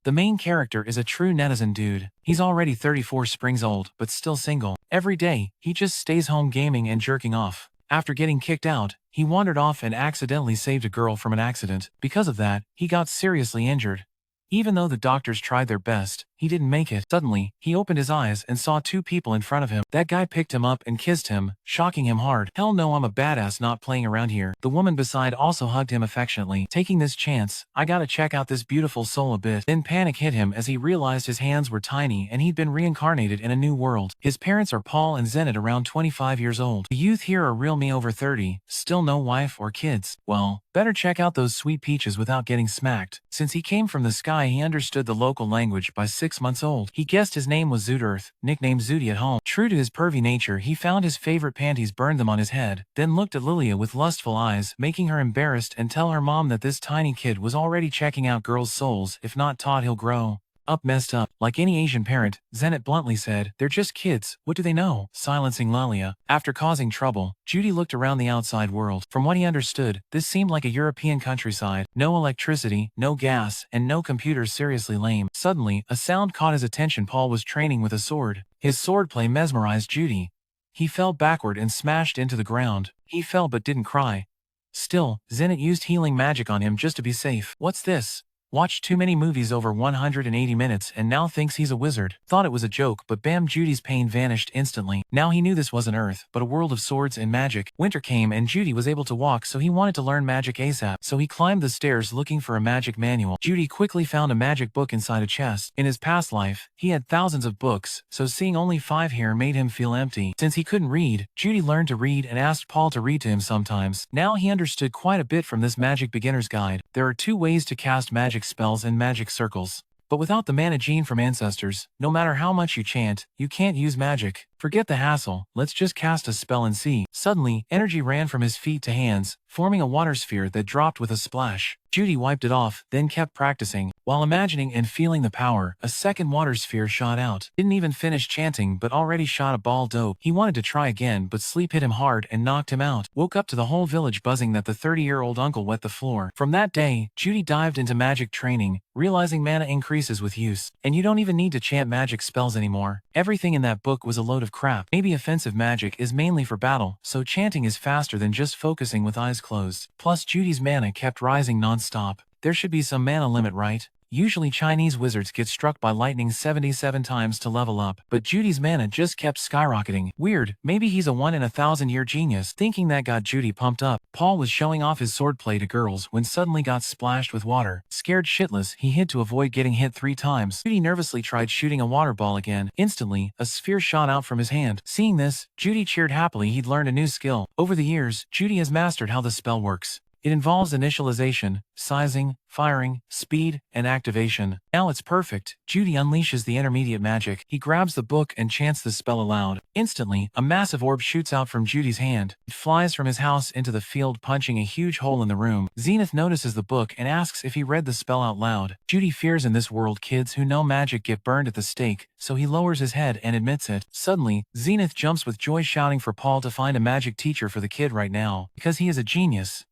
The main character is a true netizen dude. He's already 34 springs old, but still single. Every day, he just stays home gaming and jerking off. After getting kicked out, he wandered off and accidentally saved a girl from an accident. Because of that, he got seriously injured. Even though the doctors tried their best, he didn't make it. Suddenly, he opened his eyes and saw two people in front of him. That guy picked him up and kissed him, shocking him hard. Hell no, I'm a badass not playing around here. The woman beside also hugged him affectionately. Taking this chance, I gotta check out this beautiful soul a bit. Then panic hit him as he realized his hands were tiny and he'd been reincarnated in a new world. His parents are Paul and Zenit, around 25 years old. The youth here are real me over 30, still no wife or kids. Well, better check out those sweet peaches without getting smacked. Since he came from the sky, he understood the local language by 6 months old. He guessed his name was Zoot, nicknamed Judy at home. True to his pervy nature, he found his favorite panties, burned them on his head, then looked at Lilia with lustful eyes, making her embarrassed and tell her mom that this tiny kid was already checking out girls' souls. If not taught, he'll grow up messed up. Like any Asian parent, Zenit bluntly said, "They're just kids, what do they know?" Silencing Lilia. After causing trouble, Judy looked around the outside world. From what he understood, this seemed like a European countryside. No electricity, no gas, and no computers. Seriously lame. Suddenly, a sound caught his attention. Paul was training with a sword. His swordplay mesmerized Judy. He fell backward and smashed into the ground. He fell but didn't cry. Still, Zenit used healing magic on him just to be safe. What's this? Watched too many movies over 180 minutes and now thinks he's a wizard. Thought it was a joke, but bam, Judy's pain vanished instantly. Now he knew this wasn't Earth, but a world of swords and magic. Winter came and Judy was able to walk, so he wanted to learn magic ASAP. So he climbed the stairs looking for a magic manual. Judy quickly found a magic book inside a chest. In his past life, he had thousands of books, so seeing only 5 here made him feel empty. Since he couldn't read, Judy learned to read and asked Paul to read to him sometimes. Now he understood quite a bit from this magic beginner's guide. There are 2 ways to cast magic spells and magic circles. But without the mana gene from ancestors, no matter how much you chant, you can't use magic. Forget the hassle, let's just cast a spell and see. Suddenly, energy ran from his feet to hands, forming a water sphere that dropped with a splash. Judy wiped it off, then kept practicing. While imagining and feeling the power, a second water sphere shot out. Didn't even finish chanting but already shot a ball dope. He wanted to try again, but sleep hit him hard and knocked him out. Woke up to the whole village buzzing that the 30-year-old uncle wet the floor. From that day, Judy dived into magic training, realizing mana increases with use. And you don't even need to chant magic spells anymore. Everything in that book was a load of crap. Maybe offensive magic is mainly for battle, so chanting is faster than just focusing with eyes closed. Plus, Judy's mana kept rising non-stop. There should be some mana limit, right? Usually Chinese wizards get struck by lightning 77 times to level up, but Judy's mana just kept skyrocketing. Weird, maybe he's a 1 in a 1,000-year genius. Thinking that got Judy pumped up. Paul was showing off his swordplay to girls when suddenly got splashed with water. Scared shitless, he hid to avoid getting hit 3 times. Judy nervously tried shooting a water ball again. Instantly, a sphere shot out from his hand. Seeing this, Judy cheered happily. He'd learned a new skill. Over the years, Judy has mastered how the spell works. It involves initialization, sizing, firing, speed, and activation. Now it's perfect. Judy unleashes the intermediate magic. He grabs the book and chants the spell aloud. Instantly, a massive orb shoots out from Judy's hand. It flies from his house into the field, punching a huge hole in the room. Zenith notices the book and asks if he read the spell out loud. Judy fears in this world kids who know magic get burned at the stake, so he lowers his head and admits it. Suddenly, Zenith jumps with joy, shouting for Paul to find a magic teacher for the kid right now, because he is a genius.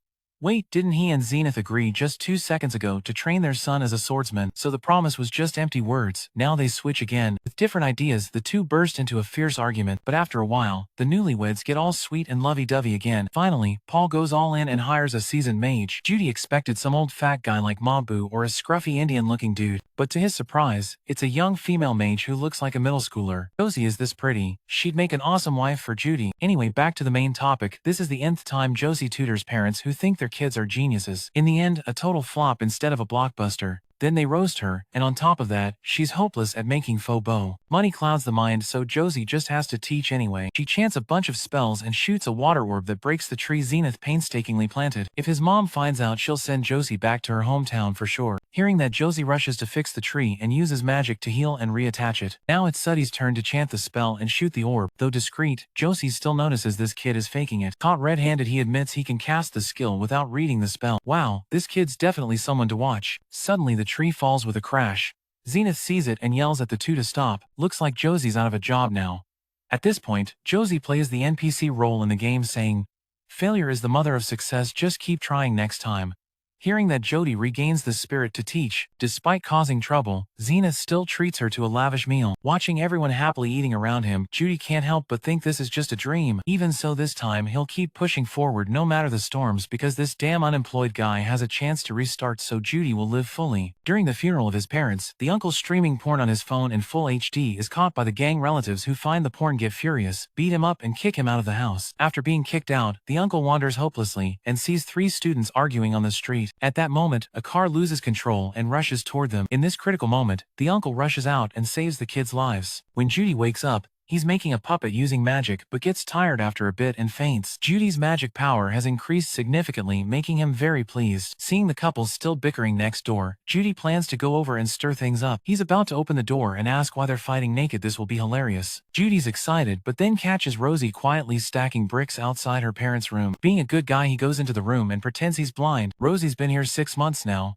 Wait, didn't he and Zenith agree just 2 seconds ago to train their son as a swordsman? So the promise was just empty words. Now they switch again. With different ideas, the two burst into a fierce argument, but after a while, the newlyweds get all sweet and lovey-dovey again. Finally, Paul goes all in and hires a seasoned mage. Judy expected some old fat guy like Mabu or a scruffy Indian-looking dude, but to his surprise, it's a young female mage who looks like a middle schooler. Josie is this pretty. She'd make an awesome wife for Judy. Anyway, back to the main topic. This is the nth time Josie tutors parents who think their kids are geniuses. In the end, a total flop instead of a blockbuster. Then they roast her, and on top of that, she's hopeless at making faux beaux. Money clouds the mind, so Josie just has to teach anyway. She chants a bunch of spells and shoots a water orb that breaks the tree Zenith painstakingly planted. If his mom finds out, she'll send Josie back to her hometown for sure. Hearing that, Josie rushes to fix the tree and uses magic to heal and reattach it. Now it's Suddy's turn to chant the spell and shoot the orb. Though discreet, Josie still notices this kid is faking it. Caught red-handed, he admits he can cast the skill without reading the spell. Wow, this kid's definitely someone to watch. Suddenly the tree falls with a crash. Zenith sees it and yells at the two to stop. Looks like Josie's out of a job now. At this point, Josie plays the NPC role in the game, saying, "Failure is the mother of success, just keep trying next time." Hearing that Judy regains the spirit to teach, despite causing trouble, Zenith still treats her to a lavish meal. Watching everyone happily eating around him, Judy can't help but think this is just a dream. Even so, this time he'll keep pushing forward no matter the storms, because this damn unemployed guy has a chance to restart, so Judy will live fully. During the funeral of his parents, the uncle streaming porn on his phone in full HD is caught by the gang relatives, who find the porn, get furious, beat him up and kick him out of the house. After being kicked out, the uncle wanders hopelessly and sees 3 students arguing on the street. At that moment, a car loses control and rushes toward them. In this critical moment, the uncle rushes out and saves the kids' lives. When Judy wakes up, he's making a puppet using magic, but gets tired after a bit and faints. Judy's magic power has increased significantly, making him very pleased. Seeing the couple still bickering next door, Judy plans to go over and stir things up. He's about to open the door and ask why they're fighting naked. This will be hilarious. Judy's excited, but then catches Rosie quietly stacking bricks outside her parents' room. Being a good guy, he goes into the room and pretends he's blind. Rosie's been here 6 months now.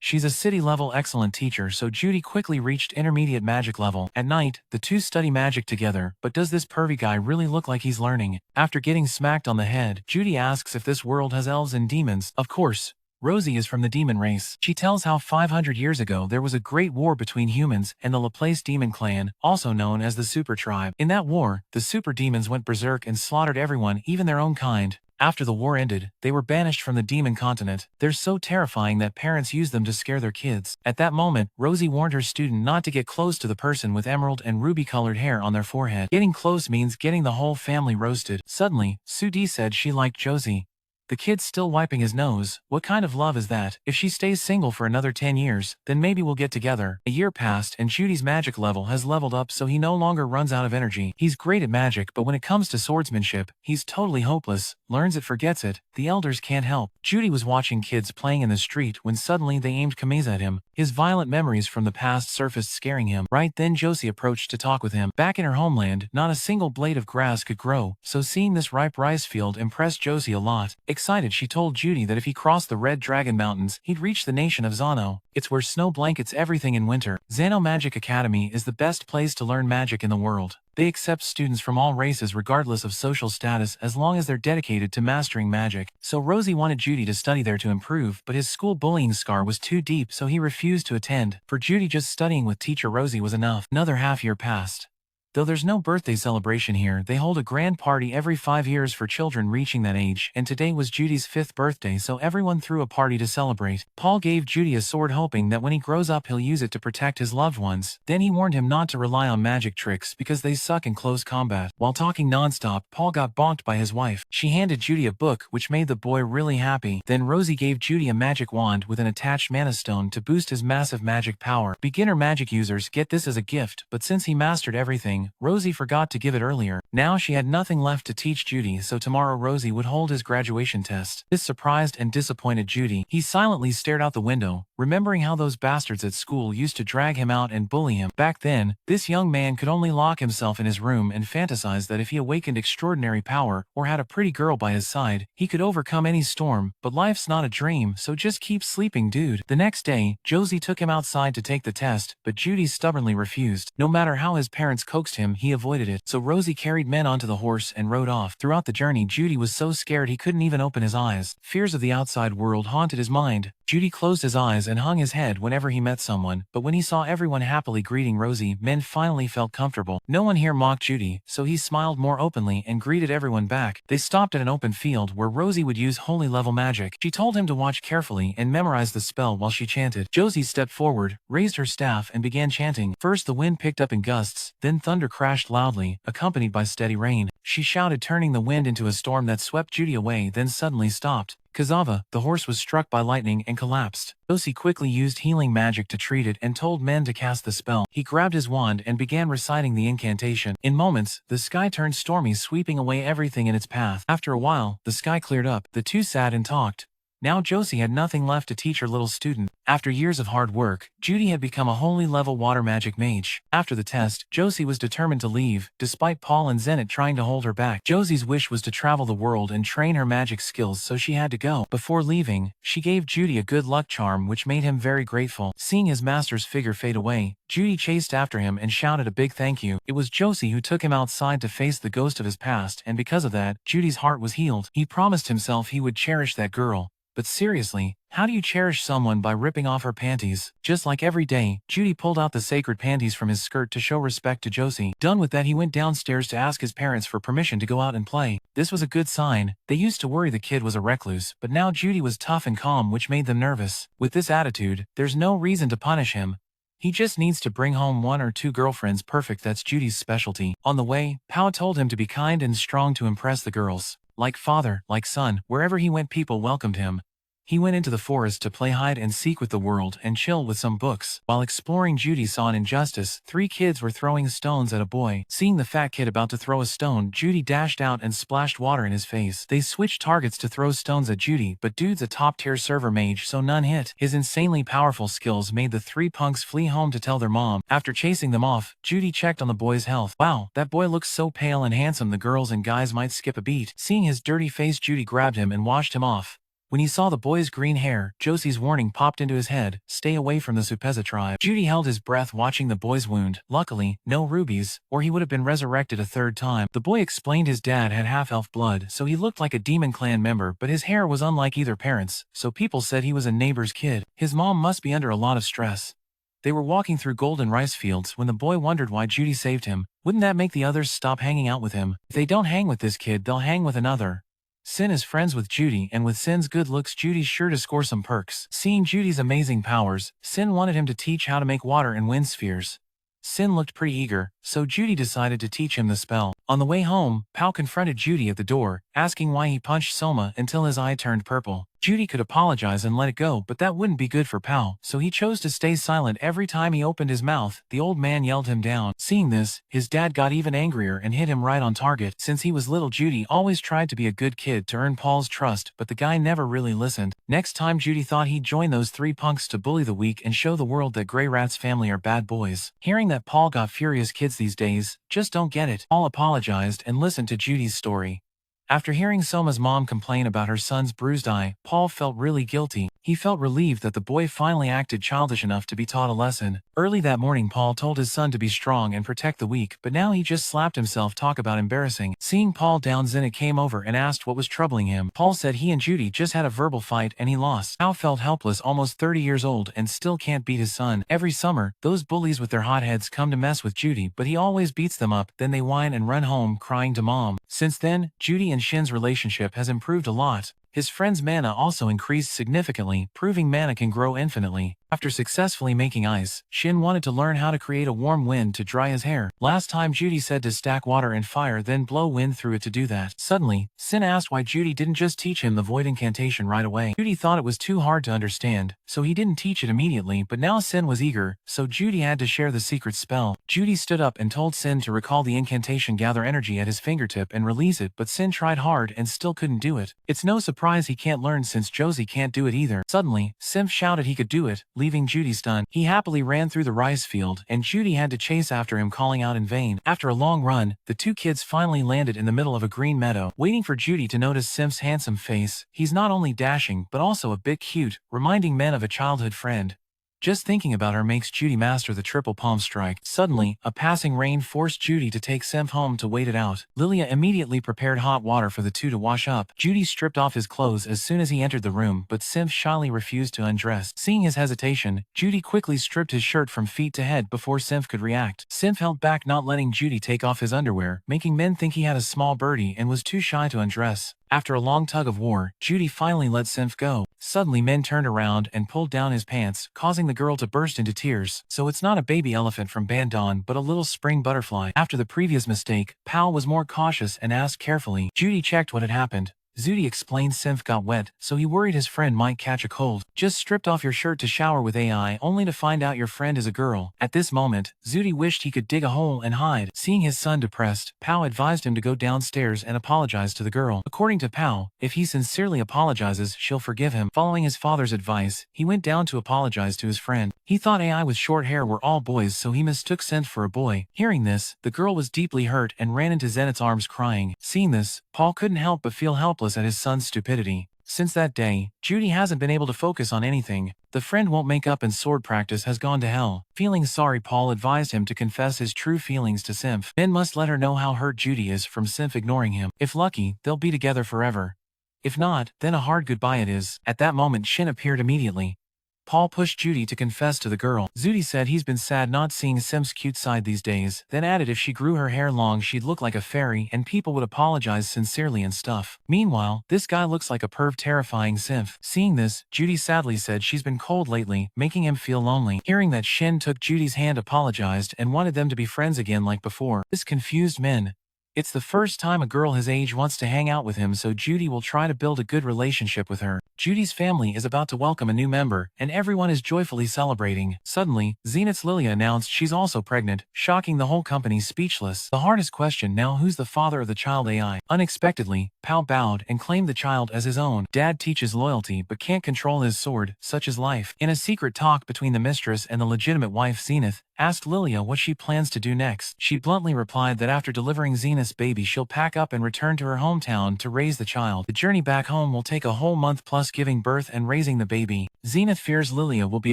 She's a city-level excellent teacher, so Judy quickly reached intermediate magic level. At night, the two study magic together, but does this pervy guy really look like he's learning? After getting smacked on the head, Judy asks if this world has elves and demons. Of course, Rosie is from the demon race. She tells how 500 years ago there was a great war between humans and the Laplace demon clan, also known as the Super Tribe. In that war, the super demons went berserk and slaughtered everyone, even their own kind. After the war ended, they were banished from the demon continent. They're so terrifying that parents use them to scare their kids. At that moment, Rosie warned her student not to get close to the person with emerald and ruby-colored hair on their forehead. Getting close means getting the whole family roasted. Suddenly, Sudi said she liked Josie. The kid's still wiping his nose. What kind of love is that? If she stays single for another 10 years, then maybe we'll get together. A year passed and Judy's magic level has leveled up, so he no longer runs out of energy. He's great at magic, but when it comes to swordsmanship, he's totally hopeless. Learns it, forgets it. The elders can't help. Judy was watching kids playing in the street when suddenly they aimed Kameza at him. His violent memories from the past surfaced, scaring him. Right then Josie approached to talk with him. Back in her homeland, not a single blade of grass could grow, so seeing this ripe rice field impressed Josie a lot. Excited, she told Judy that if he crossed the Red Dragon Mountains, he'd reach the nation of Zano. It's where snow blankets everything in winter. Zano Magic Academy is the best place to learn magic in the world. They accept students from all races regardless of social status, as long as they're dedicated to mastering magic. So Rosie wanted Judy to study there to improve, but his school bullying scar was too deep, so he refused to attend. For Judy, just studying with teacher Rosie was enough. Another half year passed. Though there's no birthday celebration here, they hold a grand party every 5 years for children reaching that age, and today was Judy's 5th birthday, so everyone threw a party to celebrate. Paul gave Judy a sword, hoping that when he grows up he'll use it to protect his loved ones. Then he warned him not to rely on magic tricks because they suck in close combat. While talking nonstop, Paul got bonked by his wife. She handed Judy a book, which made the boy really happy. Then Rosie gave Judy a magic wand with an attached mana stone to boost his massive magic power. Beginner magic users get this as a gift, but since he mastered everything, Rosie forgot to give it earlier. Now she had nothing left to teach Judy, so tomorrow Rosie would hold his graduation test. This surprised and disappointed Judy. He silently stared out the window, remembering how those bastards at school used to drag him out and bully him. Back then, this young man could only lock himself in his room and fantasize that if he awakened extraordinary power or had a pretty girl by his side, he could overcome any storm. But life's not a dream, so just keep sleeping, dude. The next day, Josie took him outside to take the test, but Judy stubbornly refused. No matter how his parents coaxed him, he avoided it. So Rosie carried men onto the horse and rode off. Throughout the journey, Judy was so scared he couldn't even open his eyes. Fears of the outside world haunted his mind. Judy closed his eyes and hung his head whenever he met someone, but when he saw everyone happily greeting Rosie, men finally felt comfortable. No one here mocked Judy, so he smiled more openly and greeted everyone back. They stopped at an open field where Rosie would use holy level magic. She told him to watch carefully and memorize the spell while she chanted. Josie stepped forward, raised her staff and began chanting. First the wind picked up in gusts, then thunder crashed loudly, accompanied by steady rain. She shouted, turning the wind into a storm that swept Judy away, then suddenly stopped. Kazava, the horse, was struck by lightning and collapsed. Josie quickly used healing magic to treat it and told men to cast the spell. He grabbed his wand and began reciting the incantation. In moments, the sky turned stormy, sweeping away everything in its path. After a while, the sky cleared up. The two sat and talked. Now Josie had nothing left to teach her little student. After years of hard work, Judy had become a holy level water magic mage. After the test, Josie was determined to leave, despite Paul and Zenit trying to hold her back. Josie's wish was to travel the world and train her magic skills, so she had to go. Before leaving, she gave Judy a good luck charm, which made him very grateful. Seeing his master's figure fade away, Judy chased after him and shouted a big thank you. It was Josie who took him outside to face the ghost of his past, and because of that, Judy's heart was healed. He promised himself he would cherish that girl. But seriously, How do you cherish someone by ripping off her panties? Just like every day, Judy pulled out the sacred panties from his skirt to show respect to Josie. Done with that, he went downstairs to ask his parents for permission to go out and play. This was a good sign. They used to worry the kid was a recluse, but now Judy was tough and calm, which made them nervous. With this attitude, there's no reason to punish him. He just needs to bring home 1 or 2 girlfriends. Perfect, that's Judy's specialty. On the way, Pao told him to be kind and strong to impress the girls. Like father, like son, wherever he went people welcomed him. He went into the forest to play hide and seek with the world and chill with some books. While exploring, Judy saw an injustice. 3 kids were throwing stones at a boy. Seeing the fat kid about to throw a stone, Judy dashed out and splashed water in his face. They switched targets to throw stones at Judy, but dude's a top-tier server mage, so none hit. His insanely powerful skills made the 3 punks flee home to tell their mom. After chasing them off, Judy checked on the boy's health. Wow, that boy looks so pale and handsome the girls and guys might skip a beat. Seeing his dirty face, Judy grabbed him and washed him off. When he saw the boy's green hair, Josie's warning popped into his head: stay away from the Supeza tribe. Judy held his breath watching the boy's wound. Luckily, no rubies, or he would have been resurrected a 3rd time. The boy explained his dad had half-elf blood, so he looked like a demon clan member, but his hair was unlike either parents, so people said he was a neighbor's kid. His mom must be under a lot of stress. They were walking through golden rice fields when the boy wondered why Judy saved him. Wouldn't that make the others stop hanging out with him? If they don't hang with this kid, they'll hang with another. Sin is friends with Judy, and with Sin's good looks, Judy's sure to score some perks. Seeing Judy's amazing powers, Sin wanted him to teach how to make water and wind spheres. Sin looked pretty eager, so Judy decided to teach him the spell. On the way home, Pao confronted Judy at the door, asking why he punched Soma until his eye turned purple. Judy could apologize and let it go, but that wouldn't be good for Pao, so he chose to stay silent. Every time he opened his mouth, the old man yelled him down. Seeing this, his dad got even angrier and hit him right on target. Since he was little, Judy always tried to be a good kid to earn Paul's trust, but the guy never really listened. Next time, Judy thought he'd join those 3 punks to bully the weak and show the world that Grey Rat's family are bad boys. Hearing that Paul got furious, kids these days just don't get it. Paul apologized and listened to Judy's story. After hearing Soma's mom complain about her son's bruised eye, Paul felt really guilty. He felt relieved that the boy finally acted childish enough to be taught a lesson. Early that morning, Paul told his son to be strong and protect the weak, but now he just slapped himself. Talk about embarrassing. Seeing Paul down, Zinna came over and asked what was troubling him. Paul said he and Judy just had a verbal fight and he lost. Paul felt helpless, almost 30 years old, and still can't beat his son. Every summer, those bullies with their hotheads come to mess with Judy, but he always beats them up. Then they whine and run home crying to mom. Since then, Judy and Shin's relationship has improved a lot. His friend's mana also increased significantly, proving mana can grow infinitely. After successfully making ice, Shin wanted to learn how to create a warm wind to dry his hair. Last time, Judy said to stack water and fire, then blow wind through it to do that. Suddenly, Sin asked why Judy didn't just teach him the void incantation right away. Judy thought it was too hard to understand, so he didn't teach it immediately, but now Sin was eager, so Judy had to share the secret spell. Judy stood up and told Sin to recall the incantation, gather energy at his fingertip and release it, but Sin tried hard and still couldn't do it. It's no surprise he can't learn since Josie can't do it either. Suddenly, Sim shouted he could do it, leaving Judy stunned. He happily ran through the rice field, and Judy had to chase after him, calling out in vain. After a long run, the 2 kids finally landed in the middle of a green meadow. Waiting for Judy to notice Sim's handsome face, he's not only dashing but also a bit cute, reminding men of a childhood friend. Just thinking about her makes Judy master the triple palm strike. Suddenly, a passing rain forced Judy to take Symph home to wait it out. Lilia immediately prepared hot water for the 2 to wash up. Judy stripped off his clothes as soon as he entered the room, but Symph shyly refused to undress. Seeing his hesitation, Judy quickly stripped his shirt from feet to head before Symph could react. Symph held back, not letting Judy take off his underwear, making men think he had a small birdie and was too shy to undress. After a long tug of war, Judy finally let Symph go. Suddenly, men turned around and pulled down his pants, causing the girl to burst into tears. So it's not a baby elephant from Bandon, but a little spring butterfly. After the previous mistake, Pal was more cautious and asked carefully. Judy checked what had happened. Judy explained Symph got wet, so he worried his friend might catch a cold. Just stripped off your shirt to shower with AI, only to find out your friend is a girl. At this moment, Judy wished he could dig a hole and hide. Seeing his son depressed, Pao advised him to go downstairs and apologize to the girl. According to Pao, if he sincerely apologizes, she'll forgive him. Following his father's advice, he went down to apologize to his friend. He thought AI with short hair were all boys, so he mistook Symph for a boy. Hearing this, the girl was deeply hurt and ran into Zenith's arms crying. Seeing this, Paul couldn't help but feel helpless at his son's stupidity. Since that day, Judy hasn't been able to focus on anything. The friend won't make up and sword practice has gone to hell. Feeling sorry, Paul advised him to confess his true feelings to Symph. Men must let her know how hurt Judy is from Symph ignoring him. If lucky, they'll be together forever. If not, then a hard goodbye it is. At that moment Shin appeared immediately. Paul pushed Judy to confess to the girl. Judy said he's been sad not seeing Sim's cute side these days, then added if she grew her hair long she'd look like a fairy and people would apologize sincerely and stuff. Meanwhile, this guy looks like a perv terrifying Symph. Seeing this, Judy sadly said she's been cold lately, making him feel lonely. Hearing that Shin took Judy's hand, apologized, and wanted them to be friends again like before. This confused Min. It's the first time a girl his age wants to hang out with him, so Judy will try to build a good relationship with her. Judy's family is about to welcome a new member, and everyone is joyfully celebrating. Suddenly, Zenith's Lilia announced she's also pregnant, shocking the whole company speechless. The hardest question now: who's the father of the child AI? Unexpectedly, Pao bowed and claimed the child as his own. Dad teaches loyalty but can't control his sword, such as life. In a secret talk between the mistress and the legitimate wife, Zenith asked Lilia what she plans to do next. She bluntly replied that after delivering Zenith's baby she'll pack up and return to her hometown to raise the child. The journey back home will take a whole month plus giving birth and raising the baby. Zenith fears Lilia will be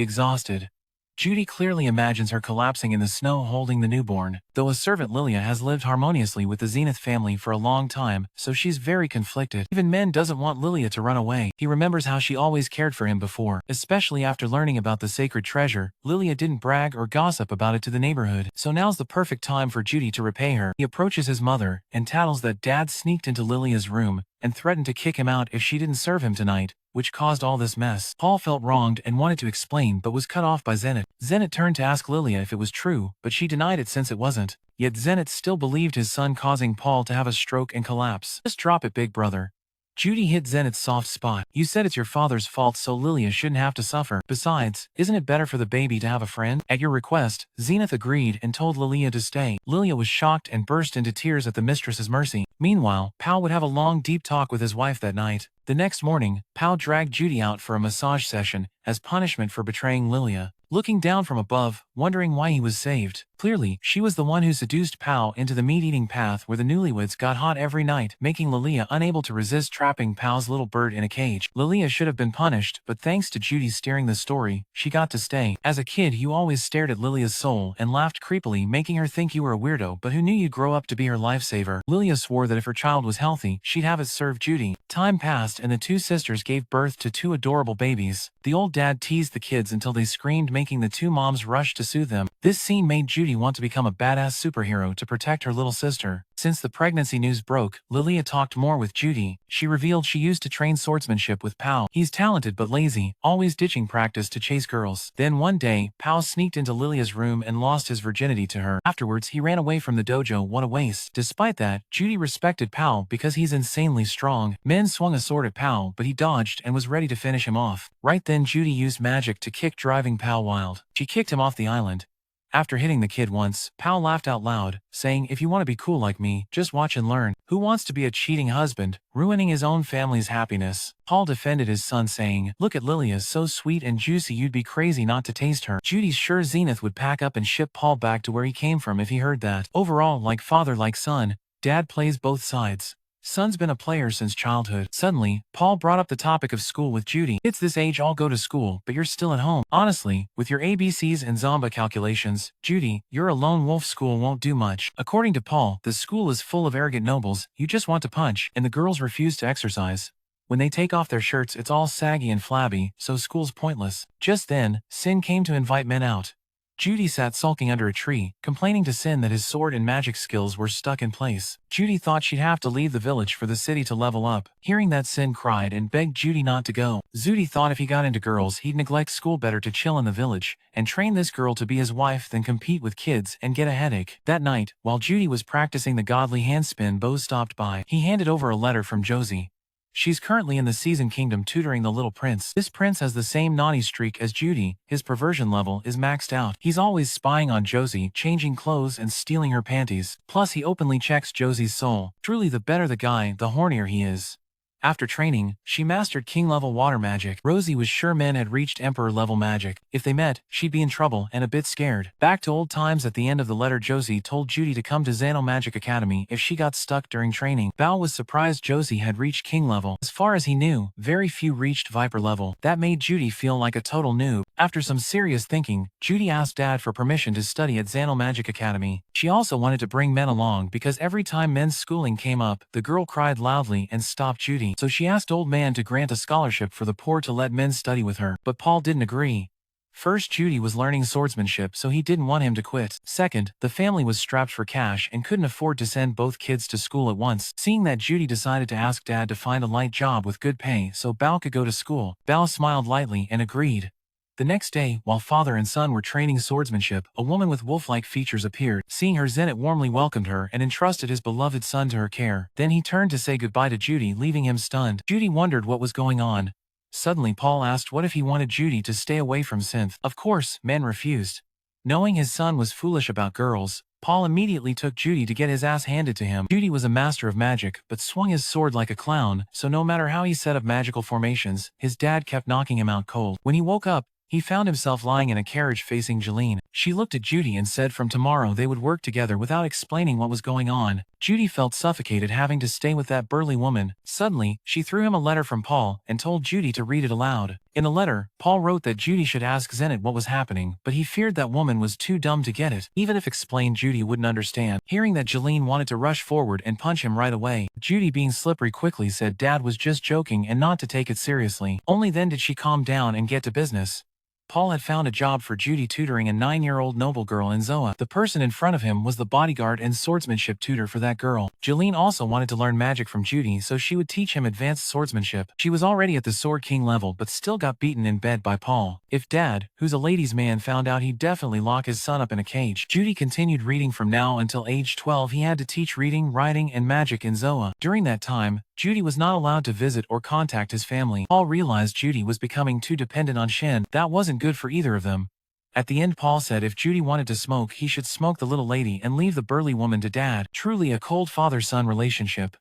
exhausted. Judy clearly imagines her collapsing in the snow holding the newborn. Though a servant, Lilia has lived harmoniously with the Zenith family for a long time, so she's very conflicted. Even Men doesn't want Lilia to run away. He remembers how she always cared for him before, especially after learning about the sacred treasure. Lilia didn't brag or gossip about it to the neighborhood, so now's the perfect time for Judy to repay her. He approaches his mother and tattles that Dad sneaked into Lilia's room and threatened to kick him out if she didn't serve him tonight, which caused all this mess. Paul felt wronged and wanted to explain but was cut off by Zenith. Zenith turned to ask Lilia if it was true, but she denied it since it wasn't. Yet Zenith still believed his son, causing Paul to have a stroke and collapse. Just drop it, big brother. Judy hit Zenith's soft spot. You said it's your father's fault, so Lilia shouldn't have to suffer. Besides, isn't it better for the baby to have a friend? At your request, Zenith agreed and told Lilia to stay. Lilia was shocked and burst into tears at the mistress's mercy. Meanwhile, Pao would have a long, deep talk with his wife that night. The next morning, Pao dragged Judy out for a massage session as punishment for betraying Lilia. Looking down from above, wondering why he was saved. Clearly, she was the one who seduced Pao into the meat-eating path where the newlyweds got hot every night, making Lilia unable to resist trapping Pao's little bird in a cage. Lilia should have been punished, but thanks to Judy steering the story, she got to stay. As a kid, you always stared at Lilia's soul and laughed creepily, making her think you were a weirdo, but who knew you'd grow up to be her lifesaver? Lilia swore that if her child was healthy, she'd have it serve Judy. Time passed and the two sisters gave birth to two adorable babies. The old dad teased the kids until they screamed, making the two moms rush to soothe them. This scene made Judy want to become a badass superhero to protect her little sister. Since the pregnancy news broke, Lilia talked more with Judy. She revealed she used to train swordsmanship with Pao. He's talented but lazy, always ditching practice to chase girls. Then one day, Pao sneaked into Lilia's room and lost his virginity to her. Afterwards, he ran away from the dojo. What a waste. Despite that, Judy respected Pao because he's insanely strong. Men swung a sword at Pao, but he dodged and was ready to finish him off. Right then, Judy used magic to kick, driving Pao wild. She kicked him off the island. After hitting the kid once, Pao laughed out loud, saying, "If you want to be cool like me, just watch and learn. Who wants to be a cheating husband, ruining his own family's happiness?" Paul defended his son, saying, "Look at Lilia, so sweet and juicy, you'd be crazy not to taste her." Judy's sure Zenith would pack up and ship Paul back to where he came from if he heard that. Overall, like father like son, Dad plays both sides. Son's been a player since childhood. Suddenly, Paul brought up the topic of school with Judy. "It's this age, I'll go to school, but you're still at home. Honestly, with your ABCs and Zomba calculations, Judy, you're a lone wolf. School won't do much." According to Paul, the school is full of arrogant nobles you just want to punch, and the girls refuse to exercise. When they take off their shirts, it's all saggy and flabby, so school's pointless. Just then, Sin came to invite men out. Judy sat sulking under a tree, complaining to Sin that his sword and magic skills were stuck in place. Judy thought she'd have to leave the village for the city to level up. Hearing that, Sin cried and begged Judy not to go. Judy thought if he got into girls, he'd neglect school, better to chill in the village and train this girl to be his wife than compete with kids and get a headache. That night, while Judy was practicing the godly handspin, Bo stopped by. He handed over a letter from Josie. She's currently in the Season Kingdom tutoring the little prince. This prince has the same naughty streak as Judy. His perversion level is maxed out. He's always spying on Josie, changing clothes and stealing her panties. Plus, he openly checks Josie's soul. Truly, the better the guy, the hornier he is. After training, she mastered king-level water magic. Rosie was sure Men had reached emperor-level magic. If they met, she'd be in trouble and a bit scared. Back to old times. At the end of the letter, Josie told Judy to come to Xano Magic Academy if she got stuck during training. Bao was surprised Josie had reached king level. As far as he knew, very few reached viper level. That made Judy feel like a total noob. After some serious thinking, Judy asked Dad for permission to study at Xano Magic Academy. She also wanted to bring Men along because every time Men's schooling came up, the girl cried loudly and stopped Judy. Judy, so she asked Old Man to grant a scholarship for the poor to let men study with her, but Paul didn't agree. First, Judy was learning swordsmanship, so he didn't want him to quit. Second, the family was strapped for cash and couldn't afford to send both kids to school at once. Seeing that, Judy decided to ask Dad to find a light job with good pay so Bao could go to school. Bao smiled lightly and agreed. The next day, while father and son were training swordsmanship, a woman with wolf-like features appeared. Seeing her, Zenit warmly welcomed her and entrusted his beloved son to her care. Then he turned to say goodbye to Judy, leaving him stunned. Judy wondered what was going on. Suddenly, Paul asked what if he wanted Judy to stay away from Synth. Of course, men refused. Knowing his son was foolish about girls, Paul immediately took Judy to get his ass handed to him. Judy was a master of magic, but swung his sword like a clown, so no matter how he set up magical formations, his dad kept knocking him out cold. When he woke up, he found himself lying in a carriage facing Jeline. She looked at Judy and said from tomorrow they would work together without explaining what was going on. Judy felt suffocated having to stay with that burly woman. Suddenly, she threw him a letter from Paul and told Judy to read it aloud. In the letter, Paul wrote that Judy should ask Zenit what was happening, but he feared that woman was too dumb to get it. Even if explained, Judy wouldn't understand. Hearing that Jeline wanted to rush forward and punch him right away, Judy, being slippery, quickly said Dad was just joking and not to take it seriously. Only then did she calm down and get to business. Paul had found a job for Judy tutoring a 9-year-old noble girl in Zoa. The person in front of him was the bodyguard and swordsmanship tutor for that girl. Jeline also wanted to learn magic from Judy, so she would teach him advanced swordsmanship. She was already at the Sword King level but still got beaten in bed by Paul. If Dad, who's a ladies' man, found out, he'd definitely lock his son up in a cage. Judy continued reading from now until age 12. He had to teach reading, writing, and magic in Zoa. During that time, Judy was not allowed to visit or contact his family. Paul realized Judy was becoming too dependent on Shin. That wasn't good for either of them. At the end, Paul said if Judy wanted to smoke, he should smoke the little lady and leave the burly woman to Dad. Truly a cold father-son relationship.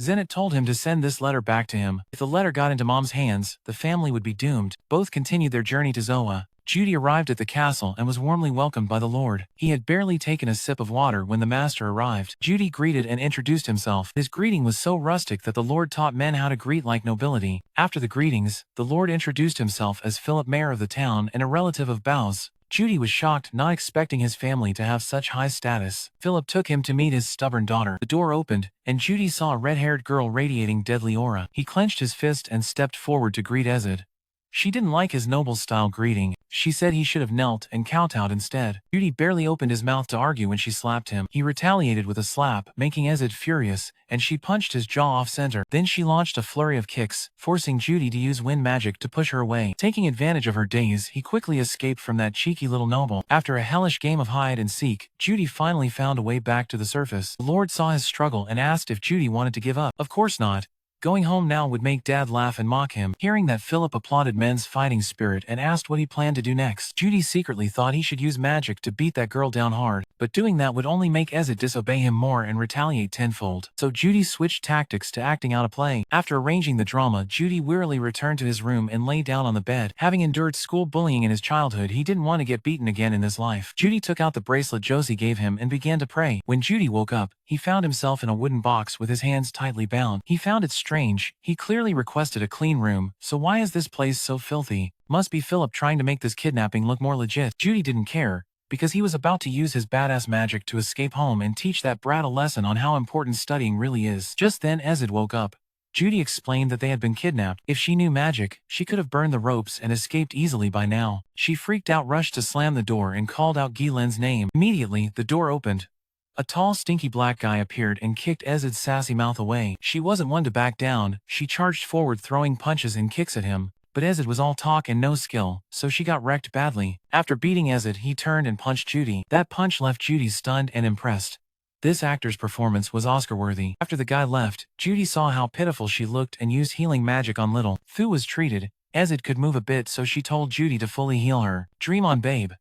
Zenit told him to send this letter back to him. If the letter got into Mom's hands, the family would be doomed. Both continued their journey to Zoa. Judy arrived at the castle and was warmly welcomed by the Lord. He had barely taken a sip of water when the master arrived. Judy greeted and introduced himself. His greeting was so rustic that the Lord taught men how to greet like nobility. After the greetings, the Lord introduced himself as Philip, mayor of the town and a relative of Bao's. Judy was shocked, not expecting his family to have such high status. Philip took him to meet his stubborn daughter. The door opened, and Judy saw a red-haired girl radiating deadly aura. He clenched his fist and stepped forward to greet Ezid. She didn't like his noble-style greeting. She said he should have knelt and kowtowed instead. Judy barely opened his mouth to argue when she slapped him. He retaliated with a slap, making Ezid furious, and she punched his jaw off-center. Then she launched a flurry of kicks, forcing Judy to use wind magic to push her away. Taking advantage of her daze, he quickly escaped from that cheeky little noble. After a hellish game of hide-and-seek, Judy finally found a way back to the surface. The Lord saw his struggle and asked if Judy wanted to give up. Of course not. Going home now would make Dad laugh and mock him. Hearing that, Philip applauded men's fighting spirit and asked what he planned to do next. Judy secretly thought he should use magic to beat that girl down hard, but doing that would only make Ezid disobey him more and retaliate tenfold. So Judy switched tactics to acting out a play. After arranging the drama, Judy wearily returned to his room and lay down on the bed. Having endured school bullying in his childhood, he didn't want to get beaten again in his life. Judy took out the bracelet Josie gave him and began to pray. When Judy woke up, he found himself in a wooden box with his hands tightly bound. He found it strange. He clearly requested a clean room, so why is this place so filthy? Must be Philip trying to make this kidnapping look more legit. Judy didn't care, because he was about to use his badass magic to escape home and teach that brat a lesson on how important studying really is. Just then Ezid woke up. Judy explained that they had been kidnapped. If she knew magic, she could have burned the ropes and escaped easily by now. She freaked out, rushed to slam the door and called out Gilen's name. Immediately, the door opened. A tall, stinky black guy appeared and kicked Ezid's sassy mouth away. She wasn't one to back down. She charged forward, throwing punches and kicks at him. But Ezid was all talk and no skill, so she got wrecked badly. After beating Ezid, he turned and punched Judy. That punch left Judy stunned and impressed. This actor's performance was Oscar-worthy. After the guy left, Judy saw how pitiful she looked and used healing magic on little Fu was treated. Ezid could move a bit, so she told Judy to fully heal her. Dream on, babe.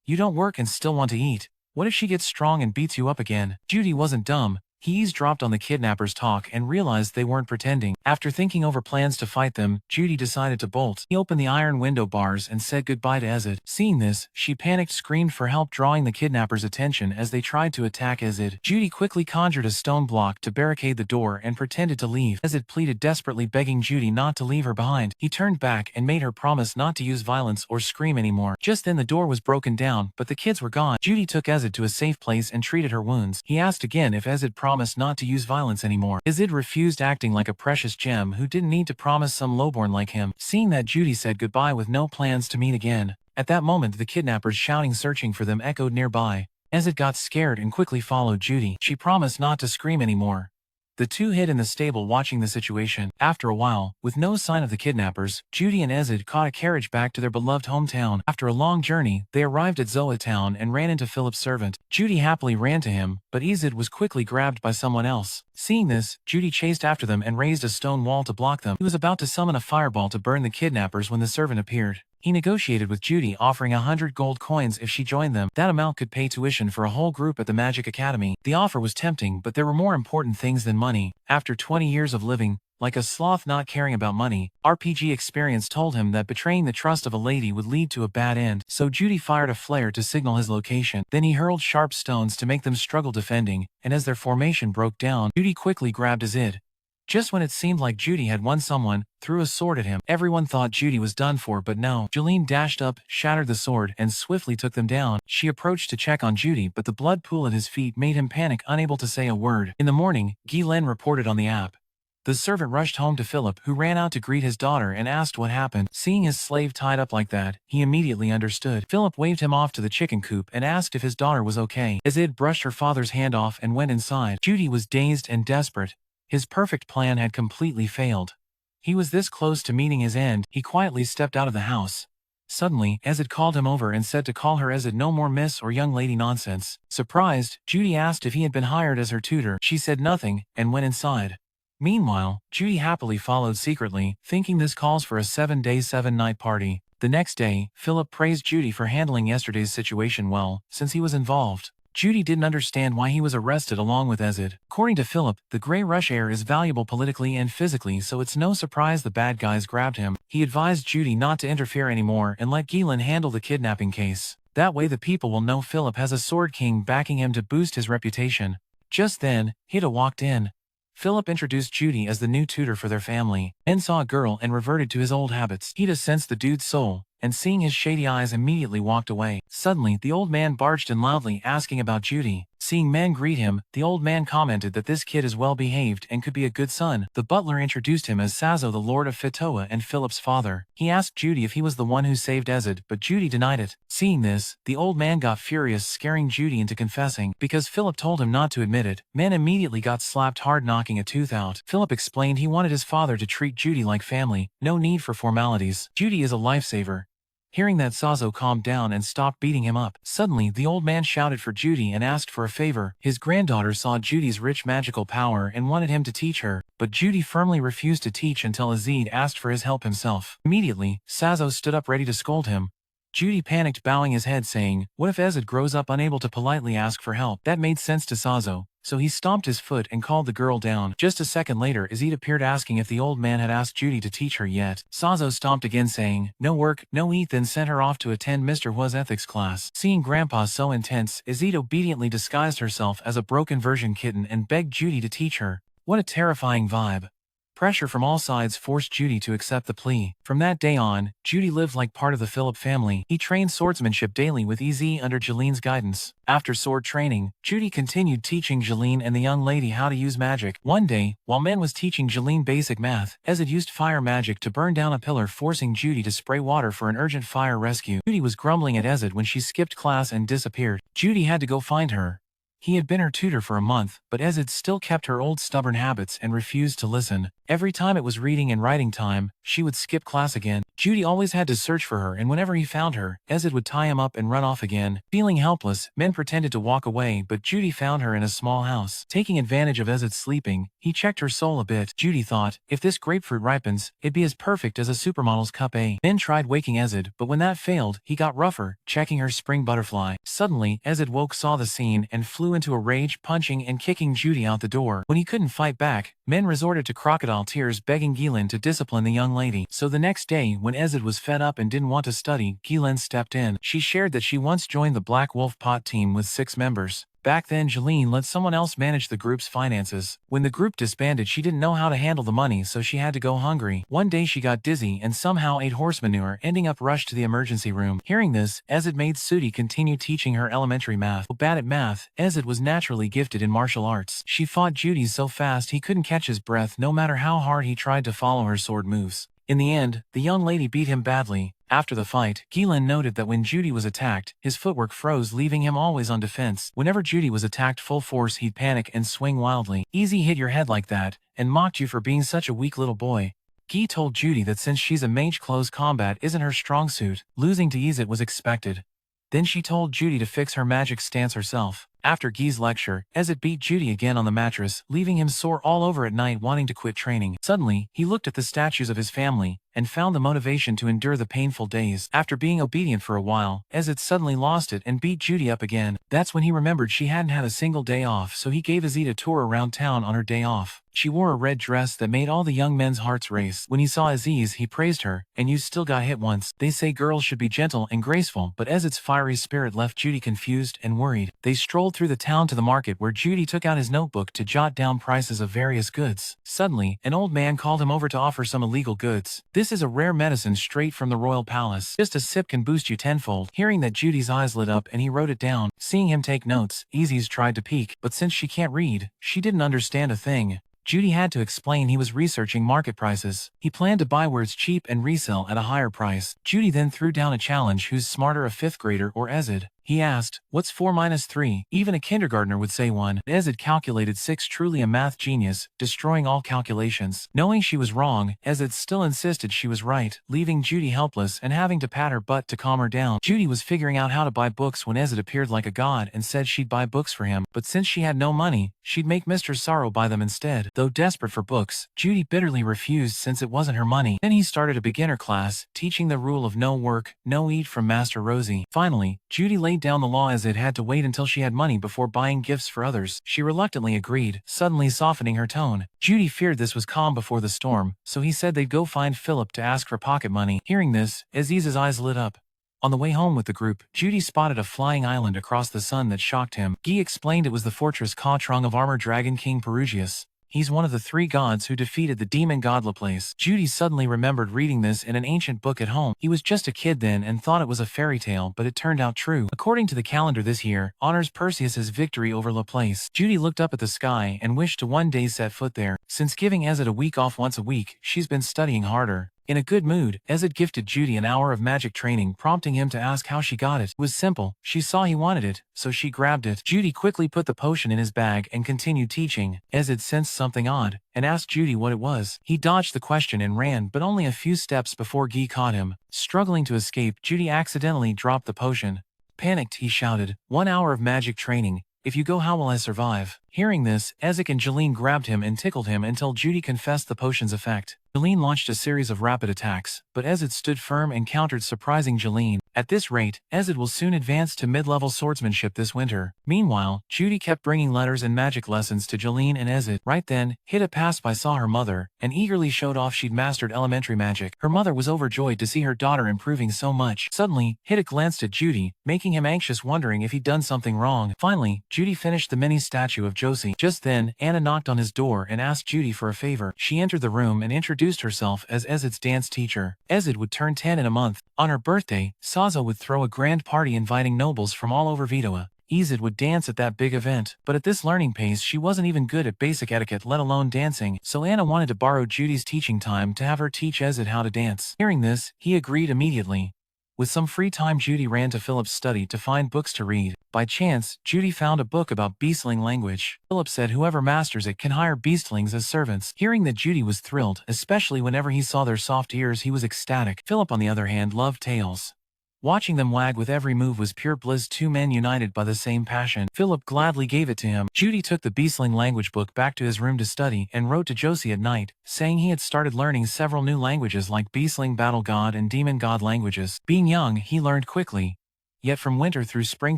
You don't work and still want to eat. What if she gets strong and beats you up again? Judy wasn't dumb. He eavesdropped on the kidnappers' talk and realized they weren't pretending. After thinking over plans to fight them, Judy decided to bolt. He opened the iron window bars and said goodbye to Ezid. Seeing this, she panicked, screamed for help, drawing the kidnappers' attention as they tried to attack Ezid. Judy quickly conjured a stone block to barricade the door and pretended to leave. Ezid pleaded desperately, begging Judy not to leave her behind. He turned back and made her promise not to use violence or scream anymore. Just then the door was broken down, but the kids were gone. Judy took Ezid to a safe place and treated her wounds. He asked again if Ezid promised promise not to use violence anymore. Ezid refused, acting like a precious gem who didn't need to promise some lowborn like him. Seeing that Judy said goodbye with no plans to meet again. At that moment the kidnappers shouting searching for them echoed nearby. Ezid got scared and quickly followed Judy. She promised not to scream anymore. The two hid in the stable watching the situation. After a while, with no sign of the kidnappers, Judy and Ezid caught a carriage back to their beloved hometown. After a long journey, they arrived at Zoa town and ran into Philip's servant. Judy happily ran to him, but Ezid was quickly grabbed by someone else. Seeing this, Judy chased after them and raised a stone wall to block them. He was about to summon a fireball to burn the kidnappers when the servant appeared. He negotiated with Judy, offering 100 gold coins if she joined them. That amount could pay tuition for a whole group at the Magic Academy. The offer was tempting, but there were more important things than money. After 20 years of living, like a sloth not caring about money, RPG experience told him that betraying the trust of a lady would lead to a bad end. So Judy fired a flare to signal his location. Then he hurled sharp stones to make them struggle defending, and as their formation broke down, Judy quickly grabbed Ezid. Just when it seemed like Judy had won, someone threw a sword at him. Everyone thought Judy was done for, but no. Jeline dashed up, shattered the sword, and swiftly took them down. She approached to check on Judy, but the blood pool at his feet made him panic, unable to say a word. In the morning, Guylaine reported on the app. The servant rushed home to Philip, who ran out to greet his daughter and asked what happened. Seeing his slave tied up like that, he immediately understood. Philip waved him off to the chicken coop and asked if his daughter was okay. Ezid brushed her father's hand off and went inside. Judy was dazed and desperate. His perfect plan had completely failed. He was this close to meeting his end. He quietly stepped out of the house. Suddenly, Ezid called him over and said to call her Ezid, no more miss or young lady nonsense. Surprised, Judy asked if he had been hired as her tutor. She said nothing, and went inside. Meanwhile, Judy happily followed secretly, thinking this calls for a 7-day 7-night party. The next day, Philip praised Judy for handling yesterday's situation well, since he was involved. Judy didn't understand why he was arrested along with Ezid. According to Philip, the Grey Rush air is valuable politically and physically, so it's no surprise the bad guys grabbed him. He advised Judy not to interfere anymore and let Guylaine handle the kidnapping case. That way the people will know Philip has a Sword King backing him to boost his reputation. Just then, Hida walked in. Philip introduced Judy as the new tutor for their family. Ben saw a girl and reverted to his old habits. Hida sensed the dude's soul, and seeing his shady eyes immediately walked away. Suddenly, the old man barged in loudly asking about Judy. Seeing men greet him, the old man commented that this kid is well behaved and could be a good son. The butler introduced him as Sazo, the Lord of Fitoa and Philip's father. He asked Judy if he was the one who saved Ezid, but Judy denied it. Seeing this, the old man got furious, scaring Judy into confessing. Because Philip told him not to admit it, men immediately got slapped hard, knocking a tooth out. Philip explained he wanted his father to treat Judy like family, no need for formalities. Judy is a lifesaver. Hearing that, Sazo calmed down and stopped beating him up. Suddenly, the old man shouted for Judy and asked for a favor. His granddaughter saw Judy's rich magical power and wanted him to teach her, but Judy firmly refused to teach until Ezid asked for his help himself. Immediately, Sazo stood up ready to scold him. Judy panicked, bowing his head, saying, "What if Ezid grows up unable to politely ask for help?" That made sense to Sazo, so he stomped his foot and called the girl down. Just a second later, Ezid appeared asking if the old man had asked Judy to teach her yet. Sazo stomped again, saying, "No work, no eat," then sent her off to attend Mr. Hua's ethics class. Seeing Grandpa so intense, Ezid obediently disguised herself as a broken version kitten and begged Judy to teach her. What a terrifying vibe. Pressure from all sides forced Judy to accept the plea. From that day on, Judy lived like part of the Philip family. He trained swordsmanship daily with EZ under Jeline's guidance. After sword training, Judy continued teaching Jeline and the young lady how to use magic. One day, while Men was teaching Jeline basic math, Ezid used fire magic to burn down a pillar, forcing Judy to spray water for an urgent fire rescue. Judy was grumbling at Ezid when she skipped class and disappeared. Judy had to go find her. He had been her tutor for a month, but Ezid still kept her old stubborn habits and refused to listen. Every time it was reading and writing time, she would skip class again. Judy always had to search for her, and whenever he found her, Ezid would tie him up and run off again. Feeling helpless, Men pretended to walk away, but Judy found her in a small house. Taking advantage of Ezid sleeping, he checked her soul a bit. Judy thought, if this grapefruit ripens, it'd be as perfect as a supermodel's cup A. Men tried waking Ezid, but when that failed, he got rougher, checking her spring butterfly. Suddenly, Ezid woke, saw the scene, and flew into a rage, punching and kicking Judy out the door. When he couldn't fight back, Men resorted to crocodile tears, begging Guylaine to discipline the young lady. So the next day, when Ezid was fed up and didn't want to study, Guylaine stepped in. She shared that she once joined the Black Wolf Pot team with 6 members. Back then Jeline let someone else manage the group's finances. When the group disbanded she didn't know how to handle the money so she had to go hungry. One day she got dizzy and somehow ate horse manure, ending up rushed to the emergency room. Hearing this, Ezid made Sudi continue teaching her elementary math. Bad at math, Ezid was naturally gifted in martial arts. She fought Judy so fast he couldn't catch his breath no matter how hard he tried to follow her sword moves. In the end, the young lady beat him badly. After the fight, Gillen noted that when Judy was attacked, his footwork froze, leaving him always on defense. Whenever Judy was attacked full force he'd panic and swing wildly. Easy hit your head like that, and mocked you for being such a weak little boy. Guy told Judy that since she's a mage close combat isn't her strong suit, losing to Izit was expected. Then she told Judy to fix her magic stance herself. After Guy's lecture, Ezit beat Judy again on the mattress, leaving him sore all over at night wanting to quit training. Suddenly, he looked at the statues of his family, and found the motivation to endure the painful days. After being obedient for a while, Ezit suddenly lost it and beat Judy up again. That's when he remembered she hadn't had a single day off, so he gave Ezit a tour around town on her day off. She wore a red dress that made all the young men's hearts race. When he saw Aziz he praised her, and you still got hit once. They say girls should be gentle and graceful, but Ezit's fiery spirit left Judy confused and worried. They strolled through the town to the market where Judy took out his notebook to jot down prices of various goods. Suddenly, an old man called him over to offer some illegal goods. This is a rare medicine straight from the royal palace. Just a sip can boost you tenfold. Hearing that, Judy's eyes lit up and he wrote it down. Seeing him take notes, Izzy's tried to peek, but since she can't read, she didn't understand a thing. Judy had to explain he was researching market prices. He planned to buy words cheap and resell at a higher price. Judy then threw down a challenge: who's smarter, a 5th grader or Ezid? He asked, what's 4 minus 3? Even a kindergartner would say 1. Ezid calculated 6, truly a math genius, destroying all calculations. Knowing she was wrong, Ezid still insisted she was right, leaving Judy helpless and having to pat her butt to calm her down. Judy was figuring out how to buy books when Ezid appeared like a god and said she'd buy books for him, but since she had no money, she'd make Mr. Sorrow buy them instead. Though desperate for books, Judy bitterly refused since it wasn't her money. Then he started a beginner class, teaching the rule of no work, no eat from Master Rosie. Finally, Judy laid down the law as it had to wait until she had money before buying gifts for others. She reluctantly agreed, suddenly softening her tone. Judy feared this was calm before the storm, so he said they'd go find Philip to ask for pocket money. Hearing this, Aziz's eyes lit up. On the way home with the group, Judy spotted a flying island across the sun that shocked him. Guy explained it was the fortress Kautrung of Armor Dragon King Perugius. He's one of the 3 gods who defeated the demon god Laplace. Judy suddenly remembered reading this in an ancient book at home. He was just a kid then and thought it was a fairy tale, but it turned out true. According to the calendar, this year honors Perseus's victory over Laplace. Judy looked up at the sky and wished to one day set foot there. Since giving Ezid a week off once a week, she's been studying harder. In a good mood, Ezid gifted Judy an hour of magic training, prompting him to ask how she got it. It was simple. She saw he wanted it, so she grabbed it. Judy quickly put the potion in his bag and continued teaching. Ezid sensed something odd and asked Judy what it was. He dodged the question and ran, but only a few steps before Guy caught him. Struggling to escape, Judy accidentally dropped the potion. Panicked, he shouted, 1 hour of magic training. If you go, how will I survive? Hearing this, Ezek and Jeline grabbed him and tickled him until Judy confessed the potion's effect. Jeline launched a series of rapid attacks, but Ezed stood firm and countered, surprising Jeline. At this rate, Ezed will soon advance to mid-level swordsmanship this winter. Meanwhile, Judy kept bringing letters and magic lessons to Jeline and Ezed. Right then, Hida passed by, saw her mother, and eagerly showed off she'd mastered elementary magic. Her mother was overjoyed to see her daughter improving so much. Suddenly, Hida glanced at Judy, making him anxious, wondering if he'd done something wrong. Finally, Judy finished the mini statue of Josie. Just then, Anna knocked on his door and asked Judy for a favor. She entered the room and introduced herself as Ezed's dance teacher. Ezed would turn 10 in a month. On her birthday, Sazo would throw a grand party inviting nobles from all over Vitoa. Ezed would dance at that big event, but at this learning pace she wasn't even good at basic etiquette, let alone dancing, so Anna wanted to borrow Judy's teaching time to have her teach Ezed how to dance. Hearing this, he agreed immediately. With some free time, Judy ran to Philip's study to find books to read. By chance, Judy found a book about beastling language. Philip said whoever masters it can hire beastlings as servants. Hearing that, Judy was thrilled, especially whenever he saw their soft ears. He was ecstatic. Philip, on the other hand, loved tales. Watching them wag with every move was pure bliss, 2 men united by the same passion. Philip gladly gave it to him. Judy took the beastling language book back to his room to study and wrote to Josie at night, saying he had started learning several new languages like beastling, battle god, and demon god languages. Being young, he learned quickly. Yet from winter through spring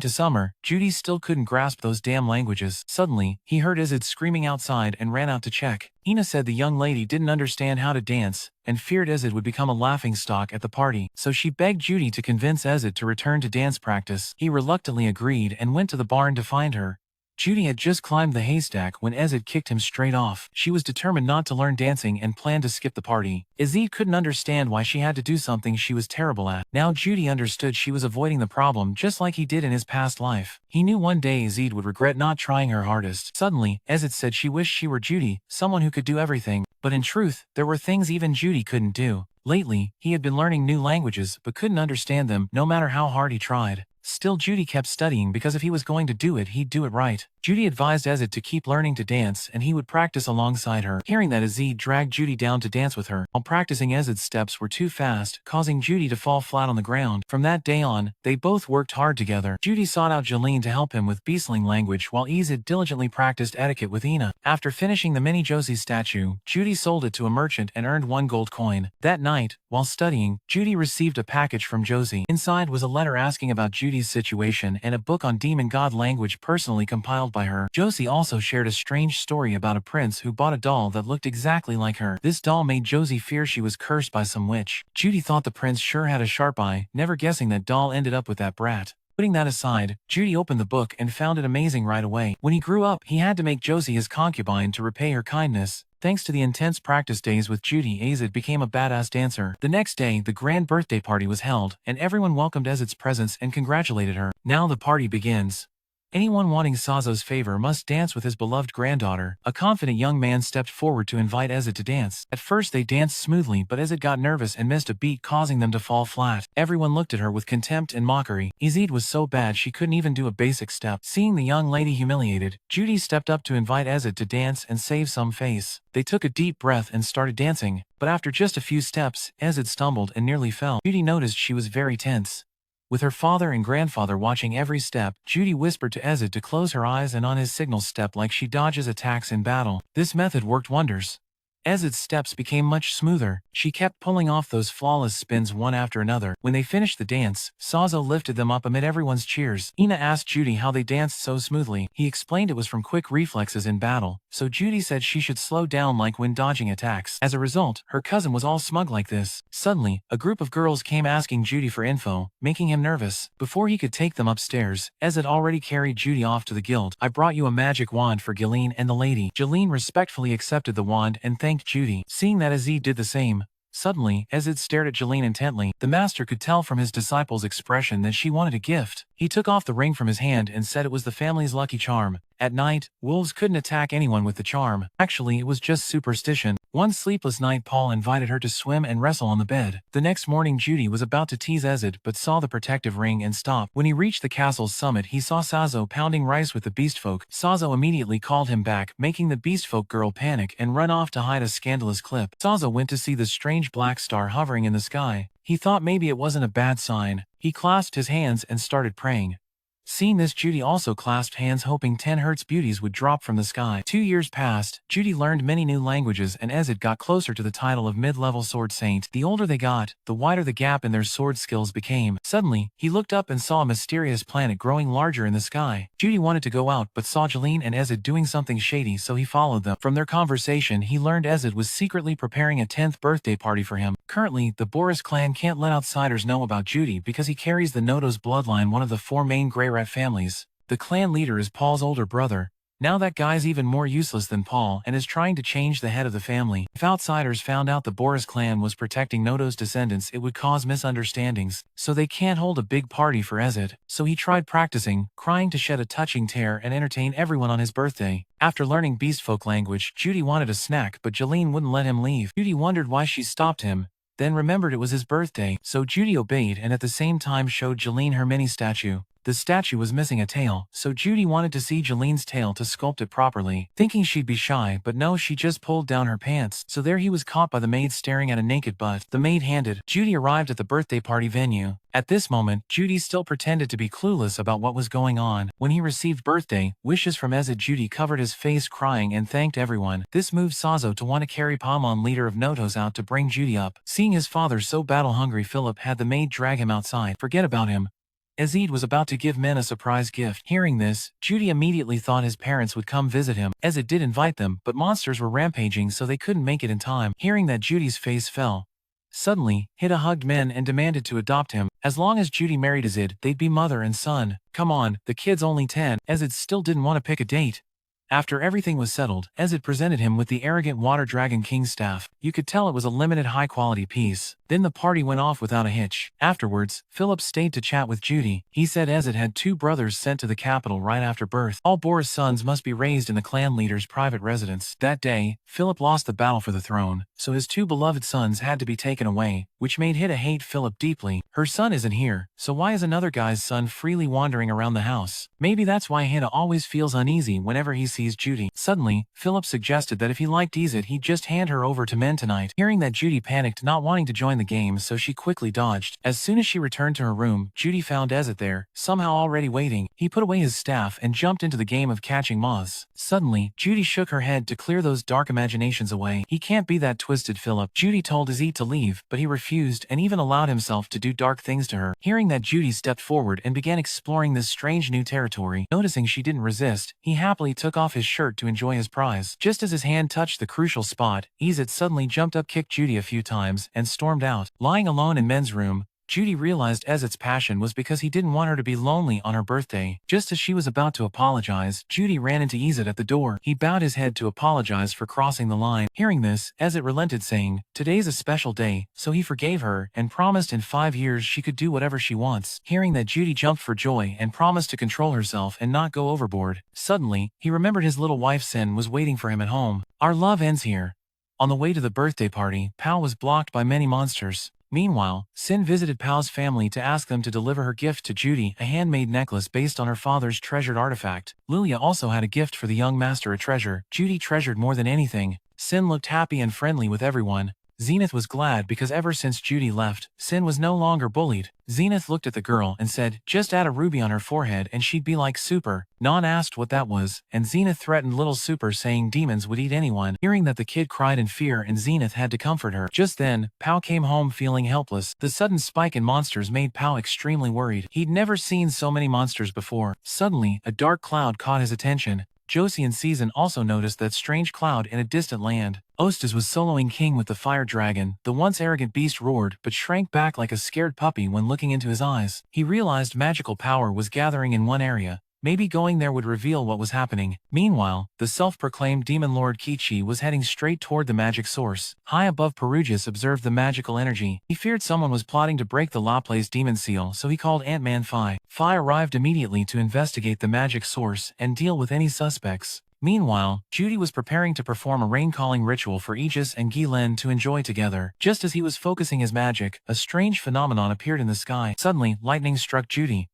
to summer, Judy still couldn't grasp those damn languages. Suddenly, he heard Ezed screaming outside and ran out to check. Ina said the young lady didn't understand how to dance and feared Ezed would become a laughingstock at the party, so she begged Judy to convince Ezed to return to dance practice. He reluctantly agreed and went to the barn to find her. Judy had just climbed the haystack when Ezid kicked him straight off. She was determined not to learn dancing and planned to skip the party. Ezid couldn't understand why she had to do something she was terrible at. Now Judy understood she was avoiding the problem just like he did in his past life. He knew one day Ezid would regret not trying her hardest. Suddenly, Ezid said she wished she were Judy, someone who could do everything. But in truth, there were things even Judy couldn't do. Lately, he had been learning new languages but couldn't understand them no matter how hard he tried. Still, Judy kept studying because if he was going to do it, he'd do it right. Judy advised Ezid to keep learning to dance and he would practice alongside her. Hearing that, Ezid dragged Judy down to dance with her. While practicing, Ezid's steps were too fast, causing Judy to fall flat on the ground. From that day on, they both worked hard together. Judy sought out Jeline to help him with beastling language while Ezid diligently practiced etiquette with Ina. After finishing the mini Josie statue, Judy sold it to a merchant and earned 1 gold coin. That night, while studying, Judy received a package from Josie. Inside was a letter asking about Judy's situation and a book on demon god language personally compiled by her. Josie also shared a strange story about a prince who bought a doll that looked exactly like her. This doll made Josie fear she was cursed by some witch. Judy thought the prince sure had a sharp eye, never guessing that doll ended up with that brat. Putting that aside, Judy opened the book and found it amazing right away. When he grew up, he had to make Josie his concubine to repay her kindness. Thanks to the intense practice days with Judy, Ezid became a badass dancer. The next day, the grand birthday party was held, and everyone welcomed Ezid's presence and congratulated her. Now the party begins. Anyone wanting Sazo's favor must dance with his beloved granddaughter. A confident young man stepped forward to invite Ezid to dance. At first they danced smoothly, but Ezid got nervous and missed a beat, causing them to fall flat. Everyone looked at her with contempt and mockery. Ezid was so bad she couldn't even do a basic step. Seeing the young lady humiliated, Judy stepped up to invite Ezid to dance and save some face. They took a deep breath and started dancing, but after just a few steps, Ezid stumbled and nearly fell. Judy noticed she was very tense. With her father and grandfather watching every step, Judy whispered to Ezid to close her eyes and on his signal step like she dodges attacks in battle. This method worked wonders. Ezid's steps became much smoother. She kept pulling off those flawless spins one after another. When they finished the dance, Sazo lifted them up amid everyone's cheers. Ina asked Judy how they danced so smoothly. He explained it was from quick reflexes in battle, so Judy said she should slow down like when dodging attacks. As a result, her cousin was all smug like this. Suddenly, a group of girls came asking Judy for info, making him nervous. Before he could take them upstairs, Ezid already carried Judy off to the guild. "I brought you a magic wand for Galeen and the lady." Galeen respectfully accepted the wand and thanked Judy. Seeing that Ezid did the same, suddenly, Ezid stared at Jeline intently. The master could tell from his disciple's expression that she wanted a gift. He took off the ring from his hand and said it was the family's lucky charm. At night, wolves couldn't attack anyone with the charm. Actually, it was just superstition. One sleepless night, Paul invited her to swim and wrestle on the bed. The next morning, Judy was about to tease Ezid but saw the protective ring and stopped. When he reached the castle's summit, he saw Sazo pounding rice with the beastfolk. Sazo immediately called him back, making the beastfolk girl panic and run off to hide a scandalous clip. Sazo went to see the strange black star hovering in the sky. He thought maybe it wasn't a bad sign. He clasped his hands and started praying. Seeing this, Judy also clasped hands, hoping 10 Hertz beauties would drop from the sky. 2 years passed, Judy learned many new languages and Ezid got closer to the title of mid-level sword saint. The older they got, the wider the gap in their sword skills became. Suddenly, he looked up and saw a mysterious planet growing larger in the sky. Judy wanted to go out but saw Jeline and Ezid doing something shady, so he followed them. From their conversation, he learned Ezid was secretly preparing a 10th birthday party for him. Currently, the Boris clan can't let outsiders know about Judy because he carries the Nodo's bloodline, one of the 4 main Grey Rat families. The clan leader is Paul's older brother. Now that guy's even more useless than Paul and is trying to change the head of the family. If outsiders found out the Boris clan was protecting Nodo's descendants, it would cause misunderstandings, so they can't hold a big party for Ezid. So he tried practicing, crying to shed a touching tear and entertain everyone on his birthday. After learning beastfolk language, Judy wanted a snack, but Jeline wouldn't let him leave. Judy wondered why she stopped him, then remembered it was his birthday, so Judy obeyed and at the same time showed Jeline her mini statue. The statue was missing a tail, so Judy wanted to see Jeline's tail to sculpt it properly, thinking she'd be shy, but no, she just pulled down her pants. So there he was, caught by the maid staring at a naked butt. The maid handed. Judy arrived at the birthday party venue. At this moment, Judy still pretended to be clueless about what was going on. When he received birthday wishes from Ezid, Judy covered his face crying and thanked everyone. This moved Sazo to want to carry Palmon, leader of Notos, out to bring Judy up. Seeing his father so battle-hungry, Philip had the maid drag him outside. Forget about him. Ezid was about to give men a surprise gift. Hearing this, Judy immediately thought his parents would come visit him. Ezid did invite them, but monsters were rampaging, so they couldn't make it in time. Hearing that, Judy's face fell. Suddenly, Hida hugged men and demanded to adopt him. As long as Judy married Izid, they'd be mother and son. Come on, the kid's only 10. Izid still didn't want to pick a date. After everything was settled, Izid presented him with the arrogant Water Dragon King's staff. You could tell it was a limited high-quality piece. Then the party went off without a hitch. Afterwards, Philip stayed to chat with Judy. He said Izid had 2 brothers sent to the capital right after birth. All Boris' sons must be raised in the clan leader's private residence. That day, Philip lost the battle for the throne, so his 2 beloved sons had to be taken away, which made Hida hate Philip deeply. Her son isn't here, so why is another guy's son freely wandering around the house? Maybe that's why Hida always feels uneasy whenever he sees Judy. Suddenly, Philip suggested that if he liked Izid, he'd just hand her over to men tonight. Hearing that, Judy panicked, not wanting to join the game, so she quickly dodged. As soon as she returned to her room, Judy found Izid there, somehow already waiting. He put away his staff and jumped into the game of catching moths. Suddenly, Judy shook her head to clear those dark imaginations away. He can't be that twisted, Philip. Judy told Izid to leave, but he refused and even allowed himself to do dark things to her. Hearing that, Judy stepped forward and began exploring this strange new territory. Noticing she didn't resist, he happily took off his shirt to enjoy his prize. Just as his hand touched the crucial spot, Izid suddenly jumped up, kicked Judy a few times, and stormed out. Lying alone in men's room, Judy realized Izid's passion was because he didn't want her to be lonely on her birthday. Just as she was about to apologize, Judy ran into Izid at the door. He bowed his head to apologize for crossing the line. Hearing this, Izid relented, saying, "Today's a special day," so he forgave her and promised in 5 years she could do whatever she wants. Hearing that, Judy jumped for joy and promised to control herself and not go overboard. Suddenly, he remembered his little wife Sin was waiting for him at home. Our love ends here. On the way to the birthday party, Pao was blocked by many monsters. Meanwhile, Sin visited Pao's family to ask them to deliver her gift to Judy, a handmade necklace based on her father's treasured artifact. Lilia also had a gift for the young master, a treasure Judy treasured more than anything. Sin looked happy and friendly with everyone. Zenith was glad because ever since Judy left, Sin was no longer bullied. Zenith looked at the girl and said, "Just add a ruby on her forehead and she'd be like Super." Non asked what that was, and Zenith threatened little Super, saying demons would eat anyone. Hearing that, the kid cried in fear and Zenith had to comfort her. Just then, Pao came home feeling helpless. The sudden spike in monsters made Pao extremely worried. He'd never seen so many monsters before. Suddenly, a dark cloud caught his attention. Josie and Season also noticed that strange cloud in a distant land. Ostas was soloing king with the fire dragon. The once arrogant beast roared, but shrank back like a scared puppy when looking into his eyes. He realized magical power was gathering in one area. Maybe going there would reveal what was happening. Meanwhile, the self-proclaimed demon lord Kichi was heading straight toward the magic source. High above, Perugius observed the magical energy. He feared someone was plotting to break the Laplace demon seal, so he called Ant-Man Phi. Phi arrived immediately to investigate the magic source and deal with any suspects. Meanwhile, Judy was preparing to perform a rain-calling ritual for Aegis and Guilin to enjoy together. Just as he was focusing his magic, a strange phenomenon appeared in the sky. Suddenly, lightning struck Judy.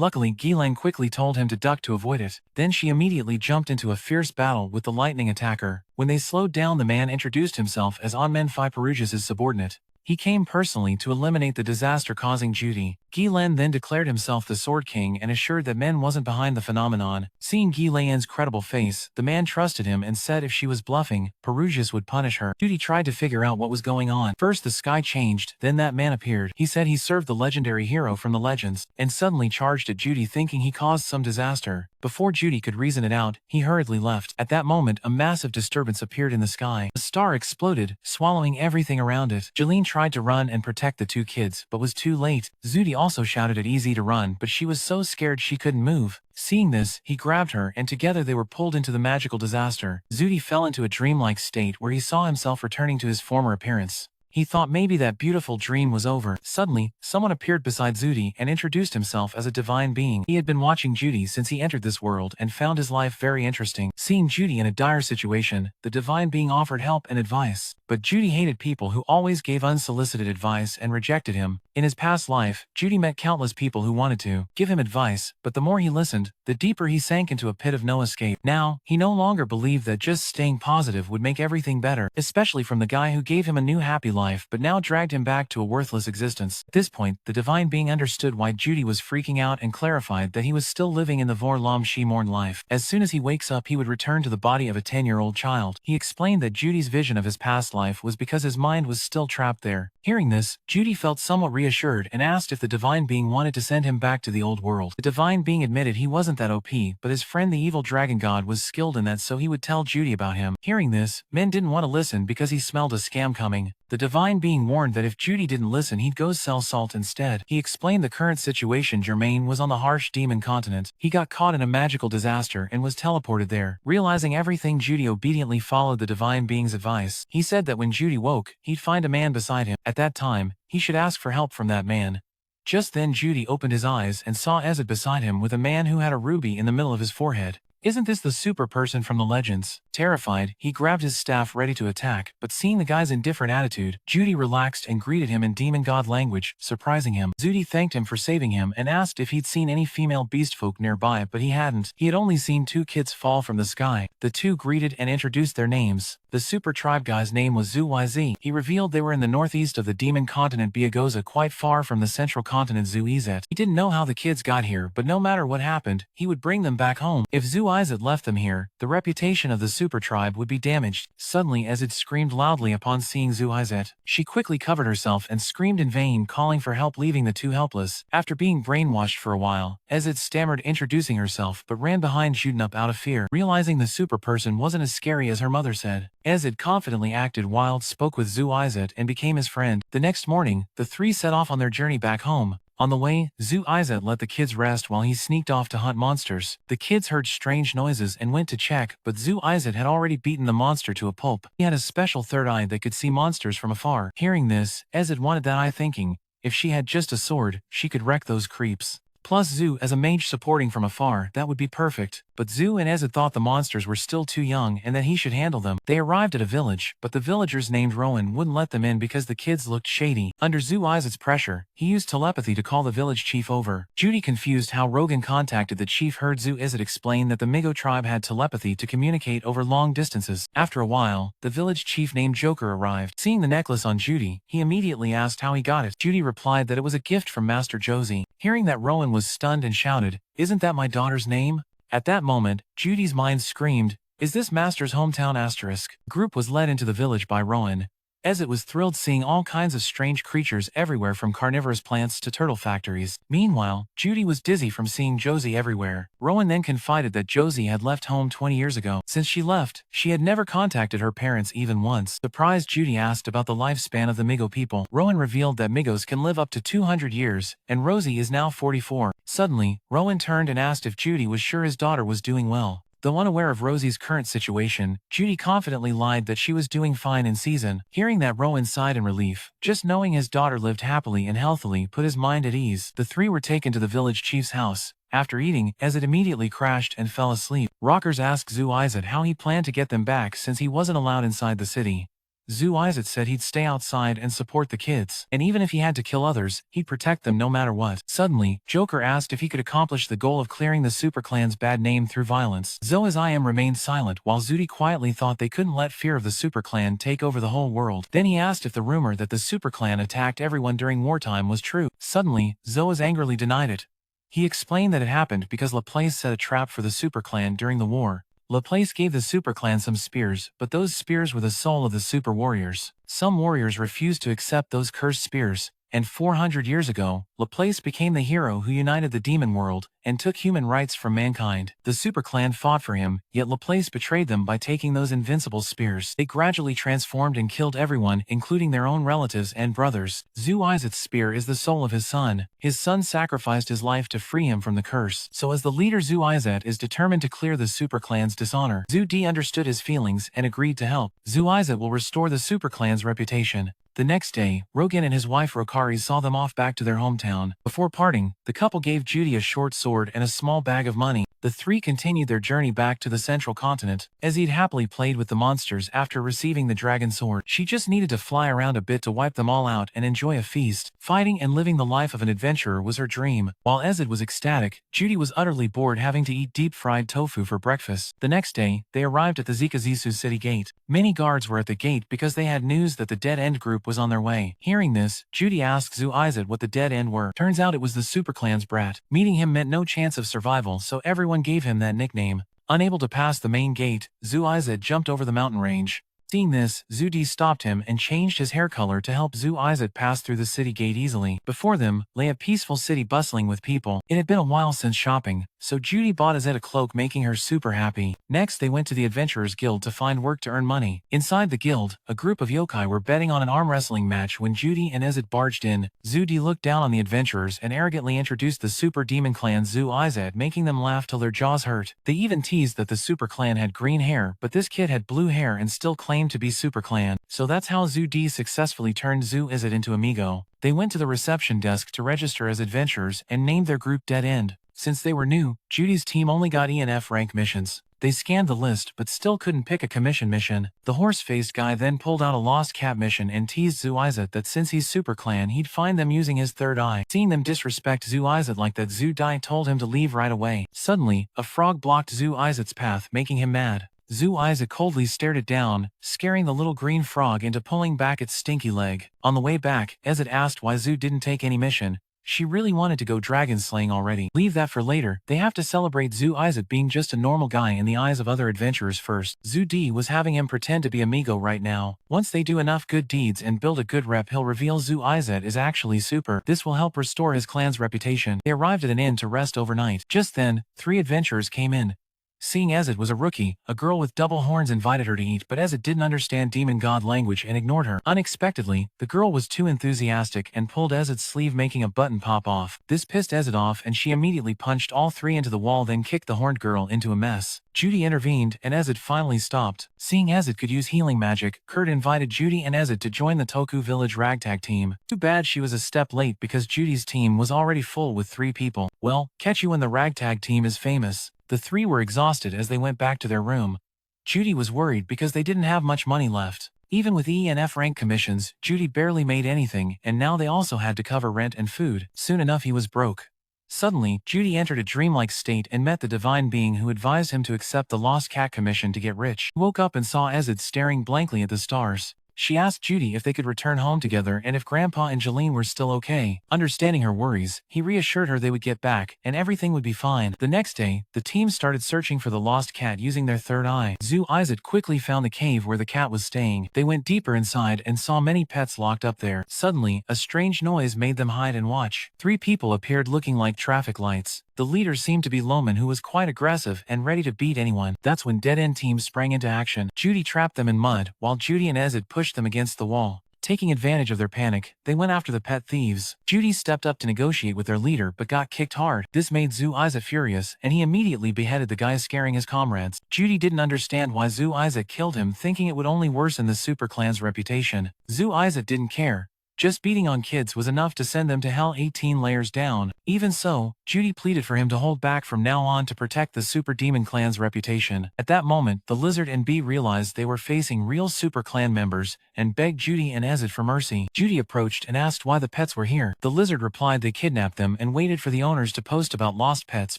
Luckily, Guilin quickly told him to duck to avoid it. Then she immediately jumped into a fierce battle with the lightning attacker. When they slowed down, the man introduced himself as Onmen Phi, Perugius' subordinate. He came personally to eliminate the disaster causing Judy. Guilin then declared himself the Sword King and assured that Men wasn't behind the phenomenon. Seeing Guilin's credible face, the man trusted him and said if she was bluffing, Perugius would punish her. Judy tried to figure out what was going on. First the sky changed, then that man appeared. He said he served the legendary hero from the legends, and suddenly charged at Judy, thinking he caused some disaster. Before Judy could reason it out, he hurriedly left. At that moment, a massive disturbance appeared in the sky. A star exploded, swallowing everything around it. Jeline tried to run and protect the 2 kids, but was too late. Judy also shouted at Easy to run, but she was so scared she couldn't move. Seeing this, he grabbed her, and together they were pulled into the magical disaster. Judy fell into a dreamlike state where he saw himself returning to his former appearance. He thought maybe that beautiful dream was over. Suddenly, someone appeared beside Judy and introduced himself as a divine being. He had been watching Judy since he entered this world and found his life very interesting. Seeing Judy in a dire situation, the divine being offered help and advice. But Judy hated people who always gave unsolicited advice and rejected him. In his past life, Judy met countless people who wanted to give him advice, but the more he listened, the deeper he sank into a pit of no escape. Now, he no longer believed that just staying positive would make everything better, especially from the guy who gave him a new happy life but now dragged him back to a worthless existence. At this point, the divine being understood why Judy was freaking out and clarified that he was still living in the Vor Lam Shi Morn life. As soon as he wakes up, he would return to the body of a 10-year-old child. He explained that Judy's vision of his past life was because his mind was still trapped there. Hearing this, Judy felt somewhat reassured reassured and asked if the divine being wanted to send him back to the old world. The divine being admitted he wasn't that OP, but his friend the evil dragon god was skilled in that, so he would tell Judy about him. Hearing this, Min didn't want to listen because he smelled a scam coming. The divine being warned that if Judy didn't listen he'd go sell salt instead. He explained the current situation. Germain was on the harsh demon continent. He got caught in a magical disaster and was teleported there. Realizing everything, Judy obediently followed the divine being's advice. He said that when Judy woke, he'd find a man beside him. At that time, he should ask for help from that man. Just then Judy opened his eyes and saw Ezid beside him with a man who had a ruby in the middle of his forehead. Isn't this the super person from the legends? Terrified, he grabbed his staff ready to attack, but seeing the guy's indifferent attitude, Judy relaxed and greeted him in demon god language, surprising him. Judy thanked him for saving him and asked if he'd seen any female beastfolk nearby, but he hadn't. He had only seen 2 kids fall from the sky. The 2 greeted and introduced their names. The super tribe guy's name was ZuYZ. He revealed they were in the northeast of the demon continent Biagoza, quite far from the central continent Zuizet. He didn't know how the kids got here, but no matter what happened, he would bring them back home. If Zuizet left them here, the reputation of the super tribe would be damaged. Suddenly Ezid screamed loudly upon seeing Zuizet. She quickly covered herself and screamed in vain, calling for help, leaving the 2 helpless. After being brainwashed for a while, Ezid stammered introducing herself but ran behind Judy out of fear, realizing the super person wasn't as scary as her mother said. Ezid confidently acted wild, spoke with Zuizet and became his friend. The next morning, the 3 set off on their journey back home. On the way, Zuizet let the kids rest while he sneaked off to hunt monsters. The kids heard strange noises and went to check, but Zuizet had already beaten the monster to a pulp. He had a special third eye that could see monsters from afar. Hearing this, Ezid wanted that eye, thinking, if she had just a sword, she could wreck those creeps. Plus Zu as a mage supporting from afar, that would be perfect. But Zu and Ezid thought the monsters were still too young and that he should handle them. They arrived at a village, but the villagers named Rowan wouldn't let them in because the kids looked shady. Under Zuizet's pressure, he used telepathy to call the village chief over. Judy, confused how Rogan contacted the chief, heard Zuizet explain that the Migo tribe had telepathy to communicate over long distances. After a while, the village chief named Joker arrived. Seeing the necklace on Judy, he immediately asked how he got it. Judy replied that it was a gift from Master Josie. Hearing that, Rowan was stunned and shouted, "Isn't that my daughter's name?" At that moment, Judy's mind screamed, "Is this Master's hometown?" The group was led into the village by Rowan. Ezid was thrilled seeing all kinds of strange creatures everywhere, from carnivorous plants to turtle factories. Meanwhile, Judy was dizzy from seeing Josie everywhere. Rowan then confided that Josie had left home 20 years ago. Since she left, she had never contacted her parents even once. Surprised, Judy asked about the lifespan of the Migo people. Rowan revealed that Migos can live up to 200 years, and Rosie is now 44. Suddenly, Rowan turned and asked if Judy was sure his daughter was doing well. Though unaware of Rosie's current situation, Judy confidently lied that she was doing fine in season. Hearing that, Rowan sighed in relief. Just knowing his daughter lived happily and healthily put his mind at ease. The 3 were taken to the village chief's house. After eating, Ezid immediately crashed and fell asleep. Rockers asked Zuizet how he planned to get them back since he wasn't allowed inside the city. Zuizet said he'd stay outside and support the kids, and even if he had to kill others, he'd protect them no matter what. Suddenly, Joker asked if he could accomplish the goal of clearing the super clan's bad name through violence. Zoa's IM remained silent while Judy quietly thought they couldn't let fear of the super clan take over the whole world. Then he asked if the rumor that the super clan attacked everyone during wartime was true. Suddenly, Zoa's angrily denied it. He explained that it happened because Laplace set a trap for the super clan during the war. Laplace gave the super clan some spears, but those spears were the soul of the super warriors. Some warriors refused to accept those cursed spears, and 400 years ago, Laplace became the hero who united the demon world and took human rights from mankind. The super clan fought for him, yet Laplace betrayed them by taking those invincible spears. They gradually transformed and killed everyone, including their own relatives and brothers. Zuizet's spear is the soul of his son. His son sacrificed his life to free him from the curse. So as the leader, Zuizet is determined to clear the super clan's dishonor. Zudi understood his feelings and agreed to help. Zuizet will restore the super clan's reputation. The next day, Rogan and his wife Rokari saw them off back to their hometown. Before parting, the couple gave Judy a short sword and a small bag of money. The 3 continued their journey back to the central continent. Ezid happily played with the monsters after receiving the dragon sword. She just needed to fly around a bit to wipe them all out and enjoy a feast. Fighting and living the life of an adventurer was her dream. While Ezid was ecstatic, Judy was utterly bored, having to eat deep-fried tofu for breakfast. The next day, they arrived at the Zikazisu city gate. Many guards were at the gate because they had news that the Dead End group was on their way. Hearing this, Judy asked Zuizet what the Dead End were. Turns out it was the super clan's brat. Meeting him meant no chance of survival, so everyone gave him that nickname. Unable to pass the main gate, Zuizet jumped over the mountain range. Seeing this, Judy stopped him and changed his hair color to help Isaac pass through the city gate easily. Before them lay a peaceful city bustling with people. It had been a while since shopping, so Judy bought Izet a cloak, making her super happy. Next, they went to the Adventurers Guild to find work to earn money. Inside the guild, a group of yokai were betting on an arm wrestling match when Judy and Izet barged in. Judy looked down on the adventurers and arrogantly introduced the Super Demon Clan Izet, making them laugh till their jaws hurt. They even teased that the Super Clan had green hair, but this kid had blue hair and still claimed to be Super Clan. So that's how Judy successfully turned Izet into amigo. They went to the reception desk to register as adventurers and named their group Dead End. Since they were new, Judy's team only got E and F rank missions. They scanned the list but still couldn't pick a commission mission. The horse-faced guy then pulled out a lost cat mission and teased Izet that since he's Super Clan he'd find them using his third eye. Seeing them disrespect Izet like that, Judy told him to leave right away. Suddenly, a frog blocked Izet's path, making him mad. Izet coldly stared it down, scaring the little green frog into pulling back its stinky leg. On the way back, Izet asked why didn't take any mission. She really wanted to go dragon slaying already. Leave that for later. They have to celebrate Izet being just a normal guy in the eyes of other adventurers first. Judy was having him pretend to be amigo right now. Once they do enough good deeds and build a good rep, he'll reveal Izet is actually super. This will help restore his clan's reputation. They arrived at an inn to rest overnight. Just then, 3 adventurers came in. Seeing Izet was a rookie, a girl with double horns invited her to eat, but Izet didn't understand demon god language and ignored her. Unexpectedly, the girl was too enthusiastic and pulled Izet's sleeve, making a button pop off. This pissed Izet off and she immediately punched all 3 into the wall, then kicked the horned girl into a mess. Judy intervened and Izet finally stopped. Seeing Izet could use healing magic, Kurt invited Judy and Izet to join the Toku Village ragtag team. Too bad she was a step late because Judy's team was already full with 3 people. Well, catch you when the ragtag team is famous. The 3 were exhausted as they went back to their room. Judy was worried because they didn't have much money left. Even with E and F rank commissions, Judy barely made anything, and now they also had to cover rent and food. Soon enough he was broke. Suddenly, Judy entered a dreamlike state and met the divine being who advised him to accept the lost cat commission to get rich. He woke up and saw Izet staring blankly at the stars. She asked Judy if they could return home together and if Grandpa and Jeline were still okay. Understanding her worries, he reassured her they would get back and everything would be fine. The next day, the team started searching for the lost cat using their third eye. Izet quickly found the cave where the cat was staying. They went deeper inside and saw many pets locked up there. Suddenly, a strange noise made them hide and watch. 3 people appeared looking like traffic lights. The leader seemed to be Loman, who was quite aggressive and ready to beat anyone. That's when Dead End team sprang into action. Judy trapped them in mud, while Judy and Izet pushed them against the wall. Taking advantage of their panic, they went after the pet thieves. Judy stepped up to negotiate with their leader but got kicked hard. This made Izet furious, and he immediately beheaded the guy scaring his comrades. Judy didn't understand why Izet killed him, thinking it would only worsen the Super Clan's reputation. Izet didn't care. Just beating on kids was enough to send them to hell 18 layers down. Even so, Judy pleaded for him to hold back from now on to protect the Super Demon Clan's reputation. At that moment, the Lizard and Bee realized they were facing real Super Clan members and begged Judy and Izet for mercy. Judy approached and asked why the pets were here. The Lizard replied they kidnapped them and waited for the owners to post about lost pets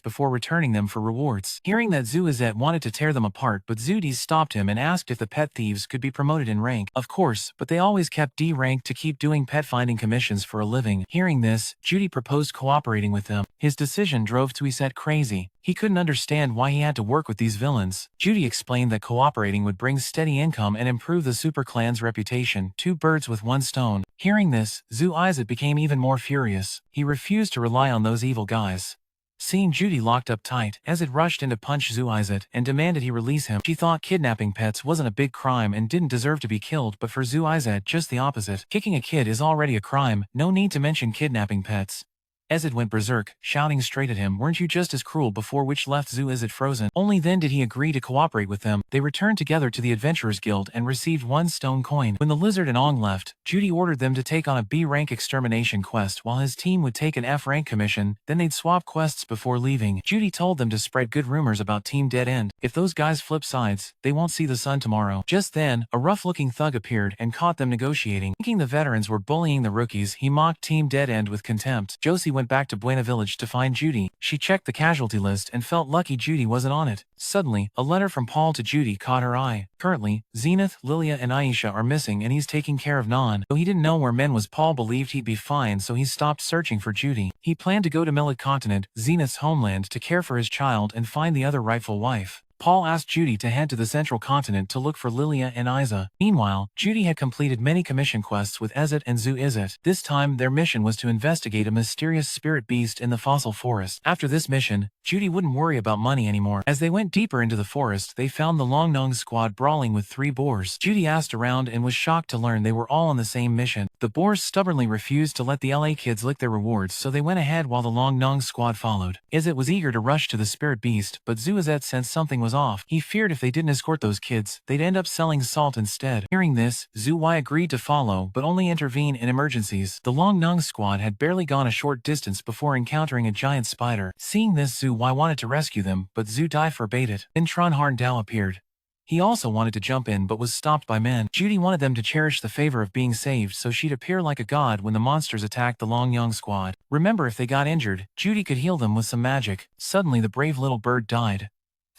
before returning them for rewards. Hearing that Izet wanted to tear them apart, but Judy stopped him and asked if the pet thieves could be promoted in rank. Of course, but they always kept D rank to keep doing pet finding commissions for a living. Hearing this, Judy proposed cooperating with them. His decision drove Izet crazy. He couldn't understand why he had to work with these villains. Judy explained that cooperating would bring steady income and improve the Super Clan's reputation, 2 birds with 1 stone. Hearing this, Izet became even more furious. He refused to rely on those evil guys. Seeing Judy locked up tight, Izet rushed in to punch Izet and demanded he release him. She thought kidnapping pets wasn't a big crime and didn't deserve to be killed, but for Izet, just the opposite. Kicking a kid is already a crime, no need to mention kidnapping pets. Izet went berserk, shouting straight at him, "Weren't you just as cruel before?" which left Izet frozen. Only then did he agree to cooperate with them. They returned together to the Adventurers Guild and received 1 stone coin. When the Lizard and Ong left, Judy ordered them to take on a B rank extermination quest while his team would take an F rank commission, then they'd swap quests before leaving. Judy told them to spread good rumors about Team Dead End. If those guys flip sides, they won't see the sun tomorrow. Just then, a rough-looking thug appeared and caught them negotiating. Thinking the veterans were bullying the rookies, he mocked Team Dead End with contempt. Josie went back to Buena Village to find Judy. She checked the casualty list and felt lucky Judy wasn't on it. Suddenly, a letter from Paul to Judy caught her eye. Currently, Zenith, Lilia, and Aisha are missing and he's taking care of Nan. Though he didn't know where Men was, Paul believed he'd be fine, so he stopped searching for Judy. He planned to go to Millet Continent, Zenith's homeland, to care for his child and find the other rightful wife. Paul asked Judy to head to the central continent to look for Lilia and Isa. Meanwhile, Judy had completed many commission quests with Ezet and Zu Izet. This time, their mission was to investigate a mysterious spirit beast in the fossil forest. After this mission, Judy wouldn't worry about money anymore. As they went deeper into the forest, they found the Long Nong squad brawling with 3 boars. Judy asked around and was shocked to learn they were all on the same mission. The boars stubbornly refused to let the LA kids lick their rewards, so they went ahead while the Long Nong squad followed. Izet was eager to rush to the spirit beast, but Zu Izet sensed something was off. He feared if they didn't escort those kids, they'd end up selling salt instead. Hearing this, Zu Y agreed to follow, but only intervene in emergencies. The Long Nong squad had barely gone a short distance before encountering a giant spider. Seeing this, Zu Y wanted to rescue them, but Zu Dai forbade it. Then Tron Harn Dao appeared. He also wanted to jump in but was stopped by men. Judy wanted them to cherish the favor of being saved so she'd appear like a god when the monsters attacked the Long Yang squad. Remember, if they got injured, Judy could heal them with some magic. Suddenly the brave little bird died.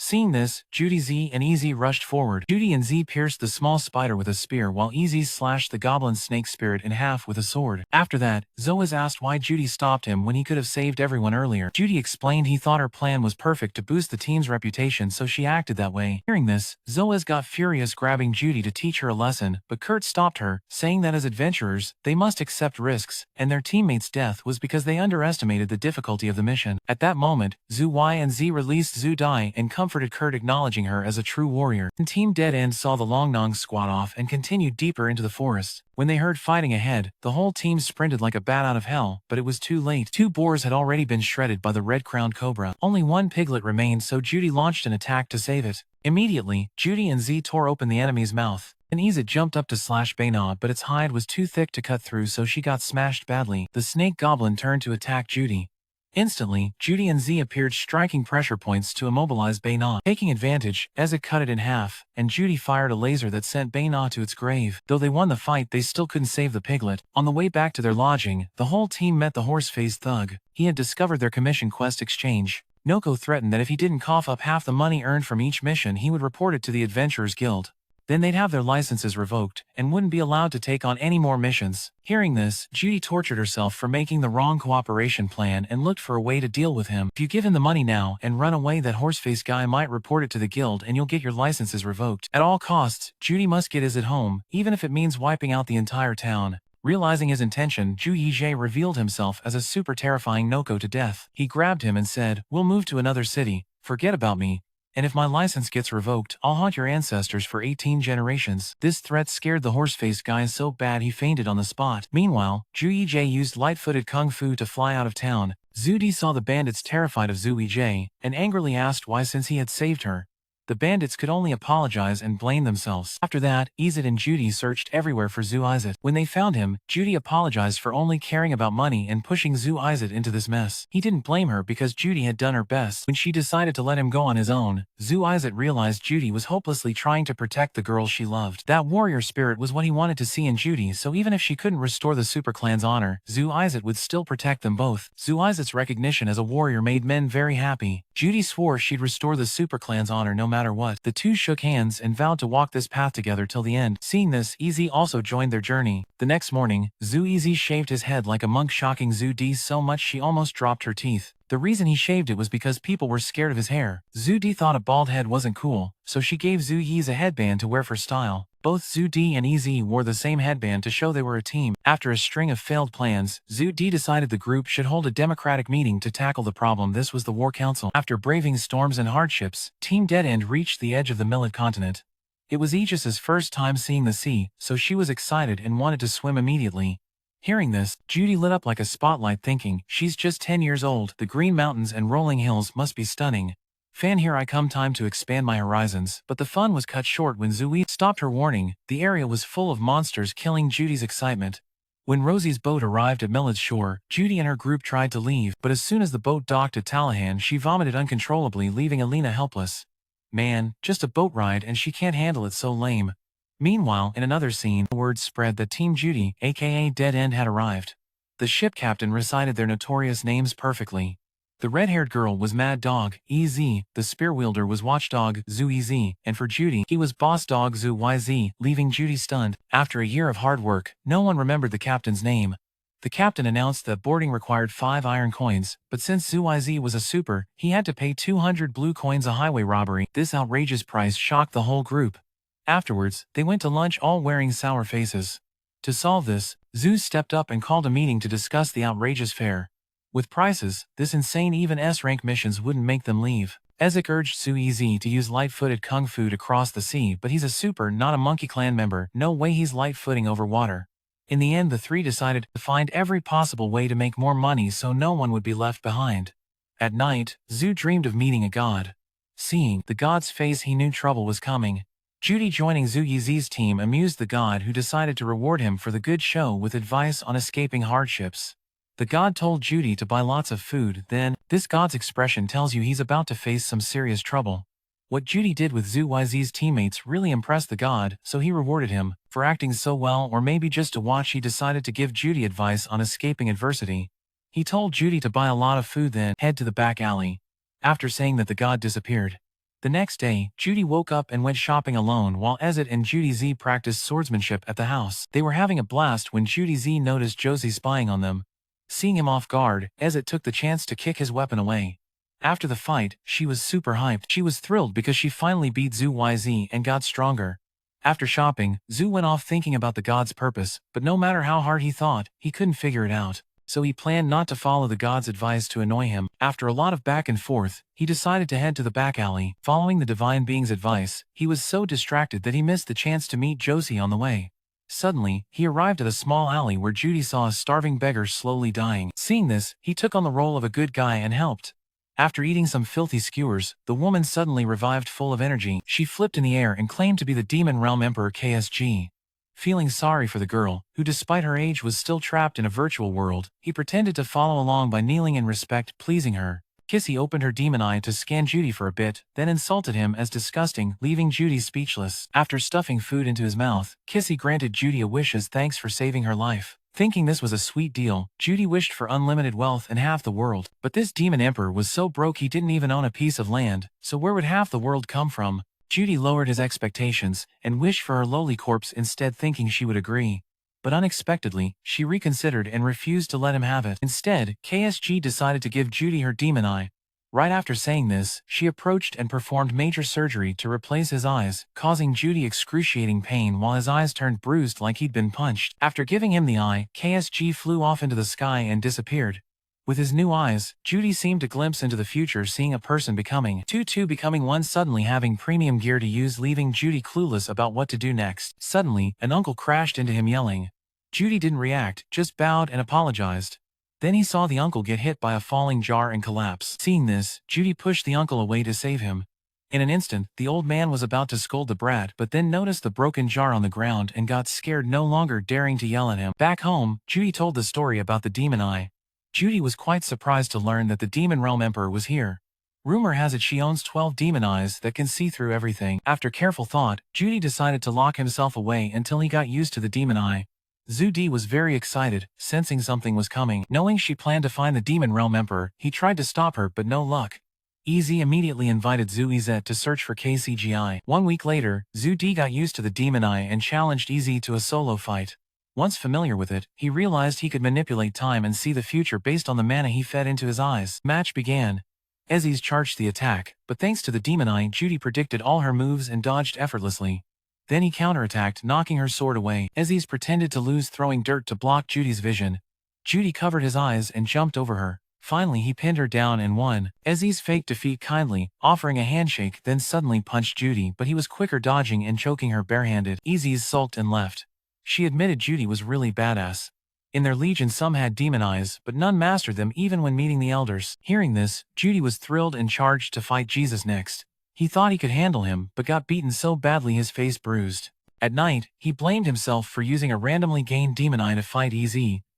Seeing this, Judy, Z, and EZ rushed forward. Judy and Z pierced the small spider with a spear while EZ slashed the goblin snake spirit in half with a sword. After that, Zoaz asked why Judy stopped him when he could have saved everyone earlier. Judy explained he thought her plan was perfect to boost the team's reputation, so she acted that way. Hearing this, Zoaz got furious, grabbing Judy to teach her a lesson, but Kurt stopped her, saying that as adventurers, they must accept risks, and their teammate's death was because they underestimated the difficulty of the mission. At that moment, Zu Y and Z released Zu Dai and comforted Kurt, acknowledging her as a true warrior. And Team Dead End saw the Long Nong squad off and continued deeper into the forest. When they heard fighting ahead, the whole team sprinted like a bat out of hell, but it was too late. 2 boars had already been shredded by the red-crowned cobra. Only 1 piglet remained, so Judy launched an attack to save it. Immediately, Judy and Z tore open the enemy's mouth. And Izet jumped up to slash Bayna, but its hide was too thick to cut through, so she got smashed badly. The snake goblin turned to attack Judy. Instantly, Judy and Z appeared, striking pressure points to immobilize Bayna. Taking advantage, Ezet cut it in half, and Judy fired a laser that sent Bayna to its grave. Though they won the fight, they still couldn't save the piglet. On the way back to their lodging, the whole team met the horse-faced thug. He had discovered their commission quest exchange. Noko threatened that if he didn't cough up half the money earned from each mission, he would report it to the Adventurers Guild. Then they'd have their licenses revoked, and wouldn't be allowed to take on any more missions. Hearing this, Judy tortured herself for making the wrong cooperation plan and looked for a way to deal with him. If you give him the money now and run away, that horseface guy might report it to the guild and you'll get your licenses revoked. At all costs, Judy must get Izet home, even if it means wiping out the entire town. Realizing his intention, Ju Yijie revealed himself as a super terrifying Noko to death. He grabbed him and said, "We'll move to another city, forget about me. And if my license gets revoked, I'll haunt your ancestors for 18 generations. This threat scared the horse-faced guy so bad he fainted on the spot. Meanwhile, Ju Yijie used light-footed kung fu to fly out of town. Zudi saw the bandits terrified of Zu Yijie, and angrily asked why since he had saved her. The bandits could only apologize and blame themselves. After that, Izet and Judy searched everywhere for Zu Izet. When they found him, Judy apologized for only caring about money and pushing Zu Izet into this mess. He didn't blame her because Judy had done her best. When she decided to let him go on his own, Zu Izet realized Judy was hopelessly trying to protect the girl she loved. That warrior spirit was what he wanted to see in Judy, so even if she couldn't restore the super clan's honor, Zu Izet would still protect them both. Zu Izet's recognition as a warrior made men very happy. Judy swore she'd restore the super clan's honor no matter what. The two shook hands and vowed to walk this path together till the end. Seeing this, EZ also joined their journey. The next morning, Zu EZ shaved his head like a monk, shocking Zu D so much she almost dropped her teeth. The reason he shaved it was because people were scared of his hair. Zu D thought a bald head wasn't cool, so she gave Zu Yi's a headband to wear for style. Both Zu D and EZ wore the same headband to show they were a team. After a string of failed plans, Zu D decided the group should hold a democratic meeting to tackle the problem. This was the War Council. After braving storms and hardships, Team Dead End reached the edge of the Millet continent. It was Aegis's first time seeing the sea, so she was excited and wanted to swim immediately. Hearing this, Judy lit up like a spotlight, thinking, she's just 10 years old, the green mountains and rolling hills must be stunning. Fan, here I come, time to expand my horizons. But the fun was cut short when Zui stopped her, warning. The area was full of monsters, killing Judy's excitement. When Rosie's boat arrived at Milled's shore, Judy and her group tried to leave, but as soon as the boat docked at Talahan, she vomited uncontrollably, leaving Alina helpless. Man, just a boat ride and she can't handle it, so lame. Meanwhile, in another scene, word spread that Team Judy, aka Dead End, had arrived. The ship captain recited their notorious names perfectly. The red-haired girl was Mad Dog, EZ, the spear wielder was Watchdog, Zu EZ, and for Judy, he was Boss Dog, Zu YZ, leaving Judy stunned. After a year of hard work, no one remembered the captain's name. The captain announced that boarding required 5 iron coins, but since Zhu Iz was a super, he had to pay 200 blue coins a highway robbery. This outrageous price shocked the whole group. Afterwards, they went to lunch all wearing sour faces. To solve this, Zhu stepped up and called a meeting to discuss the outrageous fare. With prices, this insane even S-rank missions wouldn't make them leave. Ezek urged Zhu Iz to use light-footed kung fu to cross the sea, but he's a super, not a monkey clan member, no way he's light-footing over water. In the end, the three decided to find every possible way to make more money so no one would be left behind. At night, Zhu dreamed of meeting a god. Seeing the god's face, he knew trouble was coming. Judy joining Zhu Iz's team amused the god, who decided to reward him for the good show with advice on escaping hardships. The god told Judy to buy lots of food, then, this god's expression tells you he's about to face some serious trouble. What Judy did with Zhu Iz's teammates really impressed the god, so he rewarded him for acting so well, or maybe just to watch. He decided to give Judy advice on escaping adversity. He told Judy to buy a lot of food, then head to the back alley. After saying that, the god disappeared. The next day, Judy woke up and went shopping alone while Ezet and Judy Z practiced swordsmanship at the house. They were having a blast when Judy Z noticed Josie spying on them. Seeing him off guard, Ezet took the chance to kick his weapon away. After the fight, she was super hyped. She was thrilled because she finally beat Zhu Iz and got stronger. After shopping, Zhu went off thinking about the god's purpose, but no matter how hard he thought, he couldn't figure it out. So he planned not to follow the god's advice to annoy him. After a lot of back and forth, he decided to head to the back alley. Following the divine being's advice, he was so distracted that he missed the chance to meet Josie on the way. Suddenly, he arrived at a small alley where Judy saw a starving beggar slowly dying. Seeing this, he took on the role of a good guy and helped. After eating some filthy skewers, the woman suddenly revived full of energy. She flipped in the air and claimed to be the Demon Realm Emperor KSG. Feeling sorry for the girl, who despite her age was still trapped in a virtual world, he pretended to follow along by kneeling in respect, pleasing her. Kissy opened her demon eye to scan Judy for a bit, then insulted him as disgusting, leaving Judy speechless. After stuffing food into his mouth, Kissy granted Judy a wish as thanks for saving her life. Thinking this was a sweet deal, Judy wished for unlimited wealth and half the world. But this demon emperor was so broke he didn't even own a piece of land, so where would half the world come from? Judy lowered his expectations and wished for her lowly corpse instead, thinking she would agree. But unexpectedly, she reconsidered and refused to let him have it. Instead, KSG decided to give Judy her demon eye. Right after saying this, she approached and performed major surgery to replace his eyes, causing Judy excruciating pain while his eyes turned bruised like he'd been punched. After giving him the eye, KSG flew off into the sky and disappeared. With his new eyes, Judy seemed to glimpse into the future, seeing a person becoming two becoming one, suddenly having premium gear to use, leaving Judy clueless about what to do next. Suddenly, an uncle crashed into him yelling. Judy didn't react, just bowed and apologized. Then he saw the uncle get hit by a falling jar and collapse. Seeing this, Judy pushed the uncle away to save him. In an instant, the old man was about to scold the brat, but then noticed the broken jar on the ground and got scared, no longer daring to yell at him. Back home, Judy told the story about the demon eye. Judy was quite surprised to learn that the Demon Realm Emperor was here. Rumor has it she owns 12 demon eyes that can see through everything. After careful thought, Judy decided to lock himself away until he got used to the demon eye. Zhu D was very excited, sensing something was coming. Knowing she planned to find the Demon Realm Emperor, he tried to stop her but no luck. EZ immediately invited Zhu Ez to search for KCGI. 1 week later, Zhu D got used to the demon eye and challenged EZ to a solo fight. Once familiar with it, he realized he could manipulate time and see the future based on the mana he fed into his eyes. Match began. Ezes charged the attack, but thanks to the demon eye, Judy predicted all her moves and dodged effortlessly. Then he counterattacked, knocking her sword away. Ezes pretended to lose, throwing dirt to block Judy's vision. Judy covered his eyes and jumped over her. Finally, he pinned her down and won. Ezes faked defeat kindly, offering a handshake, then suddenly punched Judy, but he was quicker, dodging and choking her barehanded. Ezes sulked and left. She admitted Judy was really badass. In their legion, some had demon eyes, but none mastered them even when meeting the elders. Hearing this, Judy was thrilled and charged to fight Jesus next. He thought he could handle him, but got beaten so badly his face bruised. At night, he blamed himself for using a randomly gained demon eye to fight EZ,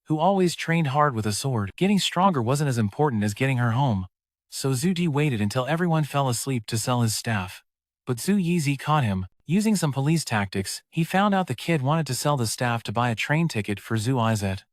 who always trained hard with a sword. Getting stronger wasn't as important as getting her home. So Zhu D waited until everyone fell asleep to sell his staff. But Zhu Yizi caught him. Using some police tactics, he found out the kid wanted to sell the staff to buy a train ticket for Zhu Izet.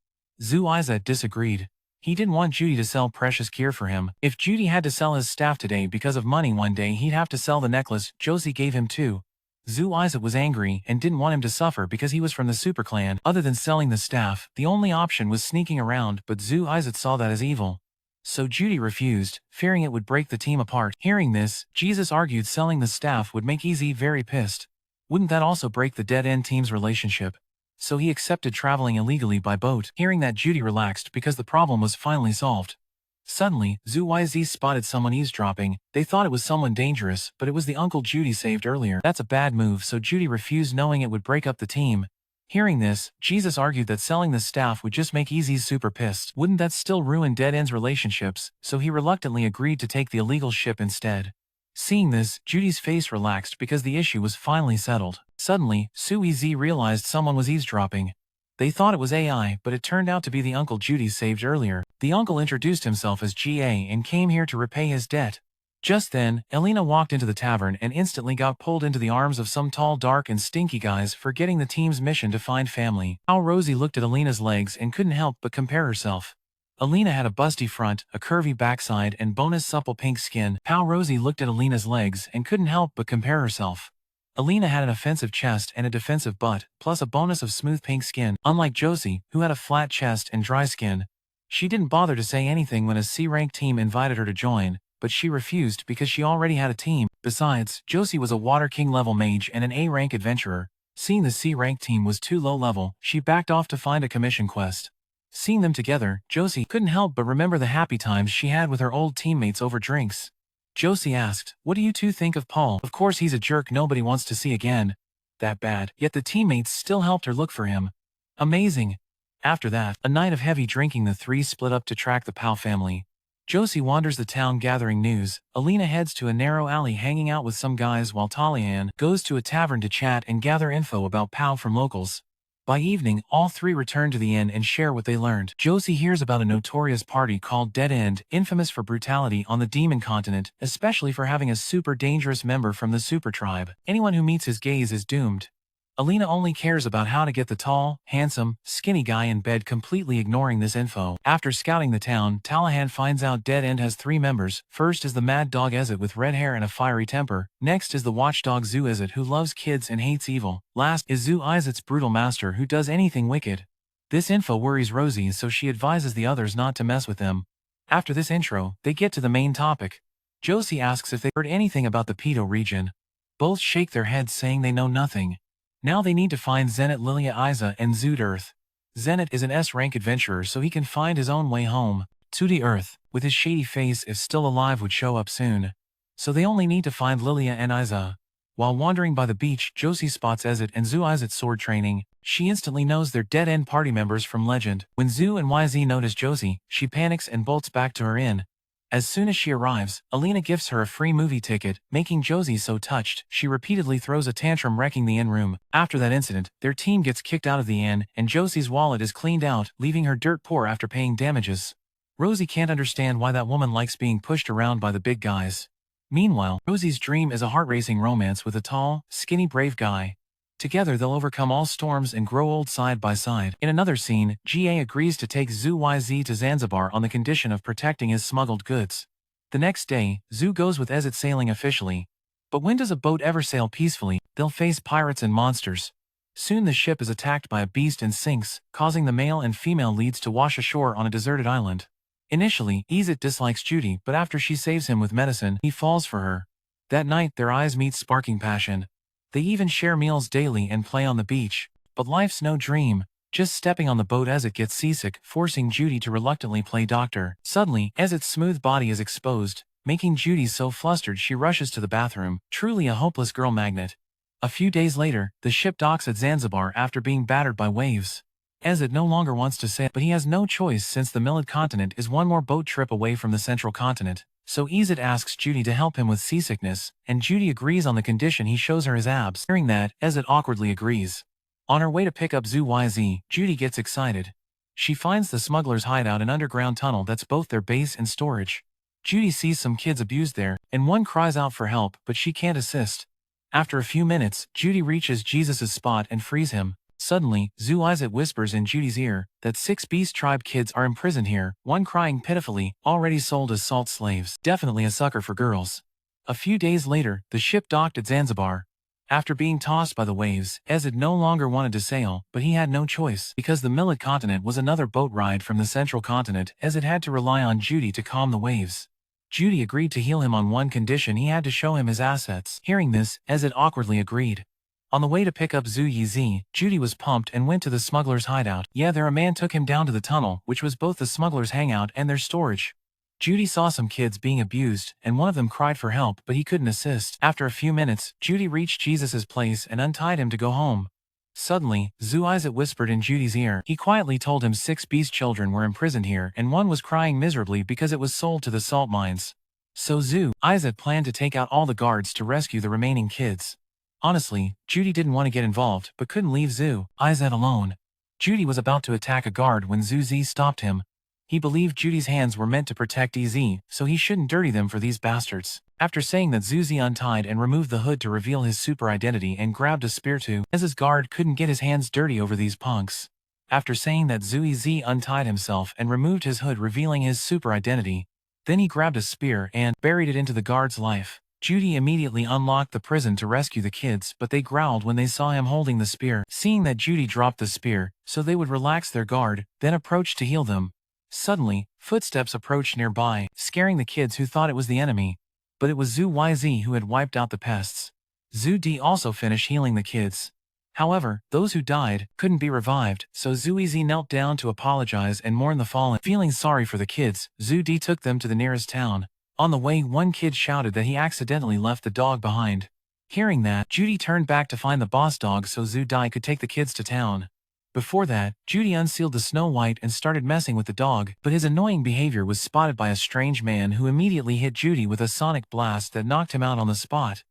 Zhu Izet disagreed. He didn't want Judy to sell precious gear for him. If Judy had to sell his staff today because of money, one day he'd have to sell the necklace Josie gave him too. Zu Izet was angry and didn't want him to suffer because he was from the super clan. Other than selling the staff, the only option was sneaking around, but Zu Izet saw that as evil. So Judy refused, fearing it would break the team apart. Hearing this, Jesus argued selling the staff would make Easy very pissed. Wouldn't that also break the dead-end team's relationship? So he accepted traveling illegally by boat. Hearing that, Judy relaxed because the problem was finally solved. Suddenly, Zu Yz spotted someone eavesdropping. They thought it was someone dangerous, but it was the uncle Judy saved earlier. That's a bad move, so Judy refused, knowing it would break up the team. Hearing this, Jesus argued that selling the staff would just make Easy super pissed. Wouldn't that still ruin Dead End's relationships? So he reluctantly agreed to take the illegal ship instead. Seeing this, Judy's face relaxed because the issue was finally settled. Suddenly, Su Ez realized someone was eavesdropping. They thought it was AI, but it turned out to be the uncle Judy saved earlier. The uncle introduced himself as GA and came here to repay his debt. Just then, Elena walked into the tavern and instantly got pulled into the arms of some tall, dark, and stinky guys, forgetting the team's mission to find family. How Rosie looked at Elena's legs and couldn't help but compare herself. Elena had a busty front, a curvy backside, and bonus supple pink skin. How Rosie looked at Elena's legs and couldn't help but compare herself. Elena had an offensive chest and a defensive butt, plus a bonus of smooth pink skin, unlike Josie, who had a flat chest and dry skin. She didn't bother to say anything when a C-rank team invited her to join, but she refused because she already had a team. Besides, Josie was a Water King level mage and an A-rank adventurer. Seeing the C-rank team was too low level, she backed off to find a commission quest. Seeing them together, Josie couldn't help but remember the happy times she had with her old teammates over drinks. Josie asked, "What do you two think of Paul? Of course he's a jerk nobody wants to see again. That bad." Yet the teammates still helped her look for him. Amazing. After that, a night of heavy drinking, the three split up to track the Powell family. Josie wanders the town gathering news. Alina heads to a narrow alley hanging out with some guys, while Talian goes to a tavern to chat and gather info about Powell from locals. By evening, all three return to the inn and share what they learned. Josie hears about a notorious party called Dead End, infamous for brutality on the Demon Continent, especially for having a super dangerous member from the Super Tribe. Anyone who meets his gaze is doomed. Alina only cares about how to get the tall, handsome, skinny guy in bed, completely ignoring this info. After scouting the town, Talahan finds out Dead End has three members. First is the mad dog Ezet with red hair and a fiery temper. Next is the watchdog Zu Ezet, who loves kids and hates evil. Last is Zu Izet's brutal master, who does anything wicked. This info worries Rosie, so she advises the others not to mess with them. After this intro, they get to the main topic. Josie asks if they heard anything about the Pedo region. Both shake their heads, saying they know nothing. Now they need to find Zenit, Lilia, Isa, and Zood Earth. Zenit is an S-rank adventurer, so he can find his own way home. Zoody Earth, with his shady face if still alive, would show up soon. So they only need to find Lilia and Isa. While wandering by the beach, Josie spots Ezet and Zu Izet's sword training. She instantly knows they're dead-end party members from Legend. When Zu and YZ notice Josie, she panics and bolts back to her inn. As soon as she arrives, Alina gifts her a free movie ticket, making Josie so touched, she repeatedly throws a tantrum, wrecking the inn room. After that incident, their team gets kicked out of the inn, and Josie's wallet is cleaned out, leaving her dirt poor after paying damages. Rosie can't understand why that woman likes being pushed around by the big guys. Meanwhile, Rosie's dream is a heart-racing romance with a tall, skinny, brave guy. Together they'll overcome all storms and grow old side by side. In another scene, GA agrees to take Zu YZ to Zanzibar on the condition of protecting his smuggled goods. The next day, Zu goes with Ezet sailing officially. But when does a boat ever sail peacefully? They'll face pirates and monsters. Soon the ship is attacked by a beast and sinks, causing the male and female leads to wash ashore on a deserted island. Initially, Ezet dislikes Judy, but after she saves him with medicine, he falls for her. That night their eyes meet, sparking passion. They even share meals daily and play on the beach. But life's no dream. Just stepping on the boat, Ezet gets seasick, forcing Judy to reluctantly play doctor. Suddenly, Ezet's smooth body is exposed, making Judy so flustered she rushes to the bathroom, truly a hopeless girl magnet. A few days later, the ship docks at Zanzibar after being battered by waves. Ezet no longer wants to sail, but he has no choice since the Millid continent is one more boat trip away from the central continent. So Ezet asks Judy to help him with seasickness, and Judy agrees on the condition he shows her his abs. Hearing that, Ezet awkwardly agrees. On her way to pick up Zu YZ, Judy gets excited. She finds the smugglers' hideout, an underground tunnel that's both their base and storage. Judy sees some kids abused there, and one cries out for help, but she can't assist. After a few minutes, Judy reaches Jesus' spot and frees him. Suddenly, Zu Izet whispers in Judy's ear that 6 Beast Tribe kids are imprisoned here, one crying pitifully, already sold as salt slaves. Definitely a sucker for girls. A few days later, the ship docked at Zanzibar. After being tossed by the waves, Ezid no longer wanted to sail, but he had no choice. Because the Millet continent was another boat ride from the central continent, Ezid had to rely on Judy to calm the waves. Judy agreed to heal him on one condition: he had to show him his assets. Hearing this, Ezid awkwardly agreed. On the way to pick up Zhu Yizi, Judy was pumped and went to the smuggler's hideout. Yeah, there a man took him down to the tunnel, which was both the smuggler's hangout and their storage. Judy saw some kids being abused, and one of them cried for help, but he couldn't assist. After a few minutes, Judy reached Jesus's place and untied him to go home. Suddenly, Zhu Izet whispered in Judy's ear. He quietly told him 6 beast children were imprisoned here, and one was crying miserably because it was sold to the salt mines. So Zhu Izet planned to take out all the guards to rescue the remaining kids. Honestly, Judy didn't want to get involved, but couldn't leave Zhu Izet alone. Judy was about to attack a guard when Zhu Zi stopped him. He believed Judy's hands were meant to protect Ez, so he shouldn't dirty them for these bastards. After saying that, Zhu Zi untied and removed the hood to reveal his super identity and grabbed a spear too, as his guard couldn't get his hands dirty over these punks. After saying that, Zhu Zi untied himself and removed his hood, revealing his super identity. Then he grabbed a spear and buried it into the guard's life. Judy immediately unlocked the prison to rescue the kids, but they growled when they saw him holding the spear. Seeing that Judy dropped the spear, so they would relax their guard, then approached to heal them. Suddenly, footsteps approached nearby, scaring the kids who thought it was the enemy. But it was Zhu Yz who had wiped out the pests. Zhu D also finished healing the kids. However, those who died couldn't be revived, so Zhu Yz knelt down to apologize and mourn the fallen. Feeling sorry for the kids, Zhu D took them to the nearest town. On the way, one kid shouted that he accidentally left the dog behind. Hearing that, Judy turned back to find the boss dog so Zhu Dai could take the kids to town. Before that, Judy unsealed the Snow White and started messing with the dog, but his annoying behavior was spotted by a strange man who immediately hit Judy with a sonic blast that knocked him out on the spot.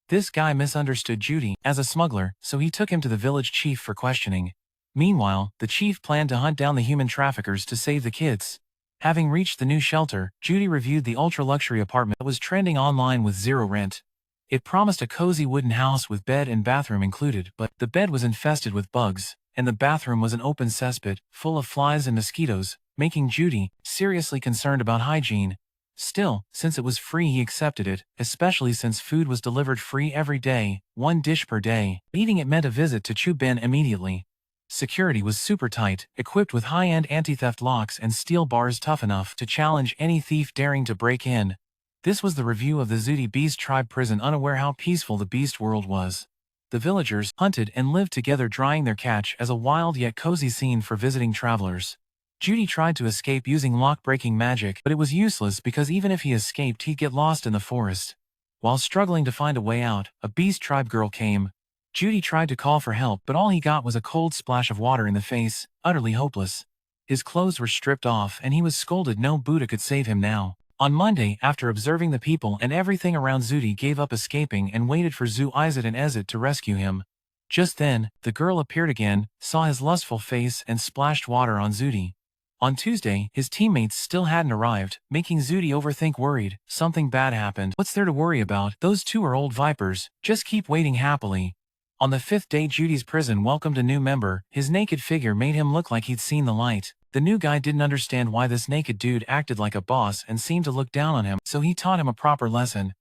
This guy misunderstood Judy as a smuggler, so he took him to the village chief for questioning. Meanwhile, the chief planned to hunt down the human traffickers to save the kids. Having reached the new shelter, Judy reviewed the ultra-luxury apartment that was trending online with 0 rent. It promised a cozy wooden house with bed and bathroom included, but the bed was infested with bugs, and the bathroom was an open cesspit, full of flies and mosquitoes, making Judy seriously concerned about hygiene. Still, since it was free, he accepted it, especially since food was delivered free every day, 1 dish per day. Eating it meant a visit to Chu Ben immediately. Security was super tight, equipped with high-end anti-theft locks and steel bars tough enough to challenge any thief daring to break in. This was the review of the Zudi Beast Tribe prison, unaware how peaceful the beast world was. The villagers hunted and lived together, drying their catch as a wild yet cozy scene for visiting travelers. Judy tried to escape using lock-breaking magic, but it was useless because even if he escaped, he'd get lost in the forest. While struggling to find a way out, a Beast Tribe girl came. Judy tried to call for help, but all he got was a cold splash of water in the face, utterly hopeless. His clothes were stripped off and he was scolded. No Buddha could save him now. On Monday, after observing the people and everything around, Zudi gave up escaping and waited for Zhu Izet and Ezet to rescue him. Just then, the girl appeared again, saw his lustful face and splashed water on Zudi. On Tuesday, his teammates still hadn't arrived, making Zudi overthink. Worried, something bad happened. What's there to worry about? Those two are old vipers, just keep waiting happily. On the 5th day, Judy's prison welcomed a new member. His naked figure made him look like he'd seen the light. The new guy didn't understand why this naked dude acted like a boss and seemed to look down on him, so he taught him a proper lesson.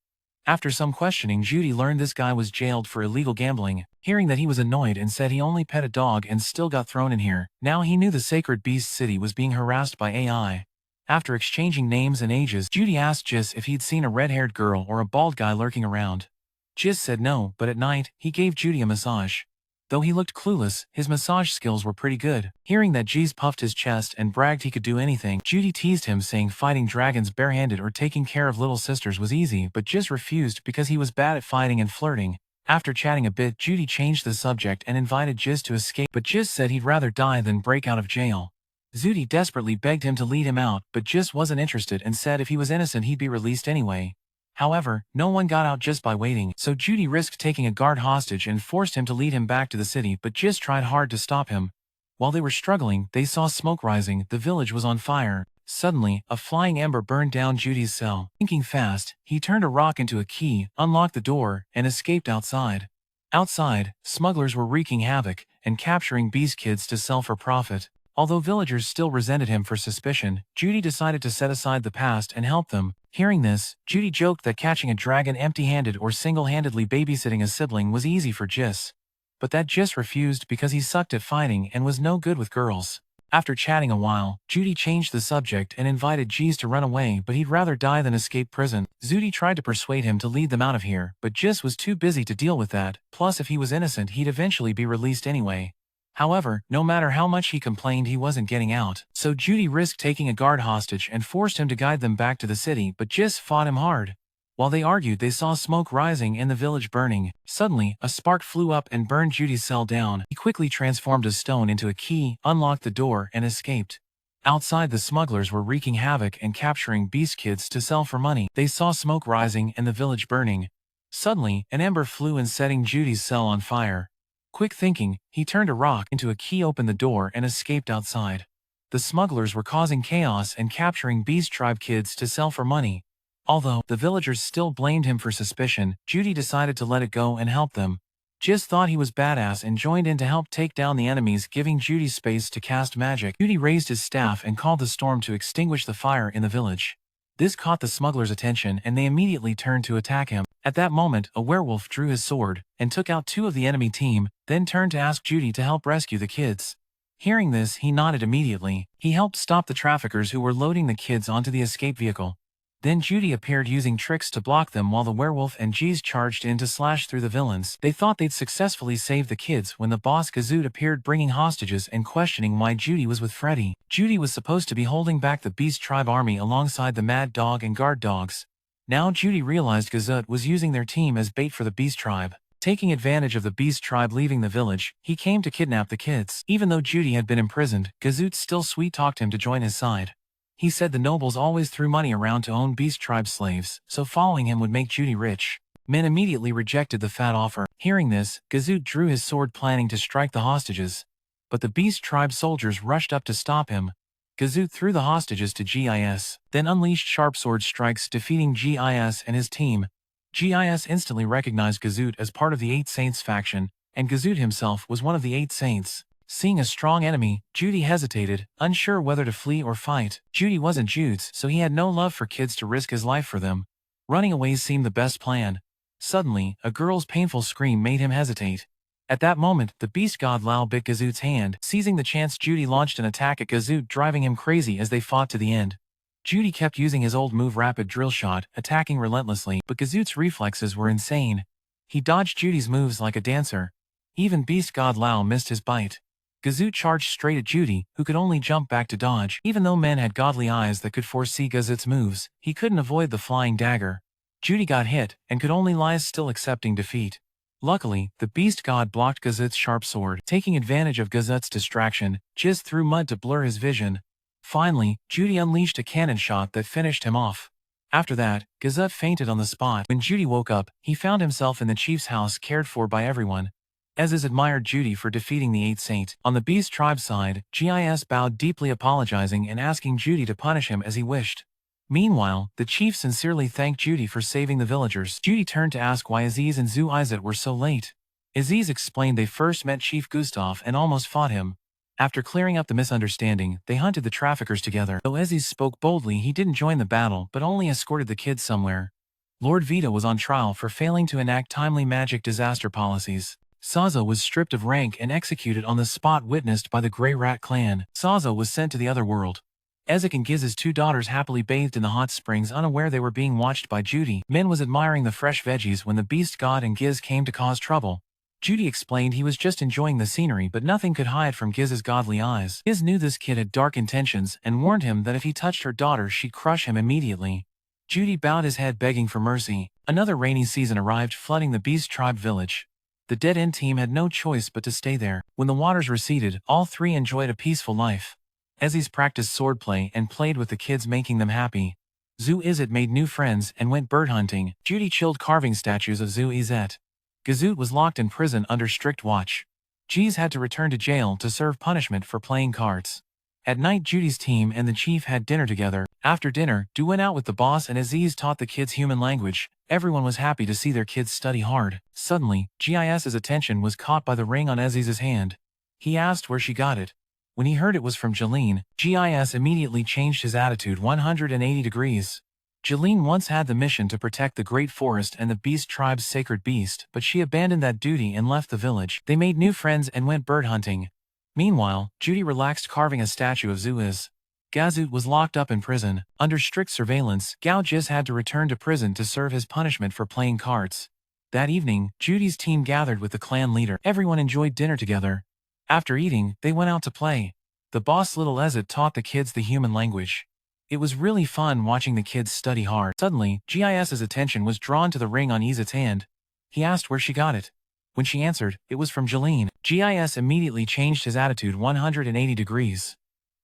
After some questioning, Judy learned this guy was jailed for illegal gambling. Hearing that, he was annoyed and said he only pet a dog and still got thrown in here. Now he knew the Sacred Beast City was being harassed by AI. After exchanging names and ages, Judy asked Jis if he'd seen a red-haired girl or a bald guy lurking around. Jis said no, but at night, he gave Judy a massage. Though he looked clueless, his massage skills were pretty good. Hearing that, Jis puffed his chest and bragged he could do anything. Judy teased him, saying fighting dragons barehanded or taking care of little sisters was easy, but Jis refused because he was bad at fighting and flirting. After chatting a bit, Judy changed the subject and invited Jis to escape, but Jis said he'd rather die than break out of jail. Zudi desperately begged him to lead him out, but Jis wasn't interested and said if he was innocent he'd be released anyway. However, no one got out just by waiting, so Judy risked taking a guard hostage and forced him to lead him back to the city, but Jis tried hard to stop him. While they were struggling, they saw smoke rising. The village was on fire. Suddenly, a flying ember burned down Judy's cell. Thinking fast, he turned a rock into a key, unlocked the door, and escaped outside. Outside, smugglers were wreaking havoc and capturing beast kids to sell for profit. Although villagers still resented him for suspicion, Judy decided to set aside the past and help them. Hearing this, Judy joked that catching a dragon empty-handed or single-handedly babysitting a sibling was easy for Jis. But that Jis refused because he sucked at fighting and was no good with girls. After chatting a while, Judy changed the subject and invited Jis to run away, but he'd rather die than escape prison. Judy tried to persuade him to lead them out of here, but Jis was too busy to deal with that, plus if he was innocent he'd eventually be released anyway. However, no matter how much he complained he wasn't getting out, so Judy risked taking a guard hostage and forced him to guide them back to the city, but Jis fought him hard. While they argued, they saw smoke rising and the village burning. Suddenly, a spark flew up and burned Judy's cell down. He quickly transformed a stone into a key, unlocked the door, and escaped. Outside, the smugglers were wreaking havoc and capturing beast kids to sell for money. They saw smoke rising and the village burning. Suddenly, an ember flew and setting Judy's cell on fire. Quick thinking, he turned a rock into a key, opened the door, and escaped outside. The smugglers were causing chaos and capturing beast tribe kids to sell for money. Although the villagers still blamed him for suspicion, Judy decided to let it go and help them. Jis thought he was badass and joined in to help take down the enemies, giving Judy space to cast magic. Judy raised his staff and called the storm to extinguish the fire in the village. This caught the smugglers' attention and they immediately turned to attack him. At that moment, a werewolf drew his sword and took out 2 of the enemy team, then turned to ask Judy to help rescue the kids. Hearing this, he nodded immediately. He helped stop the traffickers who were loading the kids onto the escape vehicle. Then Judy appeared using tricks to block them while the werewolf and Jis charged in to slash through the villains. They thought they'd successfully saved the kids when the boss Gazoot appeared bringing hostages and questioning why Judy was with Freddy. Judy was supposed to be holding back the Beast Tribe army alongside the Mad Dog and Guard Dogs. Now Judy realized Gazoot was using their team as bait for the Beast Tribe. Taking advantage of the Beast Tribe leaving the village, he came to kidnap the kids. Even though Judy had been imprisoned, Gazoot still sweet-talked him to join his side. He said the nobles always threw money around to own Beast Tribe slaves, so following him would make Judy rich. Men immediately rejected the fat offer. Hearing this, Gazoot drew his sword planning to strike the hostages. But the Beast Tribe soldiers rushed up to stop him. Gazoot threw the hostages to Gis, then unleashed sharp sword strikes, defeating Gis and his team. Gis instantly recognized Gazoot as part of the 8 Saints faction, and Gazoot himself was one of the 8 Saints. Seeing a strong enemy, Judy hesitated, unsure whether to flee or fight. Judy wasn't Jude's, so he had no love for kids to risk his life for them. Running away seemed the best plan. Suddenly, a girl's painful scream made him hesitate. At that moment, the beast god Lao bit Gazoot's hand. Seizing the chance, Judy launched an attack at Gazoot, driving him crazy as they fought to the end. Judy kept using his old move Rapid Drill Shot, attacking relentlessly, but Gazoot's reflexes were insane. He dodged Judy's moves like a dancer. Even beast god Lao missed his bite. Gazoot charged straight at Judy, who could only jump back to dodge. Even though men had godly eyes that could foresee Gazoot's moves, he couldn't avoid the flying dagger. Judy got hit, and could only lie still accepting defeat. Luckily, the beast god blocked Gazoot's sharp sword. Taking advantage of Gazoot's distraction, Jis threw mud to blur his vision. Finally, Judy unleashed a cannon shot that finished him off. After that, Gazoot fainted on the spot. When Judy woke up, he found himself in the chief's house, cared for by everyone. Ezes admired Judy for defeating the 8 Saint. On the Beast Tribe side, Gis bowed deeply, apologizing and asking Judy to punish him as he wished. Meanwhile, the chief sincerely thanked Judy for saving the villagers. Judy turned to ask why Aziz and Zu Izet were so late. Aziz explained they first met Chief Gustav and almost fought him. After clearing up the misunderstanding, they hunted the traffickers together. Though Aziz spoke boldly, he didn't join the battle but only escorted the kids somewhere. Lord Vito was on trial for failing to enact timely magic disaster policies. Sazo was stripped of rank and executed on the spot, witnessed by the Grey Rat clan. Sazo was sent to the other world. Ezek and Giz's 2 daughters happily bathed in the hot springs, unaware they were being watched by Judy. Min was admiring the fresh veggies when the beast god and Giz came to cause trouble. Judy explained he was just enjoying the scenery, but nothing could hide from Giz's godly eyes. Giz knew this kid had dark intentions and warned him that if he touched her daughter she'd crush him immediately. Judy bowed his head, begging for mercy. Another rainy season arrived, flooding the Beast Tribe village. The Dead End team had no choice but to stay there. When the waters receded, all 3 enjoyed a peaceful life. Ezis practiced swordplay and played with the kids, making them happy. Zu Izet made new friends and went bird hunting. Judy chilled carving statues of Zu Izet. Gazoot was locked in prison under strict watch. Jeez had to return to jail to serve punishment for playing cards. At night, Judy's team and the chief had dinner together. After dinner, Du went out with the boss and Aziz taught the kids human language. Everyone was happy to see their kids study hard. Suddenly, Gis's attention was caught by the ring on Aziz's hand. He asked where she got it. When he heard it was from Jeline, Gis immediately changed his attitude 180 degrees. Jeline once had the mission to protect the Great Forest and the Beast Tribe's sacred beast, but she abandoned that duty and left the village. They made new friends and went bird hunting. Meanwhile, Judy relaxed carving a statue of Zuiz. Gazut was locked up in prison. Under strict surveillance, Gao Jiz had to return to prison to serve his punishment for playing cards. That evening, Judy's team gathered with the clan leader. Everyone enjoyed dinner together. After eating, they went out to play. The boss Little Ezet taught the kids the human language. It was really fun watching the kids study hard. Suddenly, Gis's attention was drawn to the ring on Izet's hand. He asked where she got it. When she answered, it was from Jeline. Gis immediately changed his attitude 180 degrees.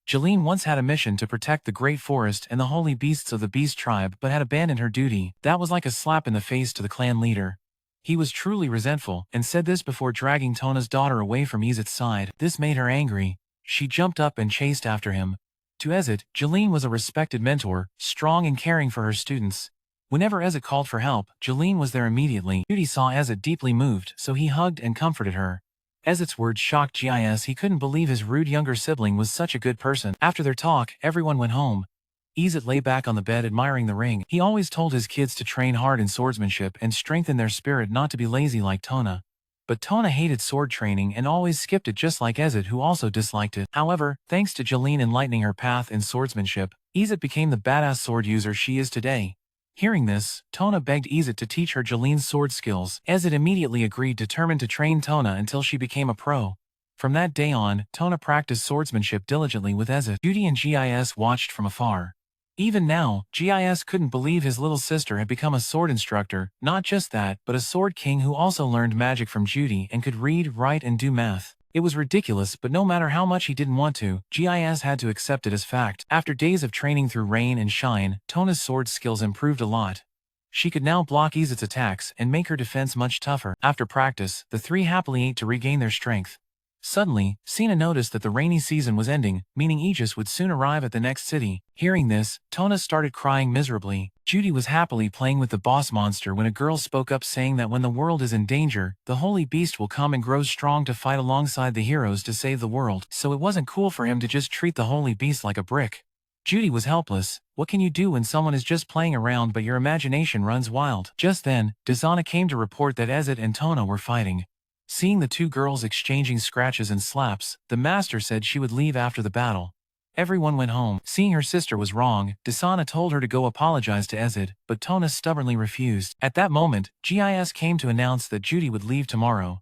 Jeline once had a mission to protect the Great Forest and the holy beasts of the Beast Tribe but had abandoned her duty. That was like a slap in the face to the clan leader. He was truly resentful, and said this before dragging Tona's daughter away from Izet's side. This made her angry. She jumped up and chased after him. To Ezet, Jeline was a respected mentor, strong and caring for her students. Whenever Ezet called for help, Jeline was there immediately. Judy saw Ezet deeply moved, so he hugged and comforted her. Ezet's words shocked Gis. He couldn't believe his rude younger sibling was such a good person. After their talk, everyone went home. Ezet lay back on the bed admiring the ring. He always told his kids to train hard in swordsmanship and strengthen their spirit, not to be lazy like Tona. But Tona hated sword training and always skipped it, just like Ezet, who also disliked it. However, thanks to Jeline enlightening her path in swordsmanship, Ezet became the badass sword user she is today. Hearing this, Tona begged Ezet to teach her Jeline's sword skills. Ezet immediately agreed, determined to train Tona until she became a pro. From that day on, Tona practiced swordsmanship diligently with Ezet. Judy and Gis watched from afar. Even now, Gis couldn't believe his little sister had become a sword instructor, not just that, but a sword king who also learned magic from Judy and could read, write and do math. It was ridiculous, but no matter how much he didn't want to, Gis had to accept it as fact. After days of training through rain and shine, Tona's sword skills improved a lot. She could now block Ezet's attacks and make her defense much tougher. After practice, the three happily ate to regain their strength. Suddenly, Sina noticed that the rainy season was ending, meaning Aegis would soon arrive at the next city. Hearing this, Tona started crying miserably. Judy was happily playing with the boss monster when a girl spoke up, saying that when the world is in danger, the holy beast will come and grow strong to fight alongside the heroes to save the world. So it wasn't cool for him to just treat the holy beast like a brick. Judy was helpless. What can you do when someone is just playing around but your imagination runs wild? Just then, Dazana came to report that Ezet and Tona were fighting. Seeing the two girls exchanging scratches and slaps, the master said she would leave after the battle. Everyone went home. Seeing her sister was wrong, Dazana told her to go apologize to Ezet, but Tona stubbornly refused. At that moment, Gis came to announce that Judy would leave tomorrow.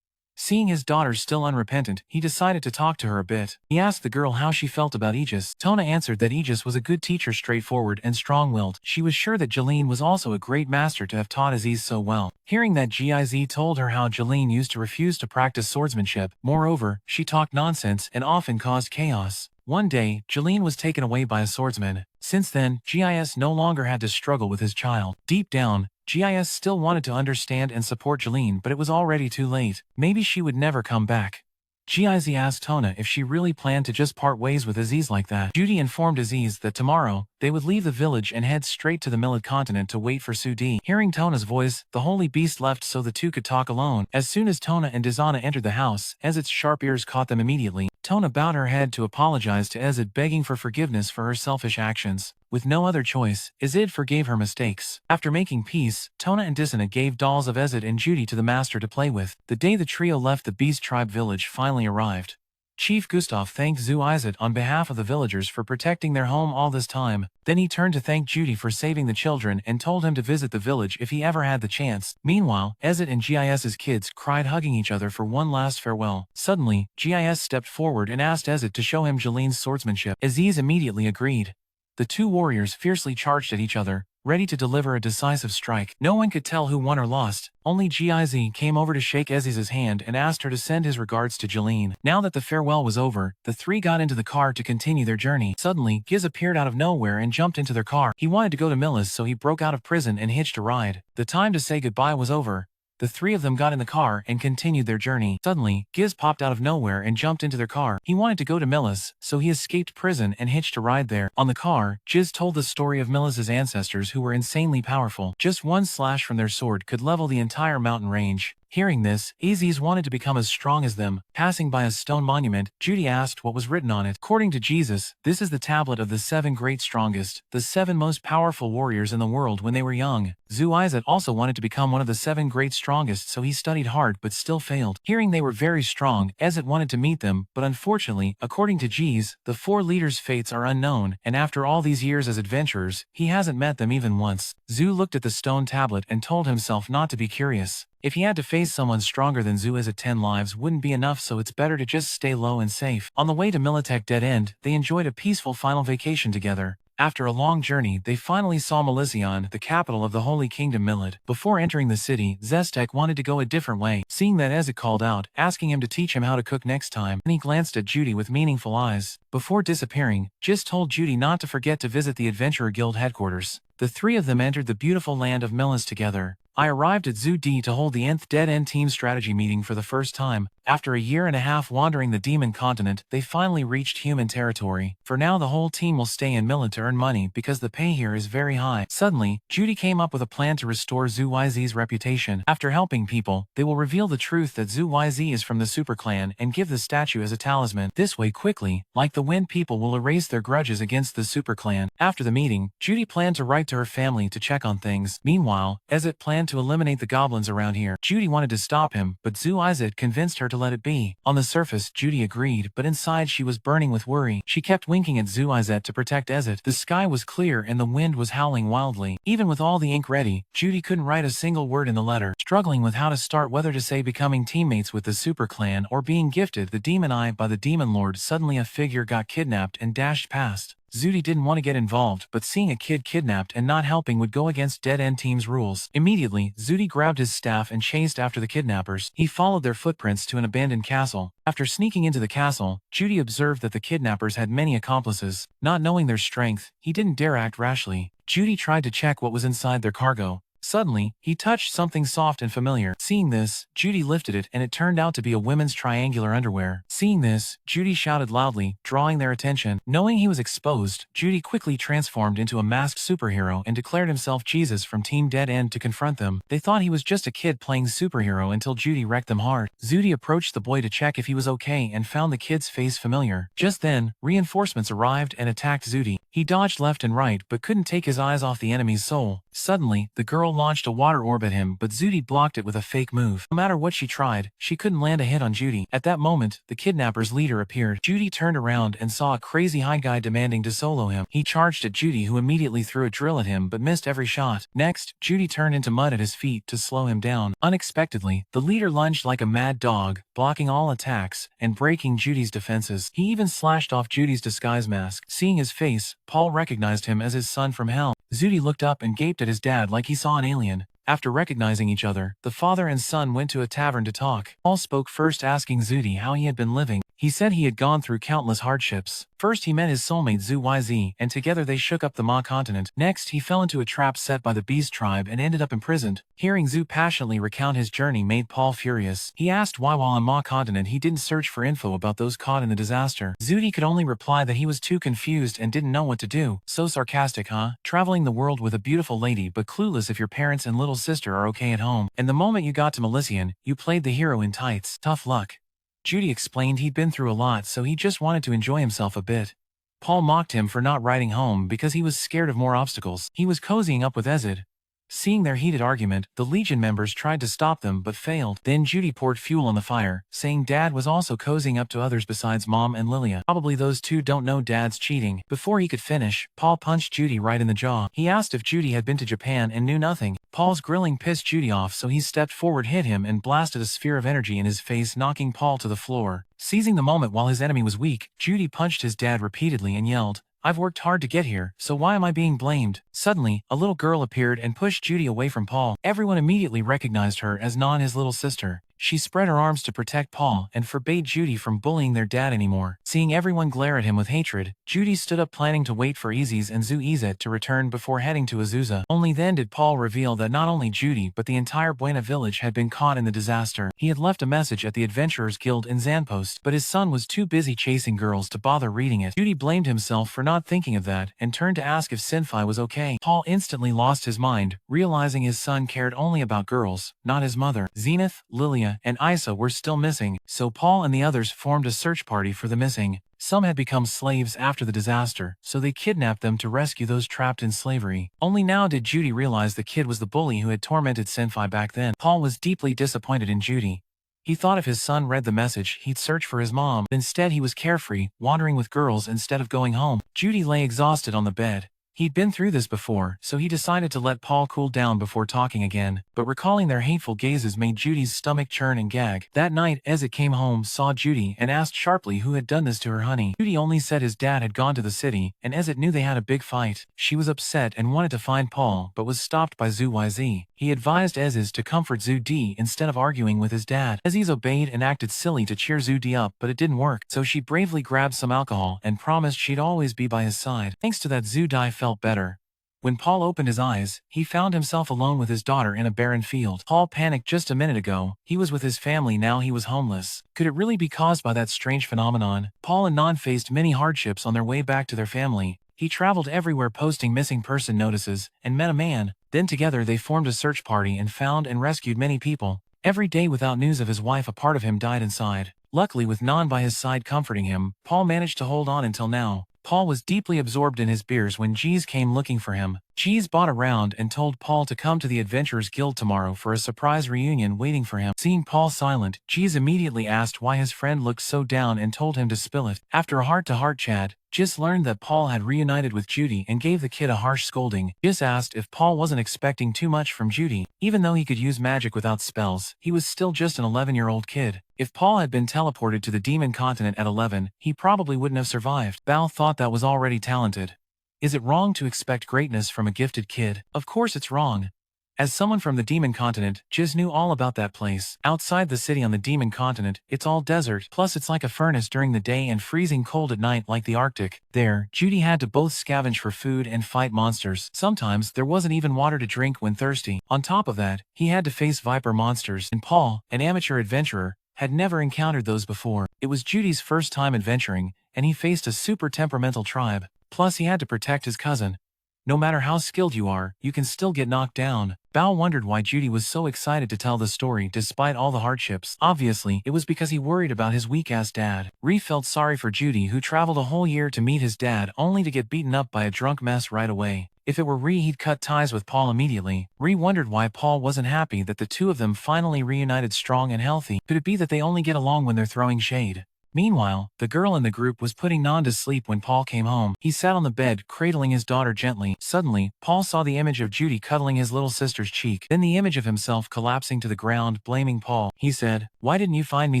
Seeing his daughter still unrepentant, he decided to talk to her a bit. He asked the girl how she felt about Aegis. Tona answered that Aegis was a good teacher, straightforward and strong-willed. She was sure that Jeline was also a great master to have taught Aziz so well. Hearing that, Giz told her how Jeline used to refuse to practice swordsmanship. Moreover, she talked nonsense and often caused chaos. One day, Jeline was taken away by a swordsman. Since then, Gis no longer had to struggle with his child. Deep down, Gis still wanted to understand and support Jeline, but it was already too late. Maybe she would never come back. Giz asked Tona if she really planned to just part ways with Aziz like that. Judy informed Aziz that tomorrow, they would leave the village and head straight to the Millet continent to wait for Sudi. Hearing Tona's voice, the holy beast left so the two could talk alone. As soon as Tona and Dazana entered the house, Ezet's sharp ears caught them immediately. Tona bowed her head to apologize to Ezet, begging for forgiveness for her selfish actions. With no other choice, Ezet forgave her mistakes. After making peace, Tona and Dazana gave dolls of Ezet and Judy to the master to play with. The day the trio left the Beast Tribe village finally arrived. Chief Gustav thanked Zu Izet on behalf of the villagers for protecting their home all this time. Then he turned to thank Judy for saving the children and told him to visit the village if he ever had the chance. Meanwhile, Ezet and Gis's kids cried, hugging each other for one last farewell. Suddenly, Gis stepped forward and asked Ezet to show him Jeline's swordsmanship. Aziz immediately agreed. The two warriors fiercely charged at each other, ready to deliver a decisive strike. No one could tell who won or lost. Only Giz came over to shake Aziz's hand and asked her to send his regards to Jeline. Now that the farewell was over, the three got into the car to continue their journey. Suddenly, Giz appeared out of nowhere and jumped into their car. He wanted to go to Millis, so he broke out of prison and hitched a ride. The time to say goodbye was over. The three of them got in the car and continued their journey. Suddenly, Giz popped out of nowhere and jumped into their car. He wanted to go to Millis, so he escaped prison and hitched a ride there. On the car, Giz told the story of Millis's ancestors who were insanely powerful. Just one slash from their sword could level the entire mountain range. Hearing this, Aziz wanted to become as strong as them. Passing by a stone monument, Judy asked what was written on it. According to Jesus, this is the tablet of the 7 great strongest, the 7 most powerful warriors in the world when they were young. Zuizet also wanted to become one of the 7 great strongest, so he studied hard but still failed. Hearing they were very strong, Ezet wanted to meet them, but unfortunately, according to Jeez, the 4 leaders' fates are unknown, and after all these years as adventurers, he hasn't met them even once. Zu looked at the stone tablet and told himself not to be curious. If he had to face someone stronger than Zu, as at 10 lives wouldn't be enough, so it's better to just stay low and safe. On the way to Militech Dead End, they enjoyed a peaceful final vacation together. After a long journey, they finally saw Melision, the capital of the Holy Kingdom Millet. Before entering the city, Zestek wanted to go a different way. Seeing that, Ezek called out, asking him to teach him how to cook next time, and he glanced at Judy with meaningful eyes. Before disappearing, Jis told Judy not to forget to visit the Adventurer Guild headquarters. The 3 of them entered the beautiful land of Melis together. I arrived at Zoo D to hold the nth Dead End team strategy meeting for the first time. After a year and a half wandering the demon continent, they finally reached human territory. For now, the whole team will stay in Millet to earn money because the pay here is very high. Suddenly, Judy came up with a plan to restore Zhu YZ's reputation. After helping people, they will reveal the truth that Zhu YZ is from the Super Clan and give the statue as a talisman. This way, quickly, like the wind, people will erase their grudges against the Super Clan. After the meeting, Judy planned to write to her family to check on things. Meanwhile, Ezet planned to eliminate the goblins around here. Judy wanted to stop him, but Zhu Izet convinced her to let it be. On the surface, Judy agreed, but inside she was burning with worry. She kept winking at Zhu Izet to protect Ezet. The sky was clear and the wind was howling wildly. Even with all the ink ready, Judy couldn't write a single word in the letter. Struggling with how to start, whether to say becoming teammates with the Super Clan or being gifted the Demon Eye by the Demon Lord, suddenly a figure got kidnapped and dashed past. Zudi didn't want to get involved, but seeing a kid kidnapped and not helping would go against Dead End Team's rules. Immediately, Zudi grabbed his staff and chased after the kidnappers. He followed their footprints to an abandoned castle. After sneaking into the castle, Judy observed that the kidnappers had many accomplices. Not knowing their strength, he didn't dare act rashly. Judy tried to check what was inside their cargo. Suddenly, he touched something soft and familiar. Seeing this, Judy lifted it and it turned out to be a women's triangular underwear. Seeing this, Judy shouted loudly, drawing their attention. Knowing he was exposed, Judy quickly transformed into a masked superhero and declared himself Jesus from Team Dead End to confront them. They thought he was just a kid playing superhero until Judy wrecked them hard. Judy approached the boy to check if he was okay and found the kid's face familiar. Just then, reinforcements arrived and attacked Judy. He dodged left and right but couldn't take his eyes off the enemy's soul. Suddenly, the girl launched a water orb at him, but Judy blocked it with a fake move. No matter what she tried, she couldn't land a hit on Judy. At that moment, the kidnapper's leader appeared. Judy turned around and saw a crazy high guy demanding to solo him. He charged at Judy, who immediately threw a drill at him but missed every shot. Next, Judy turned into mud at his feet to slow him down. Unexpectedly, the leader lunged like a mad dog, blocking all attacks and breaking Judy's defenses. He even slashed off Judy's disguise mask. Seeing his face, Paul recognized him as his son from hell. Judy looked up and gaped at his dad like he saw an alien. After recognizing each other, the father and son went to a tavern to talk. Paul spoke first, asking Zudi how he had been living. He said he had gone through countless hardships. First he met his soulmate Zhu YZ, and together they shook up the Ma continent. Next he fell into a trap set by the Beast tribe and ended up imprisoned. Hearing Zhu passionately recount his journey made Paul furious. He asked why while on Ma continent he didn't search for info about those caught in the disaster. Zudi could only reply that he was too confused and didn't know what to do. So sarcastic, huh? Traveling the world with a beautiful lady but clueless if your parents and little sister are okay at home. And the moment you got to Melician, you played the hero in tights. Tough luck. Judy explained he'd been through a lot, so he just wanted to enjoy himself a bit. Paul mocked him for not riding home because he was scared of more obstacles. He was cozying up with Ezid. Seeing their heated argument, the Legion members tried to stop them but failed. Then Judy poured fuel on the fire, saying Dad was also cozying up to others besides Mom and Lilia. Probably those two don't know Dad's cheating. Before he could finish, Paul punched Judy right in the jaw. He asked if Judy had been to Japan and knew nothing. Paul's grilling pissed Judy off, so he stepped forward, hit him, and blasted a sphere of energy in his face, knocking Paul to the floor. Seizing the moment while his enemy was weak, Judy punched his dad repeatedly and yelled, "I've worked hard to get here, so why am I being blamed?" Suddenly, a little girl appeared and pushed Judy away from Paul. Everyone immediately recognized her as Non, his little sister. She spread her arms to protect Paul and forbade Judy from bullying their dad anymore. Seeing everyone glare at him with hatred, Judy stood up planning to wait for Izet and Izet to return before heading to Azusa. Only then did Paul reveal that not only Judy but the entire Buena village had been caught in the disaster. He had left a message at the Adventurers Guild in Zanpost, but his son was too busy chasing girls to bother reading it. Judy blamed himself for not thinking of that and turned to ask if Sylphie was okay. Paul instantly lost his mind, realizing his son cared only about girls, not his mother. Zenith, Lilia, and Isa were still missing, so Paul and the others formed a search party for the missing. Some had become slaves after the disaster, so they kidnapped them to rescue those trapped in slavery. Only now did Judy realize the kid was the bully who had tormented Sylphie back then. Paul was deeply disappointed in Judy. He thought if his son read the message, he'd search for his mom. Instead, he was carefree, wandering with girls instead of going home. Judy lay exhausted on the bed. He'd been through this before, so he decided to let Paul cool down before talking again, but recalling their hateful gazes made Judy's stomach churn and gag. That night, Izet came home, saw Judy, and asked sharply who had done this to her honey. Judy only said his dad had gone to the city, and Izet knew they had a big fight. She was upset and wanted to find Paul, but was stopped by Yz. He advised Izet to comfort Zud instead of arguing with his dad. Izet obeyed and acted silly to cheer Zud up, but it didn't work, so she bravely grabbed some alcohol and promised she'd always be by his side. Thanks to that, Zud felt better. When Paul opened his eyes, he found himself alone with his daughter in a barren field. Paul panicked just a minute ago. He was with his family, now he was homeless. Could it really be caused by that strange phenomenon? Paul and Non faced many hardships on their way back to their family. He traveled everywhere posting missing person notices, and met a man. Then together they formed a search party and found and rescued many people. Every day without news of his wife, a part of him died inside. Luckily, with Non by his side comforting him, Paul managed to hold on until now. Paul was deeply absorbed in his beers when Jeez came looking for him. Jeez bought a round and told Paul to come to the Adventurers Guild tomorrow for a surprise reunion waiting for him. Seeing Paul silent, Jeez immediately asked why his friend looked so down and told him to spill it. After a heart-to-heart chat, Jiz learned that Paul had reunited with Judy and gave the kid a harsh scolding. Jiz asked if Paul wasn't expecting too much from Judy. Even though he could use magic without spells, he was still just an 11-year-old kid. If Paul had been teleported to the demon continent at 11, he probably wouldn't have survived. Bao thought that was already talented. Is it wrong to expect greatness from a gifted kid? Of course it's wrong. As someone from the demon continent, Jiz knew all about that place. Outside the city on the demon continent, it's all desert, plus it's like a furnace during the day and freezing cold at night like the Arctic. There, Judy had to both scavenge for food and fight monsters. Sometimes, there wasn't even water to drink when thirsty. On top of that, he had to face viper monsters, and Paul, an amateur adventurer, had never encountered those before. It was Judy's first time adventuring, and he faced a super temperamental tribe. Plus he had to protect his cousin. No matter how skilled you are, you can still get knocked down. Bao wondered why Judy was so excited to tell the story despite all the hardships. Obviously, it was because he worried about his weak-ass dad. Ree felt sorry for Judy, who traveled a whole year to meet his dad only to get beaten up by a drunk mess right away. If it were Ree, he'd cut ties with Paul immediately. Ree wondered why Paul wasn't happy that the two of them finally reunited strong and healthy. Could it be that they only get along when they're throwing shade? Meanwhile, the girl in the group was putting Non to sleep when Paul came home. He sat on the bed, cradling his daughter gently. Suddenly, Paul saw the image of Judy cuddling his little sister's cheek, then the image of himself collapsing to the ground, blaming Paul. He said, "Why didn't you find me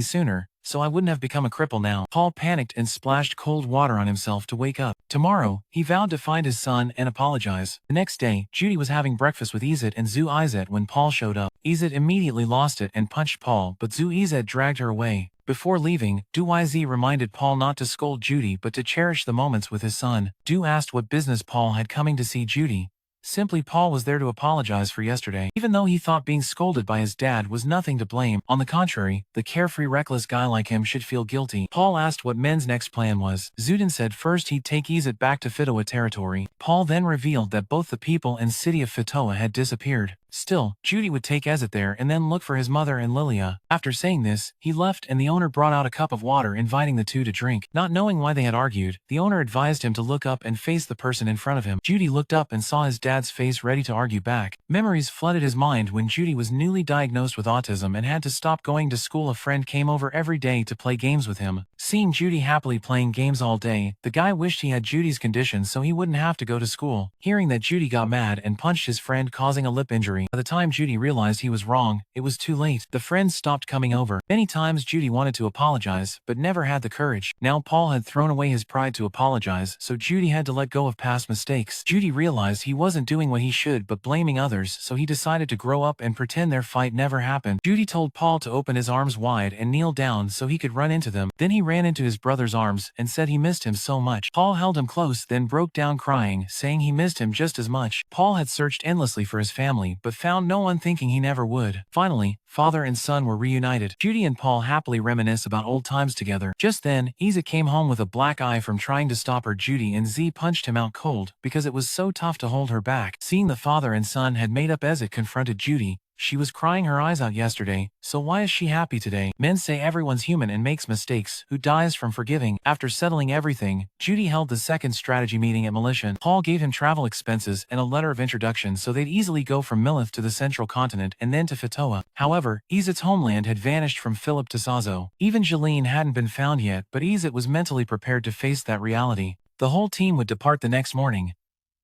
sooner? So I wouldn't have become a cripple now." Paul panicked and splashed cold water on himself to wake up. Tomorrow, he vowed to find his son and apologize. The next day, Judy was having breakfast with Izet and Izet when Paul showed up. Izet immediately lost it and punched Paul, but Izet dragged her away. Before leaving, Yz reminded Paul not to scold Judy but to cherish the moments with his son. Du asked what business Paul had coming to see Judy. Simply, Paul was there to apologize for yesterday, even though he thought being scolded by his dad was nothing to blame. On the contrary, the carefree, reckless guy like him should feel guilty. Paul asked what Men's next plan was. Zuden said first he'd take Izet back to Fitoa territory. Paul then revealed that both the people and city of Fitoa had disappeared. Still, Judy would take Izet there and then look for his mother and Lilia. After saying this, he left and the owner brought out a cup of water inviting the two to drink. Not knowing why they had argued, the owner advised him to look up and face the person in front of him. Judy looked up and saw his dad's face ready to argue back. Memories flooded his mind when Judy was newly diagnosed with autism and had to stop going to school. A friend came over every day to play games with him. Seeing Judy happily playing games all day, the guy wished he had Judy's condition so he wouldn't have to go to school. Hearing that, Judy got mad and punched his friend, causing a lip injury. angry. By the time Judy realized he was wrong, it was too late. The friends stopped coming over. Many times Judy wanted to apologize, but never had the courage. Now Paul had thrown away his pride to apologize, so Judy had to let go of past mistakes. Judy realized he wasn't doing what he should but blaming others, so he decided to grow up and pretend their fight never happened. Judy told Paul to open his arms wide and kneel down so he could run into them. Then he ran into his brother's arms and said he missed him so much. Paul held him close, then broke down crying, saying he missed him just as much. Paul had searched endlessly for his family, but found no one, thinking he never would. Finally, father and son were reunited. Judy and Paul happily reminisce about old times together. Just then, Isa came home with a black eye from trying to stop her. Judy and Z punched him out cold because it was so tough to hold her back. Seeing the father and son had made up, Ezit confronted Judy. She was crying her eyes out yesterday, so why is she happy today? Men say everyone's human and makes mistakes. Who dies from forgiving? After settling everything, Judy held the second strategy meeting at Militia. Paul gave him travel expenses and a letter of introduction so they'd easily go from Milith to the central continent and then to Fatoa. However, Izit's homeland had vanished from Philip to Sazo. Even Jeline hadn't been found yet, but Izit was mentally prepared to face that reality. The whole team would depart the next morning.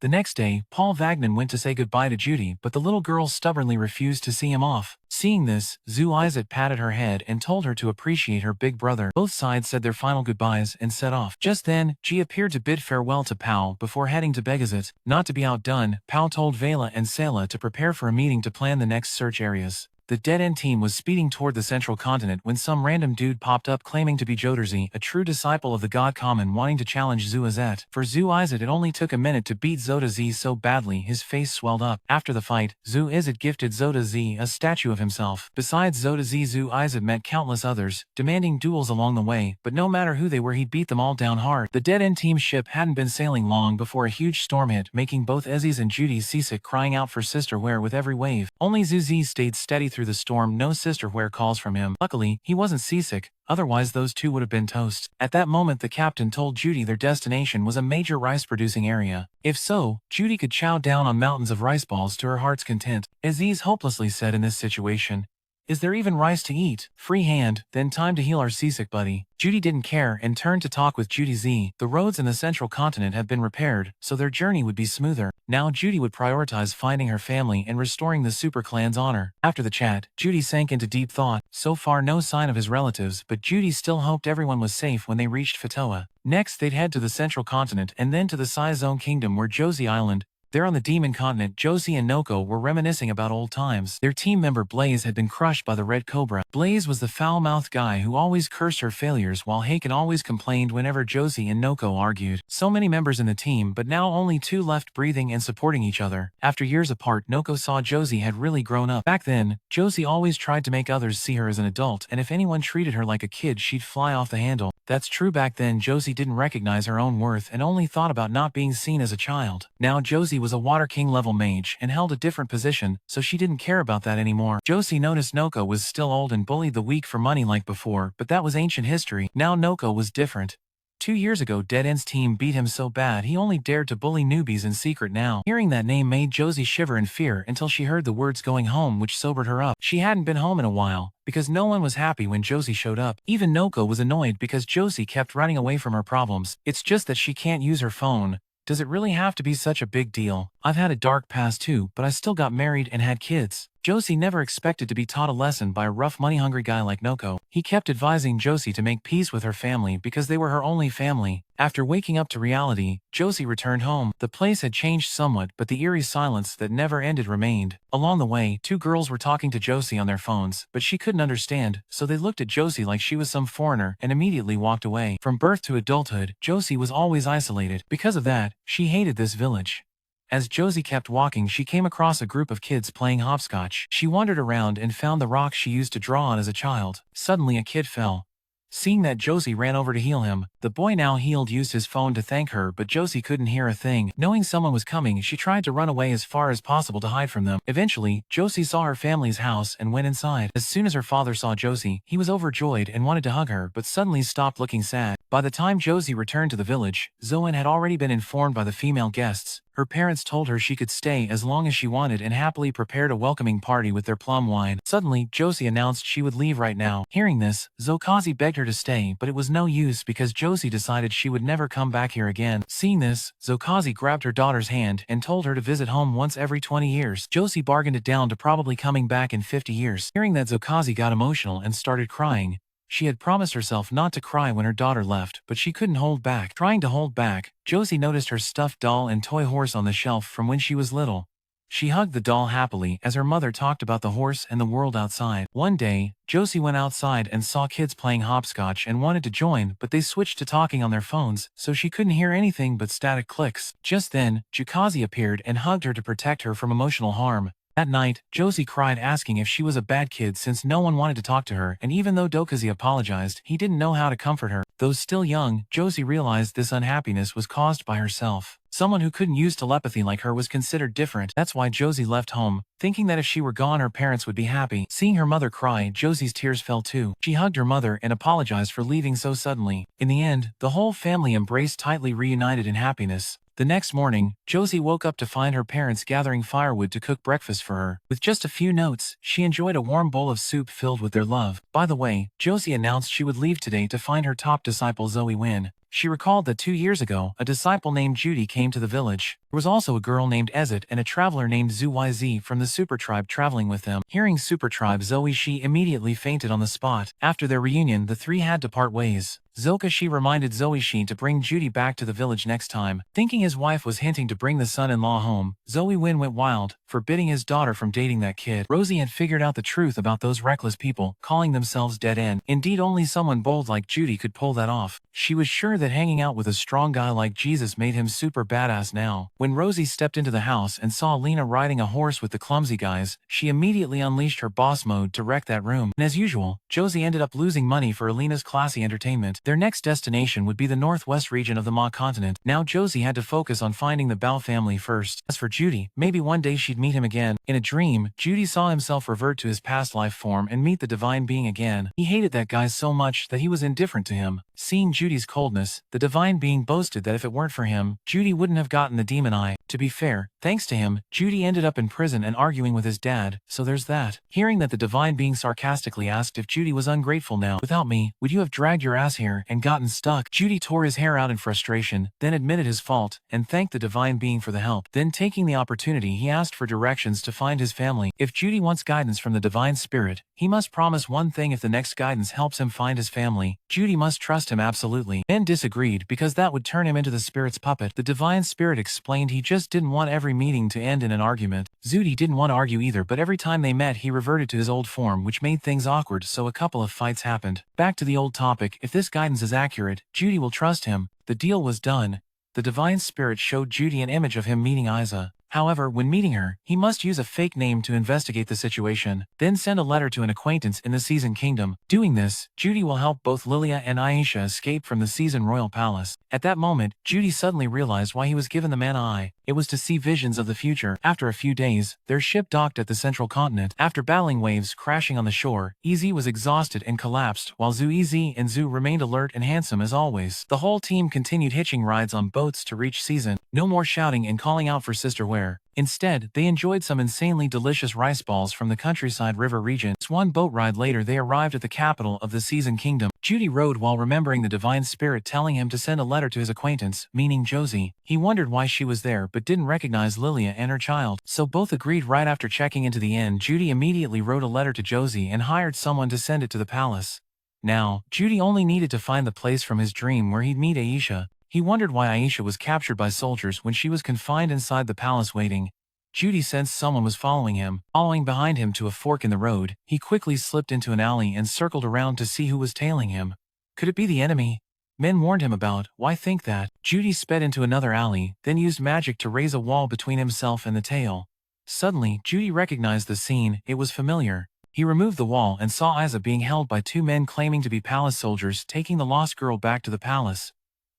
The next day, Paul Vagnon went to say goodbye to Judy, but the little girl stubbornly refused to see him off. Seeing this, Zhu Izet patted her head and told her to appreciate her big brother. Both sides said their final goodbyes and set off. Just then, G appeared to bid farewell to Pao before heading to Begazet. Not to be outdone, Pao told Vela and Sela to prepare for a meeting to plan the next search areas. The dead-end team was speeding toward the central continent when some random dude popped up claiming to be Joderzi, a true disciple of the god Kamen, wanting to challenge Zhu Izet. For Zhu Izet, it only took a minute to beat Zoda Z so badly his face swelled up. After the fight, Zhu Izet gifted Zoda Z a statue of himself. Besides Zoda Z, Zhu Izet met countless others, demanding duels along the way, but no matter who they were, he'd beat them all down hard. The dead-end team ship hadn't been sailing long before a huge storm hit, making both Ezzy's and Judy's seasick, crying out for sisterware with every wave. Only Zhu Z stayed steady through the storm, no sisterware calls from him. Luckily, he wasn't seasick, otherwise those two would have been toast. At that moment, the captain told Judy their destination was a major rice-producing area. If so, Judy could chow down on mountains of rice balls to her heart's content. Aziz hopelessly said in this situation, "Is there even rice to eat? Free hand, then time to heal our seasick buddy." Judy didn't care and turned to talk with Judy Z. The roads in the central continent had been repaired, so their journey would be smoother. Now Judy would prioritize finding her family and restoring the super clan's honor. After the chat, Judy sank into deep thought. So far no sign of his relatives, but Judy still hoped everyone was safe when they reached Fatoa. Next they'd head to the central continent and then to the Sai Zone Kingdom, where Josie Island. There on the Demon Continent, Josie and Noko were reminiscing about old times. Their team member Blaze had been crushed by the Red Cobra. Blaze was the foul-mouthed guy who always cursed her failures, while Haken always complained whenever Josie and Noko argued. So many members in the team, but now only two left breathing and supporting each other. After years apart, Noko saw Josie had really grown up. Back then, Josie always tried to make others see her as an adult, and if anyone treated her like a kid, she'd fly off the handle. That's true. Back then, Josie didn't recognize her own worth and only thought about not being seen as a child. Now Josie was a Water King level mage and held a different position, so she didn't care about that anymore. Josie noticed Noko was still old and bullied the weak for money like before, but that was ancient history. Now Noko was different. 2 years ago, Dead End's team beat him so bad he only dared to bully newbies in secret now. Hearing that name made Josie shiver in fear until she heard the words "going home," which sobered her up. She hadn't been home in a while, because no one was happy when Josie showed up. Even Noko was annoyed because Josie kept running away from her problems. It's just that she can't use her phone. Does it really have to be such a big deal? I've had a dark past too, but I still got married and had kids. Josie never expected to be taught a lesson by a rough, money-hungry guy like Noko. He kept advising Josie to make peace with her family because they were her only family. After waking up to reality, Josie returned home. The place had changed somewhat, but the eerie silence that never ended remained. Along the way, two girls were talking to Josie on their phones, but she couldn't understand, so they looked at Josie like she was some foreigner and immediately walked away. From birth to adulthood, Josie was always isolated. Because of that, she hated this village. As Josie kept walking, she came across a group of kids playing hopscotch. She wandered around and found the rock she used to draw on as a child. Suddenly a kid fell. Seeing that, Josie ran over to heal him. The boy, now healed, used his phone to thank her, but Josie couldn't hear a thing. Knowing someone was coming, she tried to run away as far as possible to hide from them. Eventually, Josie saw her family's house and went inside. As soon as her father saw Josie, he was overjoyed and wanted to hug her, but suddenly stopped, looking sad. By the time Josie returned to the village, Zoan had already been informed by the female guests. Her parents told her she could stay as long as she wanted and happily prepared a welcoming party with their plum wine. Suddenly, Josie announced she would leave right now. Hearing this, Zokazi begged her to stay, but it was no use because Josie Josie decided she would never come back here again. Seeing this, Zokazi grabbed her daughter's hand and told her to visit home once every 20 years. Josie bargained it down to probably coming back in 50 years. Hearing that, Zokazi got emotional and started crying. She had promised herself not to cry when her daughter left, but she couldn't hold back. Trying to hold back, Josie noticed her stuffed doll and toy horse on the shelf from when she was little. She hugged the doll happily as her mother talked about the horse and the world outside. One day, Josie went outside and saw kids playing hopscotch and wanted to join, but they switched to talking on their phones, so she couldn't hear anything but static clicks. Just then, Jukazi appeared and hugged her to protect her from emotional harm. That night, Josie cried asking if she was a bad kid since no one wanted to talk to her, and even though Dokazi apologized, he didn't know how to comfort her. Though still young, Josie realized this unhappiness was caused by herself. Someone who couldn't use telepathy like her was considered different. That's why Josie left home, thinking that if she were gone her parents would be happy. Seeing her mother cry, Josie's tears fell too. She hugged her mother and apologized for leaving so suddenly. In the end, the whole family embraced, tightly reunited in happiness. The next morning, Josie woke up to find her parents gathering firewood to cook breakfast for her. With just a few notes, she enjoyed a warm bowl of soup filled with their love. By the way, Josie announced she would leave today to find her top disciple Zoe Wynn. She recalled that 2 years ago, a disciple named Judy came to the village. There was also a girl named Ezet and a traveler named Zhu YZ from the Super Tribe traveling with them. Hearing Super Tribe Zoe, she immediately fainted on the spot. After their reunion, the three had to part ways. Zokashi reminded Zoe Sheen to bring Judy back to the village next time. Thinking his wife was hinting to bring the son-in-law home, Zoe Wynn went wild, forbidding his daughter from dating that kid. Rosie had figured out the truth about those reckless people, calling themselves dead end. Indeed, only someone bold like Judy could pull that off. She was sure that hanging out with a strong guy like Jesus made him super badass now. When Rosie stepped into the house and saw Lena riding a horse with the clumsy guys, she immediately unleashed her boss mode to wreck that room. And as usual, Josie ended up losing money for Alina's classy entertainment. Their next destination would be the northwest region of the Ma continent. Now Josie had to focus on finding the Bao family first. As for Judy, maybe one day she'd meet him again. In a dream, Judy saw himself revert to his past life form and meet the divine being again. He hated that guy so much that he was indifferent to him. Seeing Judy's coldness, the divine being boasted that if it weren't for him, Judy wouldn't have gotten the demon eye. To be fair, thanks to him, Judy ended up in prison and arguing with his dad, so there's that. Hearing that, the divine being sarcastically asked if Judy was ungrateful now. Without me, would you have dragged your ass here and gotten stuck? Judy tore his hair out in frustration, then admitted his fault, and thanked the divine being for the help. Then taking the opportunity, he asked for directions to find his family. If Judy wants guidance from the divine spirit, he must promise one thing: if the next guidance helps him find his family, Judy must trust him absolutely. Ben disagreed because that would turn him into the spirit's puppet. The divine spirit explained he just didn't want every meeting to end in an argument. Judy didn't want to argue either, but every time they met he reverted to his old form, which made things awkward, so a couple of fights happened. Back to the old topic: if this guidance is accurate, Judy will trust him. The deal was done. The divine spirit showed Judy an image of him meeting Isa. However, when meeting her, he must use a fake name to investigate the situation, then send a letter to an acquaintance in the Season Kingdom. Doing this, Judy will help both Lilia and Aisha escape from the Season Royal Palace. At that moment, Judy suddenly realized why he was given the man eye. It was to see visions of the future. After a few days, their ship docked at the central continent. After battling waves crashing on the shore, EZ was exhausted and collapsed, while Zhu EZ and Zhu remained alert and handsome as always. The whole team continued hitching rides on boats to reach Season. No more shouting and calling out for Sister Ware. Instead, they enjoyed some insanely delicious rice balls from the countryside river region. One boat ride later, they arrived at the capital of the Season Kingdom. Judy rode while remembering the divine spirit telling him to send a letter to his acquaintance, meaning Josie. He wondered why she was there but didn't recognize Lilia and her child. So both agreed. Right after checking into the inn, Judy immediately wrote a letter to Josie and hired someone to send it to the palace. Now, Judy only needed to find the place from his dream where he'd meet Aisha. He wondered why Aisha was captured by soldiers when she was confined inside the palace waiting. Judy sensed someone was following him. Following behind him to a fork in the road, he quickly slipped into an alley and circled around to see who was tailing him. Could it be the enemy? Men warned him about. Why think that? Judy sped into another alley, then used magic to raise a wall between himself and the tail. Suddenly, Judy recognized the scene. It was familiar. He removed the wall and saw Isa being held by two men claiming to be palace soldiers, taking the lost girl back to the palace.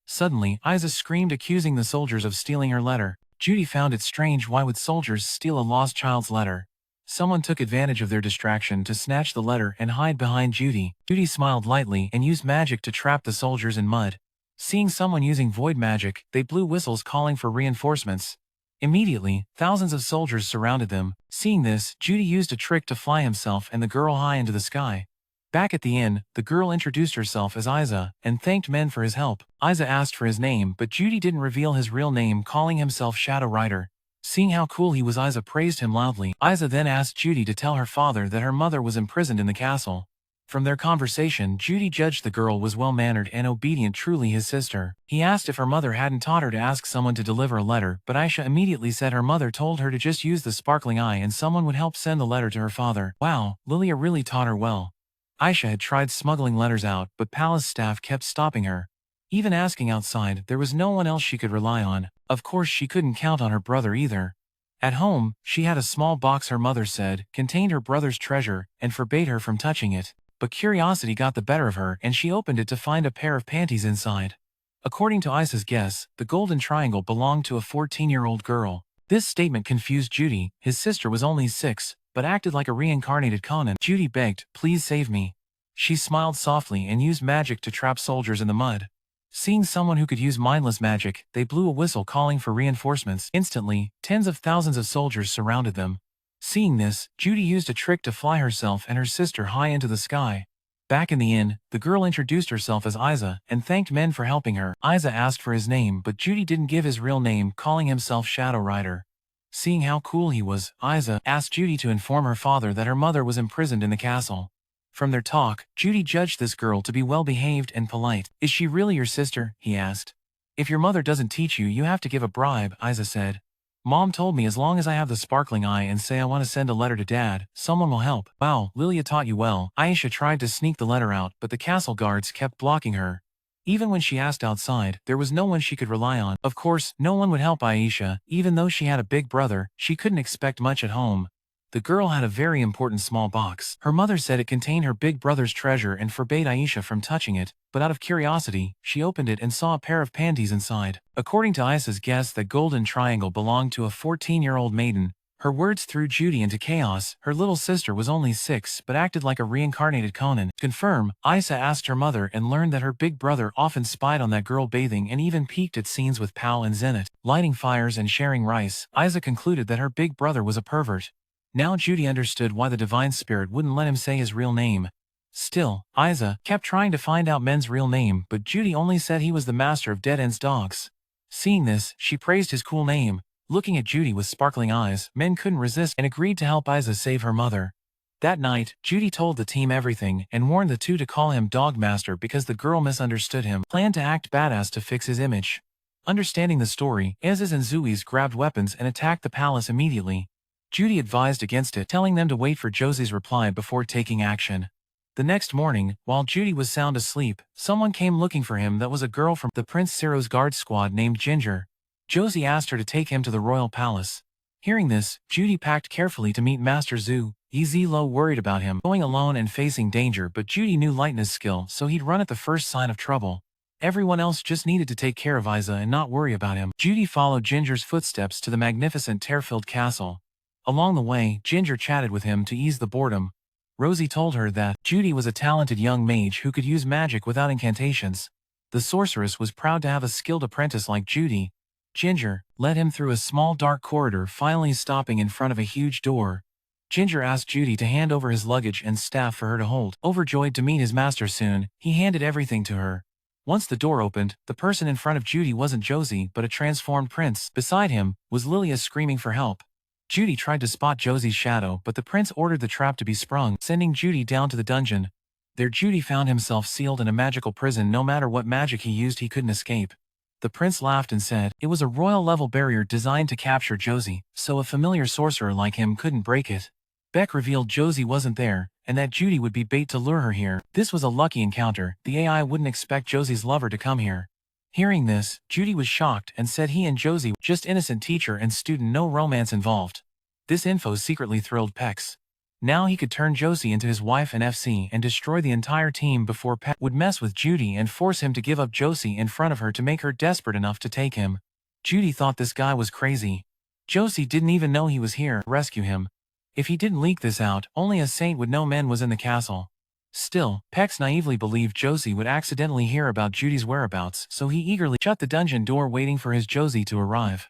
Suddenly, Isa screamed, accusing the soldiers of stealing her letter. Judy found it strange. Why would soldiers steal a lost child's letter? Someone took advantage of their distraction to snatch the letter and hide behind Judy. Judy smiled lightly and used magic to trap the soldiers in mud. Seeing someone using void magic, they blew whistles calling for reinforcements. Immediately, thousands of soldiers surrounded them. Seeing this, Judy used a trick to fly himself and the girl high into the sky. Back at the inn, the girl introduced herself as Isa, and thanked Men for his help. Isa asked for his name, but Judy didn't reveal his real name, calling himself Shadow Rider. Seeing how cool he was, Isa praised him loudly. Isa then asked Judy to tell her father that her mother was imprisoned in the castle. From their conversation, Judy judged the girl was well-mannered and obedient, truly his sister. He asked if her mother hadn't taught her to ask someone to deliver a letter, but Aisha immediately said her mother told her to just use the sparkling eye and someone would help send the letter to her father. Wow, Lilia really taught her well. Aisha had tried smuggling letters out, but palace staff kept stopping her. Even asking outside, there was no one else she could rely on. Of course, she couldn't count on her brother either. At home, she had a small box her mother said contained her brother's treasure and forbade her from touching it. But curiosity got the better of her and she opened it to find a pair of panties inside. According to Isa's guess, the golden triangle belonged to a 14-year-old girl. This statement confused Judy. His sister was only 6, but acted like a reincarnated Conan. Judy begged, "Please save me." She smiled softly and used magic to trap soldiers in the mud. Seeing someone who could use mindless magic, they blew a whistle calling for reinforcements. Instantly, tens of thousands of soldiers surrounded them. Seeing this, Judy used a trick to fly herself and her sister high into the sky. Back in the inn, the girl introduced herself as Isa and thanked Men for helping her. Isa asked for his name, but Judy didn't give his real name, calling himself Shadow Rider. Seeing how cool he was, Isa asked Judy to inform her father that her mother was imprisoned in the castle. From their talk, Judy judged this girl to be well-behaved and polite. "Is she really your sister?" he asked. "If your mother doesn't teach you, you have to give a bribe," Isa said. "Mom told me as long as I have the sparkling eye and say I want to send a letter to Dad, someone will help." "Wow, Lilia taught you well." Aisha tried to sneak the letter out, but the castle guards kept blocking her. Even when she asked outside, there was no one she could rely on. Of course, no one would help Aisha. Even though she had a big brother, she couldn't expect much at home. The girl had a very important small box. Her mother said it contained her big brother's treasure and forbade Aisha from touching it, but out of curiosity, she opened it and saw a pair of panties inside. According to Isa's guess, the golden triangle belonged to a 14-year-old maiden. Her words threw Judy into chaos. Her little sister was only 6 but acted like a reincarnated Conan. To confirm, Isa asked her mother and learned that her big brother often spied on that girl bathing and even peeked at scenes with Pal and Zenith, lighting fires and sharing rice. Isa concluded that her big brother was a pervert. Now Judy understood why the divine spirit wouldn't let him say his real name. Still, Isa kept trying to find out Men's real name, but Judy only said he was the master of Dead End's dogs. Seeing this, she praised his cool name. Looking at Judy with sparkling eyes, Men couldn't resist and agreed to help Isa save her mother. That night, Judy told the team everything and warned the two to call him Dogmaster because the girl misunderstood him, planned to act badass to fix his image. Understanding the story, Aziz and Zuiz grabbed weapons and attacked the palace immediately. Judy advised against it, telling them to wait for Josie's reply before taking action. The next morning, while Judy was sound asleep, someone came looking for him. That was a girl from the Prince Ciro's guard squad named Ginger. Josie asked her to take him to the royal palace. Hearing this, Judy packed carefully to meet Master Zhu. Lo worried about him going alone and facing danger, but Judy knew lightness skill, so he'd run at the first sign of trouble. Everyone else just needed to take care of Isa and not worry about him. Judy followed Ginger's footsteps to the magnificent tear-filled castle. Along the way, Ginger chatted with him to ease the boredom. Rosie told her that Judy was a talented young mage who could use magic without incantations. The sorceress was proud to have a skilled apprentice like Judy. Ginger led him through a small dark corridor, finally stopping in front of a huge door. Ginger asked Judy to hand over his luggage and staff for her to hold. Overjoyed to meet his master soon, he handed everything to her. Once the door opened, the person in front of Judy wasn't Josie but a transformed prince. Beside him was Lilia screaming for help. Judy tried to spot Josie's shadow, but the prince ordered the trap to be sprung, sending Judy down to the dungeon. There Judy found himself sealed in a magical prison. No matter what magic he used, he couldn't escape. The prince laughed and said it was a royal-level barrier designed to capture Josie, so a familiar sorcerer like him couldn't break it. Beck revealed Josie wasn't there, and that Judy would be bait to lure her here. This was a lucky encounter. The AI wouldn't expect Josie's lover to come here. Hearing this, Judy was shocked and said he and Josie were just innocent teacher and student, no romance involved. This info secretly thrilled Pex. Now he could turn Josie into his wife and FC and destroy the entire team before Pex would mess with Judy and force him to give up Josie in front of her to make her desperate enough to take him. Judy thought this guy was crazy. Josie didn't even know he was here to rescue him. If he didn't leak this out, only a saint would know Men was in the castle. Still, Pex naively believed Josie would accidentally hear about Judy's whereabouts, so he eagerly shut the dungeon door waiting for his Josie to arrive.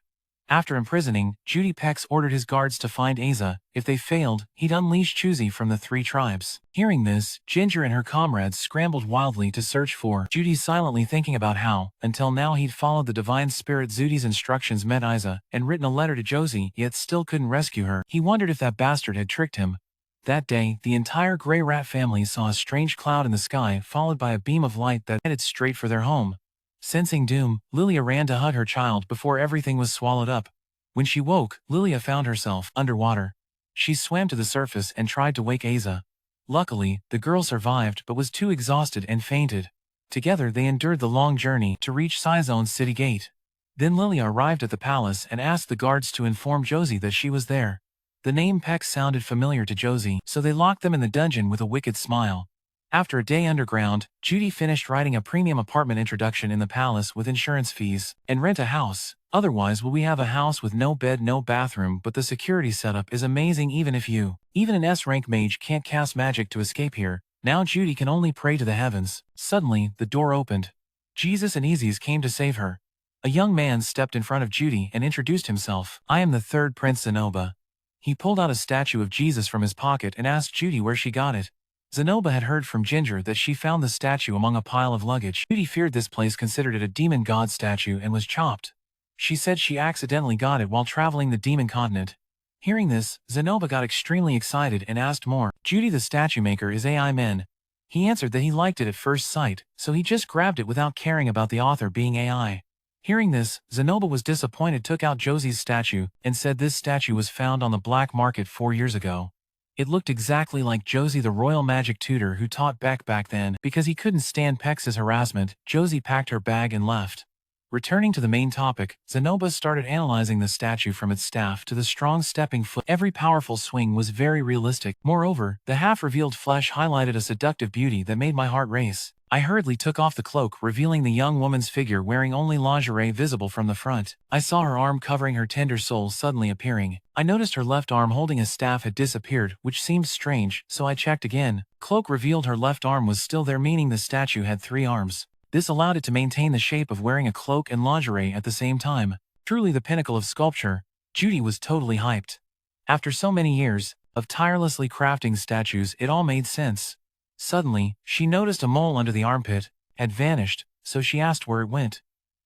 After imprisoning, Judy Pex ordered his guards to find Asa. If they failed, he'd unleash Chuzi from the 3 tribes. Hearing this, Ginger and her comrades scrambled wildly to search for Judy, silently thinking about how, until now, he'd followed the divine spirit Zudi's instructions, met Isa, and written a letter to Josie, yet still couldn't rescue her. He wondered if that bastard had tricked him. That day, the entire Grey Rat family saw a strange cloud in the sky, followed by a beam of light that headed straight for their home. Sensing doom, Lilia ran to hug her child before everything was swallowed up. When she woke, Lilia found herself underwater. She swam to the surface and tried to wake Asa. Luckily, the girl survived but was too exhausted and fainted. Together they endured the long journey to reach Sizone's city gate. Then Lilia arrived at the palace and asked the guards to inform Josie that she was there. The name Pex sounded familiar to Josie, so they locked them in the dungeon with a wicked smile. After a day underground, Judy finished writing a premium apartment introduction in the palace with insurance fees, and rent a house. Otherwise, will we have a house with no bed, no bathroom, but the security setup is amazing even an S-rank mage can't cast magic to escape here. Now Judy can only pray to the heavens. Suddenly, the door opened. Jesus and Easy's came to save her. A young man stepped in front of Judy and introduced himself. I am the 3rd Prince Zenoba. He pulled out a statue of Jesus from his pocket and asked Judy where she got it. Zenoba had heard from Ginger that she found the statue among a pile of luggage. Judy feared this place considered it a demon god statue and was chopped. She said she accidentally got it while traveling the demon continent. Hearing this, Zenoba got extremely excited and asked more. Judy, the statue maker, is AI men. He answered that he liked it at first sight, so he just grabbed it without caring about the author being AI. Hearing this, Zenoba was disappointed, took out Josie's statue, and said this statue was found on the black market 4 years ago. It looked exactly like Josie, the royal magic tutor who taught Beck back then. Because he couldn't stand Pex's harassment, Josie packed her bag and left. Returning to the main topic, Zenoba started analyzing the statue from its staff to the strong stepping foot. Every powerful swing was very realistic. Moreover, the half-revealed flesh highlighted a seductive beauty that made my heart race. I hurriedly took off the cloak, revealing the young woman's figure wearing only lingerie visible from the front. I saw her arm covering her tender soul suddenly appearing. I noticed her left arm holding a staff had disappeared, which seemed strange, so I checked again. Cloak revealed her left arm was still there, meaning the statue had 3 arms. This allowed it to maintain the shape of wearing a cloak and lingerie at the same time. Truly the pinnacle of sculpture. Judy was totally hyped. After so many years of tirelessly crafting statues, it all made sense. Suddenly, she noticed a mole under the armpit had vanished, so she asked where it went.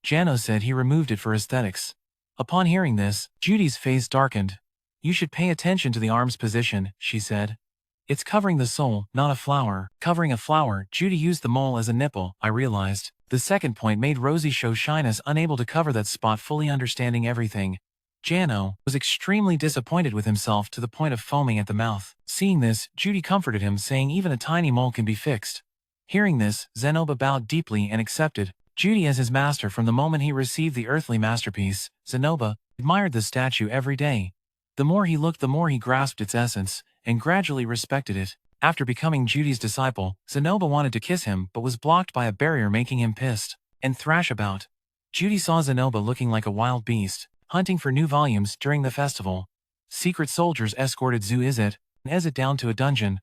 Jano said he removed it for aesthetics. Upon hearing this, Judy's face darkened. You should pay attention to the arm's position, she said. It's covering the soul, not a flower. Covering a flower, Judy used the mole as a nipple, I realized. The second point made Rosie show shyness, unable to cover that spot, fully understanding everything. Jano was extremely disappointed with himself to the point of foaming at the mouth. Seeing this, Judy comforted him, saying even a tiny mole can be fixed. Hearing this, Zenoba bowed deeply and accepted Judy as his master from the moment he received the earthly masterpiece. Zenoba admired the statue every day. The more he looked, the more he grasped its essence, and gradually respected it. After becoming Judy's disciple, Zenoba wanted to kiss him but was blocked by a barrier, making him pissed and thrash about. Judy saw Zenoba looking like a wild beast, hunting for new volumes during the festival. Secret soldiers escorted Zu Izzet and Izzet down to a dungeon.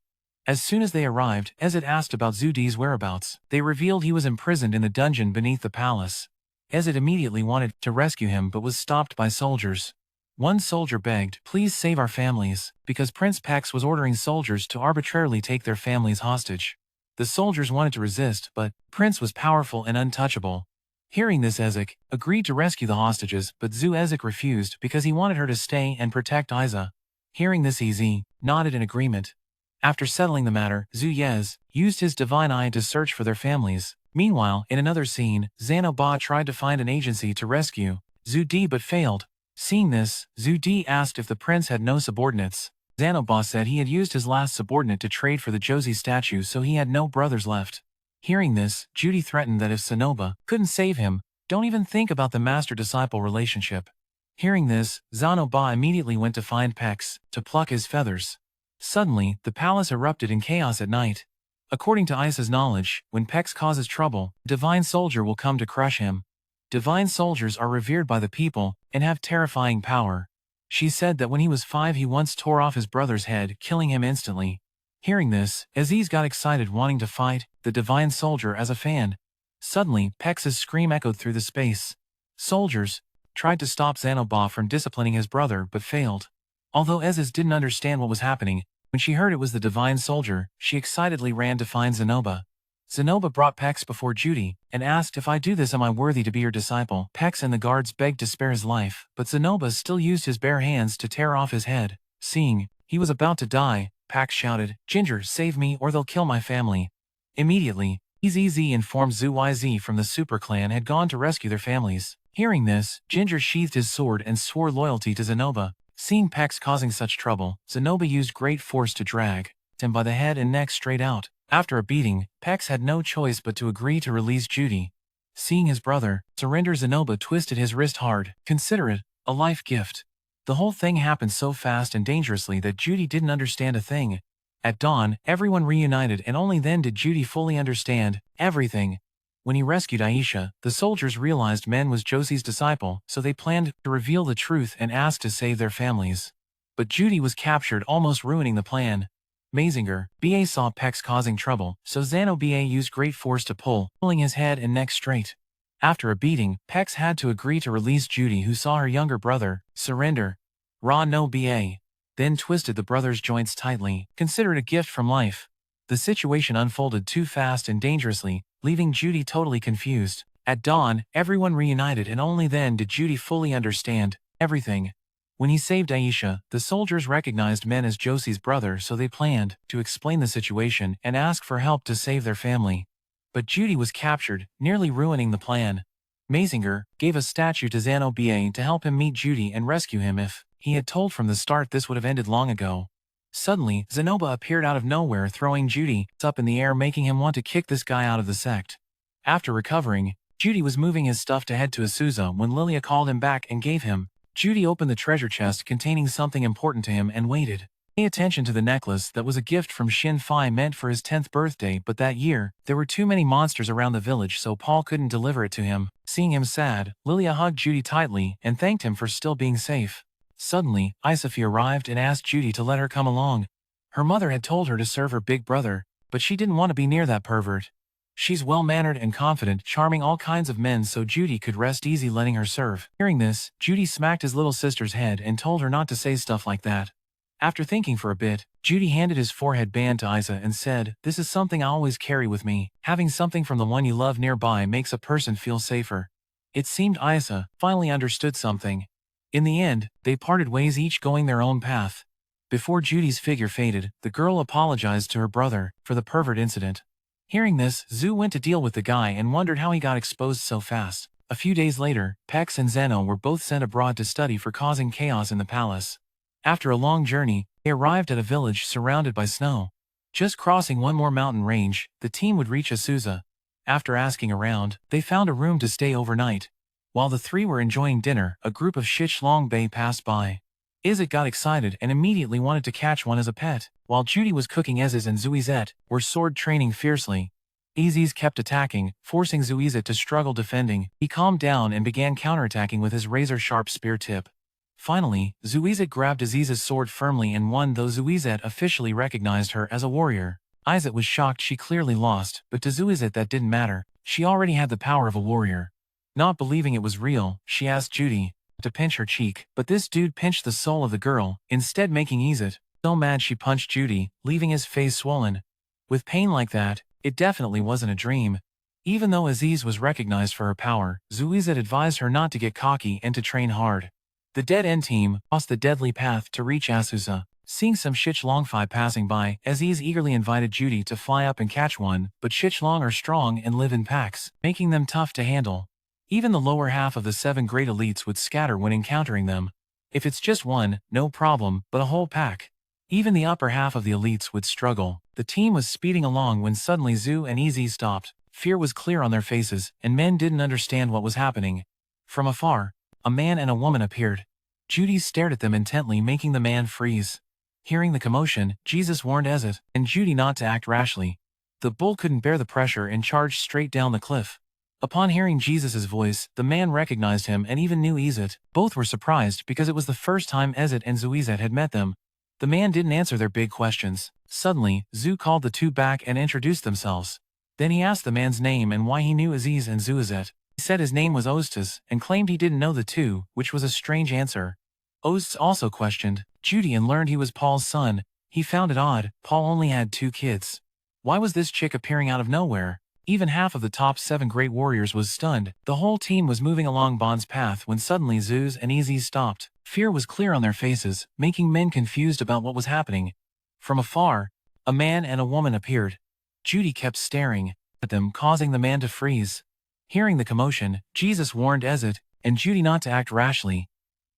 As soon as they arrived, Izzet asked about Zudi's whereabouts. They revealed he was imprisoned in the dungeon beneath the palace. Izzet immediately wanted to rescue him but was stopped by soldiers. One soldier begged, "Please save our families," because Prince Pex was ordering soldiers to arbitrarily take their families hostage. The soldiers wanted to resist, but Prince was powerful and untouchable. Hearing this, Ezek agreed to rescue the hostages, but Zu Ezek refused because he wanted her to stay and protect Isa. Hearing this, Easy nodded in agreement. After settling the matter, Zu Yez used his divine eye to search for their families. Meanwhile, in another scene, Zano Ba tried to find an agency to rescue Zu Di but failed. Seeing this, Zu Di asked if the prince had no subordinates. Zano Ba said he had used his last subordinate to trade for the Josie statue, so he had no brothers left. Hearing this, Judy threatened that if Zenoba couldn't save him, don't even think about the master-disciple relationship. Hearing this, Zano Ba immediately went to find Pex to pluck his feathers. Suddenly, the palace erupted in chaos at night. According to Isa's knowledge, when Pex causes trouble, a divine soldier will come to crush him. Divine soldiers are revered by the people and have terrifying power. She said that when he was 5 he once tore off his brother's head, killing him instantly. Hearing this, Aziz got excited, wanting to fight the divine soldier as a fan. Suddenly, Pex's scream echoed through the space. "Soldiers, tried to stop Zanoba from disciplining his brother but failed. Although Ezis didn't understand what was happening, when she heard it was the divine soldier, she excitedly ran to find Zanoba. Zanoba brought Pex before Judy, and asked, "If I do this, am I worthy to be your disciple?" Pex and the guards begged to spare his life, but Zanoba still used his bare hands to tear off his head. Seeing he was about to die, Pex shouted, "Ginger, save me or they'll kill my family." Immediately, EZZ informed ZYZ from the Super Clan had gone to rescue their families. Hearing this, Ginger sheathed his sword and swore loyalty to Zanoba. Seeing Pex causing such trouble, Zanoba used great force to drag him by the head and neck straight out. After a beating, Pex had no choice but to agree to release Judy. Seeing his brother surrender, Zanoba twisted his wrist hard. Consider it a life gift. The whole thing happened so fast and dangerously that Judy didn't understand a thing. At dawn, everyone reunited, and only then did Judy fully understand everything. When he rescued Aisha, the soldiers realized Men was Josie's disciple, so they planned to reveal the truth and ask to save their families. But Judy was captured, almost ruining the plan. Mazinger, BA saw Pex causing trouble, so Zano BA used great force to pulling his head and neck straight. After a beating, Pex had to agree to release Judy, who saw her younger brother surrender. Ra no BA then twisted the brother's joints tightly. Consider it a gift from life. The situation unfolded too fast and dangerously, leaving Judy totally confused. At dawn, everyone reunited, and only then did Judy fully understand everything. When he saved Aisha, the soldiers recognized Men as Josie's brother, so they planned to explain the situation and ask for help to save their family. But Judy was captured, nearly ruining the plan. Mazinger gave a statue to Zano BA to help him meet Judy and rescue him. If he had told from the start, this would have ended long ago. Suddenly, Zanoba appeared out of nowhere, throwing Judy up in the air, making him want to kick this guy out of the sect. After recovering, Judy was moving his stuff to head to Asusa when Lilia called him back and gave him. Judy opened the treasure chest containing something important to him and waited. Pay attention to the necklace that was a gift from Shin Fai meant for his 10th birthday, but that year, there were too many monsters around the village, so Paul couldn't deliver it to him. Seeing him sad, Lilia hugged Judy tightly and thanked him for still being safe. Suddenly, Sylphie arrived and asked Judy to let her come along. Her mother had told her to serve her big brother, but she didn't want to be near that pervert. She's well-mannered and confident, charming all kinds of men, so Judy could rest easy letting her serve. Hearing this, Judy smacked his little sister's head and told her not to say stuff like that. After thinking for a bit, Judy handed his forehead band to Isa and said, "This is something I always carry with me. Having something from the one you love nearby makes a person feel safer." It seemed Isa finally understood something. In the end, they parted ways, each going their own path. Before Judy's figure faded, the girl apologized to her brother for the pervert incident. Hearing this, Zhu went to deal with the guy and wondered how he got exposed so fast. A few days later, Pex and Zeno were both sent abroad to study for causing chaos in the palace. After a long journey, they arrived at a village surrounded by snow. Just crossing one more mountain range, the team would reach Asusa. After asking around, they found a room to stay overnight. While the three were enjoying dinner, a group of Shichlong Bay passed by. Izet got excited and immediately wanted to catch one as a pet. While Judy was cooking, Ezis and Zuizet were sword training fiercely. Aziz kept attacking, forcing Zuizet to struggle defending. He calmed down and began counterattacking with his razor-sharp spear tip. Finally, Zuizet grabbed Aziz's sword firmly and won, though Zuizet officially recognized her as a warrior. Izet was shocked she clearly lost, but to Zuizet that didn't matter. She already had the power of a warrior. Not believing it was real, she asked Judy to pinch her cheek, but this dude pinched the soul of the girl, instead making Izet so mad she punched Judy, leaving his face swollen. With pain like that, it definitely wasn't a dream. Even though Aziz was recognized for her power, Zuizet advised her not to get cocky and to train hard. The Dead End team crossed the deadly path to reach Asusa. Seeing some Shichlongfi passing by, Aziz eagerly invited Judy to fly up and catch one, but Shichlong are strong and live in packs, making them tough to handle. Even the lower half of the 7 great elites would scatter when encountering them. If it's just one, no problem, but a whole pack. Even the upper half of the elites would struggle. The team was speeding along when suddenly Zhu and Ez stopped. Fear was clear on their faces, and men didn't understand what was happening. From afar, a man and a woman appeared. Judy stared at them intently, making the man freeze. Hearing the commotion, Jesus warned Ezet and Judy not to act rashly. The bull couldn't bear the pressure and charged straight down the cliff. Upon hearing Jesus' voice, the man recognized him and even knew Ezet. Both were surprised because it was the first time Ezet and Zuizet had met them. The man didn't answer their big questions. Suddenly, Zhu called the two back and introduced themselves. Then he asked the man's name and why he knew Aziz and Zuizet. He said his name was Ostas and claimed he didn't know the two, which was a strange answer. Osts also questioned Judy and learned he was Paul's son. He found it odd, Paul only had 2 kids. Why was this chick appearing out of nowhere? Even half of the top 7 great warriors was stunned. The whole team was moving along Bond's path when suddenly Zeus and Easy stopped. Fear was clear on their faces, making men confused about what was happening. From afar, a man and a woman appeared. Judy kept staring at them, causing the man to freeze. Hearing the commotion, Jesus warned Ezet and Judy not to act rashly.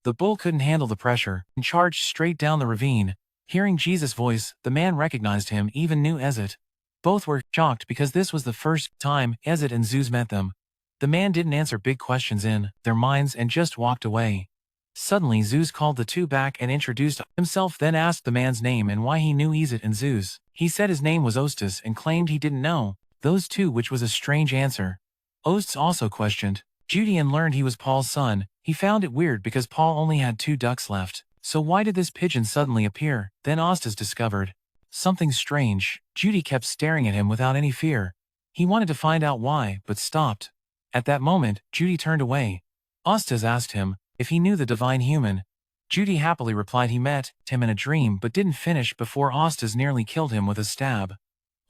The bull couldn't handle the pressure and charged straight down the ravine. Hearing Jesus' voice, the man recognized him, even knew Ezet. Both were shocked because this was the first time Ezet and Zeus met them. The man didn't answer big questions in their minds and just walked away. Suddenly Zeus called the two back and introduced himself, then asked the man's name and why he knew Ezet and Zeus. He said his name was Ostas and claimed he didn't know those two, which was a strange answer. Osts also questioned Judy and learned he was Paul's son. He found it weird because Paul only had 2 ducks left. So why did this pigeon suddenly appear? Then Ostas discovered something strange. Judy kept staring at him without any fear. He wanted to find out why, but stopped. At that moment, Judy turned away. Ostas asked him if he knew the divine human. Judy happily replied he met him in a dream but didn't finish before Ostas nearly killed him with a stab.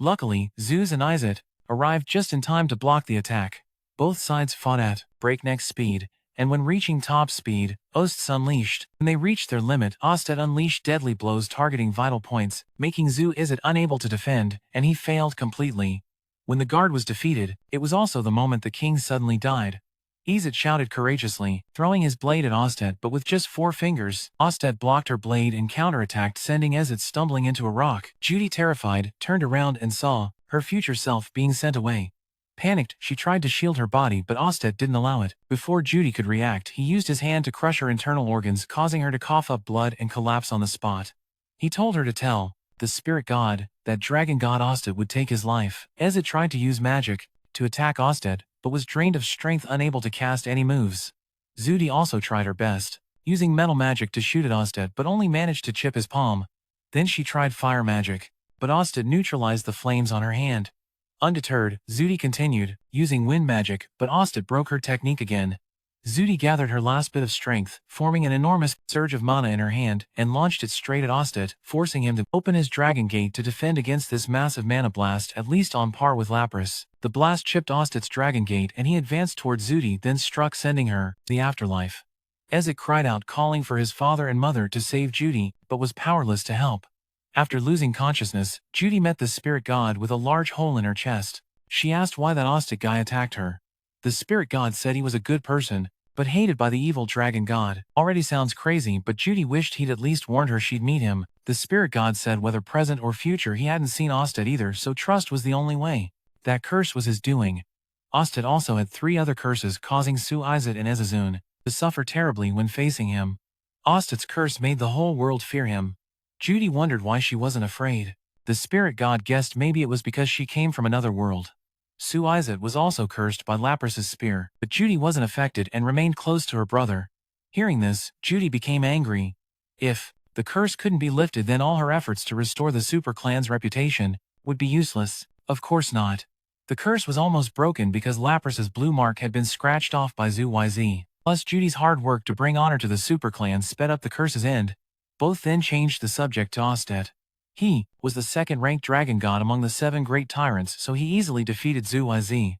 Luckily, Zeus and Ezet arrived just in time to block the attack. Both sides fought at breakneck speed, and when reaching top speed, Osts unleashed. When they reached their limit, Ostet unleashed deadly blows targeting vital points, making Zeus Ezet unable to defend, and he failed completely. When the guard was defeated, it was also the moment the king suddenly died. Ezet shouted courageously, throwing his blade at Ostet, but with just 4 fingers, Ostet blocked her blade and counterattacked, sending Ezet stumbling into a rock. Judy, terrified, turned around and saw her future self being sent away. Panicked, she tried to shield her body, but Ostet didn't allow it. Before Judy could react, he used his hand to crush her internal organs, causing her to cough up blood and collapse on the spot. He told her to tell the spirit god that dragon god Ostet would take his life. Ezet tried to use magic to attack Ostet, but was drained of strength, unable to cast any moves. Judy also tried her best, using metal magic to shoot at Ostet, but only managed to chip his palm. Then she tried fire magic, but Ostet neutralized the flames on her hand. Undeterred, Judy continued, using wind magic, but Ostet broke her technique again. Judy gathered her last bit of strength, forming an enormous surge of mana in her hand, and launched it straight at Ostet, forcing him to open his dragon gate to defend against this massive mana blast, at least on par with Lapras. The blast chipped Ostet's dragon gate and he advanced towards Judy, then struck, sending her to the afterlife. Ezet cried out, calling for his father and mother to save Judy, but was powerless to help. After losing consciousness, Judy met the spirit god with a large hole in her chest. She asked why that Ostet guy attacked her. The spirit god said he was a good person, but hated by the evil dragon god. Already sounds crazy, but Judy wished he'd at least warned her she'd meet him. The spirit god said whether present or future he hadn't seen Ostet either, so trust was the only way. That curse was his doing. Ostet also had 3 other curses, causing Su Izet and Ezazun to suffer terribly when facing him. Ostet's curse made the whole world fear him. Judy wondered why she wasn't afraid. The spirit god guessed maybe it was because she came from another world. Su Izet was also cursed by Lapras's spear, but Judy wasn't affected and remained close to her brother. Hearing this, Judy became angry. If the curse couldn't be lifted, then all her efforts to restore the super clan's reputation would be useless. Of course not. The curse was almost broken because Lapras's blue mark had been scratched off by ZYZ. Plus Judy's hard work to bring honor to the super clan sped up the curse's end. Both then changed the subject to Ostet. He was the second-ranked dragon god among the 7 great tyrants, so he easily defeated ZYZ.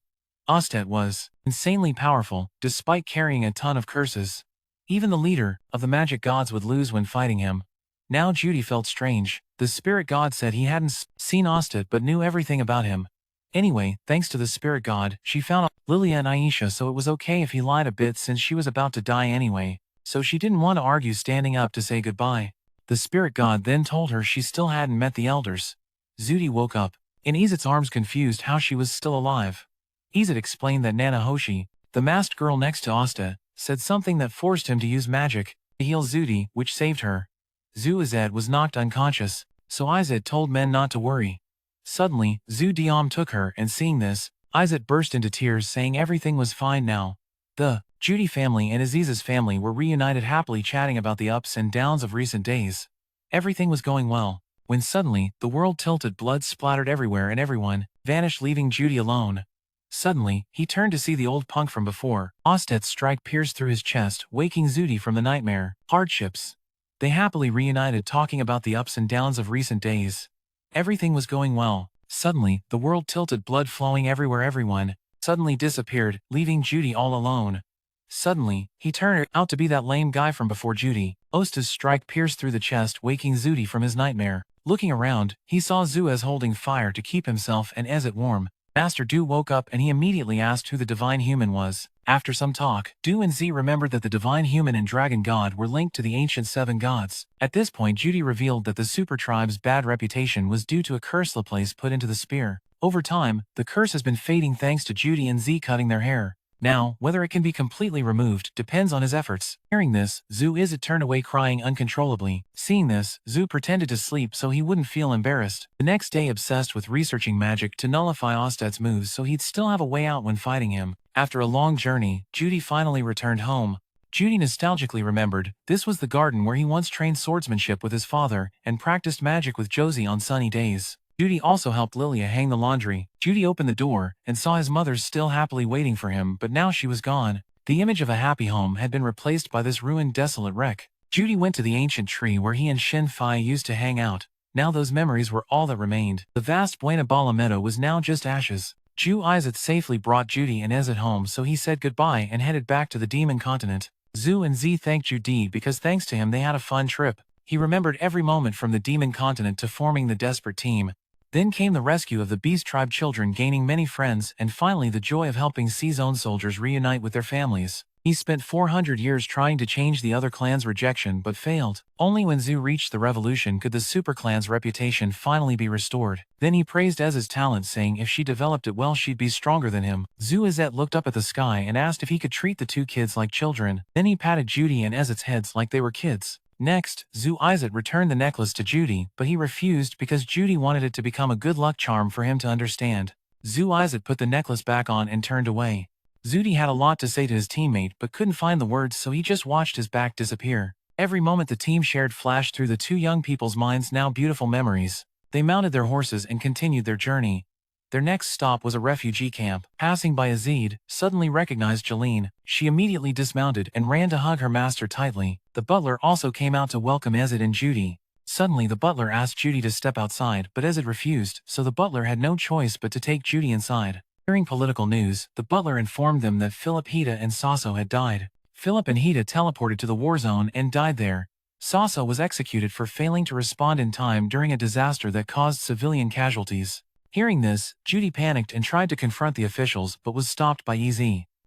Ostet was insanely powerful, despite carrying a ton of curses. Even the leader of the magic gods would lose when fighting him. Now Judy felt strange. The spirit god said he hadn't seen Ostet but knew everything about him. Anyway, thanks to the spirit god, she found Lilia and Aisha, so it was okay if he lied a bit since she was about to die anyway. So she didn't want to argue, standing up to say goodbye. The spirit god then told her she still hadn't met the elders. Judy woke up in Ezet's arms, confused how she was still alive. Ezet explained that Nana Hoshi, the masked girl next to Ostet, said something that forced him to use magic to heal Judy, which saved her. Ezet was knocked unconscious, so Ezet told men not to worry. Suddenly, Diom took her, and seeing this, Ezet burst into tears, saying everything was fine now. The Judy family and Aziza's family were reunited, happily chatting about the ups and downs of recent days. Everything was going well, when suddenly, the world tilted, blood splattered everywhere and everyone vanished, leaving Judy alone. Suddenly, he turned to see the old punk from before. Ostet's strike pierced through his chest, waking Judy from the nightmare. Hardships. They happily reunited, talking about the ups and downs of recent days. Everything was going well. Suddenly, the world tilted, blood flowing everywhere. Everyone suddenly disappeared, leaving Judy all alone. Suddenly, he turned out to be that lame guy from before. Judy. Osta's strike pierced through the chest, waking Judy from his nightmare. Looking around, he saw Zuez holding fire to keep himself and Ezet warm. Master Du woke up and he immediately asked who the divine human was. After some talk, Du and Z remembered that the divine human and dragon god were linked to the ancient seven gods. At this point, Judy revealed that the super tribe's bad reputation was due to a curse Laplace put into the spear. Over time, the curse has been fading thanks to Judy and Z cutting their hair. Now, whether it can be completely removed depends on his efforts. Hearing this, Zuez turned away crying uncontrollably. Seeing this, Zu pretended to sleep so he wouldn't feel embarrassed. The next day, obsessed with researching magic to nullify Ostet's moves so he'd still have a way out when fighting him. After a long journey, Judy finally returned home. Judy nostalgically remembered, this was the garden where he once trained swordsmanship with his father and practiced magic with Josie on sunny days. Judy also helped Lilia hang the laundry. Judy opened the door and saw his mother still happily waiting for him, but now she was gone. The image of a happy home had been replaced by this ruined, desolate wreck. Judy went to the ancient tree where he and Shin-Fi used to hang out. Now those memories were all that remained. The vast Buena Bala meadow was now just ashes. Ju-Izet safely brought Judy and Ezet home, so he said goodbye and headed back to the demon continent. Zu and Z thanked Judy because thanks to him they had a fun trip. He remembered every moment from the demon continent to forming the desperate team. Then came the rescue of the Beast Tribe children, gaining many friends, and finally the joy of helping C-Zone soldiers reunite with their families. He spent 400 years trying to change the other clan's rejection but failed. Only when Zu reached the revolution could the super clan's reputation finally be restored. Then he praised Ez's talent, saying if she developed it well she'd be stronger than him. Zu-Izet looked up at the sky and asked if he could treat the two kids like children. Then he patted Judy and Ezet's heads like they were kids. Next, Zu-Izet returned the necklace to Judy, but he refused because Judy wanted it to become a good luck charm for him to understand. Zu-Izet put the necklace back on and turned away. Judy had a lot to say to his teammate but couldn't find the words, so he just watched his back disappear. Every moment the team shared flashed through the two young people's minds, now beautiful memories. They mounted their horses and continued their journey. Their next stop was a refugee camp. Passing by, Azid suddenly recognized Jeline. She immediately dismounted and ran to hug her master tightly. The butler also came out to welcome Ezet and Judy. Suddenly the butler asked Judy to step outside, but Ezet refused, so the butler had no choice but to take Judy inside. Hearing political news, the butler informed them that Philip, Hita, and Sasso had died. Philip and Hita teleported to the war zone and died there. Sasso was executed for failing to respond in time during a disaster that caused civilian casualties. Hearing this, Judy panicked and tried to confront the officials but was stopped by Ez.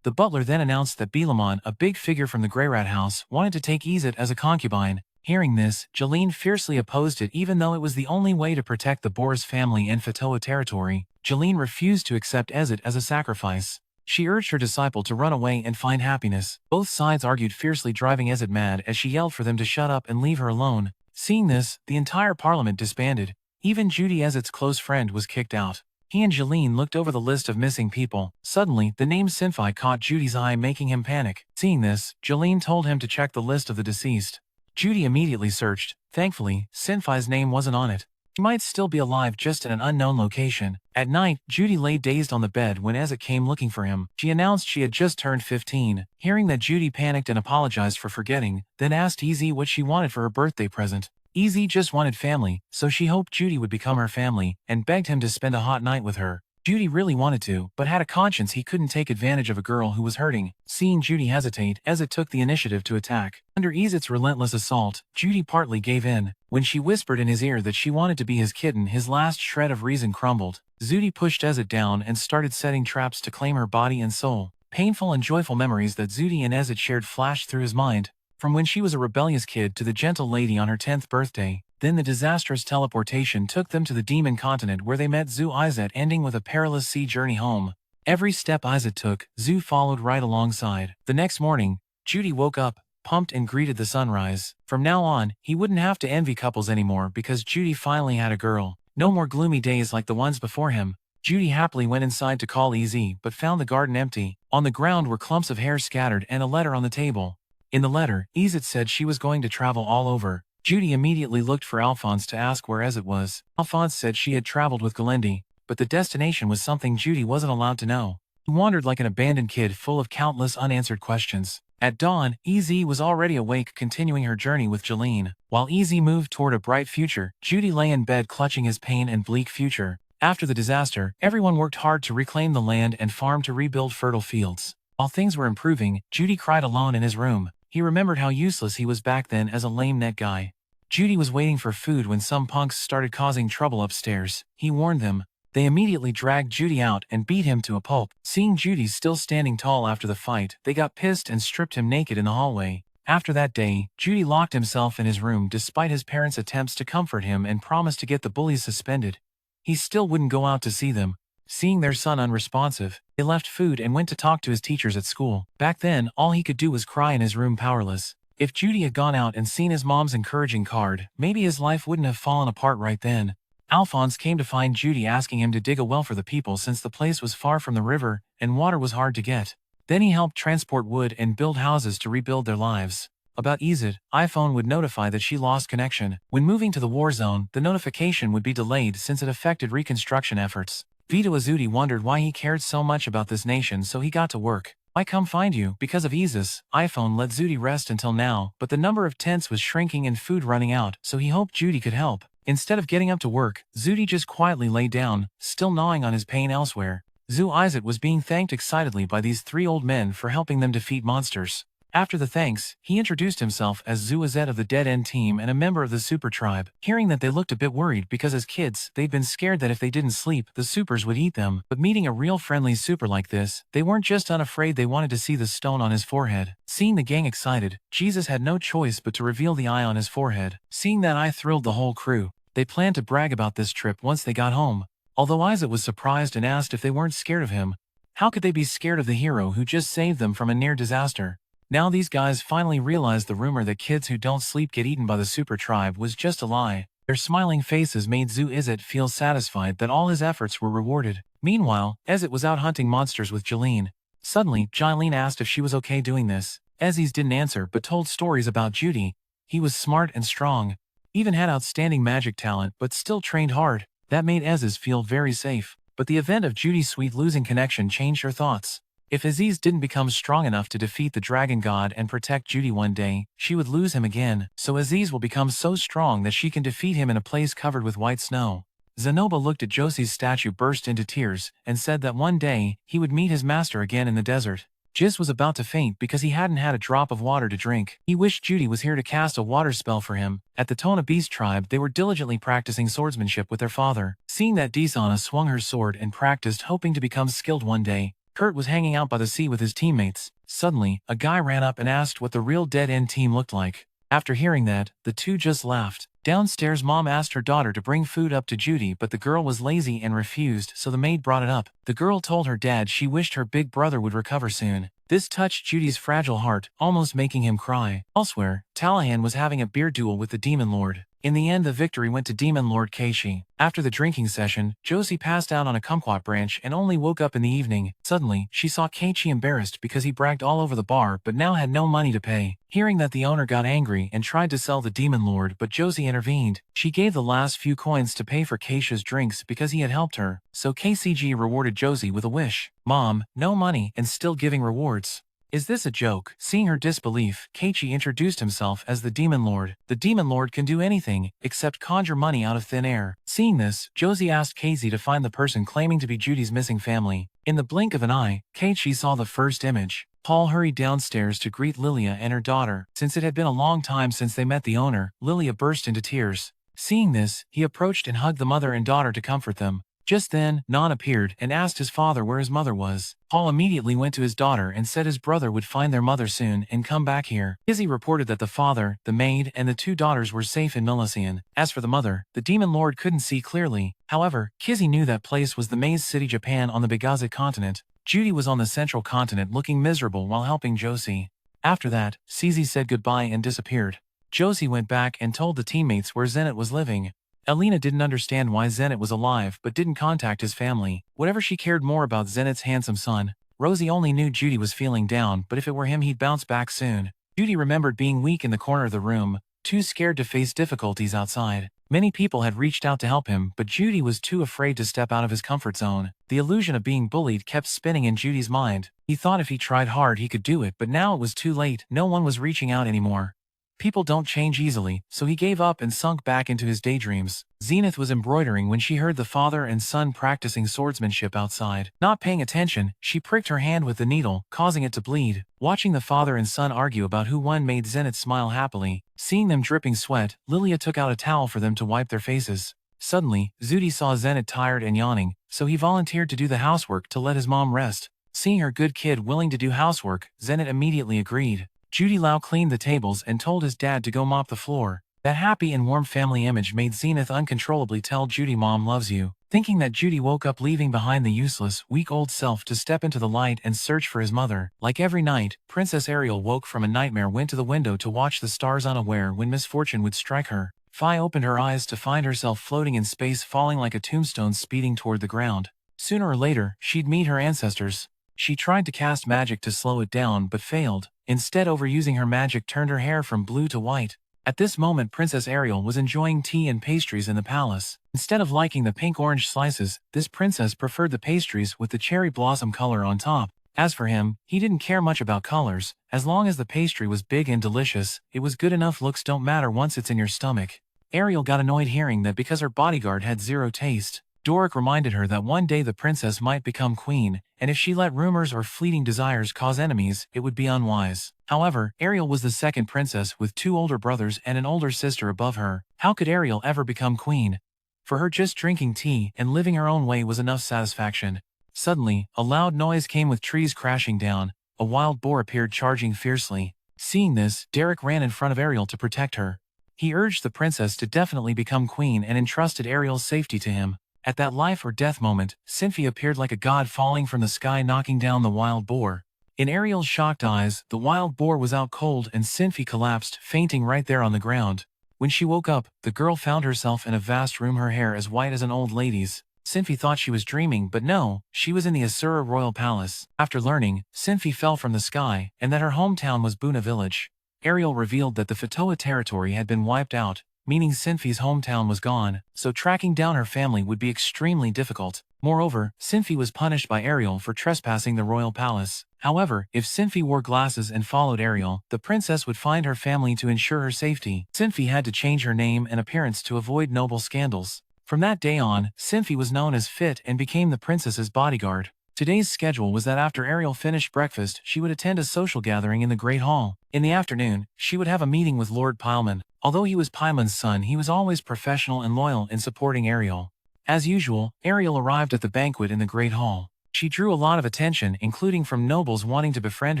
The butler then announced that Bilamon, a big figure from the Greyrat house, wanted to take Ezet as a concubine. Hearing this, Jeline fiercely opposed it, even though it was the only way to protect the Boris family and Fatoa territory. Jeline refused to accept Ezet as a sacrifice. She urged her disciple to run away and find happiness. Both sides argued fiercely, driving Ezet mad as she yelled for them to shut up and leave her alone. Seeing this, the entire parliament disbanded. Even Judy, Ezet's close friend, was kicked out. He and Jeline looked over the list of missing people. Suddenly, the name Sylphie caught Judy's eye, making him panic. Seeing this, Jeline told him to check the list of the deceased. Judy immediately searched. Thankfully, Sylphie's name wasn't on it. She might still be alive, just in an unknown location. At night, Judy lay dazed on the bed when Ezet came looking for him. She announced she had just turned 15. Hearing that, Judy panicked and apologized for forgetting, then asked Ez what she wanted for her birthday present. Ez just wanted family, so she hoped Judy would become her family, and begged him to spend a hot night with her. Judy really wanted to, but had a conscience he couldn't take advantage of a girl who was hurting. Seeing Judy hesitate, Ezet took the initiative to attack. Under Ezet's relentless assault, Judy partly gave in. When she whispered in his ear that she wanted to be his kitten, his last shred of reason crumbled. Judy pushed Ezet down and started setting traps to claim her body and soul. Painful and joyful memories that Judy and Ezet shared flashed through his mind. From when she was a rebellious kid to the gentle lady on her 10th birthday. Then the disastrous teleportation took them to the demon continent, where they met Zu-Izet, ending with a perilous sea journey home. Every step Izet took, Zu followed right alongside. The next morning, Judy woke up, pumped, and greeted the sunrise. From now on, he wouldn't have to envy couples anymore because Judy finally had a girl. No more gloomy days like the ones before him. Judy happily went inside to call Ez, but found the garden empty. On the ground were clumps of hair scattered and a letter on the table. In the letter, Ezet said she was going to travel all over. Judy immediately looked for Alphonse to ask where Ezet was. Alphonse said she had traveled with Galendi, but the destination was something Judy wasn't allowed to know. He wandered like an abandoned kid full of countless unanswered questions. At dawn, EZ was already awake, continuing her journey with Jeline. While EZ moved toward a bright future, Judy lay in bed clutching his pain and bleak future. After the disaster, everyone worked hard to reclaim the land and farm to rebuild fertile fields. While things were improving, Judy cried alone in his room. He remembered how useless he was back then as a lame net guy. Judy was waiting for food when some punks started causing trouble upstairs. He warned them. They immediately dragged Judy out and beat him to a pulp. Seeing Judy still standing tall after the fight, they got pissed and stripped him naked in the hallway. After that day, Judy locked himself in his room despite his parents' attempts to comfort him and promised to get the bullies suspended. He still wouldn't go out to see them. Seeing their son unresponsive, they left food and went to talk to his teachers at school. Back then, all he could do was cry in his room powerless. If Judy had gone out and seen his mom's encouraging card, maybe his life wouldn't have fallen apart right then. Alphonse came to find Judy asking him to dig a well for the people since the place was far from the river and water was hard to get. Then he helped transport wood and build houses to rebuild their lives. About Isid, iPhone would notify that she lost connection. When moving to the war zone, the notification would be delayed since it affected reconstruction efforts. Vito Azudi wondered why he cared so much about this nation, so he got to work. "I come find you." Because of Isis, iPhone let Zudi rest until now, but the number of tents was shrinking and food running out, so he hoped Judy could help. Instead of getting up to work, Zudi just quietly lay down, still gnawing on his pain elsewhere. Zu Izet was being thanked excitedly by these three old men for helping them defeat monsters. After the thanks, he introduced himself as Zu Izet of the Dead End team and a member of the Super Tribe. Hearing that they looked a bit worried because as kids, they'd been scared that if they didn't sleep, the supers would eat them. But meeting a real friendly super like this, they weren't just unafraid, they wanted to see the stone on his forehead. Seeing the gang excited, Jesus had no choice but to reveal the eye on his forehead. Seeing that eye thrilled the whole crew. They planned to brag about this trip once they got home. Although Isaac was surprised and asked if they weren't scared of him. How could they be scared of the hero who just saved them from a near disaster? Now these guys finally realized the rumor that kids who don't sleep get eaten by the Super Tribe was just a lie. Their smiling faces made Zu Izet feel satisfied that all his efforts were rewarded. Meanwhile, Izet was out hunting monsters with Jeline. Suddenly, Jeline asked if she was okay doing this. Ezis didn't answer but told stories about Judy. He was smart and strong. Even had outstanding magic talent but still trained hard. That made Ezis feel very safe. But the event of Judy's sweet losing connection changed her thoughts. If Aziz didn't become strong enough to defeat the dragon god and protect Judy one day, she would lose him again. So Aziz will become so strong that she can defeat him in a place covered with white snow. Zenoba looked at Josie's statue, burst into tears, and said that one day, he would meet his master again in the desert. Jiz was about to faint because he hadn't had a drop of water to drink. He wished Judy was here to cast a water spell for him. At the Tona Beast tribe, they were diligently practicing swordsmanship with their father. Seeing that Disana swung her sword and practiced, hoping to become skilled one day, Kurt was hanging out by the sea with his teammates. Suddenly, a guy ran up and asked what the real Dead End team looked like. After hearing that, the two just laughed. Downstairs, Mom asked her daughter to bring food up to Judy, but the girl was lazy and refused, so the maid brought it up. The girl told her dad she wished her big brother would recover soon. This touched Judy's fragile heart, almost making him cry. Elsewhere, Talahan was having a beer duel with the Demon Lord. In the end, the victory went to Demon Lord Keishi. After the drinking session, Josie passed out on a kumquat branch and only woke up in the evening. Suddenly, she saw Keiichi embarrassed because he bragged all over the bar but now had no money to pay. Hearing that, the owner got angry and tried to sell the Demon Lord, but Josie intervened. She gave the last few coins to pay for Keisha's drinks because he had helped her, so KCG rewarded Josie with a wish. Mom, no money and still giving rewards. Is this a joke? Seeing her disbelief, Keiichi introduced himself as the Demon Lord. The Demon Lord can do anything, except conjure money out of thin air. Seeing this, Josie asked Casey to find the person claiming to be Judy's missing family. In the blink of an eye, Keiichi saw the first image. Paul hurried downstairs to greet Lilia and her daughter. Since it had been a long time since they met the owner, Lilia burst into tears. Seeing this, he approached and hugged the mother and daughter to comfort them. Just then, Non appeared and asked his father where his mother was. Paul immediately went to his daughter and said his brother would find their mother soon and come back here. Izzy reported that the father, the maid, and the two daughters were safe in Milician. As for the mother, the Demon Lord couldn't see clearly. However, Kizzy knew that place was the Maze City, Japan, on the Bigazi continent. Judy was on the central continent looking miserable while helping Josie. After that, CZ said goodbye and disappeared. Josie went back and told the teammates where Zenit was living. Elena didn't understand why Zenit was alive but didn't contact his family. Whatever, she cared more about Zenit's handsome son. Rosie only knew Judy was feeling down, but if it were him, he'd bounce back soon. Judy remembered being weak in the corner of the room, too scared to face difficulties outside. Many people had reached out to help him, but Judy was too afraid to step out of his comfort zone. The illusion of being bullied kept spinning in Judy's mind. He thought if he tried hard he could do it, but now it was too late. No one was reaching out anymore. People don't change easily, so he gave up and sunk back into his daydreams. Zenith was embroidering when she heard the father and son practicing swordsmanship outside. Not paying attention, she pricked her hand with the needle, causing it to bleed. Watching the father and son argue about who won made Zenith smile happily. Seeing them dripping sweat, Lilia took out a towel for them to wipe their faces. Suddenly, Judy saw Zenith tired and yawning, so he volunteered to do the housework to let his mom rest. Seeing her good kid willing to do housework, Zenith immediately agreed. Judy Lau cleaned the tables and told his dad to go mop the floor. That happy and warm family image made Zenith uncontrollably tell Judy mom loves you. Thinking that Judy woke up leaving behind the useless, weak-old self to step into the light and search for his mother. Like every night, Princess Ariel woke from a nightmare, went to the window to watch the stars unaware when misfortune would strike her. Fi opened her eyes to find herself floating in space, falling like a tombstone speeding toward the ground. Sooner or later, she'd meet her ancestors. She tried to cast magic to slow it down but failed. Instead, overusing her magic turned her hair from blue to white. At this moment, Princess Ariel was enjoying tea and pastries in the palace. Instead of liking the pink-orange slices, this princess preferred the pastries with the cherry blossom color on top. As for him, he didn't care much about colors. As long as the pastry was big and delicious, it was good enough. Looks don't matter once it's in your stomach. Ariel got annoyed hearing that because her bodyguard had zero taste. Doric reminded her that one day the princess might become queen, and if she let rumors or fleeting desires cause enemies, it would be unwise. However, Ariel was the second princess with 2 older brothers and an older sister above her. How could Ariel ever become queen? For her, just drinking tea and living her own way was enough satisfaction. Suddenly, a loud noise came with trees crashing down. A wild boar appeared charging fiercely. Seeing this, Derek ran in front of Ariel to protect her. He urged the princess to definitely become queen and entrusted Ariel's safety to him. At that life or death moment, Sylphie appeared like a god falling from the sky, knocking down the wild boar. In Ariel's shocked eyes, the wild boar was out cold and Sylphie collapsed, fainting right there on the ground. When she woke up, the girl found herself in a vast room, her hair as white as an old lady's. Sylphie thought she was dreaming, but no, she was in the Asura royal palace. After learning, Sylphie fell from the sky, and that her hometown was Buna village. Ariel revealed that the Fatoa territory had been wiped out, meaning Sylphie's hometown was gone, so tracking down her family would be extremely difficult. Moreover, Sylphie was punished by Ariel for trespassing the royal palace. However, if Sylphie wore glasses and followed Ariel, the princess would find her family to ensure her safety. Sylphie had to change her name and appearance to avoid noble scandals. From that day on, Sylphie was known as Fit and became the princess's bodyguard. Today's schedule was that after Ariel finished breakfast, she would attend a social gathering in the Great Hall. In the afternoon, she would have a meeting with Lord Pyleman. Although he was Pyleman's son, he was always professional and loyal in supporting Ariel. As usual, Ariel arrived at the banquet in the Great Hall. She drew a lot of attention, including from nobles wanting to befriend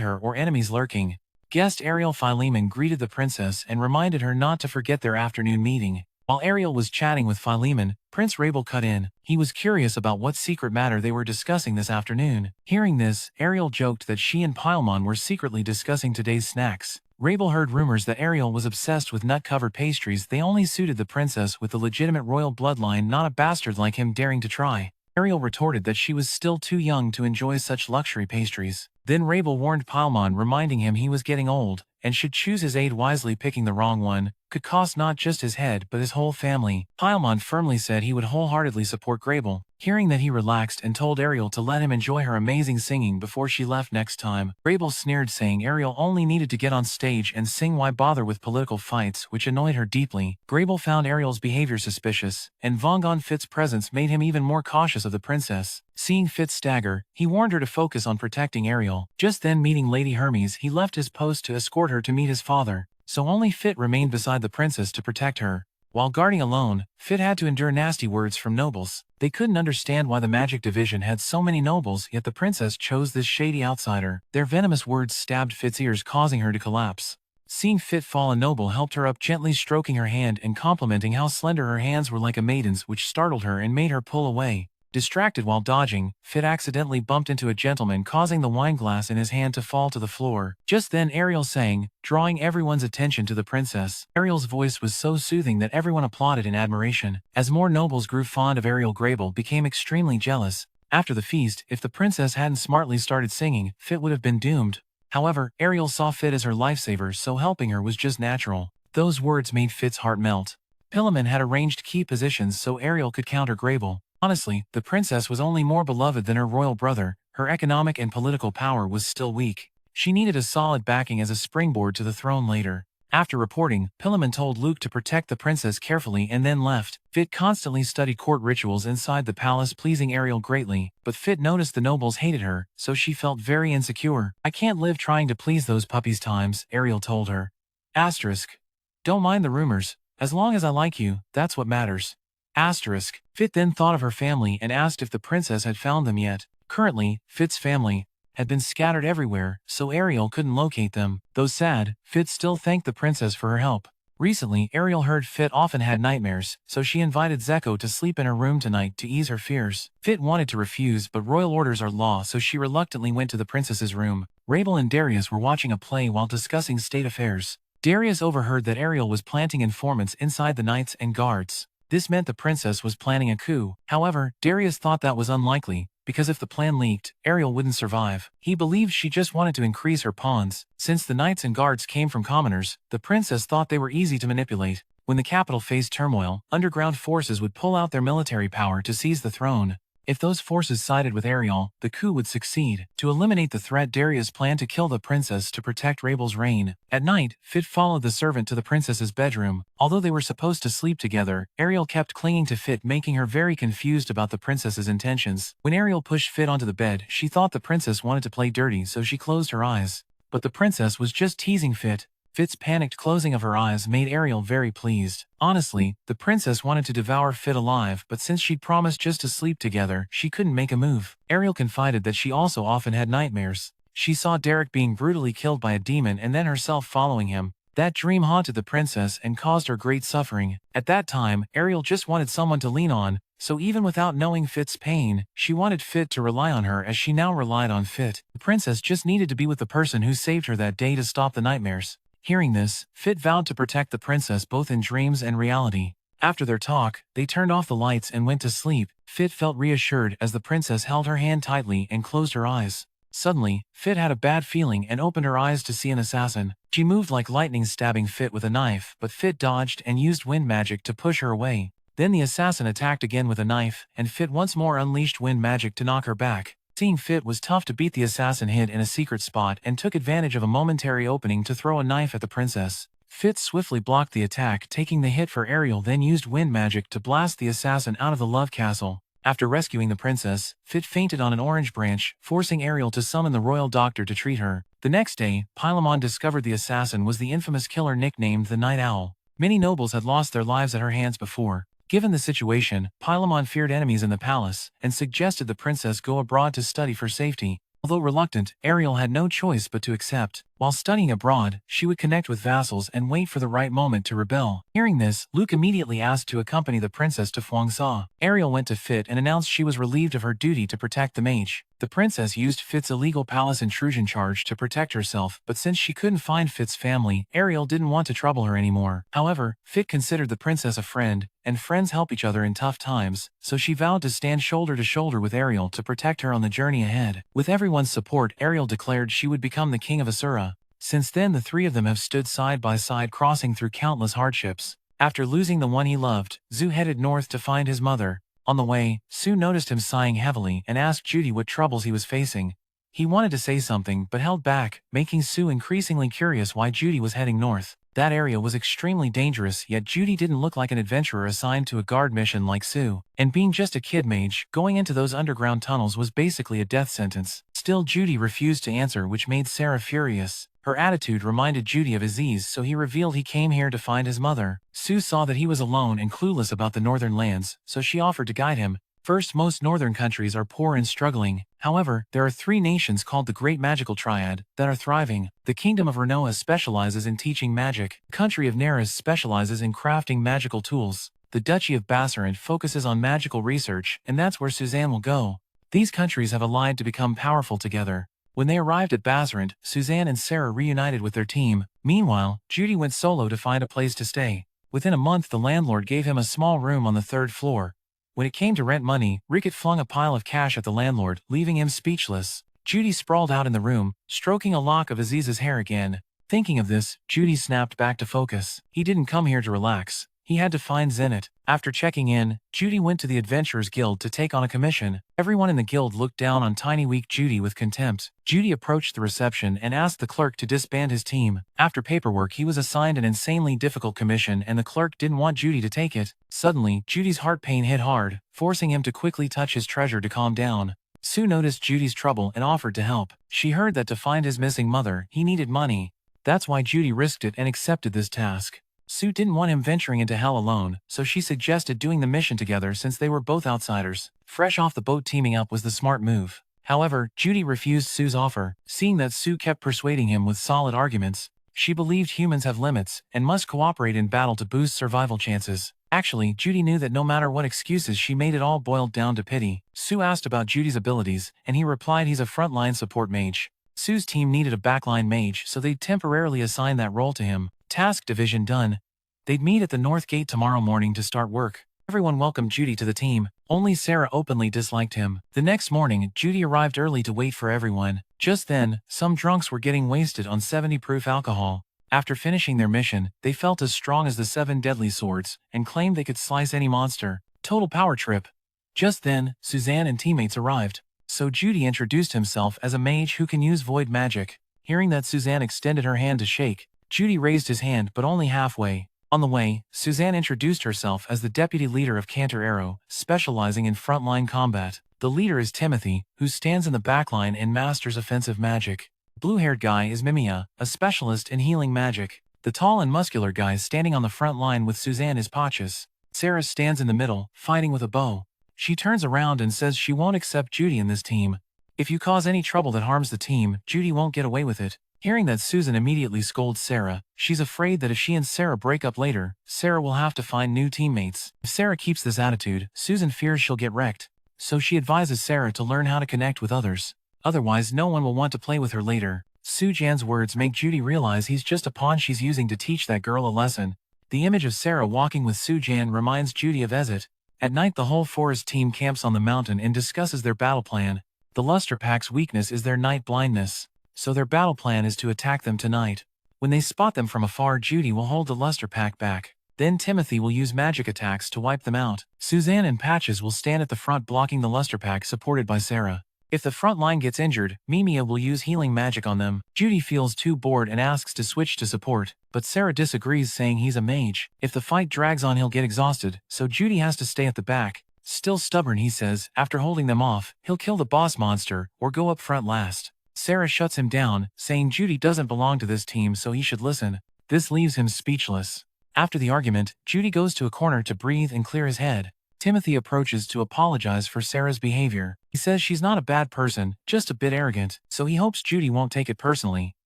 her or enemies lurking. Guest Ariel Philemon greeted the princess and reminded her not to forget their afternoon meeting. While Ariel was chatting with Philemon, Prince Rabel cut in. He was curious about what secret matter they were discussing this afternoon. Hearing this, Ariel joked that she and Pylemon were secretly discussing today's snacks. Rabel heard rumors that Ariel was obsessed with nut-covered pastries. They only suited the princess with a legitimate royal bloodline, not a bastard like him daring to try. Ariel retorted that she was still too young to enjoy such luxury pastries. Then Rabel warned Pylemon, reminding him he was getting old and should choose his aide wisely. Picking the wrong one could cost not just his head but his whole family. Pylemon firmly said he would wholeheartedly support Grable. Hearing that, he relaxed and told Ariel to let him enjoy her amazing singing before she left next time. Grable sneered, saying Ariel only needed to get on stage and sing, why bother with political fights, which annoyed her deeply. Grable found Ariel's behavior suspicious, and Vongon Fit's presence made him even more cautious of the princess. Seeing Fit stagger, he warned her to focus on protecting Ariel. Just then, meeting Lady Hermes, he left his post to escort her to meet his father, so only Fit remained beside the princess to protect her. While guarding alone, Fit had to endure nasty words from nobles. They couldn't understand why the magic division had so many nobles, yet the princess chose this shady outsider. Their venomous words stabbed Fit's ears, causing her to collapse. Seeing Fit fall, a noble helped her up, gently stroking her hand and complimenting how slender her hands were like a maiden's, which startled her and made her pull away. Distracted while dodging, Fit accidentally bumped into a gentleman, causing the wine glass in his hand to fall to the floor. Just then Ariel sang, drawing everyone's attention to the princess. Ariel's voice was so soothing that everyone applauded in admiration. As more nobles grew fond of Ariel, Grable became extremely jealous. After the feast, if the princess hadn't smartly started singing, Fit would have been doomed. However, Ariel saw Fit as her lifesaver, so helping her was just natural. Those words made Fit's heart melt. Pillamon had arranged key positions so Ariel could counter Grable. Honestly, the princess was only more beloved than her royal brother. Her economic and political power was still weak. She needed a solid backing as a springboard to the throne later. After reporting, Pillamon told Luke to protect the princess carefully and then left. Fit constantly studied court rituals inside the palace, pleasing Ariel greatly, but Fit noticed the nobles hated her, so she felt very insecure. "I can't live trying to please those puppies times," Ariel told her. Asterisk. "Don't mind the rumors. As long as I like you, that's what matters." Asterisk. Fit then thought of her family and asked if the princess had found them yet. Currently, Fit's family had been scattered everywhere, so Ariel couldn't locate them. Though sad, Fit still thanked the princess for her help. Recently, Ariel heard Fit often had nightmares, so she invited Zeko to sleep in her room tonight to ease her fears. Fit wanted to refuse, but royal orders are law, so she reluctantly went to the princess's room. Rabel and Darius were watching a play while discussing state affairs. Darius overheard that Ariel was planting informants inside the knights and guards. This meant the princess was planning a coup. However, Darius thought that was unlikely, because if the plan leaked, Ariel wouldn't survive. He believed she just wanted to increase her pawns. Since the knights and guards came from commoners, the princess thought they were easy to manipulate. When the capital faced turmoil, underground forces would pull out their military power to seize the throne. If those forces sided with Ariel, the coup would succeed. To eliminate the threat, Darius planned to kill the princess to protect Rabel's reign. At night, Fit followed the servant to the princess's bedroom. Although they were supposed to sleep together, Ariel kept clinging to Fit, making her very confused about the princess's intentions. When Ariel pushed Fit onto the bed, she thought the princess wanted to play dirty, so she closed her eyes. But the princess was just teasing Fit. Fit's panicked closing of her eyes made Ariel very pleased. Honestly, the princess wanted to devour Fit alive, but since she'd promised just to sleep together, she couldn't make a move. Ariel confided that she also often had nightmares. She saw Derek being brutally killed by a demon and then herself following him. That dream haunted the princess and caused her great suffering. At that time, Ariel just wanted someone to lean on, so even without knowing Fit's pain, she wanted Fit to rely on her as she now relied on Fit. The princess just needed to be with the person who saved her that day to stop the nightmares. Hearing this, Fit vowed to protect the princess both in dreams and reality. After their talk, they turned off the lights and went to sleep. Fit felt reassured as the princess held her hand tightly and closed her eyes. Suddenly, Fit had a bad feeling and opened her eyes to see an assassin. She moved like lightning, stabbing Fit with a knife, but Fit dodged and used wind magic to push her away. Then the assassin attacked again with a knife, and Fit once more unleashed wind magic to knock her back. Seeing Fit was tough to beat, the assassin hid in a secret spot and took advantage of a momentary opening to throw a knife at the princess. Fit swiftly blocked the attack, taking the hit for Ariel, then used wind magic to blast the assassin out of the love castle. After rescuing the princess, Fit fainted on an orange branch, forcing Ariel to summon the royal doctor to treat her. The next day, Pillamon discovered the assassin was the infamous killer nicknamed the Night Owl. Many nobles had lost their lives at her hands before. Given the situation, Pillamon feared enemies in the palace and suggested the princess go abroad to study for safety. Although reluctant, Ariel had no choice but to accept. While studying abroad, she would connect with vassals and wait for the right moment to rebel. Hearing this, Luke immediately asked to accompany the princess to Fuangsha. Ariel went to Fit and announced she was relieved of her duty to protect the mage. The princess used Fit's illegal palace intrusion charge to protect herself, but since she couldn't find Fit's family, Ariel didn't want to trouble her anymore. However, Fit considered the princess a friend, and friends help each other in tough times, so she vowed to stand shoulder to shoulder with Ariel to protect her on the journey ahead. With everyone's support, Ariel declared she would become the king of Asura. Since then, the three of them have stood side by side, crossing through countless hardships. After losing the one he loved, Zu headed north to find his mother. On the way, Sue noticed him sighing heavily and asked Judy what troubles he was facing. He wanted to say something but held back, making Sue increasingly curious why Judy was heading north. That area was extremely dangerous, yet Judy didn't look like an adventurer assigned to a guard mission like Sue. And being just a kid mage, going into those underground tunnels was basically a death sentence. Still, Judy refused to answer, which made Sarah furious. Her attitude reminded Judy of Aziz, so he revealed he came here to find his mother. Sue saw that he was alone and clueless about the northern lands, so she offered to guide him. First, most northern countries are poor and struggling. However, there are three nations called the Great Magical Triad that are thriving. The Kingdom of Renoa specializes in teaching magic. The country of Neris specializes in crafting magical tools. The Duchy of Bassarin focuses on magical research, and that's where Suzanne will go. These countries have allied to become powerful together. When they arrived at Bassarin, Suzanne and Sarah reunited with their team. Meanwhile, Judy went solo to find a place to stay. Within a month, the landlord gave him a small room on the third floor. When it came to rent money, Rickett flung a pile of cash at the landlord, leaving him speechless. Judy sprawled out in the room, stroking a lock of Aziz's hair again. Thinking of this, Judy snapped back to focus. He didn't come here to relax. he had to find Zenith. After checking in, Judy went to the Adventurers Guild to take on a commission. Everyone in the guild looked down on tiny weak Judy with contempt. Judy approached the reception and asked the clerk to disband his team. After paperwork, he was assigned an insanely difficult commission and the clerk didn't want Judy to take it. Suddenly, Judy's heart pain hit hard, forcing him to quickly touch his treasure to calm down. Sue noticed Judy's trouble and offered to help. She heard that to find his missing mother, he needed money. That's why Judy risked it and accepted this task. Sue didn't want him venturing into hell alone, so she suggested doing the mission together since they were both outsiders. Fresh off the boat, teaming up was the smart move. However, Judy refused Sue's offer, seeing that Sue kept persuading him with solid arguments. She believed humans have limits and must cooperate in battle to boost survival chances. Actually, Judy knew that no matter what excuses she made, it all boiled down to pity. Sue asked about Judy's abilities, and he replied he's a frontline support mage. Sue's team needed a backline mage, so they'd temporarily assign that role to him. Task division done. They'd meet at the North Gate tomorrow morning to start work. Everyone welcomed Judy to the team. Only Sarah openly disliked him. The next morning, Judy arrived early to wait for everyone. Just then, some drunks were getting wasted on 70 proof alcohol. After finishing their mission, they felt as strong as the 7 deadly swords, and claimed they could slice any monster. Total power trip. Just then, Suzanne and teammates arrived. So Judy introduced himself as a mage who can use void magic. Hearing that Suzanne extended her hand to shake, Judy raised his hand but only halfway. On the way, Suzanne introduced herself as the deputy leader of Cantor Arrow, specializing in frontline combat. The leader is Timothy, who stands in the backline and masters offensive magic. Blue-haired guy is Mimia, a specialist in healing magic. The tall and muscular guy standing on the front line with Suzanne is Pachas. Sarah stands in the middle, fighting with a bow. She turns around and says she won't accept Judy in this team. If you cause any trouble that harms the team, Judy won't get away with it. Hearing that, Susan immediately scolds Sarah. She's afraid that if she and Sarah break up later, Sarah will have to find new teammates. If Sarah keeps this attitude, Susan fears she'll get wrecked. So she advises Sarah to learn how to connect with others. Otherwise, no one will want to play with her later. Sujan's words make Judy realize he's just a pawn she's using to teach that girl a lesson. The image of Sarah walking with Sujan reminds Judy of Ezet. At night, the whole forest team camps on the mountain and discusses their battle plan. The Luster Pack's weakness is their night blindness, so their battle plan is to attack them tonight. When they spot them from afar, Judy will hold the Luster Pack back. Then Timothy will use magic attacks to wipe them out. Suzanne and Patches will stand at the front blocking the Luster Pack, supported by Sarah. If the front line gets injured, Mimia will use healing magic on them. Judy feels too bored and asks to switch to support, but Sarah disagrees, saying he's a mage. If the fight drags on, he'll get exhausted, so Judy has to stay at the back. Still stubborn, he says, after holding them off, he'll kill the boss monster or go up front last. Sarah shuts him down, saying Judy doesn't belong to this team, so he should listen. This leaves him speechless. After the argument, Judy goes to a corner to breathe and clear his head. Timothy approaches to apologize for Sarah's behavior. He says she's not a bad person, just a bit arrogant, so he hopes Judy won't take it personally.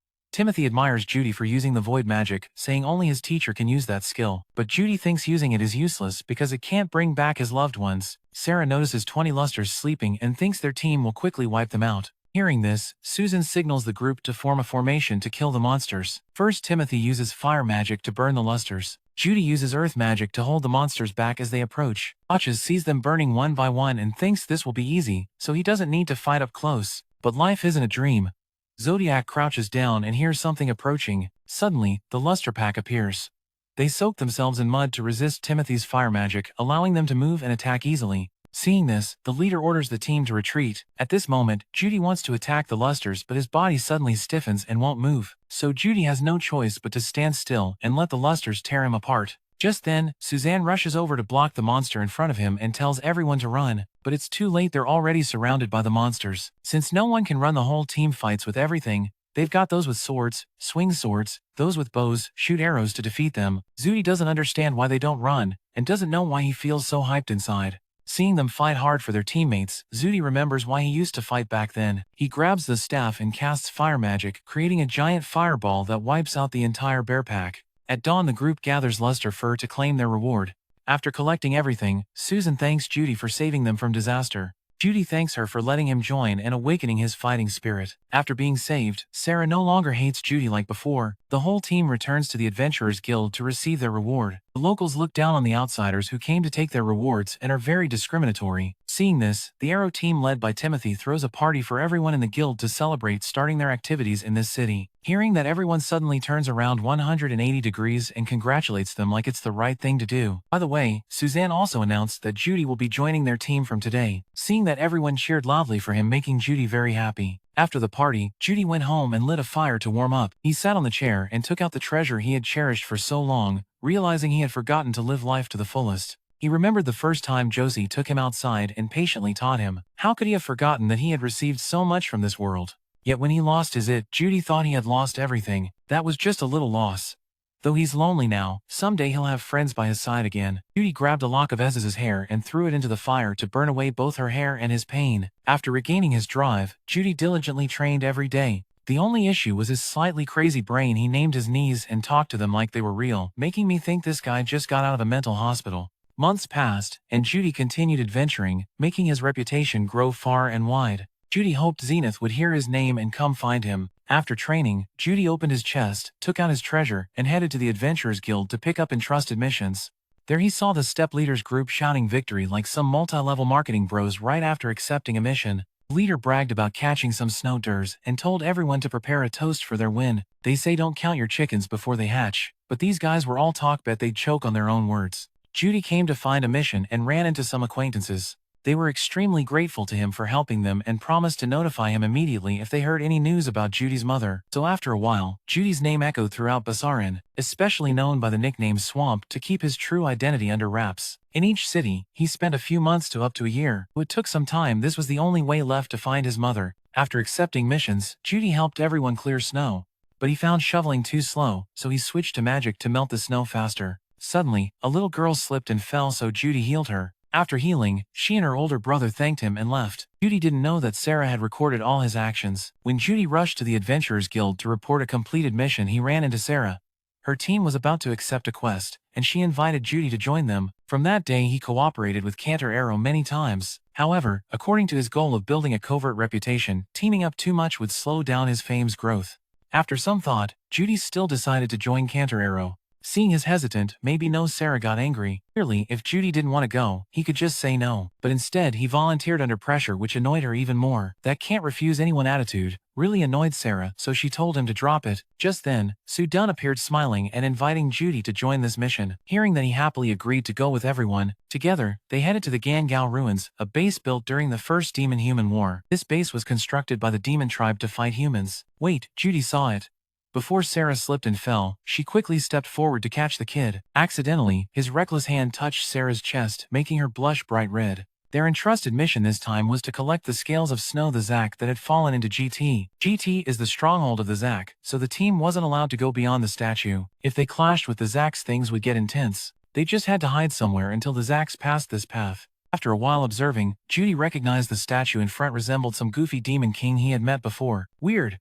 Timothy admires Judy for using the void magic, saying only his teacher can use that skill, but Judy thinks using it is useless because it can't bring back his loved ones. Sarah notices 20 Lusters sleeping and thinks their team will quickly wipe them out. Hearing this, Susan signals the group to form a formation to kill the monsters. First, Timothy uses fire magic to burn the Lusters. Judy uses earth magic to hold the monsters back as they approach. Patches sees them burning one by one and thinks this will be easy, so he doesn't need to fight up close. But life isn't a dream. Zodiac crouches down and hears something approaching. Suddenly, the Luster Pack appears. They soak themselves in mud to resist Timothy's fire magic, allowing them to move and attack easily. Seeing this, the leader orders the team to retreat. At this moment, Judy wants to attack the Lusters, but his body suddenly stiffens and won't move. So Judy has no choice but to stand still and let the Lusters tear him apart. Just then, Suzanne rushes over to block the monster in front of him and tells everyone to run, but it's too late, they're already surrounded by the monsters. Since no one can run, the whole team fights with everything. They've got those with swords, swing swords, those with bows, shoot arrows to defeat them. Judy doesn't understand why they don't run, and doesn't know why he feels so hyped inside. Seeing them fight hard for their teammates, Judy remembers why he used to fight back then. He grabs the staff and casts fire magic, creating a giant fireball that wipes out the entire bear pack. At dawn, the group gathers Luster Fur to claim their reward. After collecting everything, Susan thanks Judy for saving them from disaster. Judy thanks her for letting him join and awakening his fighting spirit. After being saved, Sarah no longer hates Judy like before. The whole team returns to the Adventurers Guild to receive their reward. The locals look down on the outsiders who came to take their rewards and are very discriminatory. Seeing this, the Arrow team led by Timothy throws a party for everyone in the guild to celebrate starting their activities in this city. Hearing that, everyone suddenly turns around 180 degrees and congratulates them like it's the right thing to do. By the way, Suzanne also announced that Judy will be joining their team from today. Seeing that, everyone cheered loudly for him, making Judy very happy. After the party, Judy went home and lit a fire to warm up. He sat on the chair and took out the treasure he had cherished for so long, realizing he had forgotten to live life to the fullest. He remembered the first time Josie took him outside and patiently taught him. How could he have forgotten that he had received so much from this world? Yet when he lost his Judy thought he had lost everything. That was just a little loss. Though he's lonely now, someday he'll have friends by his side again. Judy grabbed a lock of Ez's hair and threw it into the fire to burn away both her hair and his pain. After regaining his drive, Judy diligently trained every day. The only issue was his slightly crazy brain. He named his knees and talked to them like they were real, making me think this guy just got out of a mental hospital. Months passed, and Judy continued adventuring, making his reputation grow far and wide. Judy hoped Zenith would hear his name and come find him. After training, Judy opened his chest, took out his treasure, and headed to the Adventurers Guild to pick up entrusted missions. There he saw the Step Leaders group shouting victory like some multi-level marketing bros right after accepting a mission. The leader bragged about catching some snow durs and told everyone to prepare a toast for their win. They say don't count your chickens before they hatch, but these guys were all talk, bet they'd choke on their own words. Judy came to find a mission and ran into some acquaintances. They were extremely grateful to him for helping them and promised to notify him immediately if they heard any news about Judy's mother. So after a while, Judy's name echoed throughout Basarin, especially known by the nickname Swamp, to keep his true identity under wraps. In each city, he spent a few months to up to a year. It took some time. This was the only way left to find his mother. After accepting missions, Judy helped everyone clear snow. But he found shoveling too slow, so he switched to magic to melt the snow faster. Suddenly, a little girl slipped and fell, so Judy healed her. After healing, she and her older brother thanked him and left. Judy didn't know that Sarah had recorded all his actions. When Judy rushed to the Adventurers Guild to report a completed mission, he ran into Sarah. Her team was about to accept a quest, and she invited Judy to join them. From that day, he cooperated with Cantor Arrow many times. However, according to his goal of building a covert reputation, teaming up too much would slow down his fame's growth. After some thought, Judy still decided to join Cantor Arrow. Seeing his hesitant, maybe no, Sarah got angry. Clearly, if Judy didn't want to go, he could just say no. But instead, he volunteered under pressure, which annoyed her even more. That can't refuse anyone attitude really annoyed Sarah, so she told him to drop it. Just then, Sue Dunn appeared smiling and inviting Judy to join this mission. Hearing that, he happily agreed to go with everyone. Together, they headed to the Gangao Ruins, a base built during the First Demon-Human War. This base was constructed by the demon tribe to fight humans. Wait, Judy saw it. Before Sarah slipped and fell, she quickly stepped forward to catch the kid. Accidentally, his reckless hand touched Sarah's chest, making her blush bright red. Their entrusted mission this time was to collect the scales of Snow the Zack that had fallen into GT. GT is the stronghold of the Zack, so the team wasn't allowed to go beyond the statue. If they clashed with the Zacks, things would get intense. They just had to hide somewhere until the Zacks passed this path. After a while observing, Judy recognized the statue in front resembled some goofy demon king he had met before. Weird.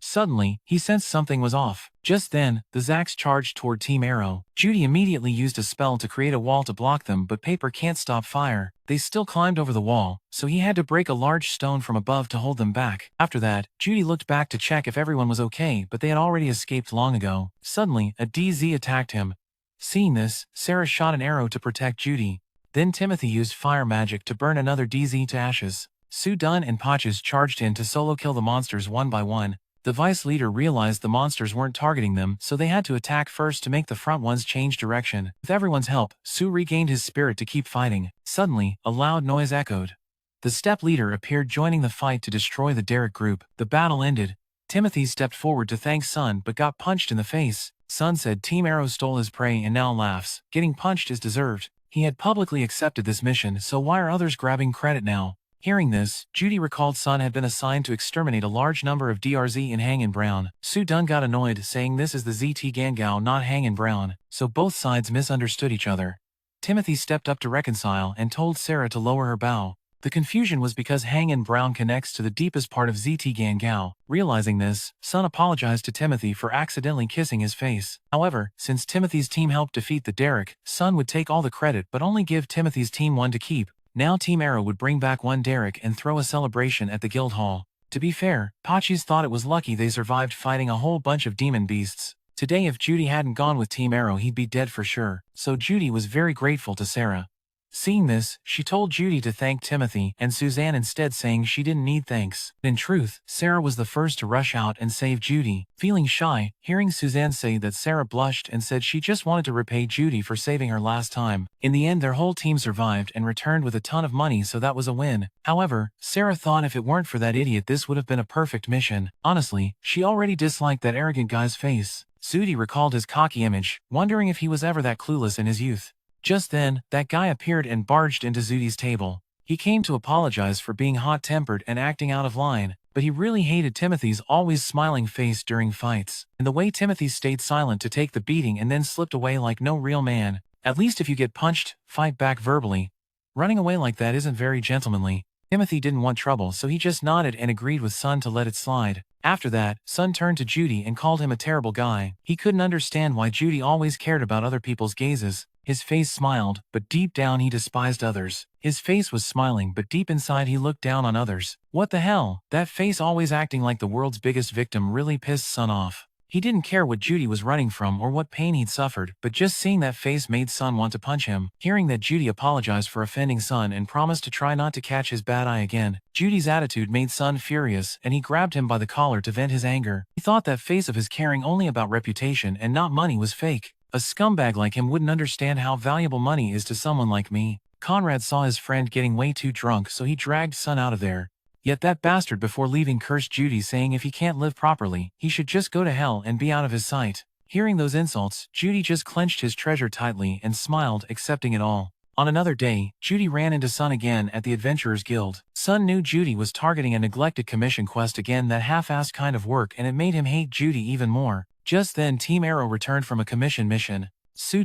Suddenly, he sensed something was off. Just then, the Zacks charged toward Team Arrow. Judy immediately used a spell to create a wall to block them, but paper can't stop fire. They still climbed over the wall, so he had to break a large stone from above to hold them back. After that, Judy looked back to check if everyone was okay, but they had already escaped long ago. Suddenly, a DZ attacked him. Seeing this, Sarah shot an arrow to protect Judy. Then Timothy used fire magic to burn another DZ to ashes. Sue Dunn and Patches charged in to solo kill the monsters one by one. The vice leader realized the monsters weren't targeting them, so they had to attack first to make the front ones change direction. With everyone's help, Sue regained his spirit to keep fighting. Suddenly, a loud noise echoed. The step leader appeared, joining the fight to destroy the Derek group. The battle ended. Timothy stepped forward to thank Sun but got punched in the face. Sun said Team Arrow stole his prey and now laughs. Getting punched is deserved. He had publicly accepted this mission, so why are others grabbing credit now? Hearing this, Judy recalled Sun had been assigned to exterminate a large number of DRZ in Hang and Brown. Sue Dunn got annoyed, saying this is the ZT Gangao, not Hang and Brown, so both sides misunderstood each other. Timothy stepped up to reconcile and told Sarah to lower her bow. The confusion was because Hang and Brown connects to the deepest part of ZT Gangao. Realizing this, Sun apologized to Timothy for accidentally kissing his face. However, since Timothy's team helped defeat the Derek, Sun would take all the credit but only give Timothy's team one to keep. Now Team Arrow would bring back one Derek and throw a celebration at the guild hall. To be fair, Patches thought it was lucky they survived fighting a whole bunch of demon beasts. Today if Judy hadn't gone with Team Arrow he'd be dead for sure, so Judy was very grateful to Sarah. Seeing this, she told Judy to thank Timothy and Suzanne instead, saying she didn't need thanks. In truth, Sarah was the first to rush out and save Judy. Feeling shy, hearing Suzanne say that, Sarah blushed and said she just wanted to repay Judy for saving her last time. In the end, their whole team survived and returned with a ton of money, so that was a win. However, Sarah thought if it weren't for that idiot, this would have been a perfect mission. Honestly, she already disliked that arrogant guy's face. Judy recalled his cocky image, wondering if he was ever that clueless in his youth. Just then, that guy appeared and barged into Judy's table. He came to apologize for being hot-tempered and acting out of line, but he really hated Timothy's always smiling face during fights, and the way Timothy stayed silent to take the beating and then slipped away like no real man. At least if you get punched, fight back verbally. Running away like that isn't very gentlemanly. Timothy didn't want trouble, so he just nodded and agreed with Sun to let it slide. After that, Sun turned to Judy and called him a terrible guy. He couldn't understand why Judy always cared about other people's gazes. His face smiled, but deep down he despised others. His face was smiling, but deep inside he looked down on others. What the hell? That face always acting like the world's biggest victim really pissed Sun off. He didn't care what Judy was running from or what pain he'd suffered, but just seeing that face made Sun want to punch him. Hearing that Judy apologized for offending Sun and promised to try not to catch his bad eye again, Judy's attitude made Sun furious, and he grabbed him by the collar to vent his anger. He thought that face of his caring only about reputation and not money was fake. A scumbag like him wouldn't understand how valuable money is to someone like me. Conrad saw his friend getting way too drunk, so he dragged Sun out of there. Yet that bastard before leaving cursed Judy, saying if he can't live properly, he should just go to hell and be out of his sight. Hearing those insults, Judy just clenched his treasure tightly and smiled, accepting it all. On another day, Judy ran into Sun again at the Adventurers Guild. Sun knew Judy was targeting a neglected commission quest again, that half-assed kind of work, and it made him hate Judy even more. Just then, Team Arrow returned from a commission mission.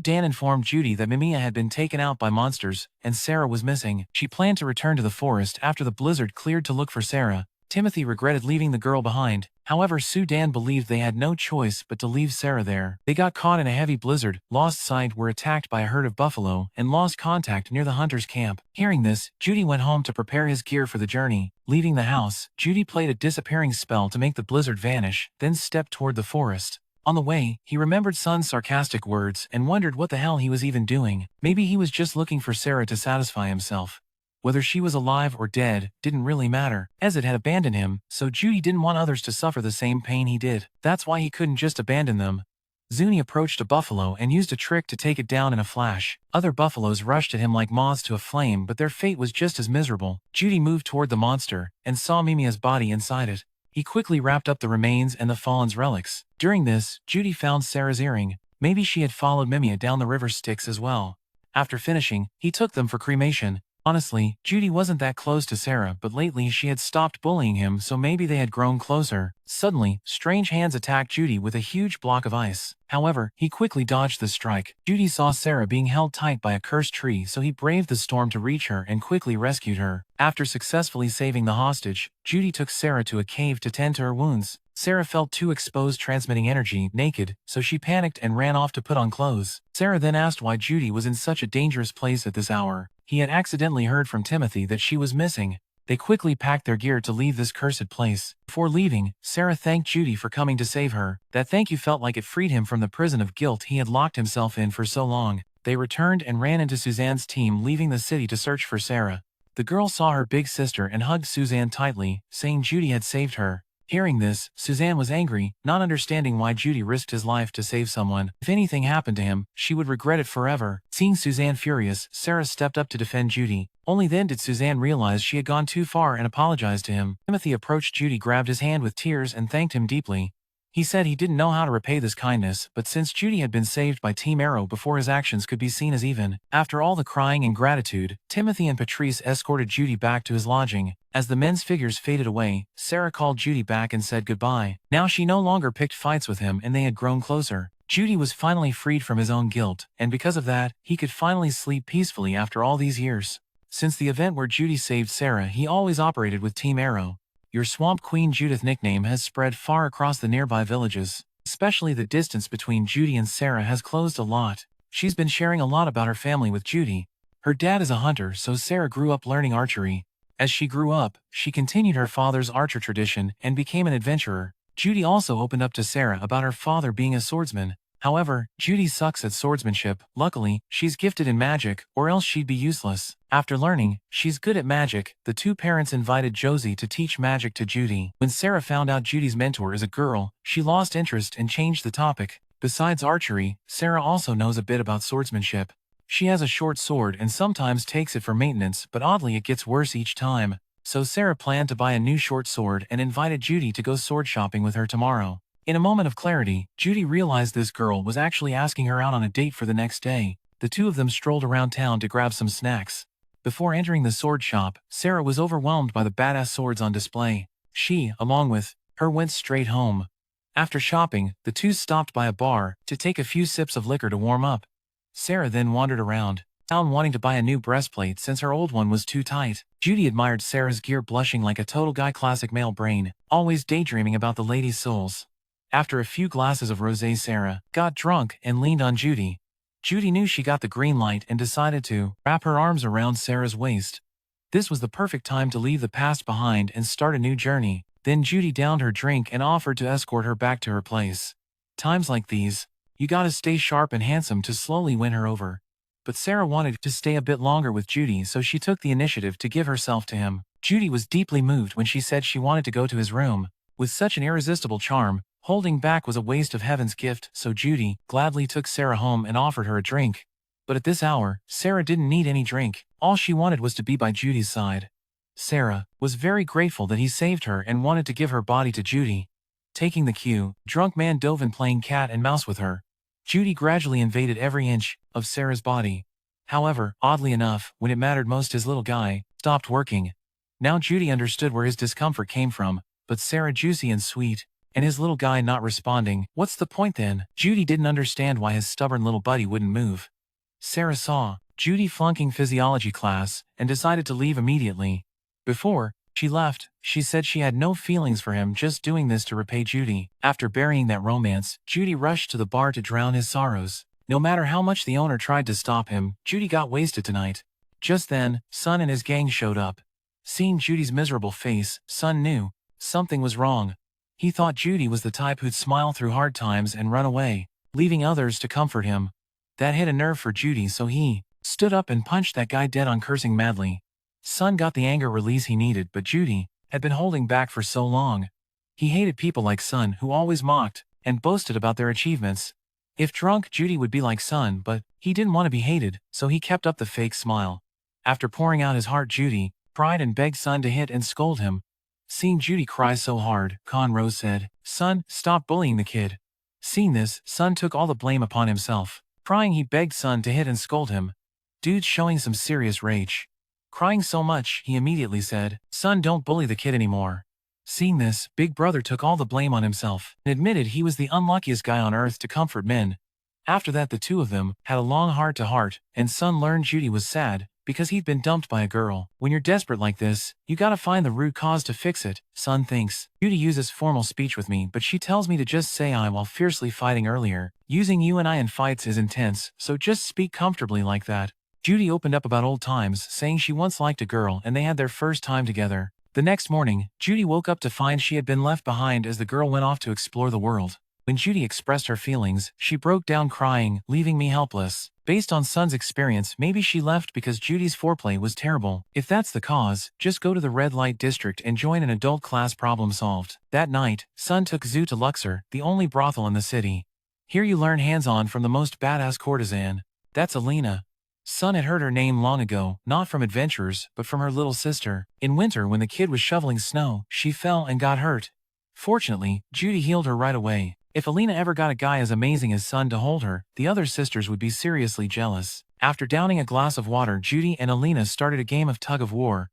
Dan informed Judy that Mimiya had been taken out by monsters, and Sarah was missing. She planned to return to the forest after the blizzard cleared to look for Sarah. Timothy regretted leaving the girl behind. However, Dan believed they had no choice but to leave Sarah there. They got caught in a heavy blizzard, lost sight, were attacked by a herd of buffalo, and lost contact near the hunter's camp. Hearing this, Judy went home to prepare his gear for the journey. Leaving the house, Judy played a disappearing spell to make the blizzard vanish, then stepped toward the forest. On the way, he remembered Sun's sarcastic words and wondered what the hell he was even doing. Maybe he was just looking for Sarah to satisfy himself. Whether she was alive or dead didn't really matter, as it had abandoned him, so Judy didn't want others to suffer the same pain he did. That's why he couldn't just abandon them. Zuni approached a buffalo and used a trick to take it down in a flash. Other buffaloes rushed at him like moths to a flame, but their fate was just as miserable. Judy moved toward the monster and saw Mimiya's body inside it. He quickly wrapped up the remains and the fallen's relics. During this, Judy found Sarah's earring. Maybe she had followed Mimiya down the river Styx as well. After finishing, he took them for cremation. Honestly, Judy wasn't that close to Sarah, but lately she had stopped bullying him, so maybe they had grown closer. Suddenly, strange hands attacked Judy with a huge block of ice. However, he quickly dodged the strike. Judy saw Sarah being held tight by a cursed tree, so he braved the storm to reach her and quickly rescued her. After successfully saving the hostage, Judy took Sarah to a cave to tend to her wounds. Sarah felt too exposed transmitting energy, naked, so she panicked and ran off to put on clothes. Sarah then asked why Judy was in such a dangerous place at this hour. He had accidentally heard from Timothy that she was missing. They quickly packed their gear to leave this cursed place. Before leaving, Sarah thanked Judy for coming to save her. That thank you felt like it freed him from the prison of guilt he had locked himself in for so long. They returned and ran into Suzanne's team, leaving the city to search for Sarah. The girl saw her big sister and hugged Suzanne tightly, saying Judy had saved her. Hearing this, Suzanne was angry, not understanding why Judy risked his life to save someone. If anything happened to him, she would regret it forever. Seeing Suzanne furious, Sarah stepped up to defend Judy. Only then did Suzanne realize she had gone too far and apologized to him. Timothy approached Judy, grabbed his hand with tears, and thanked him deeply. He said he didn't know how to repay this kindness, but since Judy had been saved by Team Arrow before his actions could be seen as even. After all the crying and gratitude, Timothy and Patrice escorted Judy back to his lodging. As the men's figures faded away, Sarah called Judy back and said goodbye. Now she no longer picked fights with him and they had grown closer. Judy was finally freed from his own guilt, and because of that, he could finally sleep peacefully after all these years. Since the event where Judy saved Sarah, he always operated with Team Arrow. Your Swamp Queen Judith nickname has spread far across the nearby villages. Especially the distance between Judy and Sarah has closed a lot. She's been sharing a lot about her family with Judy. Her dad is a hunter, so Sarah grew up learning archery. As she grew up, she continued her father's archer tradition and became an adventurer. Judy also opened up to Sarah about her father being a swordsman. However, Judy sucks at swordsmanship. Luckily, she's gifted in magic, or else she'd be useless. After learning she's good at magic, the two parents invited Josie to teach magic to Judy. When Sarah found out Judy's mentor is a girl, she lost interest and changed the topic. Besides archery, Sarah also knows a bit about swordsmanship. She has a short sword and sometimes takes it for maintenance, but oddly it gets worse each time. So Sarah planned to buy a new short sword and invited Judy to go sword shopping with her tomorrow. In a moment of clarity, Judy realized this girl was actually asking her out on a date for the next day. The two of them strolled around town to grab some snacks. Before entering the sword shop, Sarah was overwhelmed by the badass swords on display. She, along with her, went straight home. After shopping, the two stopped by a bar to take a few sips of liquor to warm up. Sarah then wandered around town wanting to buy a new breastplate since her old one was too tight. Judy admired Sarah's gear, blushing like a total guy, classic male brain, always daydreaming about the ladies' souls. After a few glasses of rosé, Sarah got drunk and leaned on Judy. Judy knew she got the green light and decided to wrap her arms around Sarah's waist. This was the perfect time to leave the past behind and start a new journey. Then Judy downed her drink and offered to escort her back to her place. Times like these, you gotta stay sharp and handsome to slowly win her over. But Sarah wanted to stay a bit longer with Judy, so she took the initiative to give herself to him. Judy was deeply moved when she said she wanted to go to his room. With such an irresistible charm, holding back was a waste of heaven's gift, so Judy gladly took Sarah home and offered her a drink. But at this hour, Sarah didn't need any drink. All she wanted was to be by Judy's side. Sarah was very grateful that he saved her and wanted to give her body to Judy. Taking the cue, drunk man dove in playing cat and mouse with her. Judy gradually invaded every inch of Sarah's body. However, oddly enough, when it mattered most, his little guy stopped working. Now Judy understood where his discomfort came from, but Sarah juicy and sweet, and his little guy not responding. What's the point then? Judy didn't understand why his stubborn little buddy wouldn't move. Sarah saw Judy flunking physiology class and decided to leave immediately. Before she left, she said she had no feelings for him, just doing this to repay Judy. After burying that romance, Judy rushed to the bar to drown his sorrows. No matter how much the owner tried to stop him, Judy got wasted tonight. Just then, Sun and his gang showed up. Seeing Judy's miserable face, Sun knew something was wrong. He thought Judy was the type who'd smile through hard times and run away, leaving others to comfort him. That hit a nerve for Judy, so he stood up and punched that guy dead on, cursing madly. Sun got the anger release he needed, but Judy had been holding back for so long. He hated people like Sun, who always mocked and boasted about their achievements. If drunk, Judy would be like Sun, but he didn't want to be hated, so he kept up the fake smile. After pouring out his heart, Judy cried and begged Sun to hit and scold him. Seeing Judy cry so hard, Conrose said, "Sun, stop bullying the kid." Seeing this, Sun took all the blame upon himself. Crying, he begged Sun to hit and scold him. Dude's showing some serious rage. Crying so much, he immediately said, "Sun, don't bully the kid anymore." Seeing this, Big Brother took all the blame on himself and admitted he was the unluckiest guy on earth to comfort men. After that, the two of them had a long heart-to-heart, and Sun learned Judy was sad because he'd been dumped by a girl. When you're desperate like this, you gotta find the root cause to fix it, Sun thinks. Judy uses formal speech with me, but she tells me to just say I while fiercely fighting earlier. Using you and I in fights is intense, so just speak comfortably like that. Judy opened up about old times, saying she once liked a girl and they had their first time together. The next morning, Judy woke up to find she had been left behind as the girl went off to explore the world. When Judy expressed her feelings, she broke down crying, leaving me helpless. Based on Sun's experience, maybe she left because Judy's foreplay was terrible. If that's the cause, just go to the red light district and join an adult class, problem solved. That night, Sun took Zoo to Luxor, the only brothel in the city. Here you learn hands-on from the most badass courtesan. That's Alina. Sun had heard her name long ago, not from adventurers, but from her little sister. In winter, when the kid was shoveling snow, she fell and got hurt. Fortunately, Judy healed her right away. If Alina ever got a guy as amazing as Sun to hold her, the other sisters would be seriously jealous. After downing a glass of water, Judy and Alina started a game of tug-of-war.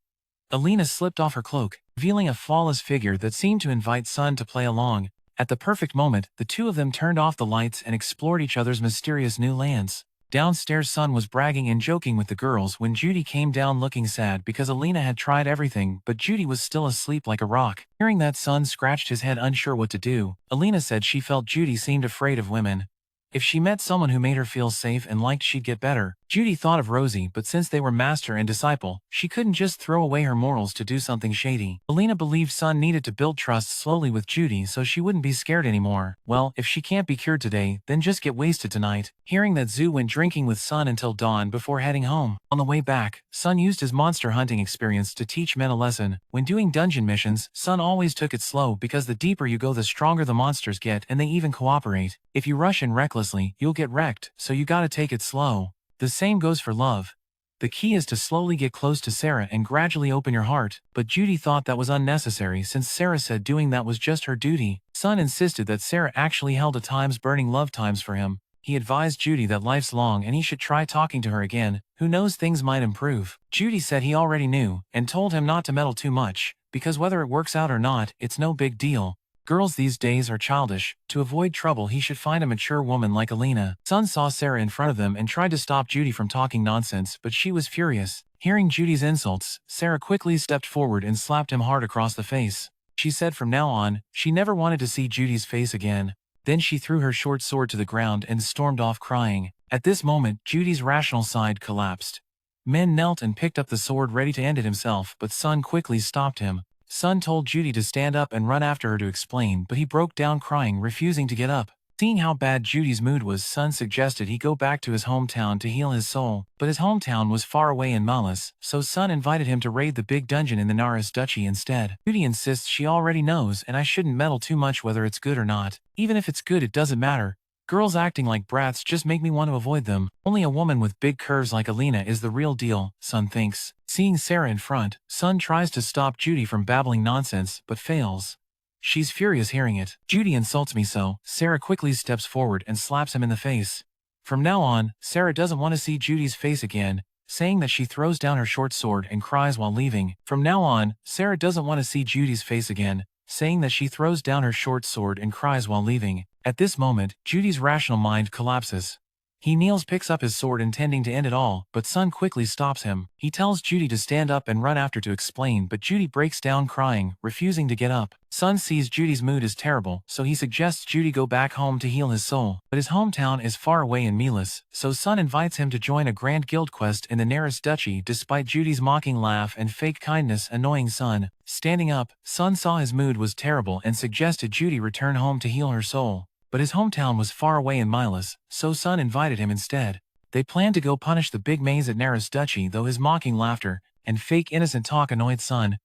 Alina slipped off her cloak, revealing a flawless figure that seemed to invite Sun to play along. At the perfect moment, the two of them turned off the lights and explored each other's mysterious new lands. Downstairs, Sun was bragging and joking with the girls when Judy came down looking sad because Alina had tried everything, but Judy was still asleep like a rock. Hearing that, Sun scratched his head, unsure what to do. Alina said she felt Judy seemed afraid of women. If she met someone who made her feel safe and liked, she'd get better. Judy thought of Rosie, but since they were master and disciple, she couldn't just throw away her morals to do something shady. Alina believed Sun needed to build trust slowly with Judy so she wouldn't be scared anymore. Well, if she can't be cured today, then just get wasted tonight. Hearing that, Zhu went drinking with Sun until dawn before heading home. On the way back, Sun used his monster hunting experience to teach men a lesson. When doing dungeon missions, Sun always took it slow because the deeper you go, the stronger the monsters get, and they even cooperate. If you rush in recklessly, you'll get wrecked, so you gotta take it slow. The same goes for love. The key is to slowly get close to Sarah and gradually open your heart, but Judy thought that was unnecessary since Sarah said doing that was just her duty. Sun insisted that Sarah actually held a times burning love times for him. He advised Judy that life's long and he should try talking to her again. Who knows, things might improve. Judy said he already knew, and told him not to meddle too much, because whether it works out or not, it's no big deal. Girls these days are childish. To avoid trouble, he should find a mature woman like Alina. Sun saw Sarah in front of them and tried to stop Judy from talking nonsense, but she was furious. Hearing Judy's insults, Sarah quickly stepped forward and slapped him hard across the face. She said from now on, she never wanted to see Judy's face again. Then she threw her short sword to the ground and stormed off crying. At this moment, Judy's rational side collapsed. Men knelt and picked up the sword ready to end it himself, but Sun quickly stopped him. Sun told Judy to stand up and run after her to explain, but he broke down crying, refusing to get up. Seeing how bad Judy's mood was, Sun suggested he go back to his hometown to heal his soul, but his hometown was far away in Malus, so Sun invited him to raid the big dungeon in the Naris Duchy instead. Judy insists she already knows and I shouldn't meddle too much whether it's good or not. Even if it's good, it doesn't matter. Girls acting like brats just make me want to avoid them. Only a woman with big curves like Alina is the real deal, Sun thinks. Seeing Sarah in front, Sun tries to stop Judy from babbling nonsense, but fails. She's furious hearing it. Judy insults me so. Sarah quickly steps forward and slaps him in the face. From now on, Sarah doesn't want to see Judy's face again, saying that she throws down her short sword and cries while leaving. From now on, Sarah doesn't want to see Judy's face again, saying that she throws down her short sword and cries while leaving. At this moment, Judy's rational mind collapses. He kneels, picks up his sword intending to end it all, but Sun quickly stops him. He tells Judy to stand up and run after to explain, but Judy breaks down crying, refusing to get up. Sun sees Judy's mood is terrible, so he suggests Judy go back home to heal his soul. But his hometown is far away in Milas, so Sun invites him to join a grand guild quest in the Naris Duchy despite Judy's mocking laugh and fake kindness annoying Sun. Standing up, Sun saw his mood was terrible and suggested Judy return home to heal her soul. But his hometown was far away in Milas, so Sun invited him instead. They planned to go punish the big maze at Naris Duchy, though his mocking laughter and fake innocent talk annoyed Sun.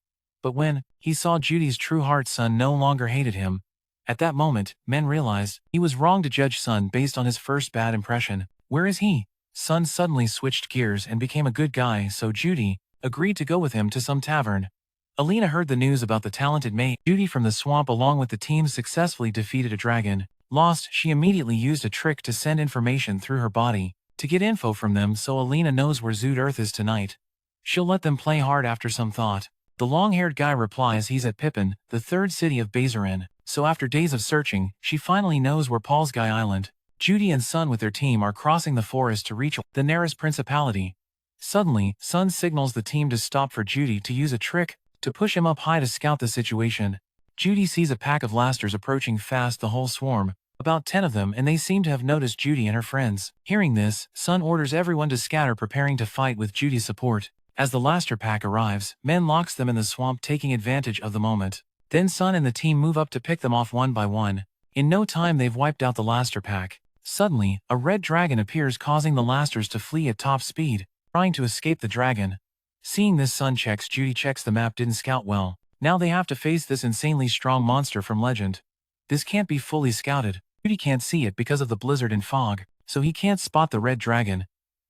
But when he saw Judy's true heart, Sun no longer hated him. At that moment, men realized he was wrong to judge Sun based on his first bad impression. Where is he? Sun suddenly switched gears and became a good guy, so Judy agreed to go with him to some tavern. Alina heard the news about the talented Mage. Judy from the swamp along with the team successfully defeated a dragon. Lost, she immediately used a trick to send information through her body to get info from them, so Alina knows where Zood Earth is tonight. She'll let them play hard after some thought. The long-haired guy replies he's at Pippin, the third city of Bazarin, so after days of searching, she finally knows where Paul's Guy Island. Judy and Sun with their team are crossing the forest to reach the Naris Principality. Suddenly, Sun signals the team to stop for Judy to use a trick to push him up high to scout the situation. Judy sees a pack of lasters approaching fast, the whole swarm. About 10 of them, and they seem to have noticed Judy and her friends. Hearing this, Sun orders everyone to scatter, preparing to fight with Judy's support. As the laster pack arrives, men locks them in the swamp, taking advantage of the moment. Then Sun and the team move up to pick them off one by one. In no time they've wiped out the laster pack. Suddenly, a red dragon appears, causing the lasters to flee at top speed, trying to escape the dragon. Seeing this, Sun checks Judy checks the map didn't scout well. Now they have to face this insanely strong monster from legend. This can't be fully scouted. Judy can't see it because of the blizzard and fog, so he can't spot the red dragon.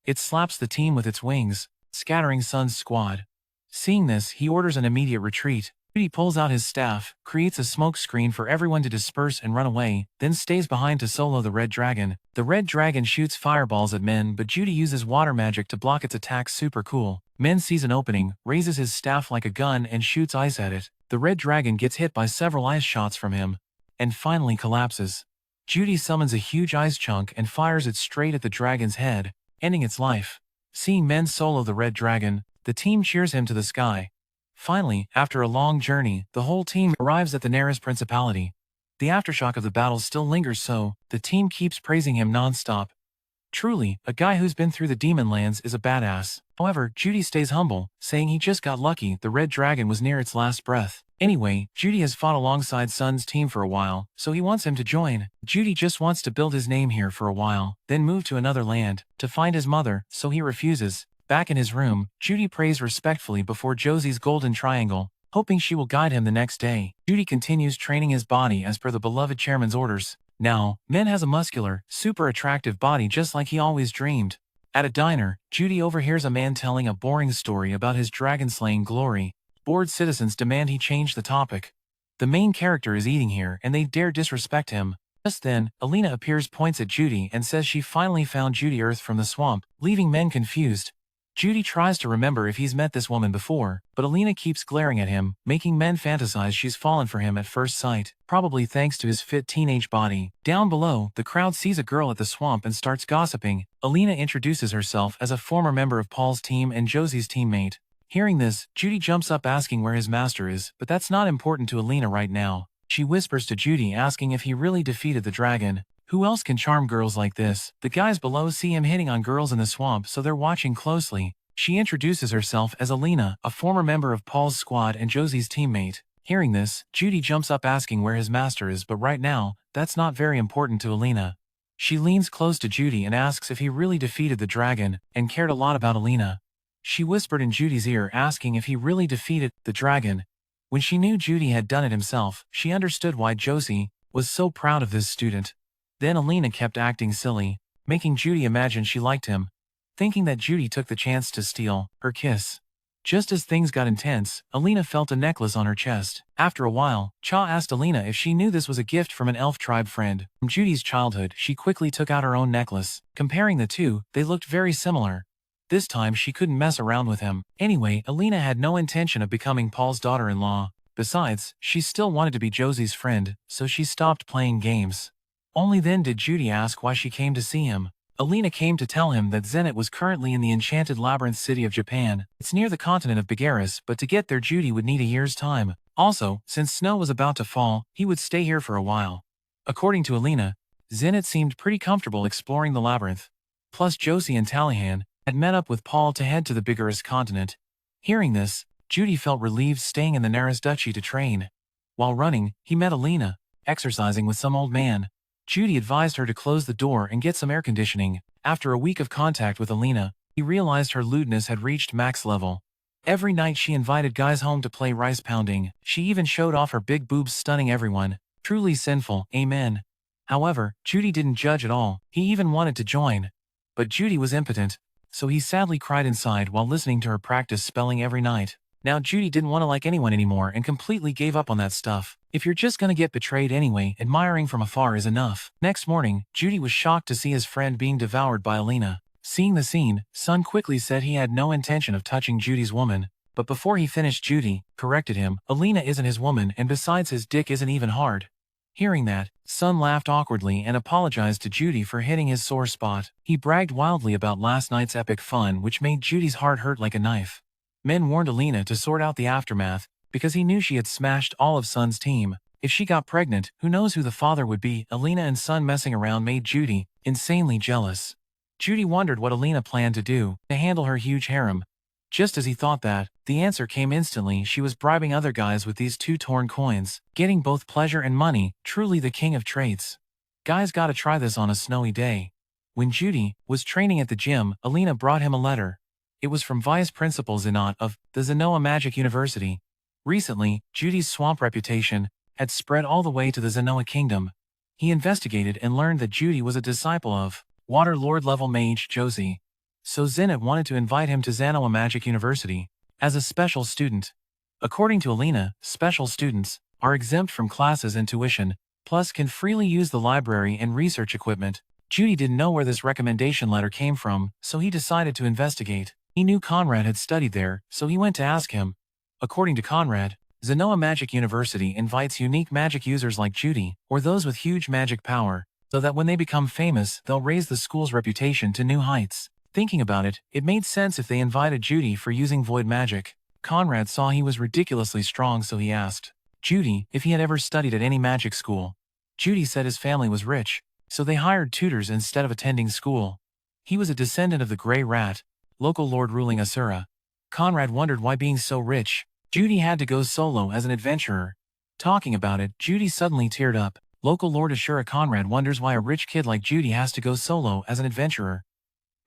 It slaps the team with its wings, scattering Sun's squad. Seeing this, he orders an immediate retreat. Judy pulls out his staff, creates a smoke screen for everyone to disperse and run away, then stays behind to solo the red dragon. The red dragon shoots fireballs at men, but Judy uses water magic to block its attacks. Super cool. Men sees an opening, raises his staff like a gun and shoots ice at it. The red dragon gets hit by several ice shots from him, and finally collapses. Judy summons a huge ice chunk and fires it straight at the dragon's head, ending its life. Seeing men solo the red dragon, the team cheers him to the sky. Finally, after a long journey, the whole team arrives at the Naris Principality. The aftershock of the battle still lingers, so the team keeps praising him non-stop. Truly, a guy who's been through the demon lands is a badass. However, Judy stays humble, saying he just got lucky the red dragon was near its last breath. Anyway, Judy has fought alongside Sun's team for a while, so he wants him to join. Judy just wants to build his name here for a while, then move to another land, to find his mother, so he refuses. Back in his room, Judy prays respectfully before Josie's golden triangle, hoping she will guide him the next day. Judy continues training his body as per the beloved chairman's orders. Now, Min has a muscular, super attractive body just like he always dreamed. At a diner, Judy overhears a man telling a boring story about his dragon-slaying glory. Bored citizens demand he change the topic. The main character is eating here and they dare disrespect him. Just then, Alina appears, points at Judy and says she finally found Judy Earth from the swamp, leaving men confused. Judy tries to remember if he's met this woman before, but Alina keeps glaring at him, making men fantasize she's fallen for him at first sight, probably thanks to his fit teenage body. Down below, the crowd sees a girl at the swamp and starts gossiping. Alina introduces herself as a former member of Paul's team and Josie's teammate. Hearing this, Judy jumps up asking where his master is, but that's not important to Alina right now. She whispers to Judy asking if he really defeated the dragon. Who else can charm girls like this? The guys below see him hitting on girls in the swamp, so they're watching closely. She introduces herself as Alina, a former member of Paul's squad and Josie's teammate. Hearing this, Judy jumps up asking where his master is, but right now, that's not very important to Alina. She leans close to Judy and asks if he really defeated the dragon, and cared a lot about Alina. She whispered in Judy's ear asking if he really defeated the dragon. When she knew Judy had done it himself, she understood why Josie was so proud of this student. Then Alina kept acting silly, making Judy imagine she liked him, thinking that Judy took the chance to steal her kiss. Just as things got intense, Alina felt a necklace on her chest. After a while, Cha asked Alina if she knew this was a gift from an elf tribe friend. From Judy's childhood, she quickly took out her own necklace. Comparing the two, they looked very similar. This time she couldn't mess around with him. Anyway, Alina had no intention of becoming Paul's daughter-in-law. Besides, she still wanted to be Josie's friend, so she stopped playing games. Only then did Judy ask why she came to see him. Alina came to tell him that Zenith was currently in the enchanted labyrinth city of Japan. It's near the continent of Bigaris, but to get there Judy would need a year's time. Also, since snow was about to fall, he would stay here for a while. According to Alina, Zenith seemed pretty comfortable exploring the labyrinth. Plus Josie and Talihan had met up with Paul to head to the Bigaris continent. Hearing this, Judy felt relieved staying in the Naras Duchy to train. While running, he met Alina, exercising with some old man. Judy advised her to close the door and get some air conditioning. After a week of contact with Alina, he realized her lewdness had reached max level. Every night she invited guys home to play rice pounding. She even showed off her big boobs, stunning everyone. Truly sinful, amen. However, Judy didn't judge at all. He even wanted to join. But Judy was impotent, so he sadly cried inside while listening to her practice spelling every night. Now Judy didn't want to like anyone anymore and completely gave up on that stuff. If you're just gonna get betrayed anyway, admiring from afar is enough. Next morning, Judy was shocked to see his friend being devoured by Alina. Seeing the scene, Sun quickly said he had no intention of touching Judy's woman. But before he finished, Judy corrected him. Alina isn't his woman, and besides, his dick isn't even hard. Hearing that, Sun laughed awkwardly and apologized to Judy for hitting his sore spot. He bragged wildly about last night's epic fun, which made Judy's heart hurt like a knife. Men warned Alina to sort out the aftermath, because he knew she had smashed all of Sun's team. If she got pregnant, who knows who the father would be. Alina and Sun messing around made Judy insanely jealous. Judy wondered what Alina planned to do to handle her huge harem. Just as he thought that, the answer came instantly. She was bribing other guys with these 2 torn coins, getting both pleasure and money. Truly the king of traits. Guys gotta try this on a snowy day. When Judy was training at the gym, Alina brought him a letter. It was from Vice Principal Zenot of the Zenoa Magic University. Recently, Judy's swamp reputation had spread all the way to the Zenoa Kingdom. He investigated and learned that Judy was a disciple of Water Lord level mage Josie. So Zenith wanted to invite him to Zenoa Magic University as a special student. According to Alina, special students are exempt from classes and tuition, plus can freely use the library and research equipment. Judy didn't know where this recommendation letter came from, so he decided to investigate. He knew Conrad had studied there, so he went to ask him. According to Conrad, Zenoa Magic University invites unique magic users like Judy, or those with huge magic power, so that when they become famous, they'll raise the school's reputation to new heights. Thinking about it, it made sense if they invited Judy for using void magic. Conrad saw he was ridiculously strong, so he asked Judy if he had ever studied at any magic school. Judy said his family was rich, so they hired tutors instead of attending school. He was a descendant of the Grey Rat, local lord ruling Asura. Conrad wondered why being so rich, Judy had to go solo as an adventurer. Talking about it, Judy suddenly teared up. Local lord Asura Conrad wonders why a rich kid like Judy has to go solo as an adventurer.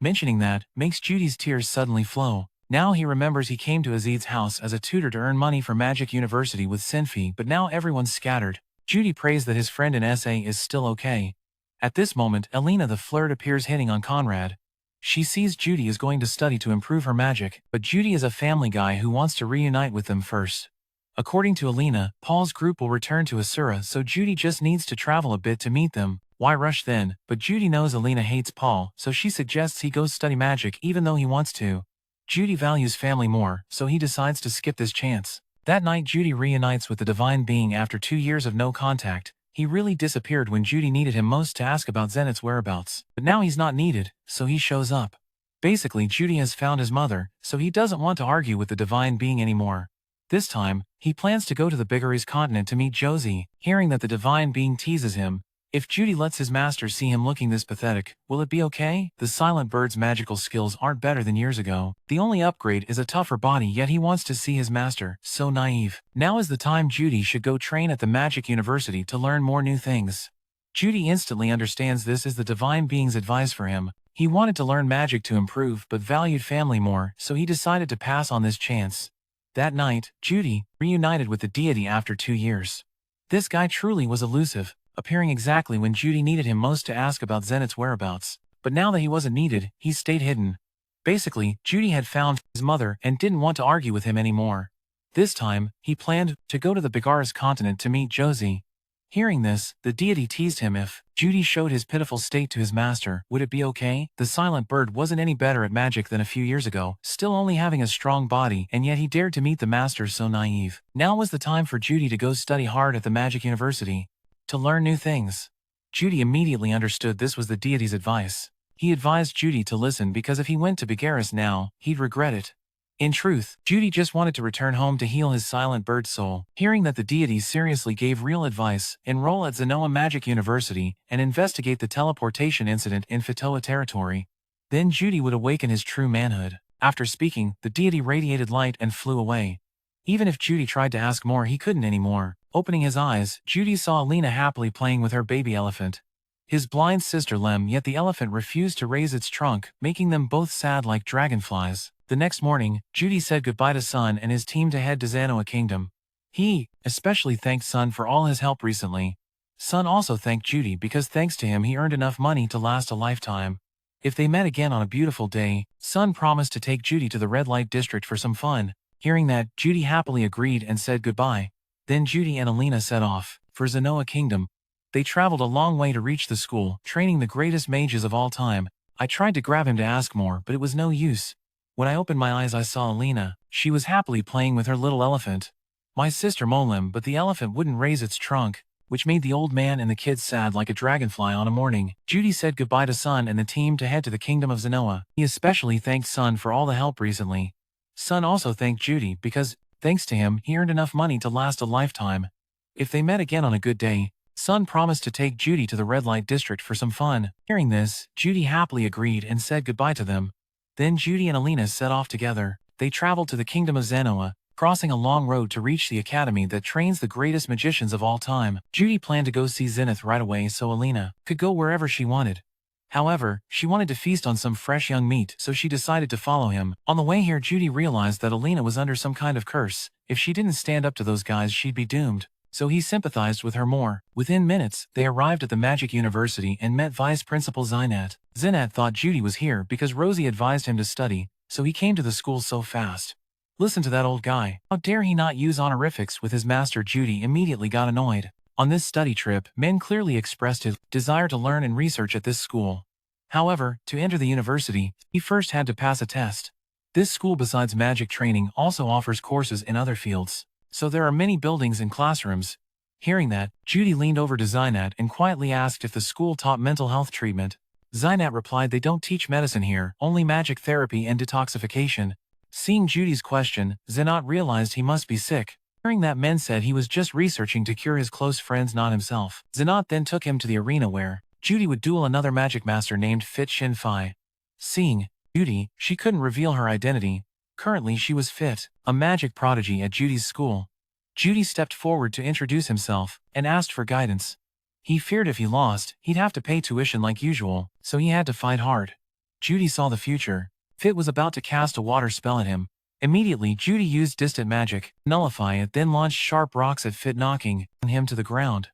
Mentioning that makes Judy's tears suddenly flow. Now he remembers he came to Azid's house as a tutor to earn money for Magic University with Sylphie, but now everyone's scattered. Judy prays that his friend in SA is still okay. At this moment, Elena the flirt appears hitting on Conrad. She sees Judy is going to study to improve her magic, but Judy is a family guy who wants to reunite with them first. According to Elena, Paul's group will return to Asura, so Judy just needs to travel a bit to meet them. Why rush then? But Judy knows Elena hates Paul, so she suggests he goes study magic even though he wants to. Judy values family more, so he decides to skip this chance. That night Judy reunites with the divine being after 2 years of no contact. He really disappeared when Judy needed him most to ask about Zenith's whereabouts. But now he's not needed, so he shows up. Basically, Judy has found his mother, so he doesn't want to argue with the divine being anymore. This time, he plans to go to the Bigares continent to meet Josie. Hearing that the divine being teases him, if Judy lets his master see him looking this pathetic, will it be okay? The silent bird's magical skills aren't better than years ago. The only upgrade is a tougher body, yet he wants to see his master. So naive. Now is the time Judy should go train at the Magic University to learn more new things. Judy instantly understands this is the divine being's advice for him. He wanted to learn magic to improve but valued family more, so he decided to pass on this chance. That night, Judy reunited with the deity after 2 years. This guy truly was elusive, appearing exactly when Judy needed him most to ask about Zenith's whereabouts. But now that he wasn't needed, he stayed hidden. Basically, Judy had found his mother and didn't want to argue with him anymore. This time, he planned to go to the Bigares continent to meet Josie. Hearing this, the deity teased him if Judy showed his pitiful state to his master, would it be okay? The silent bird wasn't any better at magic than a few years ago, still only having a strong body, and yet he dared to meet the master so naive. Now was the time for Judy to go study hard at the Magic University. To learn new things. Judy immediately understood this was the deity's advice. He advised Judy to listen because if he went to Bigares now, he'd regret it. In truth, Judy just wanted to return home to heal his silent bird soul. Hearing that the deity seriously gave real advice, enroll at Zenoa Magic University and investigate the teleportation incident in Fatoa territory. Then Judy would awaken his true manhood. After speaking, the deity radiated light and flew away. Even if Judy tried to ask more, he couldn't anymore. Opening his eyes, Judy saw Alina happily playing with her baby elephant. His blind sister Lem, yet the elephant refused to raise its trunk, making them both sad like dragonflies. The next morning, Judy said goodbye to Sun and his team to head to Zanoa Kingdom. He especially thanked Sun for all his help recently. Sun also thanked Judy because thanks to him he earned enough money to last a lifetime. If they met again on a beautiful day, Sun promised to take Judy to the red light district for some fun. Hearing that, Judy happily agreed and said goodbye. Then Judy and Alina set off for Zanoa Kingdom. They traveled a long way to reach the school, training the greatest mages of all time. I tried to grab him to ask more, but it was no use. When I opened my eyes I saw Alina. She was happily playing with her little elephant. My sister Molem, but the elephant wouldn't raise its trunk, which made the old man and the kids sad like a dragonfly on a morning. Judy said goodbye to Sun and the team to head to the Kingdom of Zanoa. He especially thanked Sun for all the help recently. Sun also thanked Judy because, thanks to him, he earned enough money to last a lifetime. If they met again on a good day, Sun promised to take Judy to the red light district for some fun. Hearing this, Judy happily agreed and said goodbye to them. Then Judy and Alina set off together. They traveled to the Kingdom of Zanoa, crossing a long road to reach the academy that trains the greatest magicians of all time. Judy planned to go see Zenith right away so Alina could go wherever she wanted. However, she wanted to feast on some fresh young meat, so she decided to follow him. On the way here, Judy realized that Alina was under some kind of curse. If she didn't stand up to those guys, she'd be doomed. So he sympathized with her more. Within minutes, they arrived at the Magic University and met Vice Principal Zinat. Zinat thought Judy was here because Rosie advised him to study, so he came to the school so fast. Listen to that old guy. How dare he not use honorifics with his master? Judy immediately got annoyed. On this study trip, Min clearly expressed his desire to learn and research at this school. However, to enter the university, he first had to pass a test. This school, besides magic training, also offers courses in other fields. So there are many buildings and classrooms. Hearing that, Judy leaned over to Zinat and quietly asked if the school taught mental health treatment. Zinat replied they don't teach medicine here, only magic therapy and detoxification. Seeing Judy's question, Zinat realized he must be sick. Hearing that, Men said he was just researching to cure his close friends, not himself. Zinat then took him to the arena where Judy would duel another magic master named Fit Shin Fai. Seeing Judy, she couldn't reveal her identity. Currently she was Fit, a magic prodigy at Judy's school. Judy stepped forward to introduce himself, and asked for guidance. He feared if he lost, he'd have to pay tuition like usual, so he had to fight hard. Judy saw the future. Fit was about to cast a water spell at him. Immediately Judy used distant magic, nullify it, then launched sharp rocks at Fit, knocking him to the ground.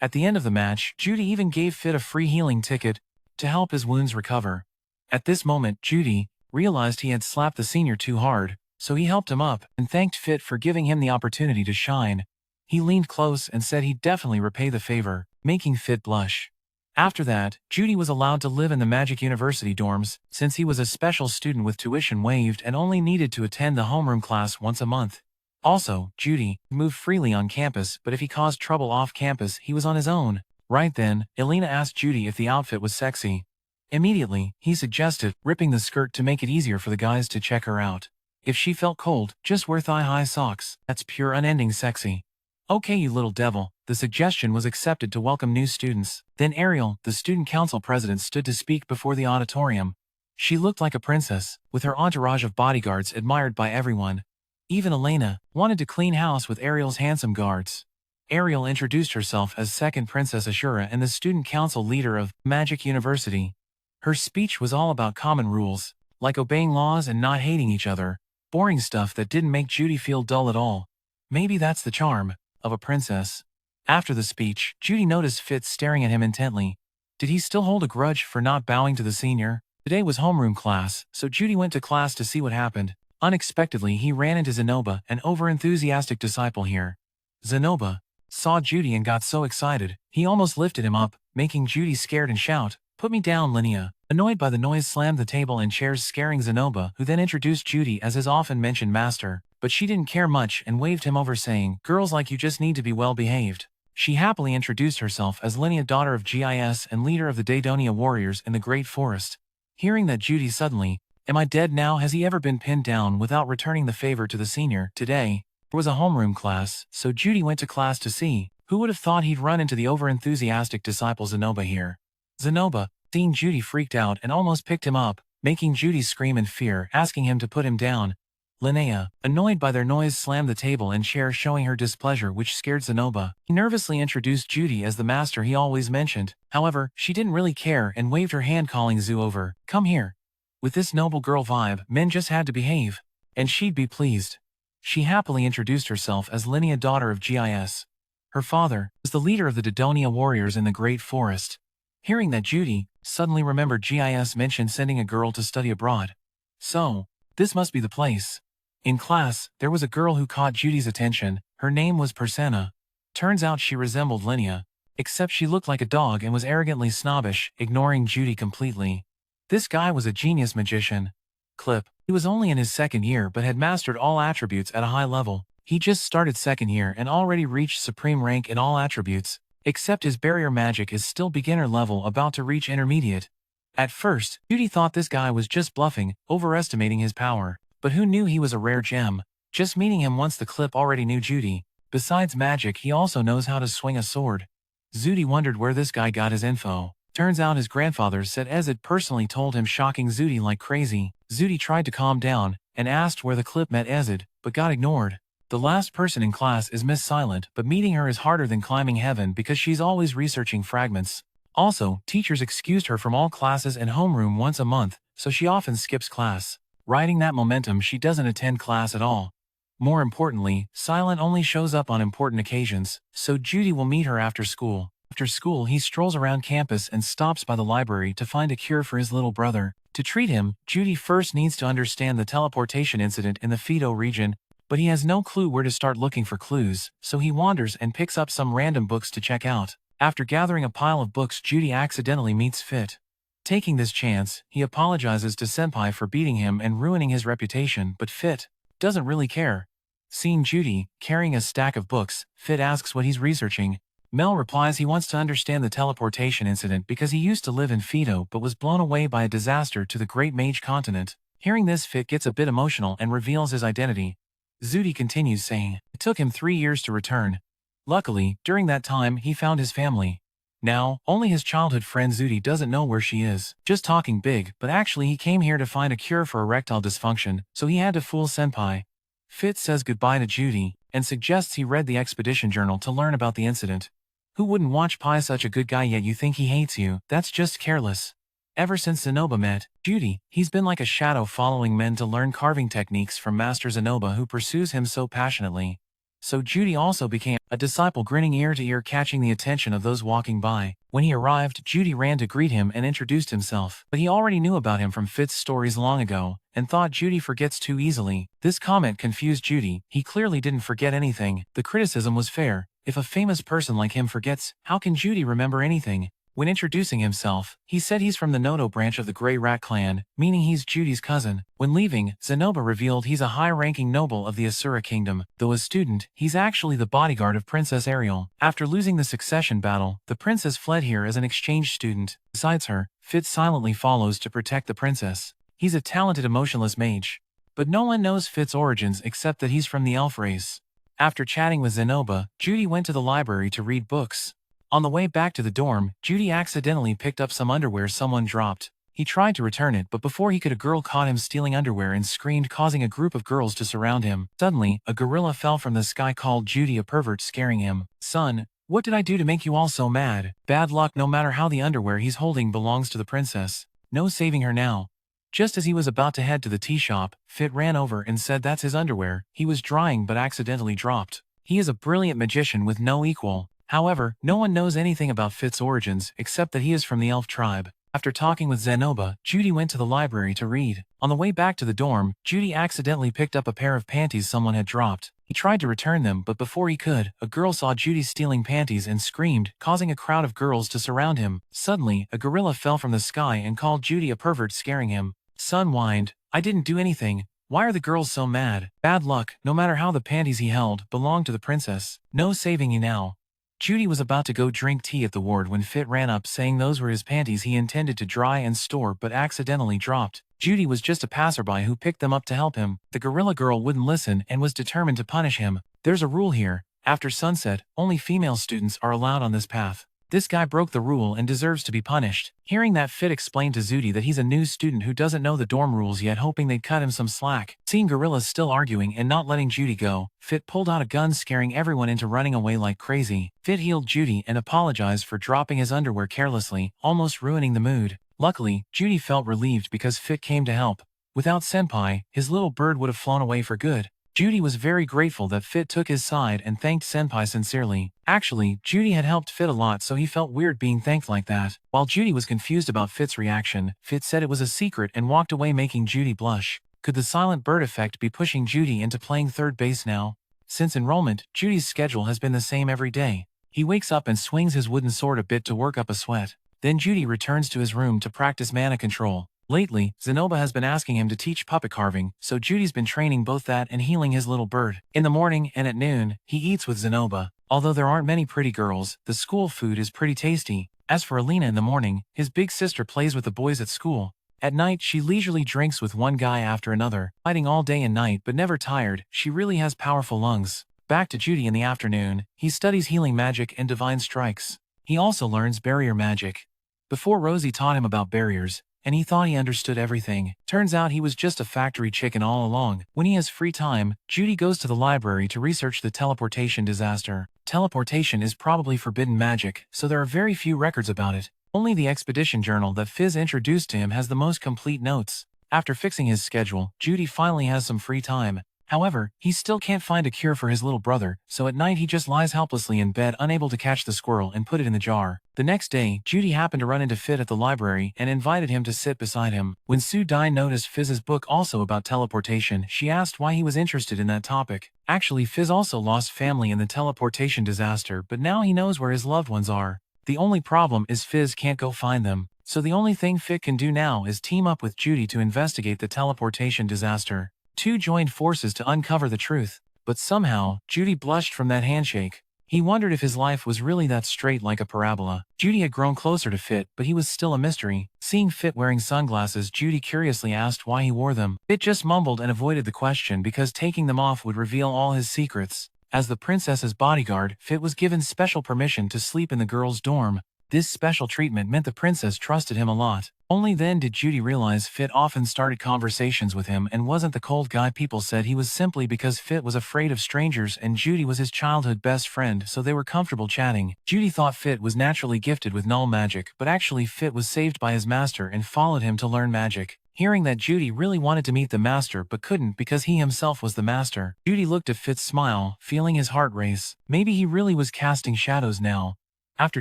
At the end of the match, Judy even gave Fit a free healing ticket to help his wounds recover. At this moment, Judy realized he had slapped the senior too hard, so he helped him up and thanked Fit for giving him the opportunity to shine. He leaned close and said he'd definitely repay the favor, making Fit blush. After that, Judy was allowed to live in the Magic University dorms, since he was a special student with tuition waived and only needed to attend the homeroom class once a month. Also, Judy moved freely on campus, but if he caused trouble off campus, he was on his own. Right then, Elena asked Judy if the outfit was sexy. Immediately, he suggested ripping the skirt to make it easier for the guys to check her out. If she felt cold, just wear thigh-high socks. That's pure unending sexy. Okay, you little devil. The suggestion was accepted to welcome new students. Then Ariel, the student council president, stood to speak before the auditorium. She looked like a princess, with her entourage of bodyguards admired by everyone. Even Elena wanted to clean house with Ariel's handsome guards. Ariel introduced herself as second Princess Ashura and the student council leader of Magic University. Her speech was all about common rules, like obeying laws and not hating each other. Boring stuff that didn't make Judy feel dull at all. Maybe that's the charm of a princess. After the speech, Judy noticed Fit staring at him intently. Did he still hold a grudge for not bowing to the senior? Today was homeroom class, so Judy went to class to see what happened. Unexpectedly, he ran into Zenoba, an overenthusiastic disciple here. Zenoba saw Judy and got so excited, he almost lifted him up, making Judy scared and shout, "Put me down, Linnea." Annoyed by the noise, slammed the table and chairs, scaring Zenoba, who then introduced Judy as his often-mentioned master. But she didn't care much and waved him over, saying, "Girls like you just need to be well-behaved." She happily introduced herself as Linnea, daughter of GIS and leader of the Daedonia warriors in the Great Forest. Hearing that Judy suddenly, "Am I dead now? Has he ever been pinned down without returning the favor to the senior?" Today was a homeroom class, so Judy went to class to see. Who would have thought he'd run into the overenthusiastic disciple Zenoba here? Zenoba, seeing Judy, freaked out and almost picked him up, making Judy scream in fear, asking him to put him down. Linnea, annoyed by their noise, slammed the table and chair, showing her displeasure, which scared Zenoba. He nervously introduced Judy as the master he always mentioned. However, she didn't really care and waved her hand, calling Zu over. "Come here." With this noble girl vibe, men just had to behave, and she'd be pleased. She happily introduced herself as Linnea, daughter of GIS. Her father was the leader of the Daedonia warriors in the Great Forest. Hearing that, Judy suddenly remembered GIS mentioned sending a girl to study abroad. So, this must be the place. In class, there was a girl who caught Judy's attention. Her name was Persena. Turns out she resembled Linnea, except she looked like a dog and was arrogantly snobbish, ignoring Judy completely. This guy was a genius magician. Clip. He was only in his second year but had mastered all attributes at a high level. He just started second year and already reached supreme rank in all attributes, except his barrier magic is still beginner level, about to reach intermediate. At first, Judy thought this guy was just bluffing, overestimating his power. But who knew he was a rare gem? Just meeting him once, the Clip already knew Judy. Besides magic, he also knows how to swing a sword. Judy wondered where this guy got his info. Turns out his grandfather said Ezid personally told him, shocking Judy like crazy. Judy tried to calm down and asked where the Clip met Ezid, but got ignored. The last person in class is Miss Silent, but meeting her is harder than climbing heaven because she's always researching fragments. Also, teachers excused her from all classes and homeroom once a month, so she often skips class. Riding that momentum, she doesn't attend class at all. More importantly, Silent only shows up on important occasions, so Judy will meet her after school. After school, he strolls around campus and stops by the library to find a cure for his little brother. To treat him, Judy first needs to understand the teleportation incident in the Fido region, but he has no clue where to start looking for clues, so he wanders and picks up some random books to check out. After gathering a pile of books, Judy accidentally meets Fit. Taking this chance, he apologizes to Senpai for beating him and ruining his reputation, but Fit doesn't really care. Seeing Judy carrying a stack of books, Fit asks what he's researching. Mel replies he wants to understand the teleportation incident because he used to live in Fido but was blown away by a disaster to the Great Mage continent. Hearing this, Fit gets a bit emotional and reveals his identity. Judy continues, saying, "It took him 3 years to return. Luckily, during that time he found his family. Now, only his childhood friend Judy doesn't know where she is. Just talking big, but actually he came here to find a cure for erectile dysfunction, so he had to fool Senpai. Fit says goodbye to Judy, and suggests he read the expedition journal to learn about the incident. Who wouldn't watch Pi such a good guy yet you think he hates you? That's just careless. Ever since Zenoba met Judy, he's been like a shadow following men to learn carving techniques from Master Zenoba who pursues him so passionately. So Judy also became a disciple, grinning ear to ear, catching the attention of those walking by. When he arrived, Judy ran to greet him and introduced himself. But he already knew about him from Fit's stories long ago, and thought Judy forgets too easily. This comment confused Judy. He clearly didn't forget anything. The criticism was fair. If a famous person like him forgets, how can Judy remember anything? When introducing himself, he said he's from the Noto branch of the Grey Rat clan, meaning he's Judy's cousin. When leaving, Zenoba revealed he's a high-ranking noble of the Asura kingdom. Though a student, he's actually the bodyguard of Princess Ariel. After losing the succession battle, the princess fled here as an exchange student. Besides her, Fit silently follows to protect the princess. He's a talented emotionless mage. But no one knows Fit's origins except that he's from the elf race. After chatting with Zenoba, Judy went to the library to read books. On the way back to the dorm, Judy accidentally picked up some underwear someone dropped. He tried to return it, but before he could, a girl caught him stealing underwear and screamed, causing a group of girls to surround him. Suddenly, a gorilla fell from the sky, called Judy a pervert, scaring him. "Son, what did I do to make you all so mad?" Bad luck. No matter how, the underwear he's holding belongs to the princess. No saving her now. Just as he was about to head to the tea shop, Fit ran over and said that's his underwear. He was drying but accidentally dropped. He is a brilliant magician with no equal. However, no one knows anything about Fit's origins except that he is from the elf tribe. After talking with Zenoba, Judy went to the library to read. On the way back to the dorm, Judy accidentally picked up a pair of panties someone had dropped. He tried to return them, but before he could, a girl saw Judy stealing panties and screamed, causing a crowd of girls to surround him. Suddenly, a gorilla fell from the sky and called Judy a pervert, scaring him. Son whined, "I didn't do anything. Why are the girls so mad?" Bad luck. No matter how, the panties he held belonged to the princess. No saving you now. Judy was about to go drink tea at the ward when Fit ran up, saying those were his panties he intended to dry and store but accidentally dropped. Judy was just a passerby who picked them up to help him. The gorilla girl wouldn't listen and was determined to punish him. There's a rule here. After sunset, only female students are allowed on this path. This guy broke the rule and deserves to be punished. Hearing that, Fit explained to Judy that he's a new student who doesn't know the dorm rules yet, hoping they'd cut him some slack. Seeing gorillas still arguing and not letting Judy go, Fit pulled out a gun, scaring everyone into running away like crazy. Fit healed Judy and apologized for dropping his underwear carelessly, almost ruining the mood. Luckily, Judy felt relieved because Fit came to help. Without Senpai, his little bird would have flown away for good. Judy was very grateful that Fit took his side and thanked Senpai sincerely. Actually, Judy had helped Fit a lot, so he felt weird being thanked like that. While Judy was confused about Fit's reaction, Fit said it was a secret and walked away, making Judy blush. Could the silent bird effect be pushing Judy into playing third base now? Since enrollment, Judy's schedule has been the same every day. He wakes up and swings his wooden sword a bit to work up a sweat. Then Judy returns to his room to practice mana control. Lately, Zenoba has been asking him to teach puppet carving, so Judy's been training both that and healing his little bird. In the morning and at noon, he eats with Zenoba. Although there aren't many pretty girls, the school food is pretty tasty. As for Alina, in the morning, his big sister plays with the boys at school. At night, she leisurely drinks with one guy after another, fighting all day and night but never tired. She really has powerful lungs. Back to Judy in the afternoon, he studies healing magic and divine strikes. He also learns barrier magic. Before, Rosie taught him about barriers, and he thought he understood everything. Turns out he was just a factory chicken all along. When he has free time, Judy goes to the library to research the teleportation disaster. Teleportation is probably forbidden magic, so there are very few records about it. Only the expedition journal that Fizz introduced to him has the most complete notes. After fixing his schedule, Judy finally has some free time. However, he still can't find a cure for his little brother, so at night he just lies helplessly in bed, unable to catch the squirrel and put it in the jar. The next day, Judy happened to run into Fit at the library and invited him to sit beside him. When Sue Dai noticed Fizz's book also about teleportation, she asked why he was interested in that topic. Actually, Fizz also lost family in the teleportation disaster, but now he knows where his loved ones are. The only problem is Fizz can't go find them, so the only thing Fit can do now is team up with Judy to investigate the teleportation disaster. Two joined forces to uncover the truth, but somehow, Judy blushed from that handshake. He wondered if his life was really that straight like a parabola. Judy had grown closer to Fit, but he was still a mystery. Seeing Fit wearing sunglasses, Judy curiously asked why he wore them. Fit just mumbled and avoided the question because taking them off would reveal all his secrets. As the princess's bodyguard, Fit was given special permission to sleep in the girls' dorm. This special treatment meant the princess trusted him a lot. Only then did Judy realize Fit often started conversations with him and wasn't the cold guy people said he was, simply because Fit was afraid of strangers and Judy was his childhood best friend, so they were comfortable chatting. Judy thought Fit was naturally gifted with null magic, but actually Fit was saved by his master and followed him to learn magic. Hearing that Judy really wanted to meet the master but couldn't because he himself was the master, Judy looked at Fit's smile, feeling his heart race. Maybe he really was casting shadows now. After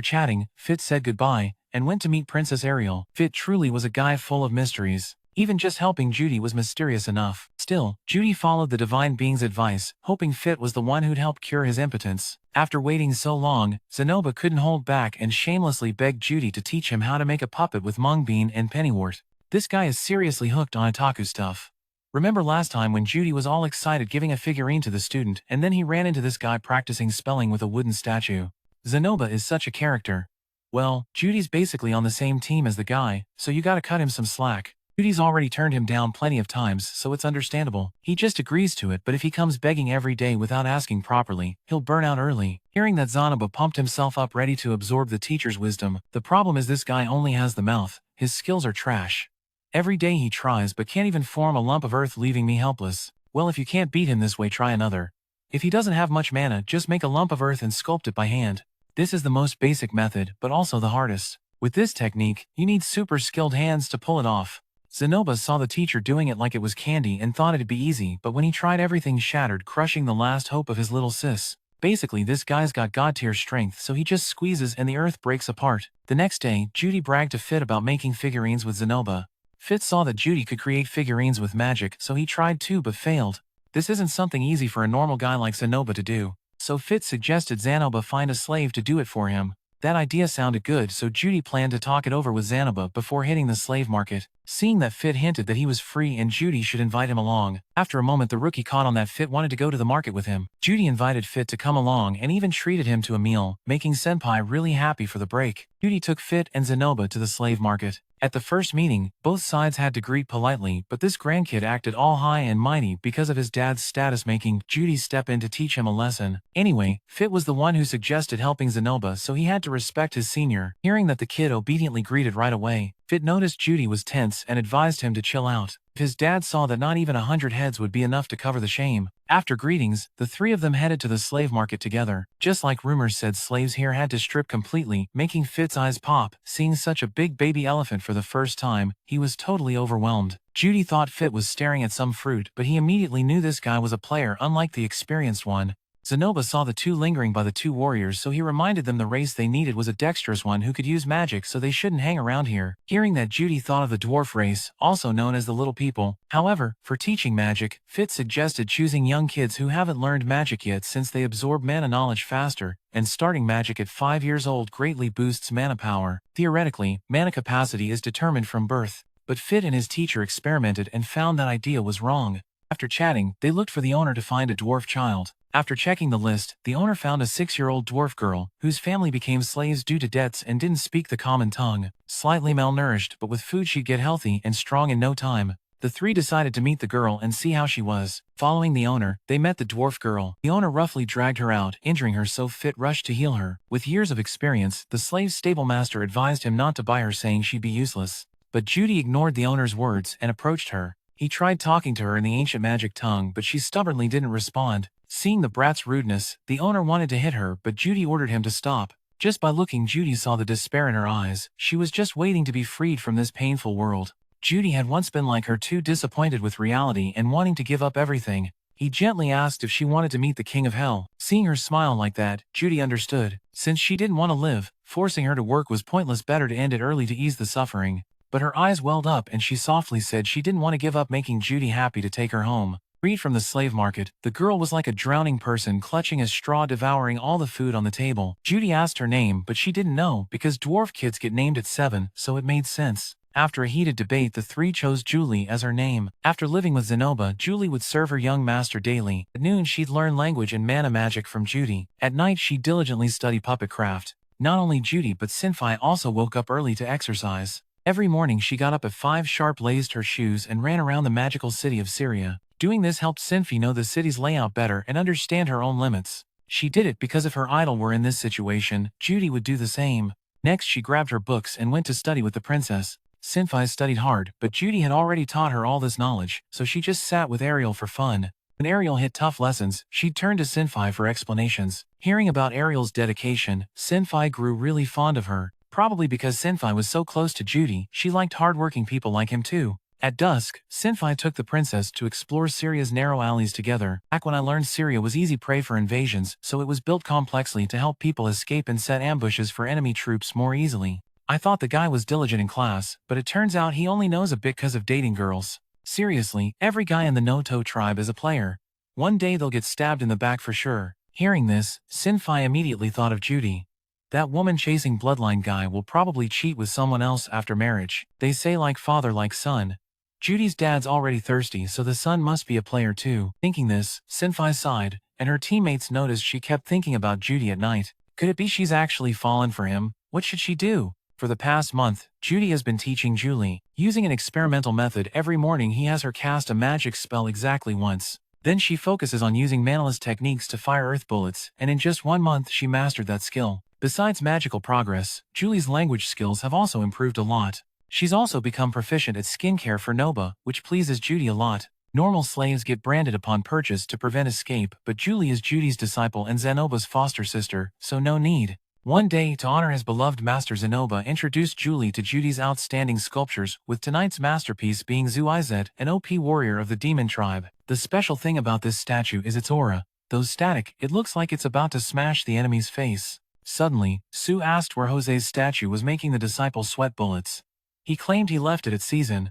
chatting, Fit said goodbye and went to meet Princess Ariel. Fit truly was a guy full of mysteries. Even just helping Judy was mysterious enough. Still, Judy followed the divine being's advice, hoping Fit was the one who'd help cure his impotence. After waiting so long, Zenoba couldn't hold back and shamelessly begged Judy to teach him how to make a puppet with Mungbean and Pennywort. This guy is seriously hooked on otaku stuff. Remember last time when Judy was all excited giving a figurine to the student and then he ran into this guy practicing spelling with a wooden statue? Zenoba is such a character. Well, Judy's basically on the same team as the guy, so you gotta cut him some slack. Judy's already turned him down plenty of times, so it's understandable. He just agrees to it, but if he comes begging every day without asking properly, he'll burn out early. Hearing that Zenoba pumped himself up ready to absorb the teacher's wisdom, the problem is this guy only has the mouth. His skills are trash. Every day he tries but can't even form a lump of earth, leaving me helpless. Well, if you can't beat him this way, try another. If he doesn't have much mana, just make a lump of earth and sculpt it by hand. This is the most basic method, but also the hardest. With this technique, you need super skilled hands to pull it off. Zenoba saw the teacher doing it like it was candy and thought it'd be easy, but when he tried, everything shattered, crushing the last hope of his little sis. Basically, this guy's got god-tier strength, so he just squeezes and the earth breaks apart. The next day, Judy bragged to Fit about making figurines with Zenoba. Fit saw that Judy could create figurines with magic, so he tried too but failed. This isn't something easy for a normal guy like Zenoba to do. So Fit suggested Zenoba find a slave to do it for him. That idea sounded good, so Judy planned to talk it over with Zenoba before hitting the slave market. Seeing that Fit hinted that he was free and Judy should invite him along. After a moment, the rookie caught on that Fit wanted to go to the market with him. Judy invited Fit to come along and even treated him to a meal, making Senpai really happy for the break. Judy took Fit and Zenoba to the slave market. At the first meeting, both sides had to greet politely, but this grandkid acted all high and mighty because of his dad's status, making Judy step in to teach him a lesson. Anyway, Fit was the one who suggested helping Zenoba, so he had to respect his senior. Hearing that the kid obediently greeted right away, Fit noticed Judy was tense and advised him to chill out. His dad saw that not even 100 heads would be enough to cover the shame. After greetings, the three of them headed to the slave market together. Just like rumors said, slaves here had to strip completely, making Fit's eyes pop. Seeing such a big baby elephant for the first time, he was totally overwhelmed. Judy thought Fit was staring at some fruit, but he immediately knew this guy was a player unlike the experienced one. Zenoba saw the two lingering by the two warriors, so he reminded them the race they needed was a dexterous one who could use magic, so they shouldn't hang around here. Hearing that, Judy thought of the dwarf race, also known as the little people. However, for teaching magic, Fit suggested choosing young kids who haven't learned magic yet, since they absorb mana knowledge faster, and starting magic at 5 years old greatly boosts mana power. Theoretically, mana capacity is determined from birth, but Fit and his teacher experimented and found that idea was wrong. After chatting, they looked for the owner to find a dwarf child. After checking the list, the owner found a 6-year-old dwarf girl, whose family became slaves due to debts and didn't speak the common tongue. Slightly malnourished, but with food she'd get healthy and strong in no time. The three decided to meet the girl and see how she was. Following the owner, they met the dwarf girl. The owner roughly dragged her out, injuring her, so Fit rushed to heal her. With years of experience, the slave's stable master advised him not to buy her, saying she'd be useless. But Judy ignored the owner's words and approached her. He tried talking to her in the ancient magic tongue, but she stubbornly didn't respond. Seeing the brat's rudeness, the owner wanted to hit her, but Judy ordered him to stop. Just by looking, Judy saw the despair in her eyes. She was just waiting to be freed from this painful world. Judy had once been like her, too disappointed with reality and wanting to give up everything. He gently asked if she wanted to meet the king of hell. Seeing her smile like that, Judy understood. Since she didn't want to live, forcing her to work was pointless, better to end it early to ease the suffering. But her eyes welled up and she softly said she didn't want to give up, making Judy happy to take her home. Freed from the slave market, the girl was like a drowning person clutching a straw, devouring all the food on the table. Judy asked her name, but she didn't know, because dwarf kids get named at 7, so it made sense. After a heated debate, the three chose Julie as her name. After living with Zenoba, Julie would serve her young master daily. At noon, she'd learn language and mana magic from Judy. At night, she'd diligently study puppet craft. Not only Judy but Sylphie also woke up early to exercise. Every morning she got up at 5 sharp, laced her shoes, and ran around the magical city of Syria. Doing this helped Sylphie know the city's layout better and understand her own limits. She did it because if her idol were in this situation, Judy would do the same. Next she grabbed her books and went to study with the princess. Sylphie studied hard, but Judy had already taught her all this knowledge, so she just sat with Ariel for fun. When Ariel hit tough lessons, she'd turn to Sylphie for explanations. Hearing about Ariel's dedication, Sylphie grew really fond of her. Probably because Sylphie was so close to Judy, she liked hardworking people like him too. At dusk, Sylphie took the princess to explore Syria's narrow alleys together. Back when I learned Syria was easy prey for invasions, so it was built complexly to help people escape and set ambushes for enemy troops more easily. I thought the guy was diligent in class, but it turns out he only knows a bit cause of dating girls. Seriously, every guy in the Noto tribe is a player. One day they'll get stabbed in the back for sure. Hearing this, Sylphie immediately thought of Judy. That woman-chasing bloodline guy will probably cheat with someone else after marriage. They say like father like son. Judy's dad's already thirsty, so the son must be a player too. Thinking this, Sylphie sighed, and her teammates noticed she kept thinking about Judy at night. Could it be she's actually fallen for him? What should she do? For the past month, Judy has been teaching Julie. Using an experimental method, every morning he has her cast a magic spell exactly once. Then she focuses on using manaless techniques to fire earth bullets, and in just 1 month she mastered that skill. Besides magical progress, Julie's language skills have also improved a lot. She's also become proficient at skincare for Noba, which pleases Judy a lot. Normal slaves get branded upon purchase to prevent escape, but Julie is Judy's disciple and Zenoba's foster sister, so no need. One day, to honor his beloved master Zenoba introduced Julie to Judy's outstanding sculptures, with tonight's masterpiece being Zuizet, an OP warrior of the demon tribe. The special thing about this statue is its aura. Though static, it looks like it's about to smash the enemy's face. Suddenly, Sue asked where Jose's statue was making the disciple sweat bullets. He claimed he left it at season.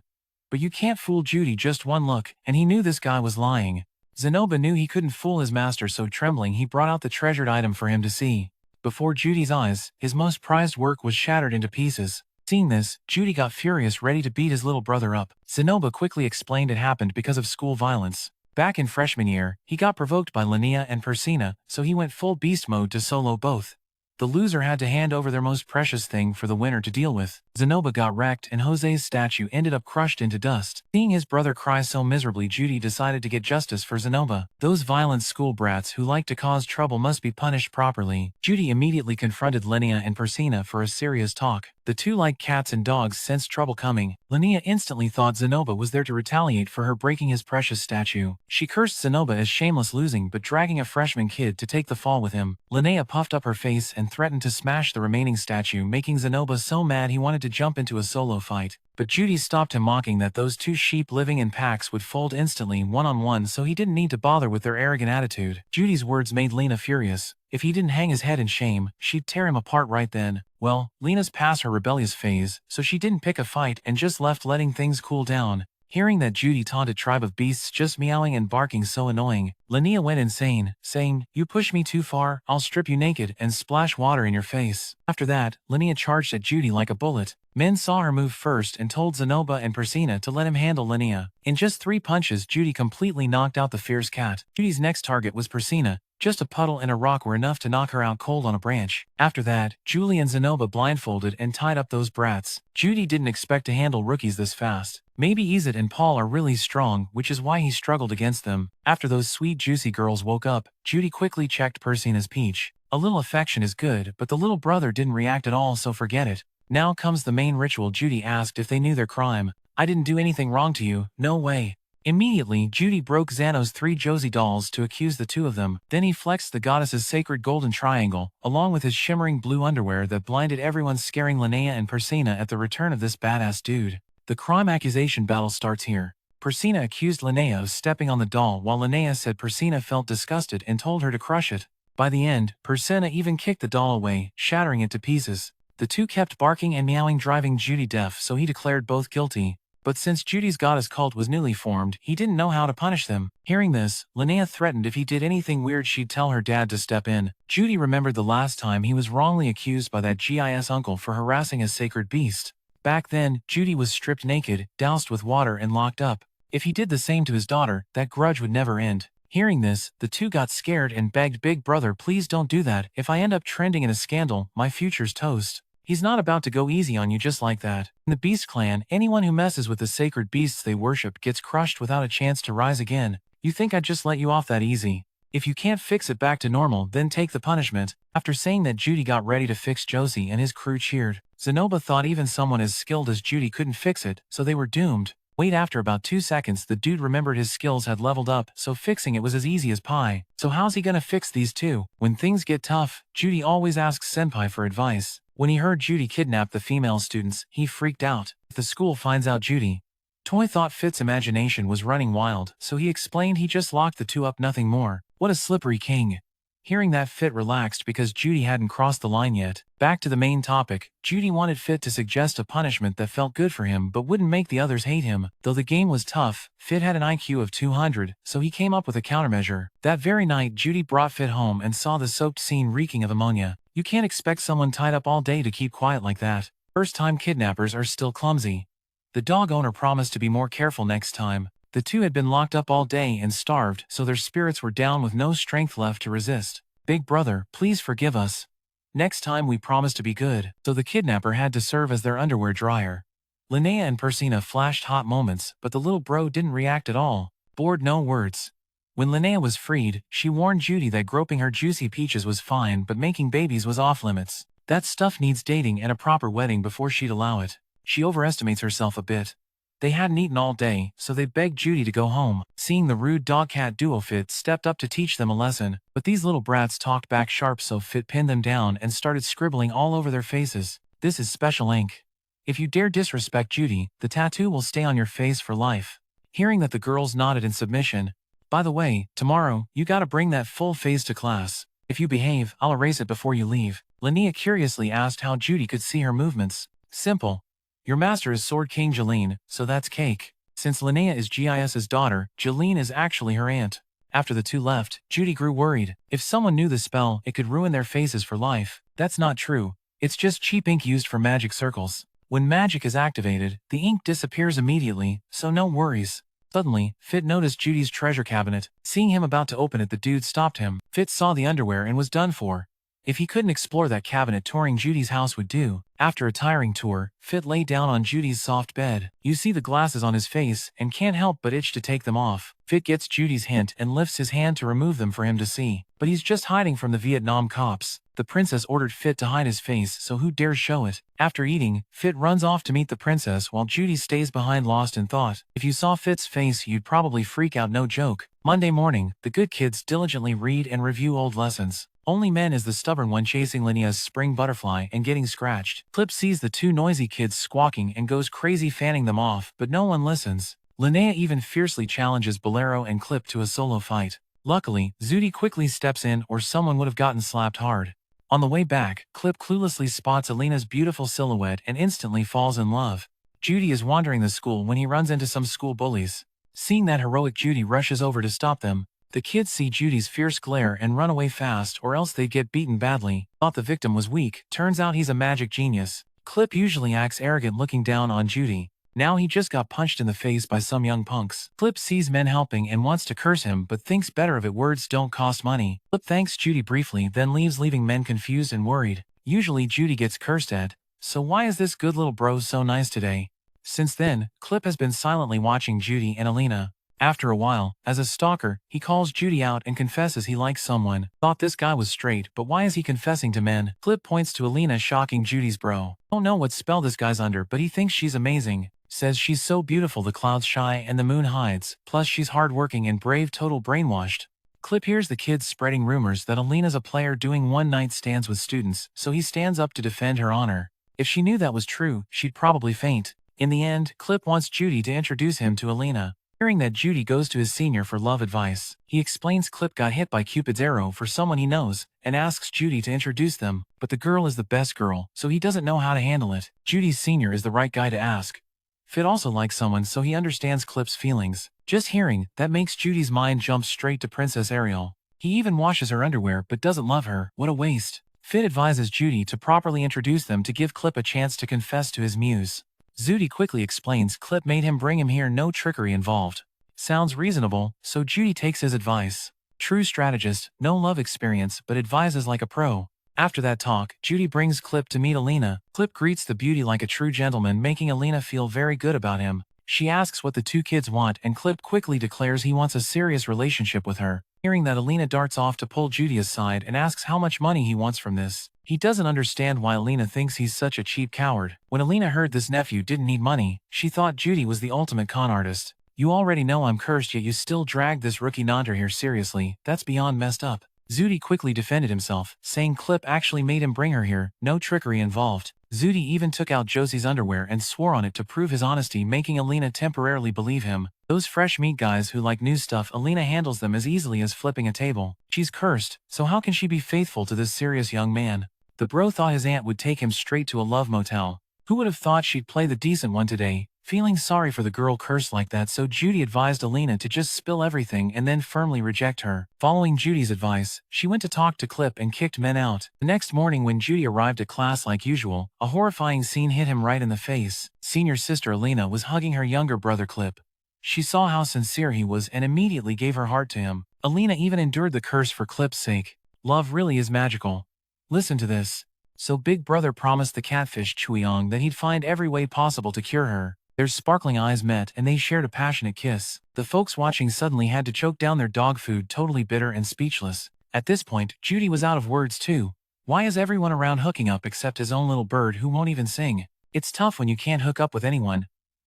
But you can't fool Judy, just one look, and he knew this guy was lying. Zenoba knew he couldn't fool his master, so trembling he brought out the treasured item for him to see. Before Judy's eyes, his most prized work was shattered into pieces. Seeing this, Judy got furious, ready to beat his little brother up. Zenoba quickly explained it happened because of school violence. Back in freshman year, he got provoked by Linnea and Persina, so he went full beast mode to solo both. The loser had to hand over their most precious thing for the winner to deal with. Zenoba got wrecked and Jose's statue ended up crushed into dust. Seeing his brother cry so miserably, Judy decided to get justice for Zenoba. Those violent school brats who like to cause trouble must be punished properly. Judy immediately confronted Linnea and Persina for a serious talk. The two, like cats and dogs, sensed trouble coming. Linnea instantly thought Zenoba was there to retaliate for her breaking his precious statue. She cursed Zenoba as shameless, losing but dragging a freshman kid to take the fall with him. Linnea puffed up her face and threatened to smash the remaining statue, making Zenoba so mad he wanted to jump into a solo fight. But Judy stopped him, mocking that those two sheep living in packs would fold instantly one-on-one, so he didn't need to bother with their arrogant attitude. Judy's words made Lena furious. If he didn't hang his head in shame, she'd tear him apart right then. Well, Lena's past her rebellious phase, so she didn't pick a fight and just left, letting things cool down. Hearing that Judy taunted tribe of beasts just meowing and barking so annoying, Linnea went insane, saying, "You push me too far, I'll strip you naked and splash water in your face." After that, Linnea charged at Judy like a bullet. Men saw her move first and told Zenoba and Persina to let him handle Linnea. In just 3 punches, Judy completely knocked out the fierce cat. Judy's next target was Persina. Just a puddle and a rock were enough to knock her out cold on a branch. After that, Julie and Zenoba blindfolded and tied up those brats. Judy didn't expect to handle rookies this fast. Maybe Izet and Paul are really strong, which is why he struggled against them. After those sweet juicy girls woke up, Judy quickly checked Persina's peach. A little affection is good, but the little brother didn't react at all, so forget it. Now comes the main ritual. Judy asked if they knew their crime. "I didn't do anything wrong to you, no way." Immediately, Judy broke Xano's 3 Josie dolls to accuse the 2 of them. Then he flexed the goddess's sacred golden triangle, along with his shimmering blue underwear that blinded everyone, scaring Linnea and Persina at the return of this badass dude. The crime accusation battle starts here. Persina accused Linnea of stepping on the doll, while Linnea said Persina felt disgusted and told her to crush it. By the end, Persina even kicked the doll away, shattering it to pieces. The 2 kept barking and meowing, driving Judy deaf, so he declared both guilty. But since Judy's goddess cult was newly formed, he didn't know how to punish them. Hearing this, Linnea threatened if he did anything weird she'd tell her dad to step in. Judy remembered the last time he was wrongly accused by that GIS uncle for harassing a sacred beast. Back then, Judy was stripped naked, doused with water and locked up. If he did the same to his daughter, that grudge would never end. Hearing this, the 2 got scared and begged, "Big brother, please don't do that. If I end up trending in a scandal, my future's toast." He's not about to go easy on you just like that. In the Beast Clan, anyone who messes with the sacred beasts they worship gets crushed without a chance to rise again. You think I'd just let you off that easy? If you can't fix it back to normal, then take the punishment. After saying that, Judy got ready to fix Josie and his crew cheered. Zenoba thought even someone as skilled as Judy couldn't fix it, so they were doomed. Wait, after about 2 seconds the dude remembered his skills had leveled up, so fixing it was as easy as pie. So how's he gonna fix these two? When things get tough, Judy always asks Senpai for advice. When he heard Judy kidnap the female students, he freaked out. If the school finds out Judy, Toy thought Fit's imagination was running wild, so he explained he just locked the two up, nothing more. What a slippery king. Hearing that, Fit relaxed because Judy hadn't crossed the line yet. Back to the main topic, Judy wanted Fit to suggest a punishment that felt good for him but wouldn't make the others hate him. Though the game was tough, Fit had an IQ of 200, so he came up with a countermeasure. That very night, Judy brought Fit home and saw the soaked scene reeking of ammonia. You can't expect someone tied up all day to keep quiet like that. First-time kidnappers are still clumsy. The dog owner promised to be more careful next time. The two had been locked up all day and starved, so their spirits were down with no strength left to resist. Big brother, please forgive us. Next time we promise to be good. So the kidnapper had to serve as their underwear dryer. Linnea and Persina flashed hot moments, but the little bro didn't react at all. Bored, no words. When Linnea was freed, she warned Judy that groping her juicy peaches was fine, but making babies was off limits. That stuff needs dating and a proper wedding before she'd allow it. She overestimates herself a bit. They hadn't eaten all day, so they begged Judy to go home. Seeing the rude dog-cat duo, Fit stepped up to teach them a lesson, but these little brats talked back sharp, so Fit pinned them down and started scribbling all over their faces. This is special ink. If you dare disrespect Judy, the tattoo will stay on your face for life. Hearing that, the girls nodded in submission. By the way, tomorrow, you gotta bring that full face to class. If you behave, I'll erase it before you leave. Linnea curiously asked how Judy could see her movements. Simple. Your master is Sword King Jeline, so that's cake. Since Linnea is Gis's daughter, Jeline is actually her aunt. After the two left, Judy grew worried. If someone knew the spell, it could ruin their faces for life. That's not true. It's just cheap ink used for magic circles. When magic is activated, the ink disappears immediately, so no worries. Suddenly, Fit noticed Judy's treasure cabinet. Seeing him about to open it, the dude stopped him. Fit saw the underwear and was done for. If he couldn't explore that cabinet, touring Judy's house would do. After a tiring tour, Fit lay down on Judy's soft bed. You see the glasses on his face and can't help but itch to take them off. Fit gets Judy's hint and lifts his hand to remove them for him to see. But he's just hiding from the Vietnam cops. The princess ordered Fit to hide his face, so who dares show it? After eating, Fit runs off to meet the princess while Judy stays behind lost in thought. If you saw Fit's face, you'd probably freak out, no joke. Monday morning, the good kids diligently read and review old lessons. Only Men is the stubborn one chasing Linnea's spring butterfly and getting scratched. Clip sees the two noisy kids squawking and goes crazy fanning them off, but no one listens. Linnea even fiercely challenges Bolero and Clip to a solo fight. Luckily, Judy quickly steps in or someone would have gotten slapped hard. On the way back, Clip cluelessly spots Alina's beautiful silhouette and instantly falls in love. Judy is wandering the school when he runs into some school bullies. Seeing that, heroic Judy rushes over to stop them. The kids see Judy's fierce glare and run away fast, or else they'd get beaten badly. Thought the victim was weak, turns out he's a magic genius. Clip usually acts arrogant, looking down on Judy. Now he just got punched in the face by some young punks. Clip sees men helping and wants to curse him, but thinks better of it. Words don't cost money. Clip thanks Judy briefly, then leaves, leaving men confused and worried. Usually Judy gets cursed at, so why is this good little bro so nice today? Since then, Clip has been silently watching Judy and Alina. After a while, as a stalker, he calls Judy out and confesses he likes someone. Thought this guy was straight, but why is he confessing to men? Clip points to Alina, shocking Judy's bro. Don't know what spell this guy's under, but he thinks she's amazing. Says she's so beautiful the clouds shy and the moon hides, plus she's hardworking and brave, total brainwashed. Clip hears the kids spreading rumors that Alina's a player doing one-night stands with students, so he stands up to defend her honor. If she knew that was true, she'd probably faint. In the end, Clip wants Judy to introduce him to Alina. Hearing that, Judy goes to his senior for love advice. He explains Clip got hit by Cupid's arrow for someone he knows, and asks Judy to introduce them, but the girl is the best girl, so he doesn't know how to handle it. Judy's senior is the right guy to ask. Fit also likes someone, so he understands Clip's feelings. Just hearing that makes Judy's mind jump straight to Princess Ariel. He even washes her underwear but doesn't love her. What a waste. Fit advises Judy to properly introduce them to give Clip a chance to confess to his muse. Judy quickly explains Clip made him bring him here, no trickery involved. Sounds reasonable, so Judy takes his advice. True strategist, no love experience, but advises like a pro. After that talk, Judy brings Clip to meet Alina. Clip greets the beauty like a true gentleman, making Alina feel very good about him. She asks what the two kids want, and Clip quickly declares he wants a serious relationship with her. Hearing that, Alina darts off to pull Judy aside and asks how much money he wants from this. He doesn't understand why Alina thinks he's such a cheap coward. When Alina heard this nephew didn't need money, she thought Judy was the ultimate con artist. You already know I'm cursed, yet you still drag this rookie nonter here seriously. That's beyond messed up. Judy quickly defended himself, saying Clip actually made him bring her here, no trickery involved. Judy even took out Josie's underwear and swore on it to prove his honesty, making Alina temporarily believe him. Those fresh meat guys who like new stuff, Alina handles them as easily as flipping a table. She's cursed, so how can she be faithful to this serious young man? The bro thought his aunt would take him straight to a love motel. Who would have thought she'd play the decent one today? Feeling sorry for the girl cursed like that, so Judy advised Alina to just spill everything and then firmly reject her. Following Judy's advice, she went to talk to Clip and kicked men out. The next morning when Judy arrived at class like usual, a horrifying scene hit him right in the face. Senior sister Alina was hugging her younger brother Clip. She saw how sincere he was and immediately gave her heart to him. Alina even endured the curse for Clip's sake. Love really is magical. Listen to this. So Big Brother promised the catfish Chuyong that he'd find every way possible to cure her. Their sparkling eyes met and they shared a passionate kiss. The folks watching suddenly had to choke down their dog food, totally bitter and speechless. At this point, Judy was out of words too. Why is everyone around hooking up except his own little bird who won't even sing? It's tough when you can't hook up with anyone.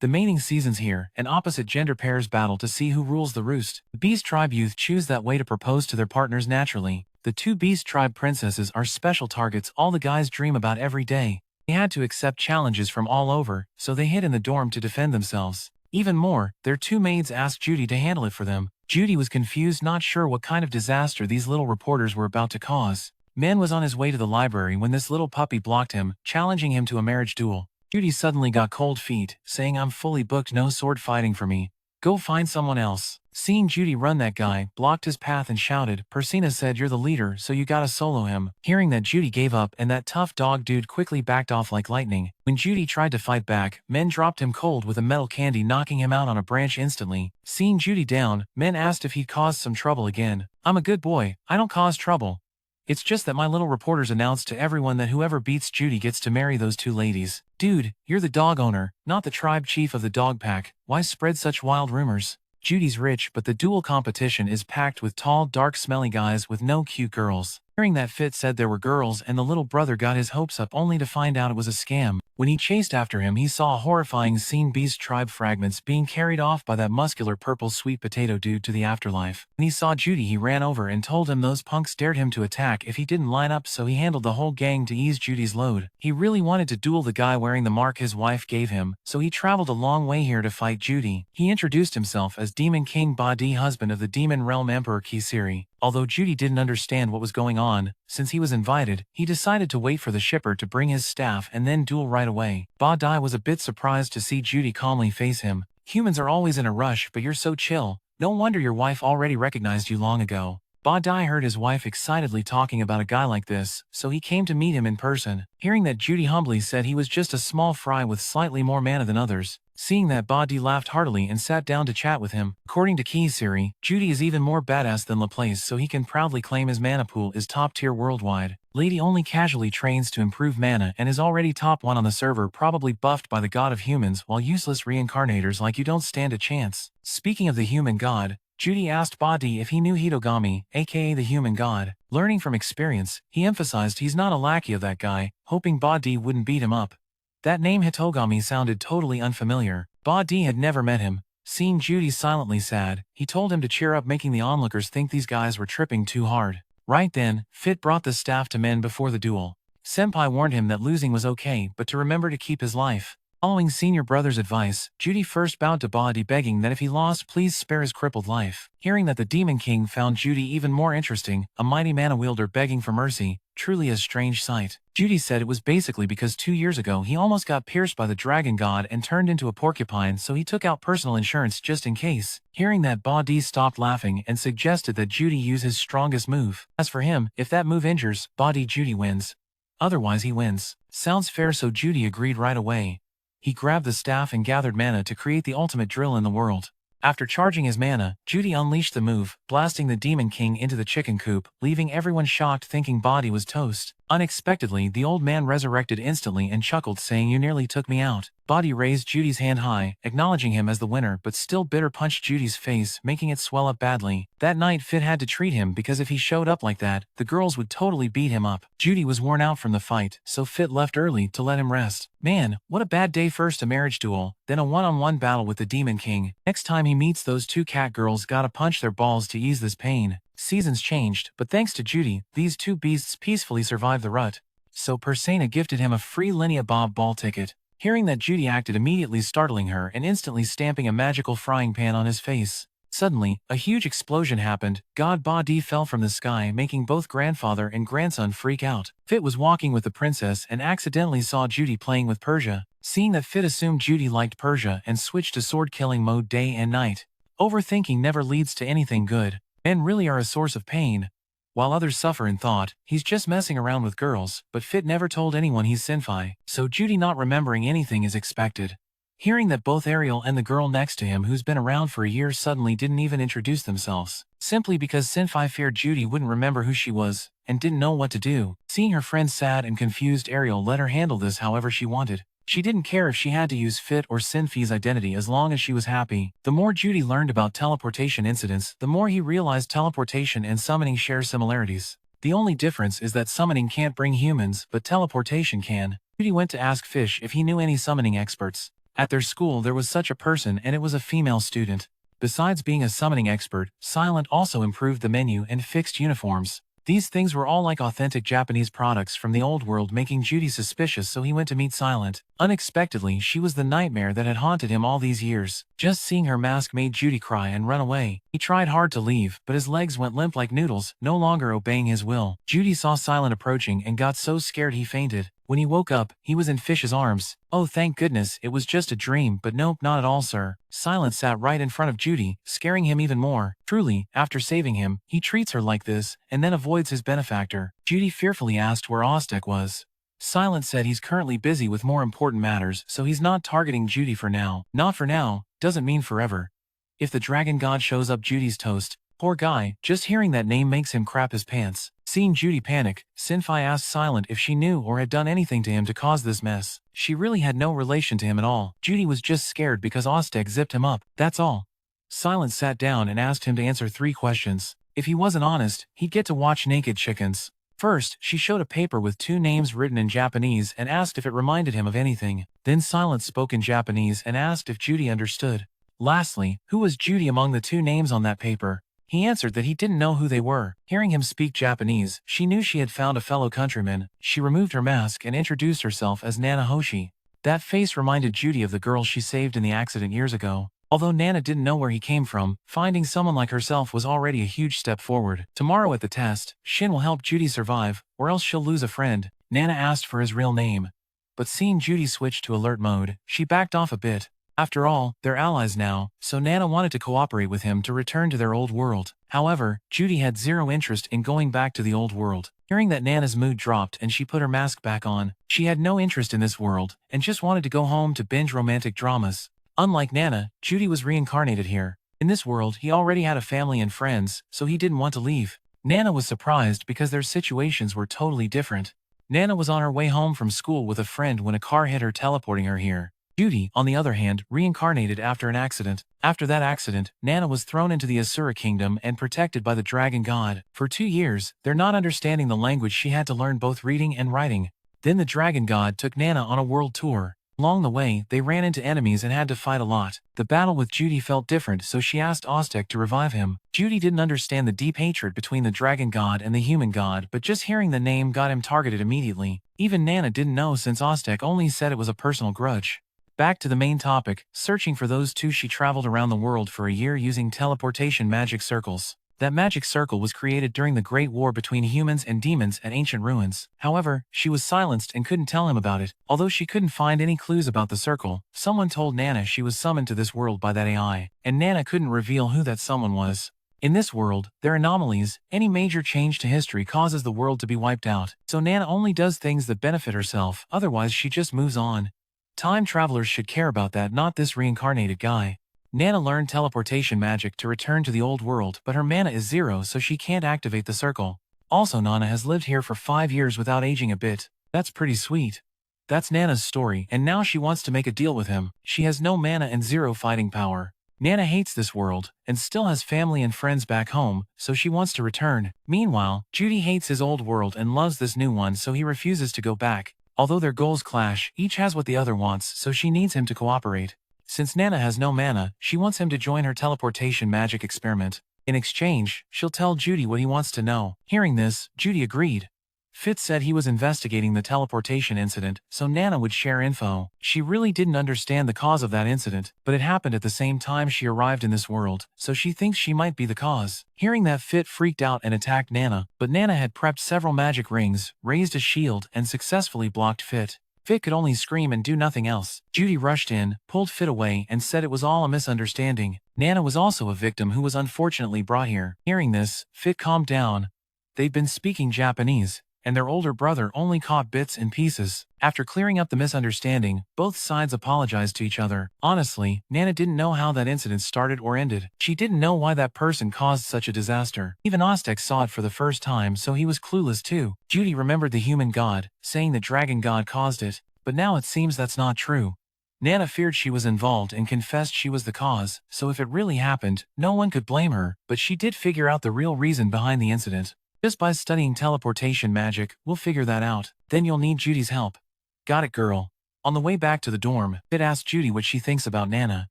The mating season's here, and opposite gender pairs battle to see who rules the roost. The Beast Tribe youth choose that way to propose to their partners naturally. The two Beast Tribe princesses are special targets all the guys dream about every day. They had to accept challenges from all over, so they hid in the dorm to defend themselves. Even more, their two maids asked Judy to handle it for them. Judy was confused, not sure what kind of disaster these little reporters were about to cause. Men was on his way to the library when this little puppy blocked him, challenging him to a marriage duel. Judy suddenly got cold feet, saying, "I'm fully booked, no sword fighting for me. Go find someone else." Seeing Judy run, that guy blocked his path and shouted, "Persina said you're the leader, so you gotta solo him." Hearing that, Judy gave up and that tough dog dude quickly backed off like lightning. When Judy tried to fight back, men dropped him cold with a metal candy, knocking him out on a branch instantly. Seeing Judy down, men asked if he'd caused some trouble again. "I'm a good boy, I don't cause trouble. It's just that my little reporters announced to everyone that whoever beats Judy gets to marry those two ladies." Dude, you're the dog owner, not the tribe chief of the dog pack. Why spread such wild rumors? Judy's rich, but the duel competition is packed with tall, dark, smelly guys with no cute girls. Hearing that, Fit said there were girls, and the little brother got his hopes up only to find out it was a scam. When he chased after him, he saw a horrifying scene: Beast Tribe fragments being carried off by that muscular purple sweet potato dude to the afterlife. When he saw Judy, he ran over and told him those punks dared him to attack if he didn't line up, so he handled the whole gang to ease Judy's load. He really wanted to duel the guy wearing the mark his wife gave him, so he traveled a long way here to fight Judy. He introduced himself as Demon King Ba-Di, husband of the Demon Realm Emperor Kisiri. Although Judy didn't understand what was going on, since he was invited, he decided to wait for the shipper to bring his staff and then duel right away. Ba-Di was a bit surprised to see Judy calmly face him. "Humans are always in a rush, but you're so chill. No wonder your wife already recognized you long ago." Ba-Di heard his wife excitedly talking about a guy like this, so he came to meet him in person. Hearing that, Judy humbly said he was just a small fry with slightly more mana than others. Seeing that, Ba-Di laughed heartily and sat down to chat with him. According to Kisiri, Judy is even more badass than Laplace, so he can proudly claim his mana pool is top tier worldwide. Lady only casually trains to improve mana and is already top 1 on the server, probably buffed by the god of humans, while useless reincarnators like you don't stand a chance. Speaking of the human god, Judy asked Ba-Di if he knew Hitogami, aka the human god. Learning from experience, he emphasized he's not a lackey of that guy, hoping Ba-Di wouldn't beat him up. That name Hitogami sounded totally unfamiliar. Ba-Di had never met him. Seeing Judy silently sad, he told him to cheer up, making the onlookers think these guys were tripping too hard. Right then, Fit brought the staff to men before the duel. Senpai warned him that losing was okay, but to remember to keep his life. Following senior brother's advice, Judy first bowed to Ba-Di, begging that if he lost, please spare his crippled life. Hearing that, the Demon King found Judy even more interesting, a mighty mana wielder begging for mercy, truly a strange sight. Judy said it was basically because 2 years ago he almost got pierced by the dragon god and turned into a porcupine, so he took out personal insurance just in case. Hearing that, Ba-Di stopped laughing and suggested that Judy use his strongest move. As for him, if that move injures Ba-Di, Judy wins. Otherwise he wins. Sounds fair, so Judy agreed right away. He grabbed the staff and gathered mana to create the ultimate drill in the world. After charging his mana, Judy unleashed the move, blasting the Demon King into the chicken coop, leaving everyone shocked, thinking Ba-Di was toast. Unexpectedly, the old man resurrected instantly and chuckled, saying, "You nearly took me out." Body raised Judy's hand high, acknowledging him as the winner, but still bitter punched Judy's face, making it swell up badly. That night Fit had to treat him because if he showed up like that, the girls would totally beat him up. Judy was worn out from the fight, so Fit left early to let him rest. Man, what a bad day. First a marriage duel, then a one-on-one battle with the Demon King. Next time he meets those two cat girls, gotta punch their balls to ease this pain. Seasons changed, but thanks to Judy, these two beasts peacefully survived the rut. So Persona gifted him a free Linnea Bob ball ticket. Hearing that, Judy acted immediately, startling her and instantly stamping a magical frying pan on his face. Suddenly, a huge explosion happened. God Ba Di fell from the sky, making both grandfather and grandson freak out. Fit was walking with the princess and accidentally saw Judy playing with Persia. Seeing that, Fit assumed Judy liked Persia and switched to sword-killing mode day and night. Overthinking never leads to anything good. Men really are a source of pain. While others suffer in thought, he's just messing around with girls, but Fit never told anyone he's Sylphie, so Judy not remembering anything is expected. Hearing that both Ariel and the girl next to him, who's been around for a year, suddenly didn't even introduce themselves, simply because Sylphie feared Judy wouldn't remember who she was, and didn't know what to do. Seeing her friend sad and confused, Ariel let her handle this however she wanted. She didn't care if she had to use Fit or Sylphie's identity as long as she was happy. The more Judy learned about teleportation incidents, the more he realized teleportation and summoning share similarities. The only difference is that summoning can't bring humans, but teleportation can. Judy went to ask Fish if he knew any summoning experts. At their school there was such a person, and it was a female student. Besides being a summoning expert, Silent also improved the menu and fixed uniforms. These things were all like authentic Japanese products from the old world, making Judy suspicious, so he went to meet Silent. Unexpectedly, she was the nightmare that had haunted him all these years. Just seeing her mask made Judy cry and run away. He tried hard to leave, but his legs went limp like noodles, no longer obeying his will. Judy saw Silent approaching and got so scared he fainted. When he woke up, he was in Fish's arms. "Oh, thank goodness, it was just a dream." "But nope, not at all, sir." Silent sat right in front of Judy, scaring him even more. Truly, after saving him, he treats her like this, and then avoids his benefactor. Judy fearfully asked where Ostek was. Silent said he's currently busy with more important matters, so he's not targeting Judy for now. Not for now, doesn't mean forever. If the dragon god shows up, Judy's toast. Poor guy, just hearing that name makes him crap his pants. Seeing Judy panic, Sylphie asked Silent if she knew or had done anything to him to cause this mess. She really had no relation to him at all. Judy was just scared because Ostek zipped him up, that's all. Silent sat down and asked him to answer 3 questions. If he wasn't honest, he'd get to watch naked chickens. First, she showed a paper with 2 names written in Japanese and asked if it reminded him of anything. Then Silent spoke in Japanese and asked if Judy understood. Lastly, who was Judy among the 2 names on that paper? He answered that he didn't know who they were. Hearing him speak Japanese, she knew she had found a fellow countryman. She removed her mask and introduced herself as Nana Hoshi. That face reminded Judy of the girl she saved in the accident years ago. Although Nana didn't know where he came from, finding someone like herself was already a huge step forward. Tomorrow at the test, Shin will help Judy survive, or else she'll lose a friend. Nana asked for his real name. But seeing Judy switch to alert mode, she backed off a bit. After all, they're allies now, so Nana wanted to cooperate with him to return to their old world. However, Judy had zero interest in going back to the old world. Hearing that, Nana's mood dropped and she put her mask back on. She had no interest in this world, and just wanted to go home to binge romantic dramas. Unlike Nana, Judy was reincarnated here. In this world, he already had a family and friends, so he didn't want to leave. Nana was surprised because their situations were totally different. Nana was on her way home from school with a friend when a car hit her, teleporting her here. Judy, on the other hand, reincarnated after an accident. After that accident, Nana was thrown into the Asura kingdom and protected by the dragon god. For 2 years, they're not understanding the language, she had to learn both reading and writing. Then the dragon god took Nana on a world tour. Along the way, they ran into enemies and had to fight a lot. The battle with Judy felt different, so she asked Ostek to revive him. Judy didn't understand the deep hatred between the dragon god and the human god, but just hearing the name got him targeted immediately. Even Nana didn't know, since Ostek only said it was a personal grudge. Back to the main topic, searching for those 2, she traveled around the world for a year using teleportation magic circles. That magic circle was created during the Great War between humans and demons at ancient ruins. However, she was silenced and couldn't tell him about it. Although she couldn't find any clues about the circle, someone told Nana she was summoned to this world by that AI, and Nana couldn't reveal who that someone was. In this world, there are anomalies. Any major change to history causes the world to be wiped out, so Nana only does things that benefit herself, otherwise she just moves on. Time travelers should care about that, not this reincarnated guy. Nana learned teleportation magic to return to the old world, but her mana is 0, so she can't activate the circle. Also, Nana has lived here for 5 years without aging a bit. That's pretty sweet. That's Nana's story, and now she wants to make a deal with him. She has no mana and zero fighting power. Nana hates this world, and still has family and friends back home, so she wants to return. Meanwhile, Judy hates his old world and loves this new one, so he refuses to go back. Although their goals clash, each has what the other wants, so she needs him to cooperate. Since Nana has no mana, she wants him to join her teleportation magic experiment. In exchange, she'll tell Judy what he wants to know. Hearing this, Judy agreed. Fitz said he was investigating the teleportation incident, so Nana would share info. She really didn't understand the cause of that incident, but it happened at the same time she arrived in this world, so she thinks she might be the cause. Hearing that, Fit freaked out and attacked Nana, but Nana had prepped several magic rings, raised a shield, and successfully blocked Fit. Fit could only scream and do nothing else. Judy rushed in, pulled Fit away, and said it was all a misunderstanding. Nana was also a victim who was unfortunately brought here. Hearing this, Fit calmed down. They'd been speaking Japanese, and their older brother only caught bits and pieces. After clearing up the misunderstanding, both sides apologized to each other. Honestly, Nana didn't know how that incident started or ended. She didn't know why that person caused such a disaster. Even Ostek saw it for the first time, so he was clueless too. Judy remembered the human god, saying the dragon god caused it, but now it seems that's not true. Nana feared she was involved and confessed she was the cause, so if it really happened, no one could blame her, but she did figure out the real reason behind the incident. Just by studying teleportation magic, we'll figure that out. Then you'll need Judy's help. Got it, girl. On the way back to the dorm, Fit asked Judy what she thinks about Nana.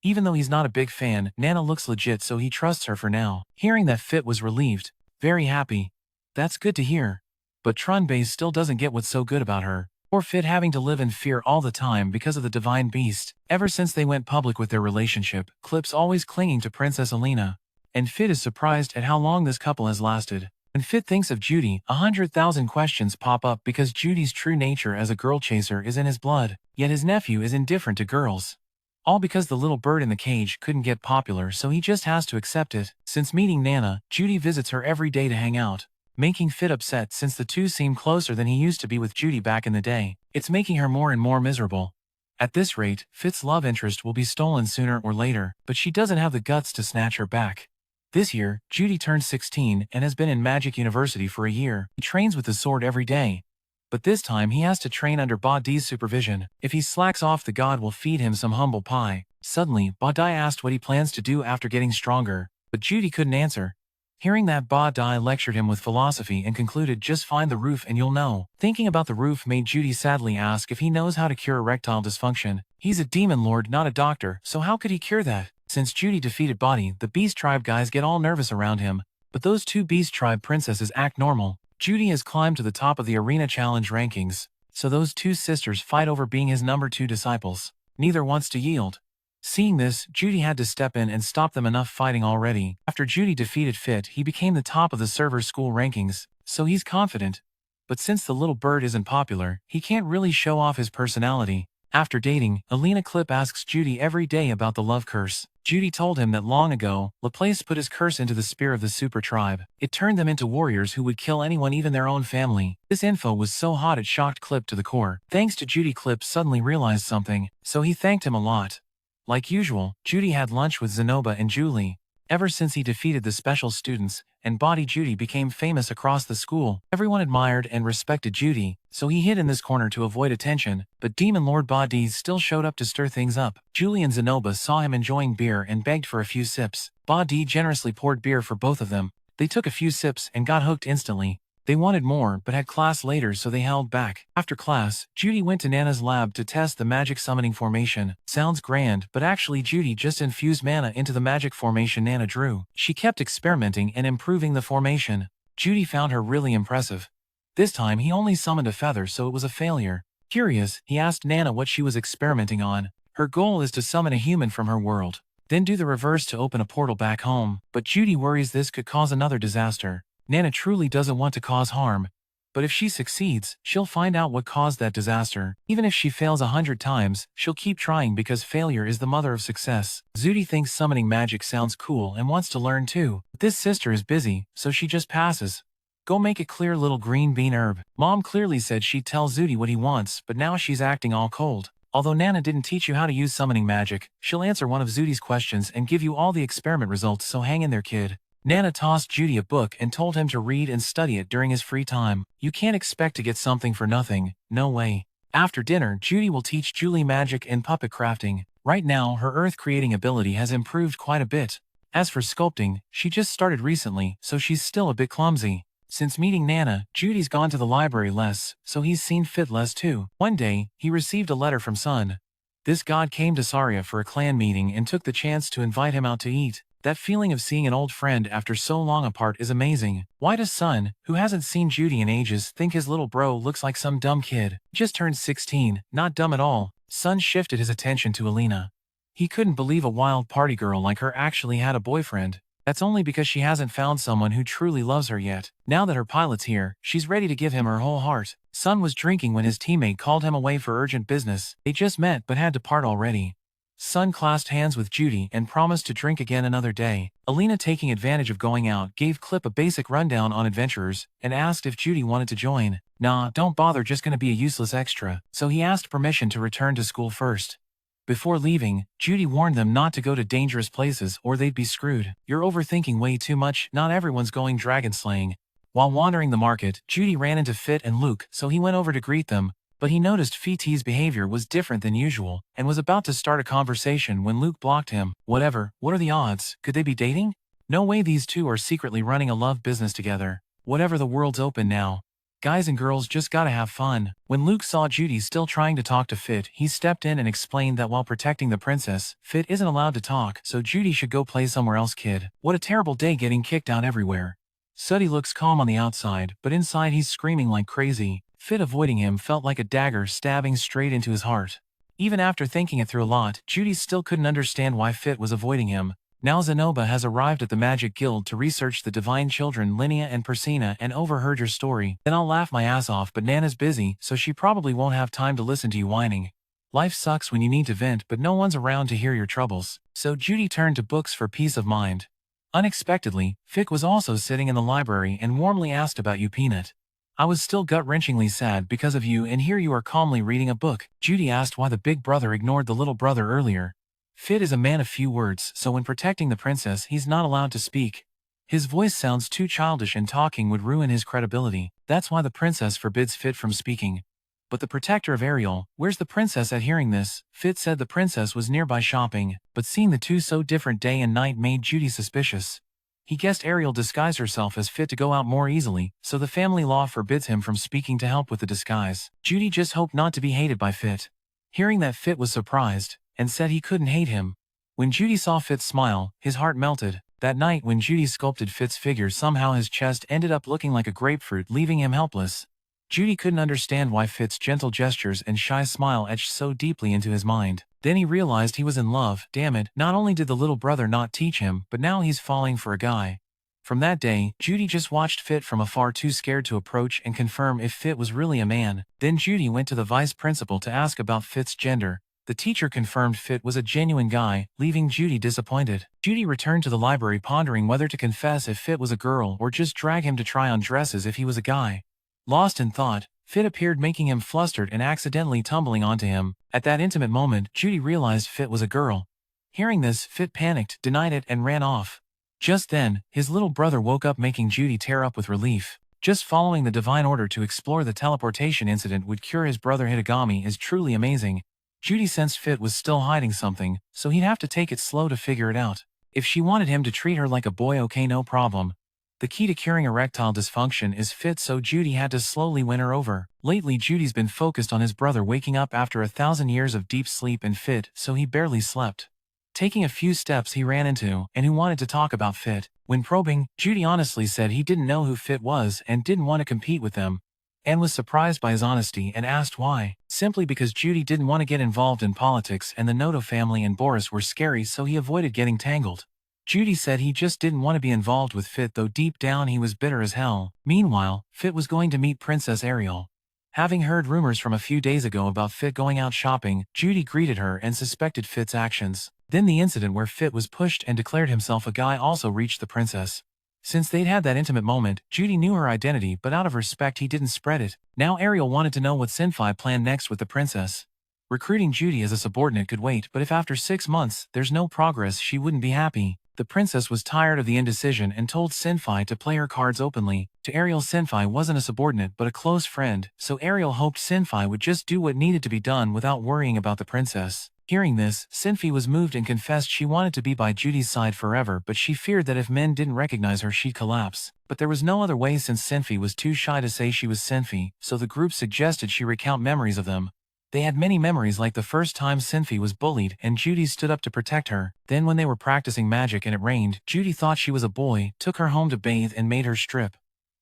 Even though he's not a big fan, Nana looks legit, so he trusts her for now. Hearing that, Fit was relieved. Very happy. That's good to hear. But Trunbase still doesn't get what's so good about her. Poor Fit having to live in fear all the time because of the divine beast. Ever since they went public with their relationship, Clip's always clinging to Princess Alina. And Fit is surprised at how long this couple has lasted. When Fit thinks of Judy, 100,000 questions pop up because Judy's true nature as a girl chaser is in his blood, yet his nephew is indifferent to girls. All because the little bird in the cage couldn't get popular, so he just has to accept it. Since meeting Nana, Judy visits her every day to hang out, making Fit upset since the two seem closer than he used to be with Judy back in the day. It's making her more and more miserable. At this rate, Fit's love interest will be stolen sooner or later, but she doesn't have the guts to snatch her back. This year, Judy turned 16 and has been in Magic University for a year. He trains with the sword every day. But this time he has to train under Ba Di's supervision. If he slacks off, the god will feed him some humble pie. Suddenly, Ba Di asked what he plans to do after getting stronger, but Judy couldn't answer. Hearing that, Ba Di lectured him with philosophy and concluded, just find the roof and you'll know. Thinking about the roof made Judy sadly ask if he knows how to cure erectile dysfunction. He's a demon lord, not a doctor, so how could he cure that? Since Judy defeated Body, the Beast Tribe guys get all nervous around him, but those two Beast Tribe princesses act normal. Judy has climbed to the top of the Arena Challenge rankings, so those two sisters fight over being his number 2 disciples. Neither wants to yield. Seeing this, Judy had to step in and stop them. Enough fighting already. After Judy defeated Fit, he became the top of the server school rankings, so he's confident. But since the little bird isn't popular, he can't really show off his personality. After dating, Alina, Clip asks Judy every day about the love curse. Judy told him that long ago, Laplace put his curse into the spear of the super tribe. It turned them into warriors who would kill anyone, even their own family. This info was so hot it shocked Clip to the core. Thanks to Judy, Clip suddenly realized something, so he thanked him a lot. Like usual, Judy had lunch with Zenoba and Julie. Ever since he defeated the special students, and Body Judy became famous across the school, everyone admired and respected Judy, so he hid in this corner to avoid attention, but Demon Lord Badi still showed up to stir things up. Julie and Zenoba saw him enjoying beer and begged for a few sips. Badi generously poured beer for both of them. They took a few sips and got hooked instantly. They wanted more but had class later, so they held back. After class, Judy went to Nana's lab to test the magic summoning formation. Sounds grand, but actually Judy just infused mana into the magic formation Nana drew. She kept experimenting and improving the formation. Judy found her really impressive. This time he only summoned a feather, so it was a failure. Curious, he asked Nana what she was experimenting on. Her goal is to summon a human from her world, then do the reverse to open a portal back home, but Judy worries this could cause another disaster. Nana truly doesn't want to cause harm, but if she succeeds, she'll find out what caused that disaster. Even if she fails 100 times, she'll keep trying because failure is the mother of success. Judy thinks summoning magic sounds cool and wants to learn too. But this sister is busy, so she just passes. Go make a clear little green bean herb. Mom clearly said she'd tell Judy what he wants, but now she's acting all cold. Although Nana didn't teach you how to use summoning magic, she'll answer one of Judy's questions and give you all the experiment results, so hang in there, kid. Nana tossed Judy a book and told him to read and study it during his free time. You can't expect to get something for nothing, no way. After dinner, Judy will teach Julie magic and puppet crafting. Right now, her earth-creating ability has improved quite a bit. As for sculpting, she just started recently, so she's still a bit clumsy. Since meeting Nana, Judy's gone to the library less, so he's seen Fit less too. One day, he received a letter from Sun. This god came to Saria for a clan meeting and took the chance to invite him out to eat. That feeling of seeing an old friend after so long apart is amazing. Why does Sun, who hasn't seen Judy in ages, think his little bro looks like some dumb kid? Just turned 16, not dumb at all. Sun shifted his attention to Alina. He couldn't believe a wild party girl like her actually had a boyfriend. That's only because she hasn't found someone who truly loves her yet. Now that her pilot's here, she's ready to give him her whole heart. Sun was drinking when his teammate called him away for urgent business. They just met but had to part already. Sun clasped hands with Judy and promised to drink again another day. Alina, taking advantage of going out, gave Clip a basic rundown on adventurers and asked if Judy wanted to join. Nah, don't bother, just gonna be a useless extra. So he asked permission to return to school first. Before leaving, Judy warned them not to go to dangerous places or they'd be screwed. You're overthinking way too much, not everyone's going dragon slaying. While wandering the market, Judy ran into Fit and Luke, so he went over to greet them, but he noticed Fit's behavior was different than usual, and was about to start a conversation when Luke blocked him. Whatever, what are the odds? Could they be dating? No way these two are secretly running a love business together. Whatever, the world's open now. Guys and girls just gotta have fun. When Luke saw Judy still trying to talk to Fit, he stepped in and explained that while protecting the princess, Fit isn't allowed to talk, so Judy should go play somewhere else. Kid. What a terrible day getting kicked out everywhere. Suddy looks calm on the outside, but inside he's screaming like crazy. Fit avoiding him felt like a dagger stabbing straight into his heart. Even after thinking it through a lot, Judy still couldn't understand why Fit was avoiding him. Now Zenoba has arrived at the Magic Guild to research the divine children Linnea and Persina and overheard your story. Then I'll laugh my ass off, but Nana's busy, so she probably won't have time to listen to you whining. Life sucks when you need to vent, but no one's around to hear your troubles. So Judy turned to books for peace of mind. Unexpectedly, Fick was also sitting in the library and warmly asked about you, Peanut. I was still gut-wrenchingly sad because of you, and here you are calmly reading a book. Judy asked why the big brother ignored the little brother earlier. Fit is a man of few words, so when protecting the princess he's not allowed to speak. His voice sounds too childish and talking would ruin his credibility. That's why the princess forbids Fit from speaking. But the protector of Ariel, where's the princess at? Hearing this, Fit said the princess was nearby shopping, but seeing the two so different day and night made Judy suspicious. He guessed Ariel disguised herself as Fit to go out more easily, so the family law forbids him from speaking to help with the disguise. Judy just hoped not to be hated by Fit. Hearing that, Fit was surprised and said he couldn't hate him. When Judy saw Fit smile, his heart melted. That night when Judy sculpted Fit's figure, somehow his chest ended up looking like a grapefruit, leaving him helpless. Judy couldn't understand why Fit's gentle gestures and shy smile etched so deeply into his mind. Then he realized he was in love. Damn it, not only did the little brother not teach him, but now he's falling for a guy. From that day, Judy just watched Fit from afar, too scared to approach and confirm if Fit was really a man. Then Judy went to the vice principal to ask about Fit's gender. The teacher confirmed Fit was a genuine guy, leaving Judy disappointed. Judy returned to the library pondering whether to confess if Fit was a girl or just drag him to try on dresses if he was a guy. Lost in thought, Fit appeared, making him flustered and accidentally tumbling onto him. At that intimate moment, Judy realized Fit was a girl. Hearing this, Fit panicked, denied it, and ran off. Just then, his little brother woke up, making Judy tear up with relief. Just following the divine order to explore the teleportation incident would cure his brother Hitagami is truly amazing. Judy sensed Fit was still hiding something, so he'd have to take it slow to figure it out. If she wanted him to treat her like a boy, okay, no problem. The key to curing erectile dysfunction is Fit, so Judy had to slowly win her over. Lately, Judy's been focused on his brother waking up after 1,000 years of deep sleep, and Fit, so he barely slept. Taking a few steps, he ran into and who wanted to talk about Fit. When probing, Judy honestly said he didn't know who Fit was and didn't want to compete with them. Anne was surprised by his honesty and asked why. Simply because Judy didn't want to get involved in politics, and the Noto family and Boris were scary, so he avoided getting tangled. Judy said he just didn't want to be involved with Fit, though deep down he was bitter as hell. Meanwhile, Fit was going to meet Princess Ariel. Having heard rumors from a few days ago about Fit going out shopping, Judy greeted her and suspected Fit's actions. Then the incident where Fit was pushed and declared himself a guy also reached the princess. Since they'd had that intimate moment, Judy knew her identity, but out of respect he didn't spread it. Now Ariel wanted to know what Sylphie planned next with the princess. Recruiting Judy as a subordinate could wait, but if after 6 months there's no progress, she wouldn't be happy. The princess was tired of the indecision and told Sylphie to play her cards openly. To Ariel, Sylphie wasn't a subordinate but a close friend, so Ariel hoped Sylphie would just do what needed to be done without worrying about the princess. Hearing this, Sylphie was moved and confessed she wanted to be by Judy's side forever, but she feared that if men didn't recognize her she'd collapse. But there was no other way since Sylphie was too shy to say she was Sylphie, so the group suggested she recount memories of them. They had many memories, like the first time Sylphie was bullied and Judy stood up to protect her. Then when they were practicing magic and it rained, Judy thought she was a boy, took her home to bathe and made her strip.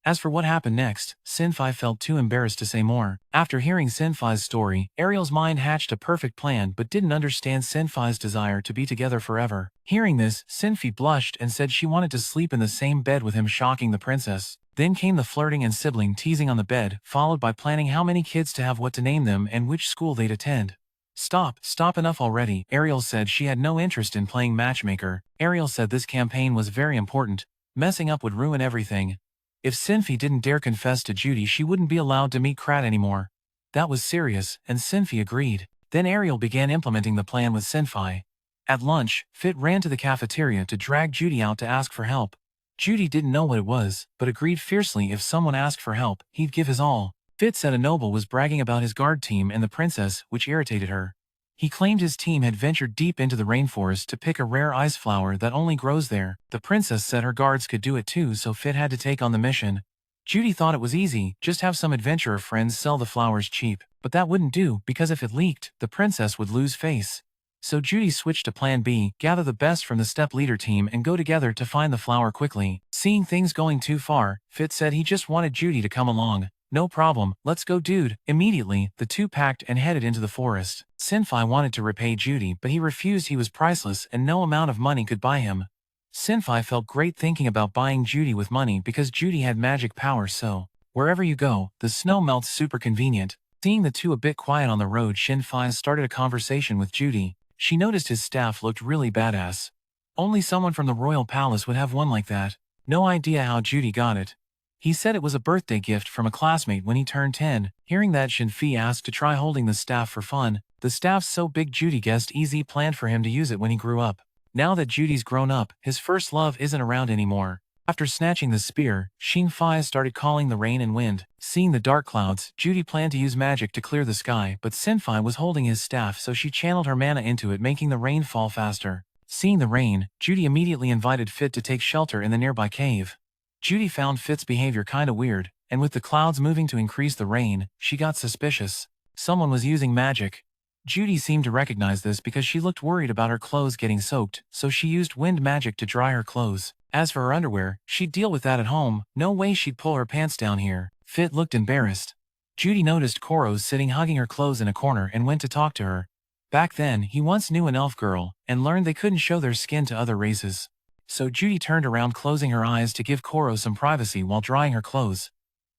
As for what happened next, Sylphie felt too embarrassed to say more. After hearing Sylphie's story, Ariel's mind hatched a perfect plan but didn't understand Sylphie's desire to be together forever. Hearing this, Sylphie blushed and said she wanted to sleep in the same bed with him, shocking the princess. Then came the flirting and sibling teasing on the bed, followed by planning how many kids to have, what to name them, and which school they'd attend. Stop enough already. Ariel said she had no interest in playing matchmaker. Ariel said this campaign was very important. Messing up would ruin everything. If Sylphie didn't dare confess to Judy, she wouldn't be allowed to meet Krat anymore. That was serious, and Sylphie agreed. Then Ariel began implementing the plan with Sylphie. At lunch, Fit ran to the cafeteria to drag Judy out to ask for help. Judy didn't know what it was, but agreed fiercely if someone asked for help, he'd give his all. Fit said a noble was bragging about his guard team and the princess, which irritated her. He claimed his team had ventured deep into the rainforest to pick a rare ice flower that only grows there. The princess said her guards could do it too, so Fit had to take on the mission. Judy thought it was easy, just have some adventurer friends sell the flowers cheap. But that wouldn't do, because if it leaked, the princess would lose face. So Judy switched to plan B, gather the best from the step leader team and go together to find the flower quickly. Seeing things going too far, Fit said he just wanted Judy to come along. No problem, let's go dude. Immediately, the two packed and headed into the forest. Sylphie wanted to repay Judy, but he refused. He was priceless and no amount of money could buy him. Sylphie felt great thinking about buying Judy with money because Judy had magic power, so wherever you go, the snow melts, super convenient. Seeing the two a bit quiet on the road, Sylphie started a conversation with Judy. She noticed his staff looked really badass. Only someone from the royal palace would have one like that. No idea how Judy got it. He said it was a birthday gift from a classmate when he turned 10. Hearing that, Sylphie asked to try holding the staff for fun. The staff's so big Judy guessed easy planned for him to use it when he grew up. Now that Judy's grown up, his first love isn't around anymore. After snatching the spear, Sylphie started calling the rain and wind. Seeing the dark clouds, Judy planned to use magic to clear the sky, but Sylphie was holding his staff, so she channeled her mana into it, making the rain fall faster. Seeing the rain, Judy immediately invited Fit to take shelter in the nearby cave. Judy found Fit's behavior kinda weird, and with the clouds moving to increase the rain, she got suspicious. Someone was using magic. Judy seemed to recognize this because she looked worried about her clothes getting soaked, so she used wind magic to dry her clothes. As for her underwear, she'd deal with that at home. No way she'd pull her pants down here. Fit looked embarrassed. Judy noticed Koro sitting hugging her clothes in a corner and went to talk to her. Back then, he once knew an elf girl, and learned they couldn't show their skin to other races. So Judy turned around, closing her eyes to give Koro some privacy while drying her clothes.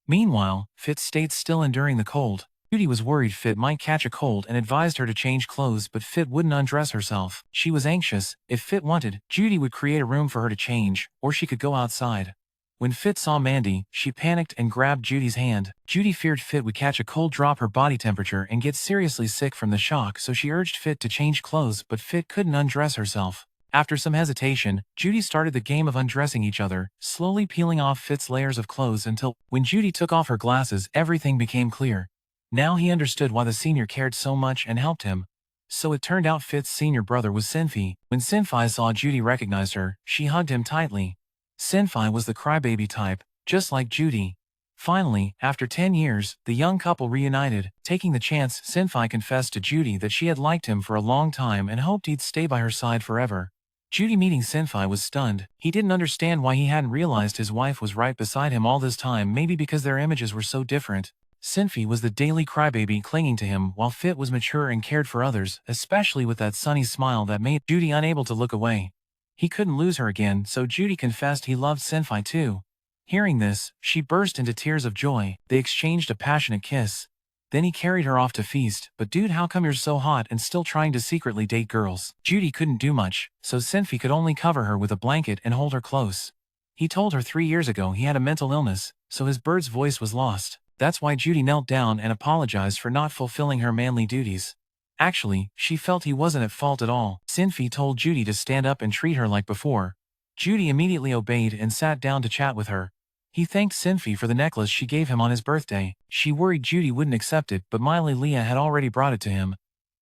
Meanwhile, Fit stayed still enduring the cold. Judy was worried Fit might catch a cold and advised her to change clothes, but Fit wouldn't undress herself. She was anxious. If Fit wanted, Judy would create a room for her to change, or she could go outside. When Fit saw Mandy, she panicked and grabbed Judy's hand. Judy feared Fit would catch a cold, drop her body temperature, and get seriously sick from the shock, so she urged Fit to change clothes, but Fit couldn't undress herself. After some hesitation, Judy started the game of undressing each other, slowly peeling off Fit's layers of clothes until, when Judy took off her glasses, everything became clear. Now he understood why the senior cared so much and helped him. So it turned out Fit's senior brother was Sylphie. When Sylphie saw Judy recognized her, she hugged him tightly. Sylphie was the crybaby type, just like Judy. Finally, after 10 years, the young couple reunited. Taking the chance, Sylphie confessed to Judy that she had liked him for a long time and hoped he'd stay by her side forever. Judy meeting Sylphie was stunned. He didn't understand why he hadn't realized his wife was right beside him all this time, maybe because their images were so different. Sylphie was the daily crybaby clinging to him, while Fit was mature and cared for others, especially with that sunny smile that made Judy unable to look away. He couldn't lose her again, so Judy confessed he loved Sylphie too. Hearing this, she burst into tears of joy. They exchanged a passionate kiss. Then he carried her off to feast. But dude, how come you're so hot and still trying to secretly date girls? Judy couldn't do much, so Sylphie could only cover her with a blanket and hold her close. He told her 3 years ago he had a mental illness, so his bird's voice was lost. That's why Judy knelt down and apologized for not fulfilling her manly duties. Actually, she felt he wasn't at fault at all. Sylphie told Judy to stand up and treat her like before. Judy immediately obeyed and sat down to chat with her. He thanked Sylphie for the necklace she gave him on his birthday. She worried Judy wouldn't accept it, but Miley Leah had already brought it to him.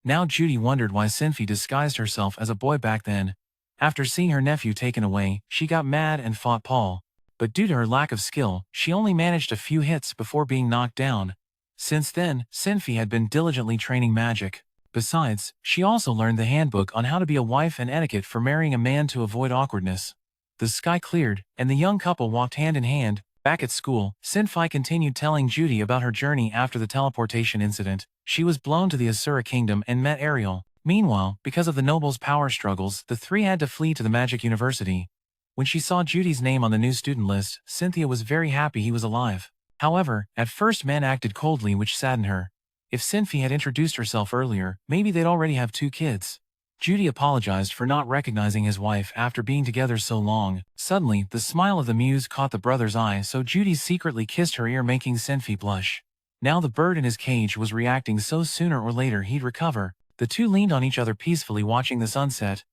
Now Judy wondered why Sylphie disguised herself as a boy back then. After seeing her nephew taken away, she got mad and fought Paul. But due to her lack of skill, she only managed a few hits before being knocked down. Since then, Sylphie had been diligently training magic. Besides, she also learned the handbook on how to be a wife and etiquette for marrying a man to avoid awkwardness. The sky cleared, and the young couple walked hand in hand. Back at school, Sylphie continued telling Judy about her journey after the teleportation incident. She was blown to the Asura kingdom and met Ariel. Meanwhile, because of the nobles' power struggles, the three had to flee to the magic university. When she saw Judy's name on the new student list, Cynthia was very happy he was alive. However, at first men acted coldly, which saddened her. If Sylphie had introduced herself earlier, maybe they'd already have 2 kids. Judy apologized for not recognizing his wife after being together so long. Suddenly, the smile of the muse caught the brother's eye, so Judy secretly kissed her ear, making Sylphie blush. Now the bird in his cage was reacting, so sooner or later he'd recover. The two leaned on each other peacefully, watching the sunset.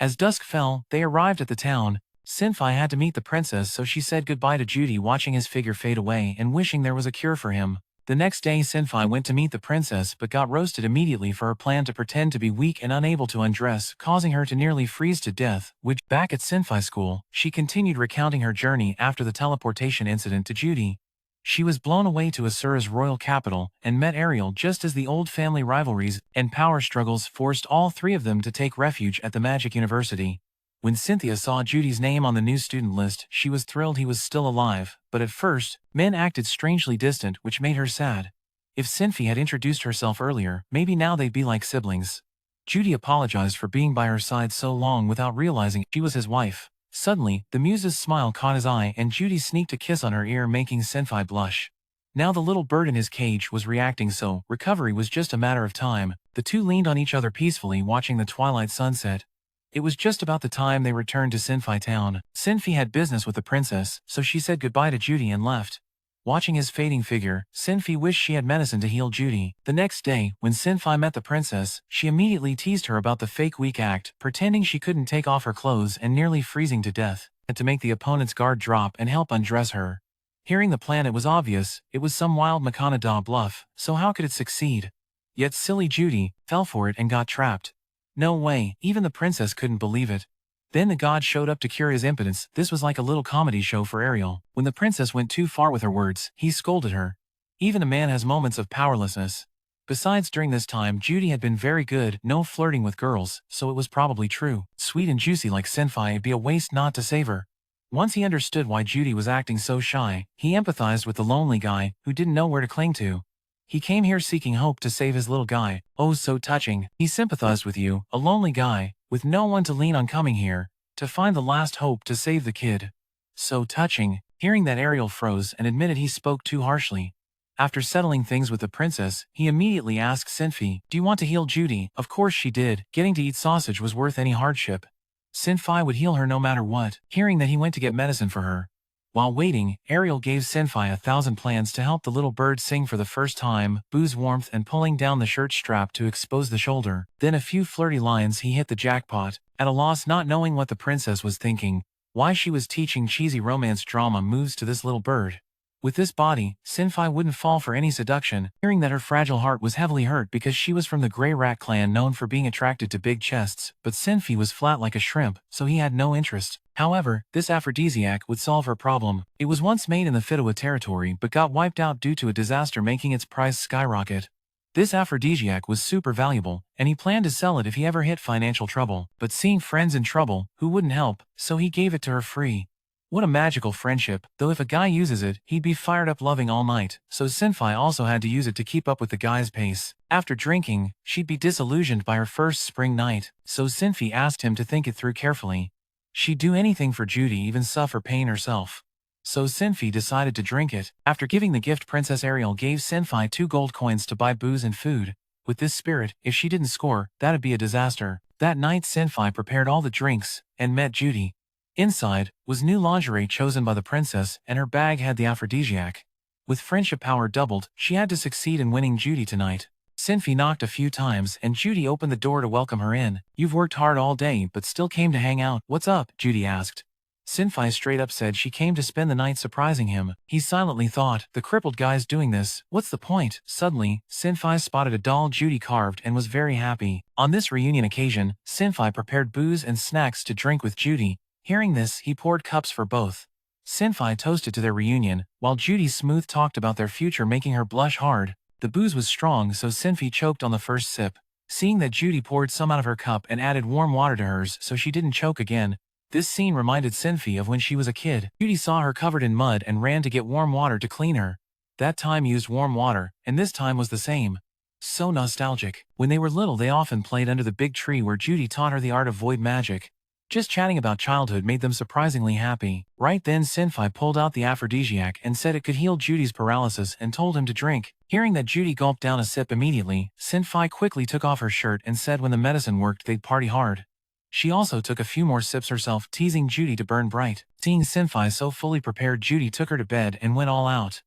As dusk fell, they arrived at the town. Sylphie had to meet the princess, so she said goodbye to Judy, watching his figure fade away and wishing there was a cure for him. The next day Sylphie went to meet the princess but got roasted immediately for her plan to pretend to be weak and unable to undress, causing her to nearly freeze to death. Back at Sylphie school, she continued recounting her journey after the teleportation incident to Judy. She was blown away to Asura's royal capital and met Ariel just as the old family rivalries and power struggles forced all 3 of them to take refuge at the Magic University. When Cynthia saw Judy's name on the new student list, she was thrilled he was still alive, but at first, men acted strangely distant, which made her sad. If Sylphie had introduced herself earlier, maybe now they'd be like siblings. Judy apologized for being by her side so long without realizing she was his wife. Suddenly, the muse's smile caught his eye and Judy sneaked a kiss on her ear, making Sylphie blush. Now the little bird in his cage was reacting, so recovery was just a matter of time. The two leaned on each other peacefully, watching the twilight sunset. It was just about the time they returned to Sylphie town. Sylphie had business with the princess, so she said goodbye to Judy and left. Watching his fading figure, Sylphie wished she had medicine to heal Judy. The next day, when Sylphie met the princess, she immediately teased her about the fake weak act, pretending she couldn't take off her clothes and nearly freezing to death, and to make the opponent's guard drop and help undress her. Hearing the plan, it was obvious it was some wild Makanada bluff, so how could it succeed? Yet silly Judy fell for it and got trapped. No way, even the princess couldn't believe it. Then the god showed up to cure his impotence. This was like a little comedy show for Ariel. When the princess went too far with her words, he scolded her. Even a man has moments of powerlessness. Besides, during this time, Judy had been very good, no flirting with girls, so it was probably true. Sweet and juicy like Sylphie, it'd be a waste not to save her. Once he understood why Judy was acting so shy, he empathized with the lonely guy who didn't know where to cling to. He came here seeking hope to save his little guy. Oh, so touching. He sympathized with you, a lonely guy, with no one to lean on, coming here to find the last hope to save the kid. So touching. Hearing that, Ariel froze and admitted he spoke too harshly. After settling things with the princess, he immediately asked Sylphie, "Do you want to heal Judy?" Of course she did. Getting to eat sausage was worth any hardship. Sylphie would heal her no matter what. Hearing that, he went to get medicine for her. While waiting, Ariel gave Sylphie 1,000 plans to help the little bird sing for the first time, booze warmth and pulling down the shirt strap to expose the shoulder. Then a few flirty lines. He hit the jackpot, at a loss not knowing what the princess was thinking, why she was teaching cheesy romance drama moves to this little bird. With this body, Sylphie wouldn't fall for any seduction. Hearing that, her fragile heart was heavily hurt because she was from the Grey Rat clan, known for being attracted to big chests, but Sylphie was flat like a shrimp, so he had no interest. However, this aphrodisiac would solve her problem. It was once made in the Fitawa territory but got wiped out due to a disaster, making its price skyrocket. This aphrodisiac was super valuable, and he planned to sell it if he ever hit financial trouble, but seeing friends in trouble, who wouldn't help, so he gave it to her free. What a magical friendship, though if a guy uses it, he'd be fired up loving all night, so Sylphie also had to use it to keep up with the guy's pace. After drinking, she'd be disillusioned by her first spring night, so Sylphie asked him to think it through carefully. She'd do anything for Judy, even suffer pain herself. So Sylphie decided to drink it. After giving the gift, Princess Ariel gave Sylphie 2 gold coins to buy booze and food. With this spirit, if she didn't score, that'd be a disaster. That night Sylphie prepared all the drinks and met Judy. Inside was new lingerie chosen by the princess, and her bag had the aphrodisiac. With friendship power doubled, she had to succeed in winning Judy tonight. Sylphie knocked a few times and Judy opened the door to welcome her in. "You've worked hard all day but still came to hang out. What's up?" Judy asked. Sylphie straight up said she came to spend the night surprising him. He silently thought, the crippled guy's doing this, what's the point? Suddenly, Sylphie spotted a doll Judy carved and was very happy. On this reunion occasion, Sylphie prepared booze and snacks to drink with Judy. Hearing this, he poured cups for both. Sylphie toasted to their reunion, while Judy smooth talked about their future making her blush hard. The booze was strong, so Sylphie choked on the first sip. Seeing that Judy poured some out of her cup and added warm water to hers so she didn't choke again, this scene reminded Sylphie of when she was a kid. Judy saw her covered in mud and ran to get warm water to clean her. That time used warm water, and this time was the same. So nostalgic. When they were little they often played under the big tree where Judy taught her the art of void magic. Just chatting about childhood made them surprisingly happy. Right then Sylphie pulled out the aphrodisiac and said it could heal Judy's paralysis and told him to drink. Hearing that Judy gulped down a sip immediately, Sylphie quickly took off her shirt and said when the medicine worked they'd party hard. She also took a few more sips herself, teasing Judy to burn bright. Seeing Sylphie so fully prepared, Judy took her to bed and went all out.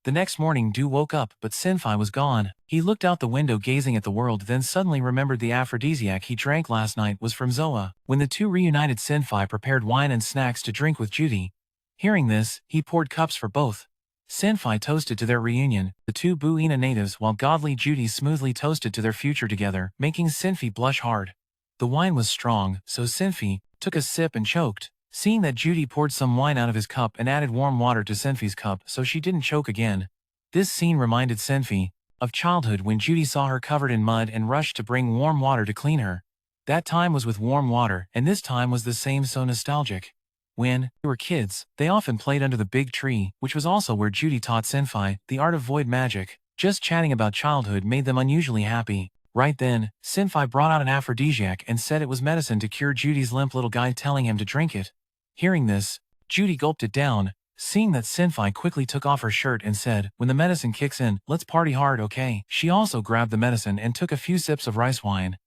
The next morning Dew woke up, but Sylphie was gone. He looked out the window gazing at the world, then suddenly remembered the aphrodisiac he drank last night was from Zoa. When the two reunited, Sylphie prepared wine and snacks to drink with Judy. Hearing this, he poured cups for both. Sylphie toasted to their reunion, the two Buena natives, while godly Judy smoothly toasted to their future together, making Sylphie blush hard. The wine was strong, so Sylphie took a sip and choked. Seeing that Judy poured some wine out of his cup and added warm water to Sylphie's cup so she didn't choke again. This scene reminded Sylphie of childhood when Judy saw her covered in mud and rushed to bring warm water to clean her. That time was with warm water, and this time was the same, so nostalgic. When they were kids, they often played under the big tree, which was also where Judy taught Sylphie the art of void magic. Just chatting about childhood made them unusually happy. Right then, Sylphie brought out an aphrodisiac and said it was medicine to cure Judy's limp little guy, telling him to drink it. Hearing this, Judy gulped it down. Seeing that, Sylphie quickly took off her shirt and said, when the medicine kicks in, let's party hard, okay? She also grabbed the medicine and took a few sips of rice wine.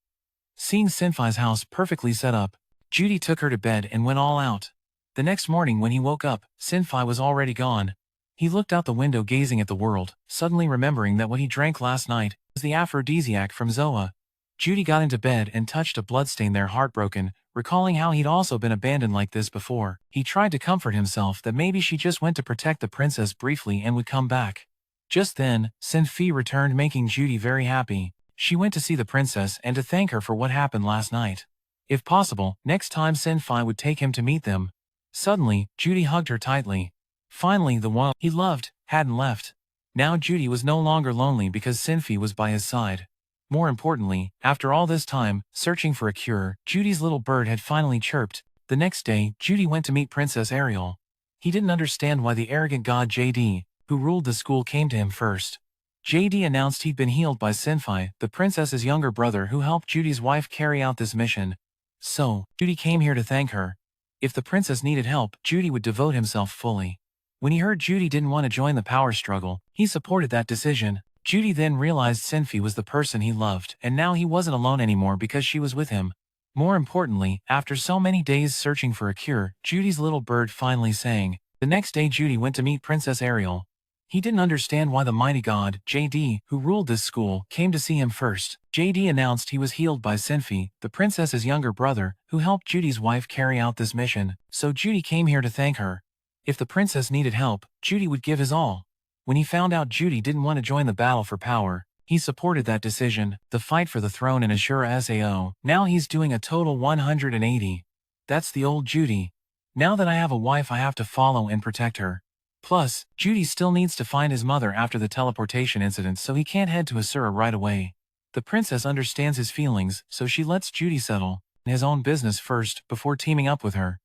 Seeing Sylphie's house perfectly set up, Judy took her to bed and went all out. The next morning when he woke up, Sylphie was already gone. He looked out the window gazing at the world, suddenly remembering that what he drank last night was the aphrodisiac from Zoa. Judy got into bed and touched a bloodstain there, heartbroken, recalling how he'd also been abandoned like this before. He tried to comfort himself that maybe she just went to protect the princess briefly and would come back. Just then, Sylphie returned, making Judy very happy. She went to see the princess and to thank her for what happened last night. If possible, next time Sylphie would take him to meet them. Suddenly, Judy hugged her tightly. Finally, the one he loved hadn't left. Now Judy was no longer lonely because Sylphie was by his side. More importantly, after all this time, searching for a cure, Judy's little bird had finally chirped. The next day, Judy went to meet Princess Ariel. He didn't understand why the arrogant god JD, who ruled the school, came to him first. JD announced he'd been healed by Sylphie, the princess's younger brother who helped Judy's wife carry out this mission. So, Judy came here to thank her. If the princess needed help, Judy would devote himself fully. When he heard Judy didn't want to join the power struggle, he supported that decision. Judy then realized Sylphie was the person he loved, and now he wasn't alone anymore because she was with him. More importantly, after so many days searching for a cure, Judy's little bird finally sang. The next day Judy went to meet Princess Ariel. He didn't understand why the mighty god, JD, who ruled this school, came to see him first. JD announced he was healed by Sylphie, the princess's younger brother, who helped Judy's wife carry out this mission. So Judy came here to thank her. If the princess needed help, Judy would give his all. When he found out Judy didn't want to join the battle for power, he supported that decision, the fight for the throne in Ashura Sao. Now he's doing a total 180. That's the old Judy. Now that I have a wife I have to follow and protect her. Plus, Judy still needs to find his mother after the teleportation incident, so he can't head to Asura right away. The princess understands his feelings, so she lets Judy settle his own business first before teaming up with her.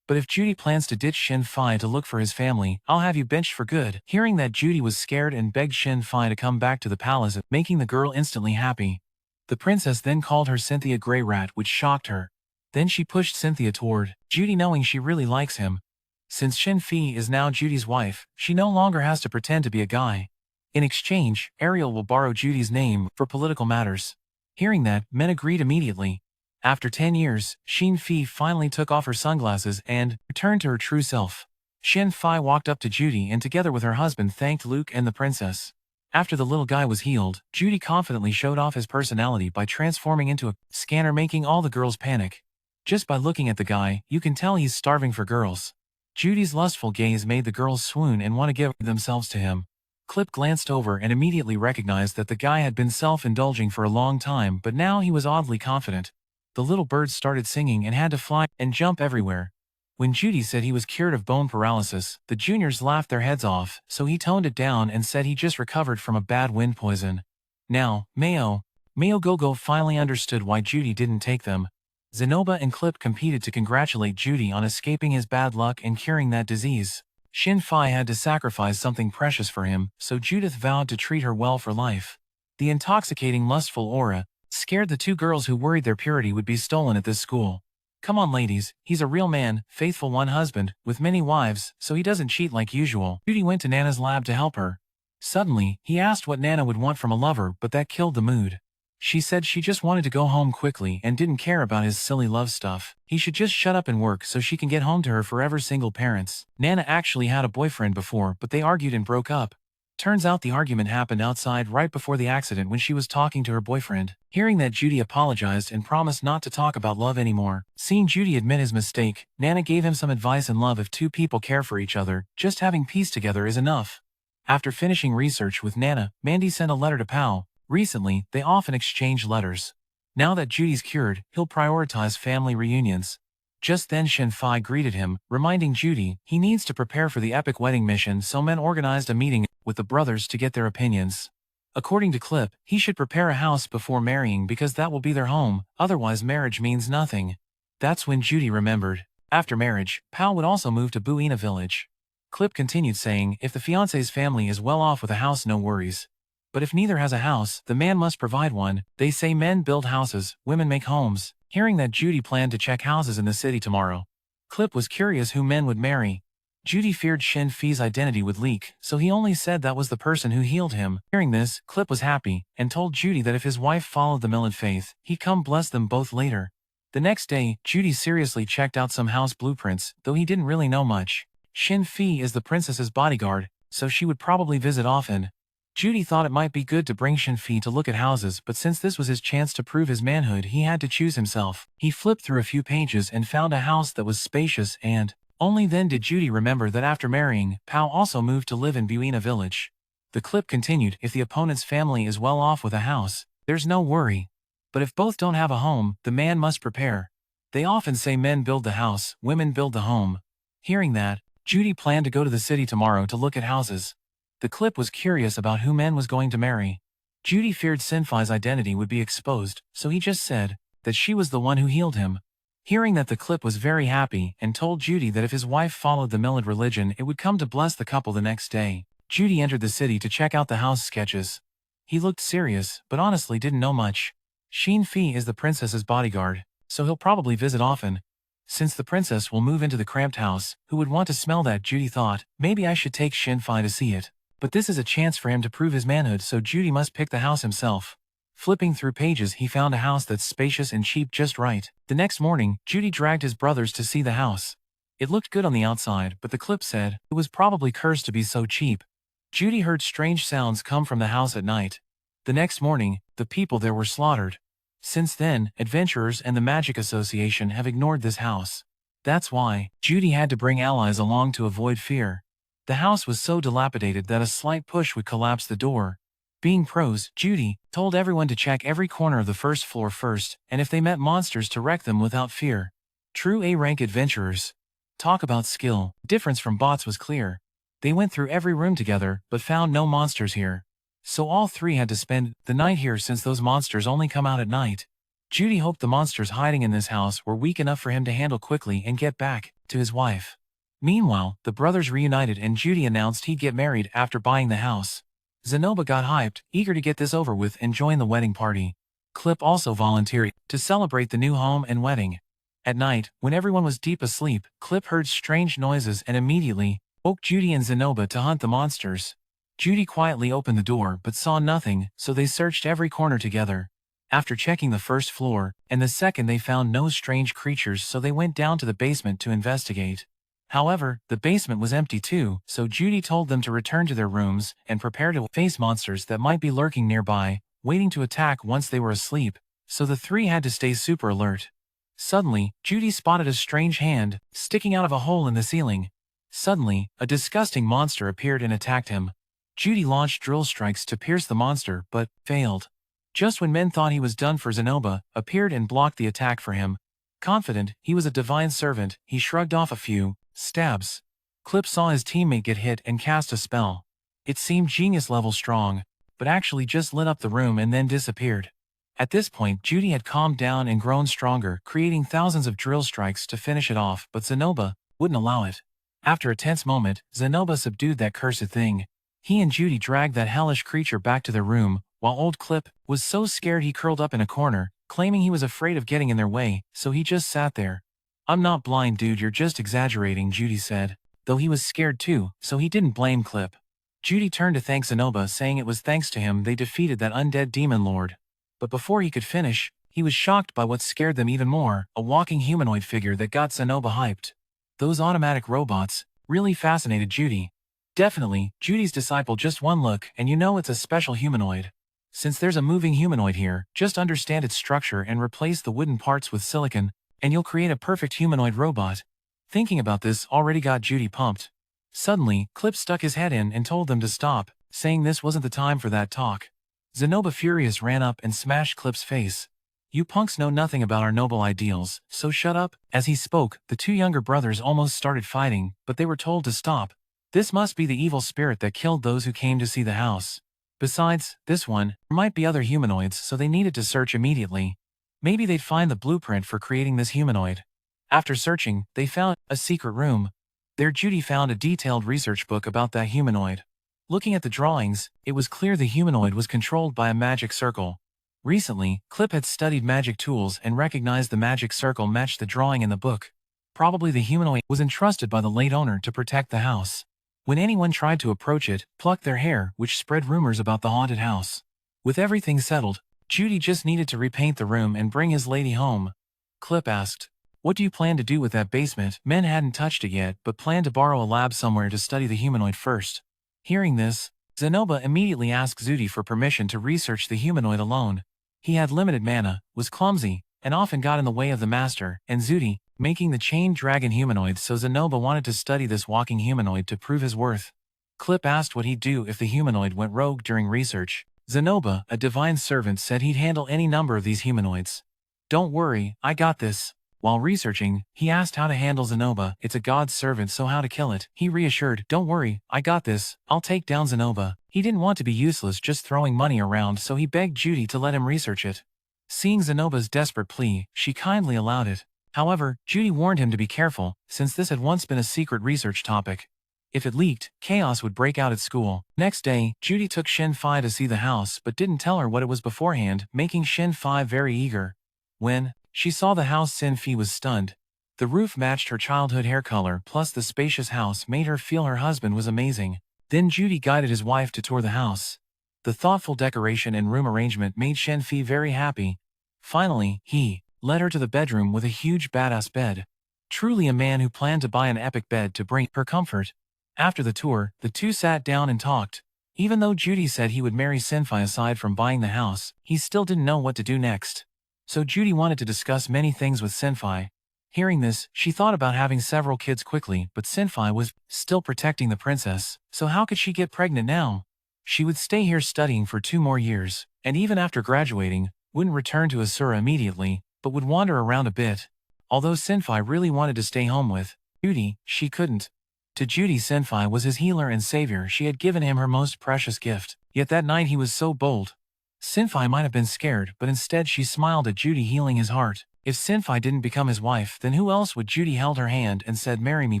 But if Judy plans to ditch Sylphie to look for his family, I'll have you benched for good. Hearing that, Judy was scared and begged Sylphie to come back to the palace, making the girl instantly happy. The princess then called her Cynthia Grey Rat, which shocked her. Then she pushed Cynthia toward Judy, knowing she really likes him. Since Sylphie is now Judy's wife, she no longer has to pretend to be a guy. In exchange, Ariel will borrow Judy's name for political matters. Hearing that, men agreed immediately. After 10 years, Sylphie finally took off her sunglasses and returned to her true self. Sylphie walked up to Judy and together with her husband thanked Luke and the princess. After the little guy was healed, Judy confidently showed off his personality by transforming into a scanner, making all the girls panic. Just by looking at the guy, you can tell he's starving for girls. Judy's lustful gaze made the girls swoon and want to give themselves to him. Clip glanced over and immediately recognized that the guy had been self-indulging for a long time, but now he was oddly confident. The little birds started singing and had to fly and jump everywhere. When Judy said he was cured of bone paralysis, the juniors laughed their heads off, so he toned it down and said he just recovered from a bad wind poison. Now, Mayo Gogo finally understood why Judy didn't take them. Zenoba and Clip competed to congratulate Judy on escaping his bad luck and curing that disease. Shin-Fi had to sacrifice something precious for him, so Judith vowed to treat her well for life. The intoxicating lustful aura scared the two girls who worried their purity would be stolen at this school. Come on ladies, he's a real man, faithful one husband, with many wives, so he doesn't cheat like usual. Judy went to Nana's lab to help her. Suddenly, he asked what Nana would want from a lover, but that killed the mood. She said she just wanted to go home quickly and didn't care about his silly love stuff. He should just shut up and work so she can get home to her forever single parents. Nana actually had a boyfriend before, but they argued and broke up. Turns out the argument happened outside right before the accident when she was talking to her boyfriend. Hearing that Judy apologized and promised not to talk about love anymore, seeing Judy admit his mistake, Nana gave him some advice in love: if two people care for each other, just having peace together is enough. After finishing research with Nana, Mandy sent a letter to Pao. Recently, they often exchange letters. Now that Judy's cured, he'll prioritize family reunions. Just then Shin-Fi greeted him, reminding Judy he needs to prepare for the epic wedding mission, so men organized a meeting with the brothers to get their opinions. According to Clip, he should prepare a house before marrying because that will be their home, otherwise marriage means nothing. That's when Judy remembered. After marriage, Pao would also move to Buena Village. Clip continued saying if the fiancé's family is well off with a house, no worries. But if neither has a house, the man must provide one. They say men build houses, women make homes. Hearing that Judy planned to check houses in the city tomorrow, Clip was curious who men would marry. Judy feared Shin-Fi's identity would leak, so he only said that was the person who healed him. Hearing this, Clip was happy, and told Judy that if his wife followed the Millet faith, he'd come bless them both later. The next day, Judy seriously checked out some house blueprints, though he didn't really know much. Shin-Fi is the princess's bodyguard, so she would probably visit often. Judy thought it might be good to bring Shin-Fi to look at houses, but since this was his chance to prove his manhood, he had to choose himself. He flipped through a few pages and found a house that was spacious, and only then did Judy remember that after marrying, Pao also moved to live in Buena Village. The clip continued, if the opponent's family is well off with a house, there's no worry. But if both don't have a home, the man must prepare. They often say men build the house, women build the home. Hearing that, Judy planned to go to the city tomorrow to look at houses. The clip was curious about who men was going to marry. Judy feared Shin-Fi's identity would be exposed, so he just said that she was the one who healed him. Hearing that, the clip was very happy and told Judy that if his wife followed the Millet religion, it would come to bless the couple the next day. Judy entered the city to check out the house sketches. He looked serious, but honestly didn't know much. Shin-Fi is the princess's bodyguard, so he'll probably visit often. Since the princess will move into the cramped house, who would want to smell that? Judy thought, maybe I should take Shin-Fi to see it. But this is a chance for him to prove his manhood, so Judy must pick the house himself. Flipping through pages, he found a house that's spacious and cheap just right. The next morning, Judy dragged his brothers to see the house. It looked good on the outside, but the clip said it was probably cursed to be so cheap. Judy heard strange sounds come from the house at night. The next morning, the people there were slaughtered. Since then, adventurers and the Magic Association have ignored this house. That's why Judy had to bring allies along to avoid fear. The house was so dilapidated that a slight push would collapse the door. Being pros, Judy told everyone to check every corner of the first floor first, and if they met monsters to wreck them without fear. True A-rank adventurers. Talk about skill. Difference from bots was clear. They went through every room together, but found no monsters here. So all three had to spend the night here since those monsters only come out at night. Judy hoped the monsters hiding in this house were weak enough for him to handle quickly and get back to his wife. Meanwhile, the brothers reunited and Judy announced he'd get married after buying the house. Zenoba got hyped, eager to get this over with and join the wedding party. Clip also volunteered to celebrate the new home and wedding. At night, when everyone was deep asleep, Clip heard strange noises and immediately woke Judy and Zenoba to hunt the monsters. Judy quietly opened the door but saw nothing, so they searched every corner together. After checking the first floor and the second, they found no strange creatures, so they went down to the basement to investigate. However, the basement was empty too, so Judy told them to return to their rooms and prepare to face monsters that might be lurking nearby, waiting to attack once they were asleep, so the three had to stay super alert. Suddenly, Judy spotted a strange hand sticking out of a hole in the ceiling. Suddenly, a disgusting monster appeared and attacked him. Judy launched drill strikes to pierce the monster, but failed. Just when men thought he was done for, Zenoba appeared and blocked the attack for him. Confident he was a divine servant, he shrugged off a few stabs. Clip saw his teammate get hit and cast a spell. It seemed genius-level strong, but actually just lit up the room and then disappeared. At this point, Judy had calmed down and grown stronger, creating thousands of drill strikes to finish it off, but Zenoba wouldn't allow it. After a tense moment, Zenoba subdued that cursed thing. He and Judy dragged that hellish creature back to their room, while old Clip was so scared he curled up in a corner, claiming he was afraid of getting in their way, so he just sat there. "I'm not blind, dude, you're just exaggerating," Judy said, though he was scared too, so he didn't blame Clip. Judy turned to thank Zenoba, saying it was thanks to him they defeated that undead demon lord. But before he could finish, he was shocked by what scared them even more, a walking humanoid figure that got Zenoba hyped. Those automatic robots really fascinated Judy. Definitely, Judy's disciple, just one look and you know it's a special humanoid. Since there's a moving humanoid here, just understand its structure and replace the wooden parts with silicon, and you'll create a perfect humanoid robot. Thinking about this already got Judy pumped. Suddenly, Clip stuck his head in and told them to stop, saying this wasn't the time for that talk. Zenoba, furious, ran up and smashed Clip's face. "You punks know nothing about our noble ideals, so shut up." As he spoke, the two younger brothers almost started fighting, but they were told to stop. This must be the evil spirit that killed those who came to see the house. Besides, this one, there might be other humanoids, so they needed to search immediately. Maybe they'd find the blueprint for creating this humanoid. After searching, they found a secret room. There Judy found a detailed research book about that humanoid. Looking at the drawings, it was clear the humanoid was controlled by a magic circle. Recently, Clip had studied magic tools and recognized the magic circle matched the drawing in the book. Probably the humanoid was entrusted by the late owner to protect the house. When anyone tried to approach it, plucked their hair, which spread rumors about the haunted house. With everything settled, Judy just needed to repaint the room and bring his lady home. Clip asked, "What do you plan to do with that basement?" Men hadn't touched it yet, but planned to borrow a lab somewhere to study the humanoid first. Hearing this, Zenoba immediately asked Judy for permission to research the humanoid alone. He had limited mana, was clumsy, and often got in the way of the master and Judy, making the chained dragon humanoid, so Zenoba wanted to study this walking humanoid to prove his worth. Clip asked what he'd do if the humanoid went rogue during research. Zenoba, a divine servant, said he'd handle any number of these humanoids. "Don't worry, I got this." While researching, he asked how to handle Zenoba. "It's a god's servant, so how to kill it?" He reassured, "Don't worry, I got this. I'll take down Zenoba." He didn't want to be useless just throwing money around, so he begged Judy to let him research it. Seeing Zenoba's desperate plea, she kindly allowed it. However, Judy warned him to be careful, since this had once been a secret research topic. If it leaked, chaos would break out at school. Next day, Judy took Sylphie to see the house but didn't tell her what it was beforehand, making Sylphie very eager. When she saw the house, Sylphie was stunned. The roof matched her childhood hair color, plus the spacious house made her feel her husband was amazing. Then Judy guided his wife to tour the house. The thoughtful decoration and room arrangement made Sylphie very happy. Finally, he led her to the bedroom with a huge badass bed. Truly a man who planned to buy an epic bed to bring her comfort. After the tour, the two sat down and talked. Even though Judy said he would marry Sylphie, aside from buying the house, he still didn't know what to do next. So Judy wanted to discuss many things with Sylphie. Hearing this, she thought about having several kids quickly, but Sylphie was still protecting the princess, so how could she get pregnant now? She would stay here studying for 2 more years, and even after graduating, wouldn't return to Asura immediately, but would wander around a bit. Although Sylphie really wanted to stay home with Judy, she couldn't. To Judy, Sylphie was his healer and savior. She had given him her most precious gift. Yet that night he was so bold. Sylphie might have been scared, but instead she smiled at Judy, healing his heart. If Sylphie didn't become his wife, then who else would? Judy held her hand and said, "Marry me,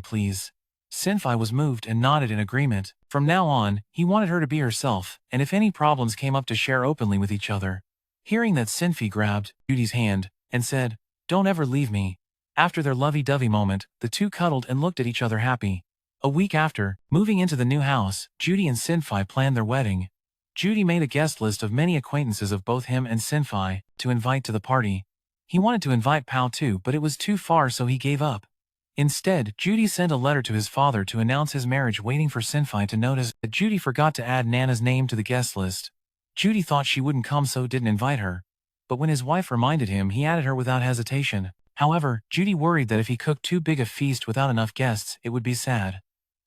please." Sylphie was moved and nodded in agreement. From now on, he wanted her to be herself, and if any problems came up, to share openly with each other. Hearing that, Sylphie grabbed Judy's hand and said, "Don't ever leave me." After their lovey-dovey moment, the two cuddled and looked at each other happy. A week after, moving into the new house, Judy and Sylphie planned their wedding. Judy made a guest list of many acquaintances of both him and Sylphie to invite to the party. He wanted to invite Pao too, but it was too far, so he gave up. Instead, Judy sent a letter to his father to announce his marriage, waiting for Sylphie to notice that Judy forgot to add Nana's name to the guest list. Judy thought she wouldn't come, so didn't invite her. But when his wife reminded him, he added her without hesitation. However, Judy worried that if he cooked too big a feast without enough guests, it would be sad.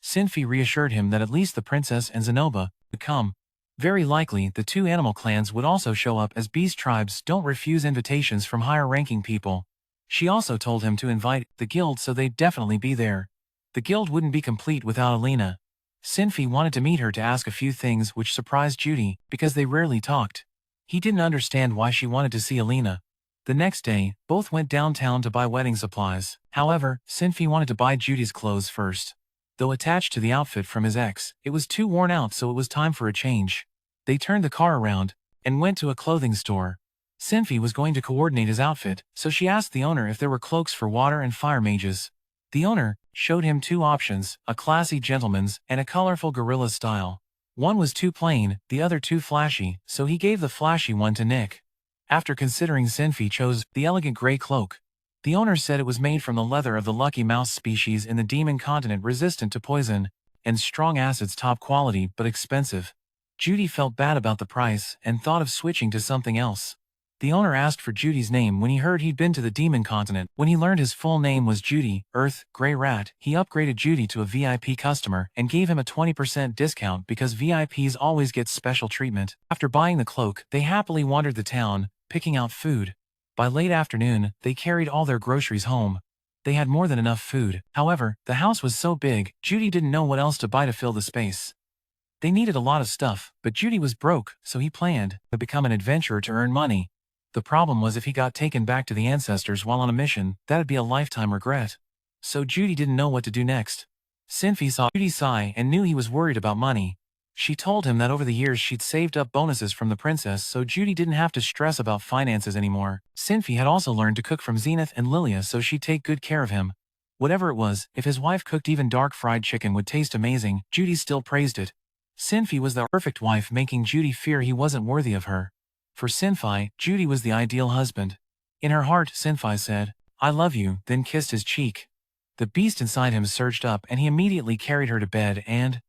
Sylphie reassured him that at least the princess and Zenoba would come. Very likely, the two animal clans would also show up, as beast tribes don't refuse invitations from higher-ranking people. She also told him to invite the guild, so they'd definitely be there. The guild wouldn't be complete without Alina. Sylphie wanted to meet her to ask a few things, which surprised Judy, because they rarely talked. He didn't understand why she wanted to see Alina. The next day, both went downtown to buy wedding supplies. However, Sylphie wanted to buy Judy's clothes first. Though attached to the outfit from his ex, it was too worn out, so it was time for a change. They turned the car around and went to a clothing store. Sylphie was going to coordinate his outfit, so she asked the owner if there were cloaks for water and fire mages. The owner showed him two options, a classy gentleman's and a colorful gorilla style. One was too plain, the other too flashy, so he gave the flashy one to Nick. After considering, Sylphie chose the elegant gray cloak. The owner said it was made from the leather of the lucky mouse species in the demon continent, resistant to poison and strong acids, top quality but expensive. Judy felt bad about the price and thought of switching to something else. The owner asked for Judy's name when he heard he'd been to the demon continent. When he learned his full name was Judy, Earth, Grey Rat, he upgraded Judy to a VIP customer and gave him a 20% discount because VIPs always get special treatment. After buying the cloak, they happily wandered the town, picking out food. By late afternoon, they carried all their groceries home. They had more than enough food. However, the house was so big, Judy didn't know what else to buy to fill the space. They needed a lot of stuff, but Judy was broke, so he planned to become an adventurer to earn money. The problem was, if he got taken back to the ancestors while on a mission, that'd be a lifetime regret. So Judy didn't know what to do next. Sylphie saw Judy sigh and knew he was worried about money. She told him that over the years she'd saved up bonuses from the princess, so Judy didn't have to stress about finances anymore. Sylphie had also learned to cook from Zenith and Lilia, so she'd take good care of him. Whatever it was, if his wife cooked, even dark fried chicken would taste amazing. Judy still praised it. Sylphie was the perfect wife, making Judy fear he wasn't worthy of her. For Sylphie, Judy was the ideal husband. In her heart, Sylphie said, "I love you," then kissed his cheek. The beast inside him surged up and he immediately carried her to bed and,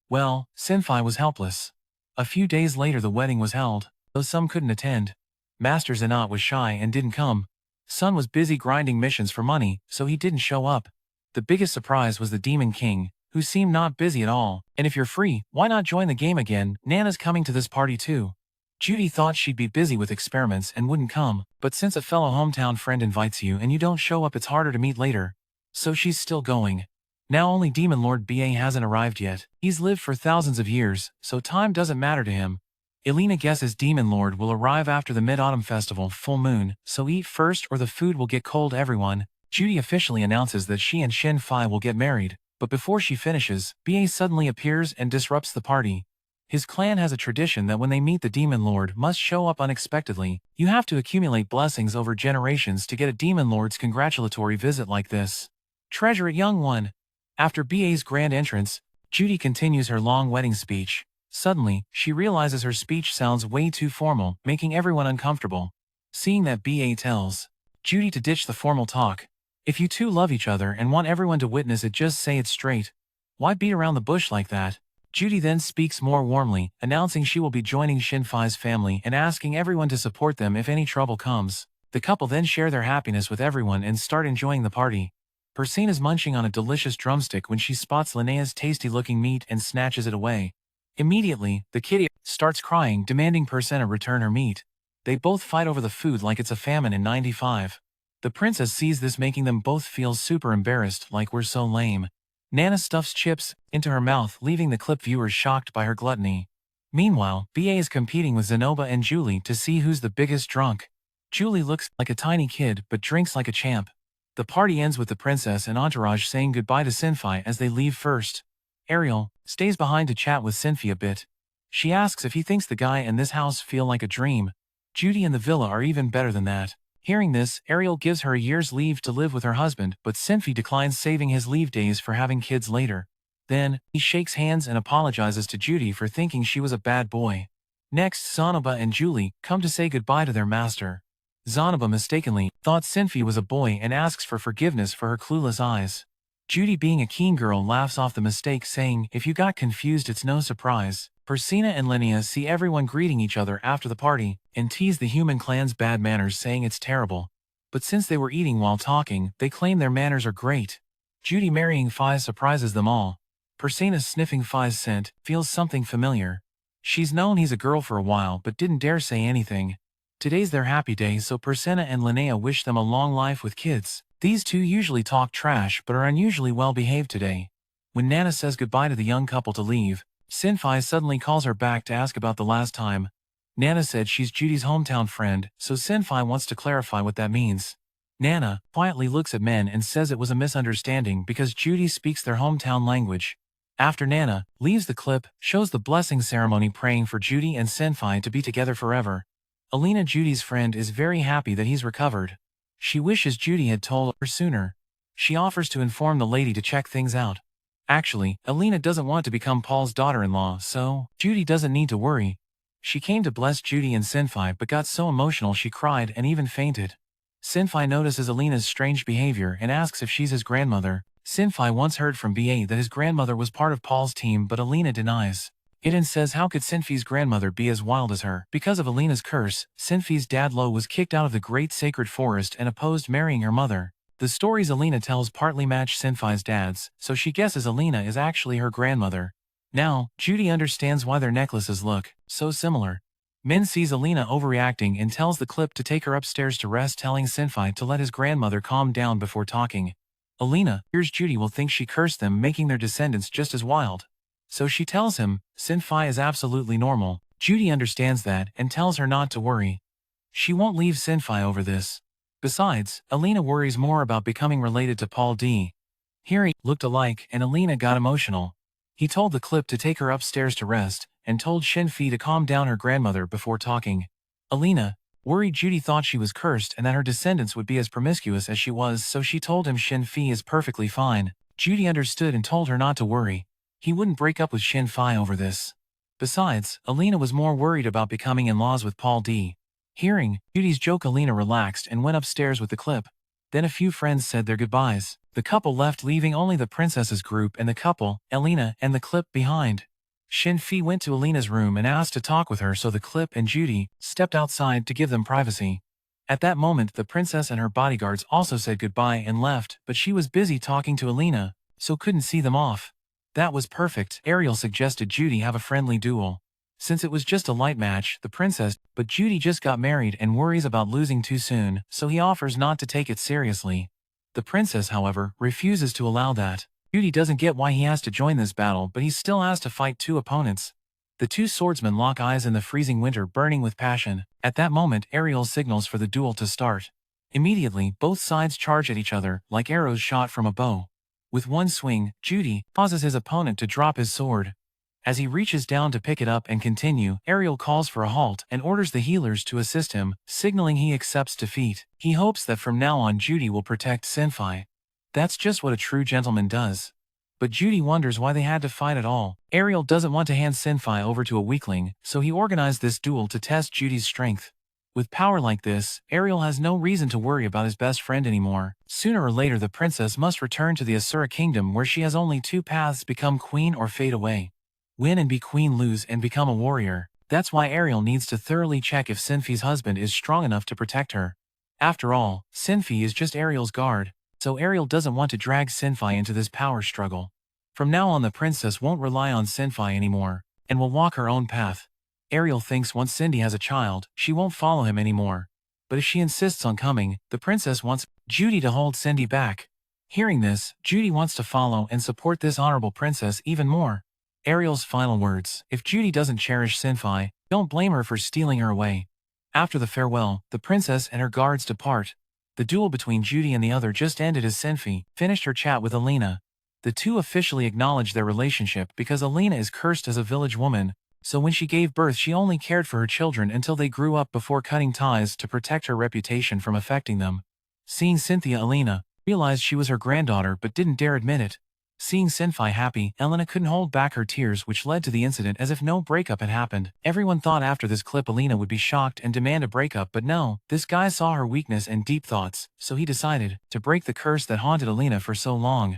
well, Sylphie was helpless. A few days later the wedding was held, though some couldn't attend. Master Zenat was shy and didn't come. Sun was busy grinding missions for money, so he didn't show up. The biggest surprise was the Demon King, who seemed not busy at all. And if you're free, why not join the game again? Nana's coming to this party too. Judy thought she'd be busy with experiments and wouldn't come, but since a fellow hometown friend invites you and you don't show up, it's harder to meet later. So she's still going. Now only Demon Lord BA hasn't arrived yet. He's lived for thousands of years, so time doesn't matter to him. Elena guesses Demon Lord will arrive after the Mid-Autumn Festival full moon, so eat first or the food will get cold. Everyone. Judy officially announces that she and Sylphie will get married, but before she finishes, BA suddenly appears and disrupts the party. His clan has a tradition that when they meet the Demon Lord must show up unexpectedly. You have to accumulate blessings over generations to get a Demon Lord's congratulatory visit like this. Treasure it, young one. After BA's grand entrance, Judy continues her long wedding speech. Suddenly, she realizes her speech sounds way too formal, making everyone uncomfortable. Seeing that, BA tells Judy to ditch the formal talk. If you two love each other and want everyone to witness it, just say it straight. Why beat around the bush like that? Judy then speaks more warmly, announcing she will be joining Sylphie's family and asking everyone to support them if any trouble comes. The couple then share their happiness with everyone and start enjoying the party. Persina's munching on a delicious drumstick when she spots Linnea's tasty-looking meat and snatches it away. Immediately, the kitty starts crying, demanding Persina return her meat. They both fight over the food like it's a famine in 95. The princess sees this, making them both feel super embarrassed, like we're so lame. Nana stuffs chips into her mouth, leaving the clip viewers shocked by her gluttony. Meanwhile, BA is competing with Zenoba and Julie to see who's the biggest drunk. Julie looks like a tiny kid but drinks like a champ. The party ends with the princess and entourage saying goodbye to Sylphie as they leave first. Ariel stays behind to chat with Sylphie a bit. She asks if he thinks the guy and this house feel like a dream. Judy and the villa are even better than that. Hearing this, Ariel gives her a year's leave to live with her husband, but Sylphie declines, saving his leave days for having kids later. Then, he shakes hands and apologizes to Judy for thinking she was a bad boy. Next, Zanoba and Julie come to say goodbye to their master. Zanoba mistakenly thought Sylphie was a boy and asks for forgiveness for her clueless eyes. Judy, being a keen girl, laughs off the mistake, saying, "If you got confused, it's no surprise." Persina and Linnea see everyone greeting each other after the party and tease the human clan's bad manners, saying it's terrible. But since they were eating while talking, they claim their manners are great. Judy marrying Fi surprises them all. Persena sniffing Phi's scent, feels something familiar. She's known he's a girl for a while but didn't dare say anything. Today's their happy day, so Persena and Linnea wish them a long life with kids. These two usually talk trash but are unusually well behaved today. When Nana says goodbye to the young couple to leave, Sylphie suddenly calls her back to ask about the last time. Nana said she's Judy's hometown friend, so Sylphie wants to clarify what that means. Nana quietly looks at Men and says it was a misunderstanding because Judy speaks their hometown language. After Nana leaves, the clip shows the blessing ceremony praying for Judy and Sylphie to be together forever. Alina, Judy's friend, is very happy that he's recovered. She wishes Judy had told her sooner. She offers to inform the lady to check things out. Actually, Alina doesn't want to become Paul's daughter-in-law, so Judy doesn't need to worry. She came to bless Judy and Sylphie but got so emotional she cried and even fainted. Sylphie notices Alina's strange behavior and asks if she's his grandmother. Sylphie once heard from BA that his grandmother was part of Paul's team, but Alina denies it and says how could Sylphie's grandmother be as wild as her? Because of Alina's curse, Sylphie's dad Lo was kicked out of the great sacred forest and opposed marrying her mother. The stories Alina tells partly match Sylphie's dad's, so she guesses Alina is actually her grandmother. Now, Judy understands why their necklaces look so similar. Min sees Alina overreacting and tells the clip to take her upstairs to rest, telling Sylphie to let his grandmother calm down before talking. Alina fears Judy will think she cursed them, making their descendants just as wild. So she tells him Sylphie is absolutely normal. Judy understands that and tells her not to worry. She won't leave Sylphie over this. Besides, Alina worries more about becoming related to Paul D. Hearing looked alike, and Alina got emotional. He told the clip to take her upstairs to rest, and told Sylphie to calm down her grandmother before talking. Alina worried Judy thought she was cursed and that her descendants would be as promiscuous as she was, so she told him Sylphie is perfectly fine. Judy understood and told her not to worry. He wouldn't break up with Sylphie over this. Besides, Alina was more worried about becoming in-laws with Paul D. Hearing Judy's joke, Alina relaxed and went upstairs with the clip. Then a few friends said their goodbyes. The couple left, leaving only the princess's group and the couple, Alina and the clip, behind. Sylphie went to Alina's room and asked to talk with her, so the clip and Judy stepped outside to give them privacy. At that moment, the princess and her bodyguards also said goodbye and left, but she was busy talking to Alina, so couldn't see them off. That was perfect. Ariel suggested Judy have a friendly duel. Since it was just a light match, the princess, but Judy just got married and worries about losing too soon, so he offers not to take it seriously. The princess, however, refuses to allow that. Judy doesn't get why he has to join this battle, but he still has to fight two opponents. The two swordsmen lock eyes in the freezing winter, burning with passion. At that moment, Ariel signals for the duel to start. Immediately, both sides charge at each other, like arrows shot from a bow. With one swing, Judy causes his opponent to drop his sword. As he reaches down to pick it up and continue, Ariel calls for a halt and orders the healers to assist him, signaling he accepts defeat. He hopes that from now on Judy will protect Sylphie. That's just what a true gentleman does. But Judy wonders why they had to fight at all. Ariel doesn't want to hand Sylphie over to a weakling, so he organized this duel to test Judy's strength. With power like this, Ariel has no reason to worry about his best friend anymore. Sooner or later, the princess must return to the Asura kingdom, where she has only two paths: become queen or fade away. Win and be queen, lose and become a warrior. That's why Ariel needs to thoroughly check if Sylphie's husband is strong enough to protect her. After all, Sylphie is just Ariel's guard, so Ariel doesn't want to drag Sylphie into this power struggle. From now on, the princess won't rely on Sylphie anymore, and will walk her own path. Ariel thinks once Cindy has a child, she won't follow him anymore. But if she insists on coming, the princess wants Judy to hold Cindy back. Hearing this, Judy wants to follow and support this honorable princess even more. Ariel's final words: if Judy doesn't cherish Sylphie, don't blame her for stealing her away. After the farewell, the princess and her guards depart. The duel between Judy and the other just ended as Sylphie finished her chat with Alina. The two officially acknowledge their relationship because Alina is cursed as a village woman, so when she gave birth she only cared for her children until they grew up before cutting ties to protect her reputation from affecting them. Seeing Cynthia, Alina realized she was her granddaughter but didn't dare admit it. Seeing Sylphie happy, Elena couldn't hold back her tears, which led to the incident as if no breakup had happened. Everyone thought after this clip Alina would be shocked and demand a breakup, but no, this guy saw her weakness and deep thoughts, so he decided to break the curse that haunted Alina for so long.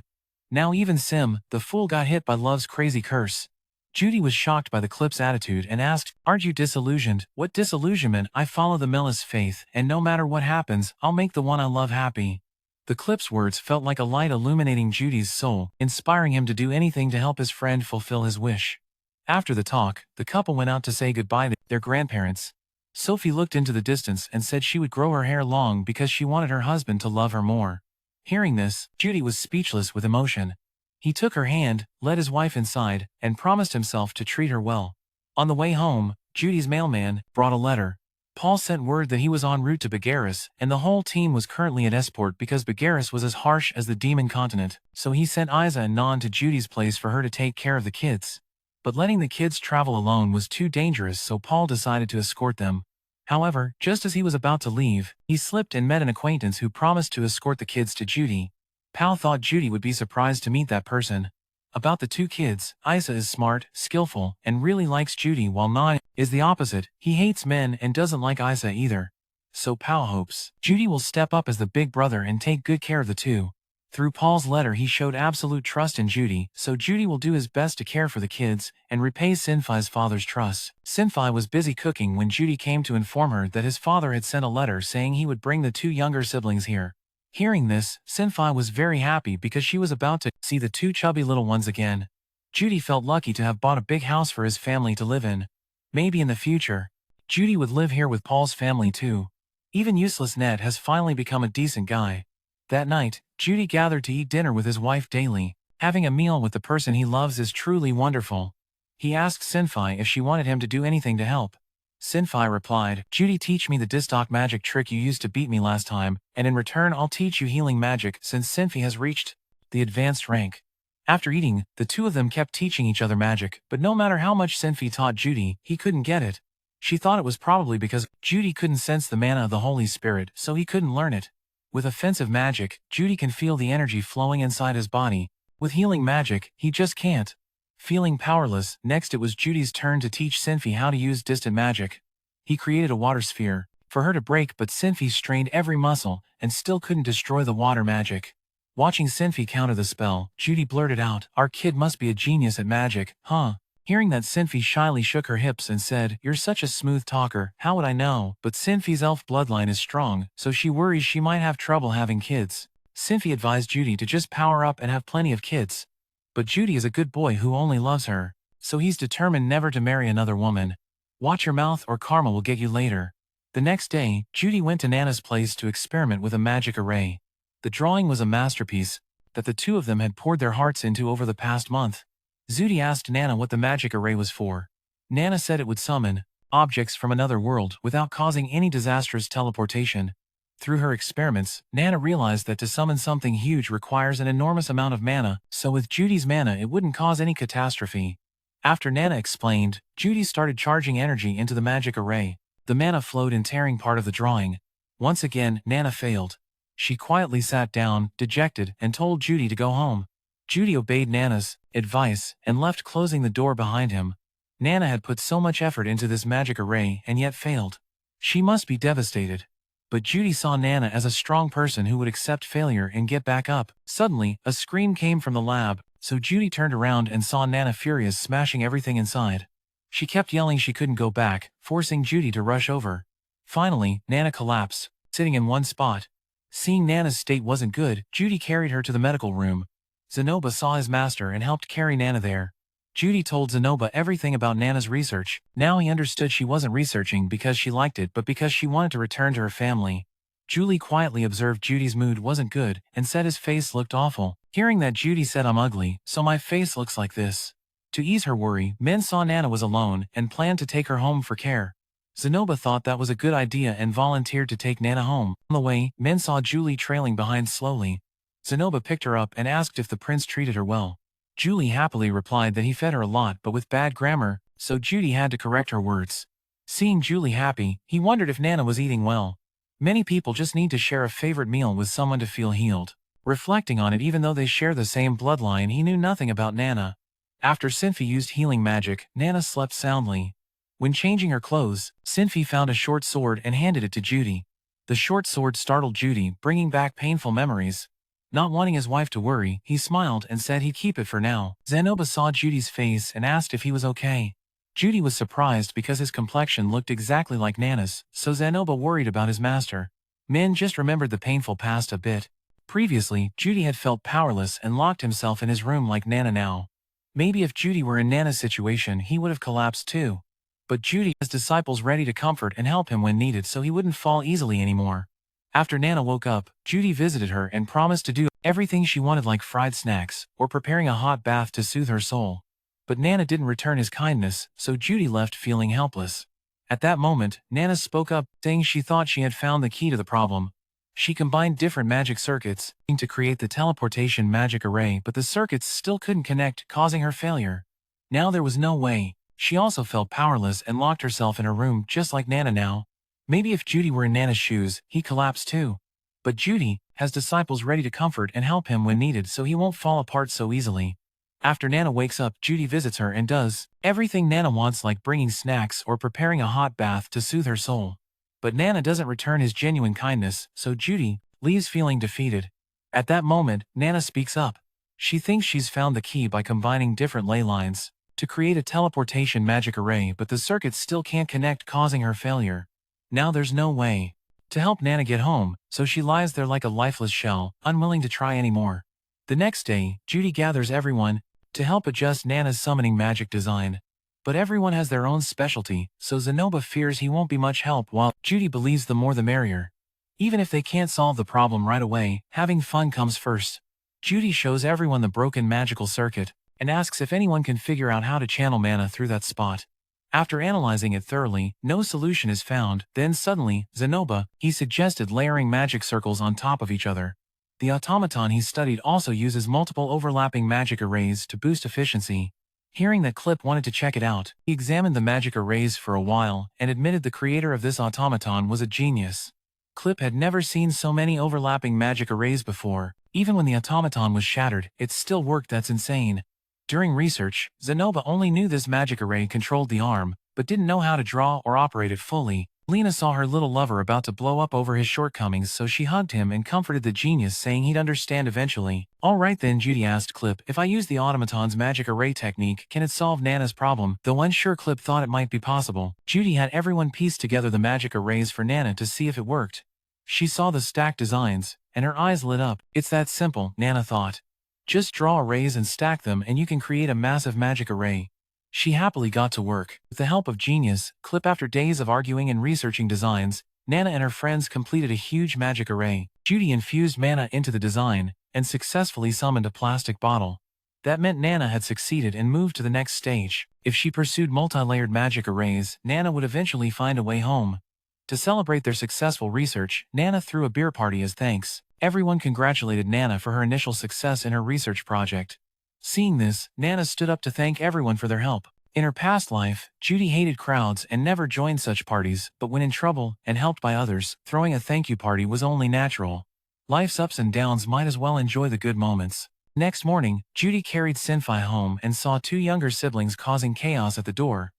Now even Sim, the fool, got hit by love's crazy curse. Judy was shocked by the clip's attitude and asked, "Aren't you disillusioned?" "What disillusionment? I follow the Millis faith, and no matter what happens, I'll make the one I love happy." The clip's words felt like a light illuminating Judy's soul, inspiring him to do anything to help his friend fulfill his wish. After the talk, the couple went out to say goodbye to their grandparents. Sylphie looked into the distance and said she would grow her hair long because she wanted her husband to love her more. Hearing this, Judy was speechless with emotion. He took her hand, led his wife inside, and promised himself to treat her well. On the way home, Judy's mailman brought a letter. Paul sent word that he was en route to Bagaris, and the whole team was currently at Esport because Bagaris was as harsh as the demon continent, so he sent Isa and Nan to Judy's place for her to take care of the kids. But letting the kids travel alone was too dangerous, so Paul decided to escort them. However, just as he was about to leave, he slipped and met an acquaintance who promised to escort the kids to Judy. Paul thought Judy would be surprised to meet that person. About the two kids, Isa is smart, skillful, and really likes Judy, while Nan is the opposite. He hates men and doesn't like Isa either. So Paul hopes Judy will step up as the big brother and take good care of the two. Through Paul's letter, he showed absolute trust in Judy, so Judy will do his best to care for the kids and repay Sylphie's father's trust. Sylphie was busy cooking when Judy came to inform her that his father had sent a letter saying he would bring the two younger siblings here. Hearing this, Sylphie was very happy because she was about to see the two chubby little ones again. Judy felt lucky to have bought a big house for his family to live in. Maybe in the future, Judy would live here with Paul's family too. Even useless Ned has finally become a decent guy. That night, Judy gathered to eat dinner with his wife daily. Having a meal with the person he loves is truly wonderful. He asked Sylphie if she wanted him to do anything to help. Sylphie replied, "Judy, teach me the distock magic trick you used to beat me last time, and in return I'll teach you healing magic since Sylphie has reached the advanced rank." After eating, the two of them kept teaching each other magic, but no matter how much Sylphie taught Judy, he couldn't get it. She thought it was probably because Judy couldn't sense the mana of the Holy Spirit, so he couldn't learn it. With offensive magic, Judy can feel the energy flowing inside his body. With healing magic, he just can't. Feeling powerless, next it was Judy's turn to teach Sylphie how to use distant magic. He created a water sphere for her to break, but Sylphie strained every muscle and still couldn't destroy the water magic. Watching Sylphie counter the spell, Judy blurted out, "Our kid must be a genius at magic, huh?" Hearing that, Sylphie shyly shook her hips and said, "You're such a smooth talker, how would I know?" But Sylphie's elf bloodline is strong, so she worries she might have trouble having kids. Sylphie advised Judy to just power up and have plenty of kids. But Judy is a good boy who only loves her, so he's determined never to marry another woman. Watch your mouth or karma will get you later. The next day, Judy went to Nana's place to experiment with a magic array. The drawing was a masterpiece that the two of them had poured their hearts into over the past month. Judy asked Nana what the magic array was for. Nana said it would summon objects from another world without causing any disastrous teleportation. Through her experiments, Nana realized that to summon something huge requires an enormous amount of mana, so with Judy's mana it wouldn't cause any catastrophe. After Nana explained, Judy started charging energy into the magic array. The mana flowed in, tearing part of the drawing. Once again, Nana failed. She quietly sat down, dejected, and told Judy to go home. Judy obeyed Nana's advice and left, closing the door behind him. Nana had put so much effort into this magic array and yet failed. She must be devastated. But Judy saw Nana as a strong person who would accept failure and get back up. Suddenly, a scream came from the lab, so Judy turned around and saw Nana furious, smashing everything inside. She kept yelling she couldn't go back, forcing Judy to rush over. Finally, Nana collapsed, sitting in one spot. Seeing Nana's state wasn't good, Judy carried her to the medical room. Zenoba saw his master and helped carry Nana there. Judy told Zenoba everything about Nana's research. Now he understood she wasn't researching because she liked it but because she wanted to return to her family. Julie quietly observed Judy's mood wasn't good and said his face looked awful. Hearing that, Judy said, "I'm ugly, so my face looks like this." To ease her worry, Min saw Nana was alone and planned to take her home for care. Zenoba thought that was a good idea and volunteered to take Nana home. On the way, Min saw Julie trailing behind slowly. Zenoba picked her up and asked if the prince treated her well. Julie happily replied that he fed her a lot but with bad grammar, so Judy had to correct her words. Seeing Julie happy, he wondered if Nana was eating well. Many people just need to share a favorite meal with someone to feel healed. Reflecting on it, even though they share the same bloodline, he knew nothing about Nana. After Sylphie used healing magic, Nana slept soundly. When changing her clothes, Sylphie found a short sword and handed it to Judy. The short sword startled Judy, bringing back painful memories. Not wanting his wife to worry, he smiled and said he'd keep it for now. Zenoba saw Judy's face and asked if he was okay. Judy was surprised because his complexion looked exactly like Nana's, so Zenoba worried about his master. Min just remembered the painful past a bit. Previously, Judy had felt powerless and locked himself in his room like Nana now. Maybe if Judy were in Nana's situation he would have collapsed too. But Judy has disciples ready to comfort and help him when needed so he wouldn't fall easily anymore. After Nana woke up, Judy visited her and promised to do everything she wanted like fried snacks or preparing a hot bath to soothe her soul. But Nana didn't return his kindness, so Judy left feeling helpless. At that moment, Nana spoke up, saying she thought she had found the key to the problem. She combined different magic circuits to create the teleportation magic array, but the circuits still couldn't connect, causing her failure. Now there was no way. She also felt powerless and locked herself in her room just like Nana now. Maybe if Judy were in Nana's shoes, he'd collapse too. But Judy has disciples ready to comfort and help him when needed so he won't fall apart so easily. After Nana wakes up, Judy visits her and does everything Nana wants like bringing snacks or preparing a hot bath to soothe her soul. But Nana doesn't return his genuine kindness, so Judy leaves feeling defeated. At that moment, Nana speaks up. She thinks she's found the key by combining different ley lines to create a teleportation magic array, but the circuits still can't connect, causing her failure. Now there's no way to help Nana get home, so she lies there like a lifeless shell, unwilling to try anymore. The next day, Judy gathers everyone to help adjust Nana's summoning magic design. But everyone has their own specialty, so Zenoba fears he won't be much help while Judy believes the more the merrier. Even if they can't solve the problem right away, having fun comes first. Judy shows everyone the broken magical circuit and asks if anyone can figure out how to channel mana through that spot. After analyzing it thoroughly, no solution is found. Then suddenly, Zenoba, he suggested layering magic circles on top of each other. The automaton he studied also uses multiple overlapping magic arrays to boost efficiency. Hearing that Clip wanted to check it out, he examined the magic arrays for a while and admitted the creator of this automaton was a genius. Clip had never seen so many overlapping magic arrays before. Even when the automaton was shattered, it still worked. That's insane. During research, Zenoba only knew this magic array controlled the arm, but didn't know how to draw or operate it fully. Lena saw her little lover about to blow up over his shortcomings, so she hugged him and comforted the genius, saying he'd understand eventually. Alright then, Judy asked Clip, if I use the automaton's magic array technique, can it solve Nana's problem? Though unsure, Clip thought it might be possible. Judy had everyone piece together the magic arrays for Nana to see if it worked. She saw the stacked designs, and her eyes lit up. It's that simple, Nana thought. Just draw arrays and stack them and you can create a massive magic array. She happily got to work. With the help of Genius, Clip, after days of arguing and researching designs, Nana and her friends completed a huge magic array. Judy infused mana into the design and successfully summoned a plastic bottle. That meant Nana had succeeded and moved to the next stage. If she pursued multi-layered magic arrays, Nana would eventually find a way home. To celebrate their successful research, Nana threw a beer party as thanks. Everyone congratulated Nana for her initial success in her research project. Seeing this, Nana stood up to thank everyone for their help. In her past life, Judy hated crowds and never joined such parties, but when in trouble and helped by others, throwing a thank you party was only natural. Life's ups and downs, might as well enjoy the good moments. Next morning, Judy carried Sylphie home and saw two younger siblings causing chaos at the door.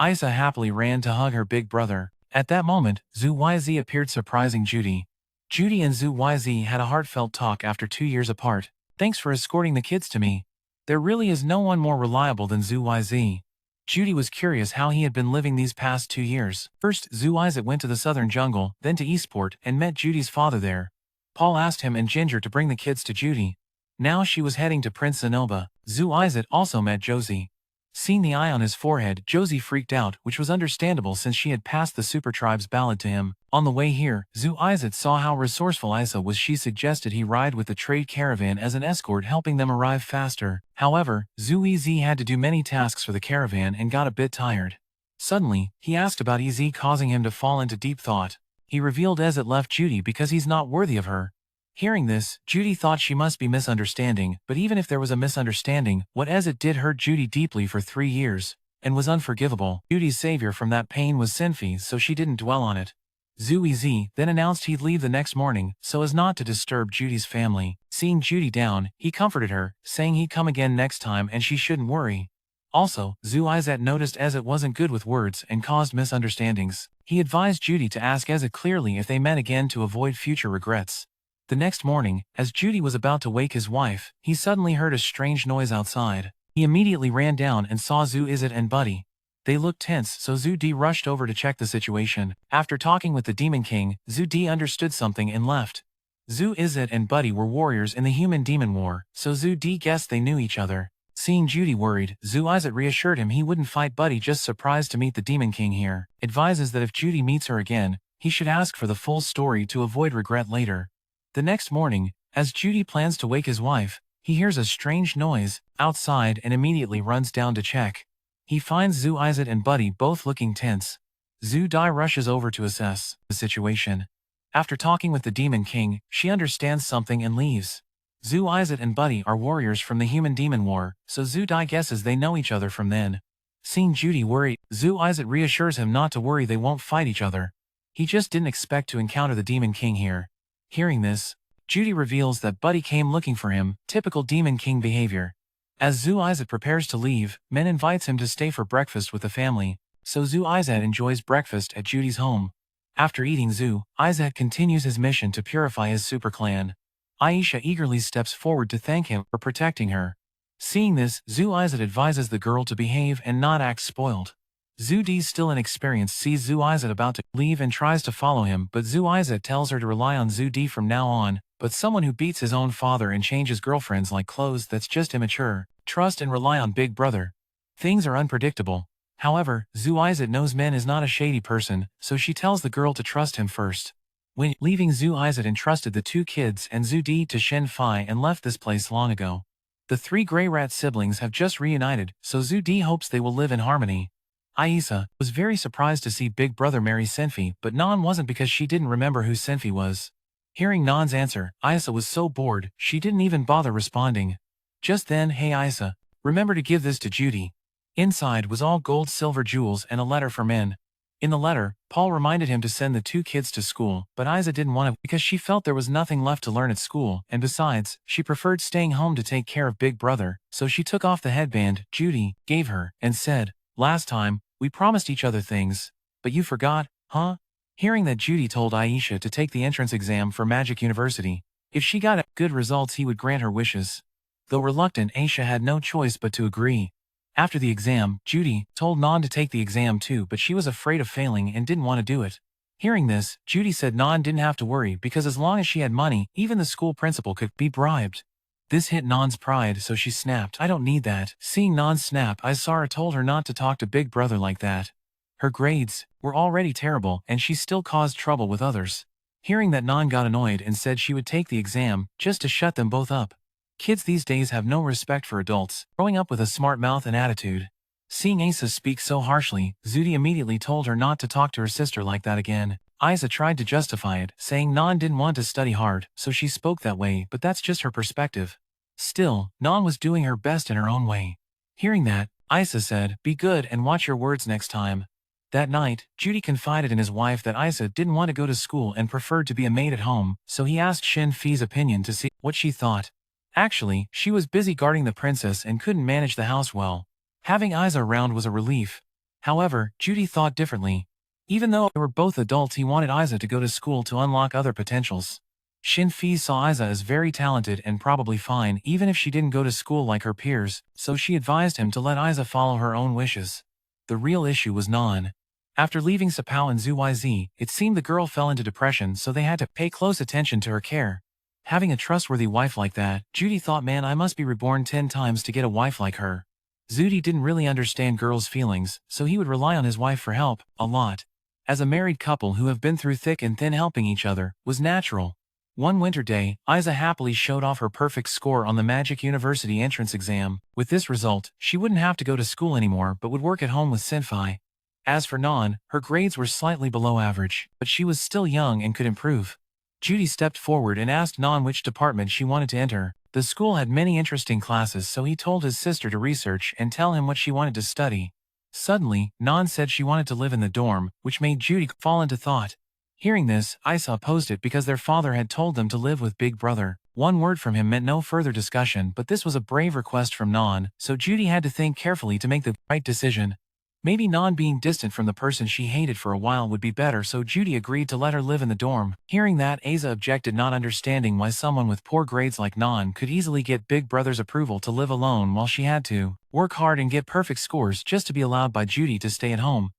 Isa happily ran to hug her big brother. At that moment, Zhu YZ appeared, surprising Judy. Judy and Zhu YZ had a heartfelt talk after 2 years apart. Thanks for escorting the kids to me. There really is no one more reliable than Zhu YZ. Judy was curious how he had been living these past 2 years. First, Zhu YZ went to the southern jungle, then to Eastport, and met Judy's father there. Paul asked him and Ginger to bring the kids to Judy. Now she was heading to Prince Zenoba. Zhu YZ also met Josie. Seeing the eye on his forehead, Josie freaked out, which was understandable since she had passed the Super Tribe's ballad to him. On the way here, Zhu YZ saw how resourceful Isa was. She suggested he ride with the trade caravan as an escort, helping them arrive faster. However, Zhu EZ had to do many tasks for the caravan and got a bit tired. Suddenly, he asked about EZ, causing him to fall into deep thought. He revealed Ez left Judy because he's not worthy of her. Hearing this, Judy thought she must be misunderstanding, but even if there was a misunderstanding, what Ez did hurt Judy deeply for 3 years, and was unforgivable. Judy's savior from that pain was Sylphie, so she didn't dwell on it. Zhu EZ then announced he'd leave the next morning, so as not to disturb Judy's family. Seeing Judy down, he comforted her, saying he'd come again next time and she shouldn't worry. Also, Zhu YZ noticed Ez wasn't good with words and caused misunderstandings. He advised Judy to ask Ez clearly if they met again to avoid future regrets. The next morning, as Judy was about to wake his wife, he suddenly heard a strange noise outside. He immediately ran down and saw Zhu Izit and Buddy. They looked tense, so Zhu D rushed over to check the situation. After talking with the Demon King, Zhu D understood something and left. Zhu Izet and Buddy were warriors in the Human-Demon War, so Zhu D guessed they knew each other. Seeing Judy worried, Zhu Izet reassured him he wouldn't fight Buddy, just surprised to meet the Demon King here. Advises that if Judy meets her again, he should ask for the full story to avoid regret later. The next morning, as Judy plans to wake his wife, he hears a strange noise outside and immediately runs down to check. He finds Zhu Izet and Buddy both looking tense. Zhu Dai rushes over to assess the situation. After talking with the Demon King, she understands something and leaves. Zhu Izet and Buddy are warriors from the Human-Demon War, so Zhu Dai guesses they know each other from then. Seeing Judy worried, Zhu Izet reassures him not to worry, they won't fight each other. He just didn't expect to encounter the Demon King here. Hearing this, Judy reveals that Buddy came looking for him, typical Demon King behavior. As Zhu Izet prepares to leave, Men invites him to stay for breakfast with the family, so Zhu Izet enjoys breakfast at Judy's home. After eating, Zhu Izet continues his mission to purify his super clan. Aisha eagerly steps forward to thank him for protecting her. Seeing this, Zhu Izet advises the girl to behave and not act spoiled. Zhu D, still inexperienced, sees Zhu Izet about to leave and tries to follow him, but Zhu Izet tells her to rely on Zhu D from now on. But someone who beats his own father and changes girlfriends like clothes, that's just immature. Trust and rely on Big Brother. Things are unpredictable. However, Zhu Izet knows Men is not a shady person, so she tells the girl to trust him first. When leaving, Zhu Izet entrusted the two kids and Zhu Di to Shen Fai and left this place long ago. The three Grey Rat siblings have just reunited, so Zhu Di hopes they will live in harmony. Aisa was very surprised to see Big Brother marry Sylphie, but Nan wasn't because she didn't remember who Sylphie was. Hearing Nan's answer, Aisa was so bored, she didn't even bother responding. Just then, hey Aisa, remember to give this to Judy. Inside was all gold, silver, jewels, and a letter for Men. In the letter, Paul reminded him to send the two kids to school, but Aisa didn't want to because she felt there was nothing left to learn at school, and besides, she preferred staying home to take care of Big Brother, so she took off the headband Judy gave her and said, "Last time, we promised each other things, but you forgot, huh?" Hearing that Judy told Aisha to take the entrance exam for Magic University. If she got good results, he would grant her wishes. Though reluctant, Aisha had no choice but to agree. After the exam, Judy told Nan to take the exam too, but she was afraid of failing and didn't want to do it. Hearing this, Judy said Nan didn't have to worry because as long as she had money, even the school principal could be bribed. This hit Nan's pride, so she snapped, "I don't need that." Seeing Nan snap, Isara told her not to talk to Big Brother like that. Her grades were already terrible and she still caused trouble with others. Hearing that, Nan got annoyed and said she would take the exam just to shut them both up. Kids these days have no respect for adults, growing up with a smart mouth and attitude. Seeing Asa speak so harshly, Zudi immediately told her not to talk to her sister like that again. Isa tried to justify it, saying Nan didn't want to study hard, so she spoke that way, but that's just her perspective. Still, Nan was doing her best in her own way. Hearing that, Isa said, "Be good and watch your words next time." That night, Judy confided in his wife that Isa didn't want to go to school and preferred to be a maid at home, so he asked Shin Fi's opinion to see what she thought. Actually, she was busy guarding the princess and couldn't manage the house well. Having Isa around was a relief. However, Judy thought differently. Even though they were both adults, he wanted Isa to go to school to unlock other potentials. Shin Fi saw Isa as very talented and probably fine even if she didn't go to school like her peers, so she advised him to let Isa follow her own wishes. The real issue was Nan. After leaving Sapao and ZYZ, it seemed the girl fell into depression, so they had to pay close attention to her care. Having a trustworthy wife like that, Judy thought, man, I must be reborn 10 times to get a wife like her. Zudi didn't really understand girls' feelings, so he would rely on his wife for help, a lot. As a married couple who have been through thick and thin, helping each other was natural. One winter day, Isa happily showed off her perfect score on the Magic University entrance exam. With this result, she wouldn't have to go to school anymore but would work at home with Sylphie. As for Nan, her grades were slightly below average, but she was still young and could improve. Judy stepped forward and asked Nan which department she wanted to enter. The school had many interesting classes, so he told his sister to research and tell him what she wanted to study. Suddenly, Nan said she wanted to live in the dorm, which made Judy fall into thought. Hearing this, Isa opposed it because their father had told them to live with Big Brother. One word from him meant no further discussion, but this was a brave request from Nan, so Judy had to think carefully to make the right decision. Maybe Nan being distant from the person she hated for a while would be better, so Judy agreed to let her live in the dorm. Hearing that, Asa objected, not understanding why someone with poor grades like Nan could easily get Big Brother's approval to live alone while she had to work hard and get perfect scores just to be allowed by Judy to stay at home.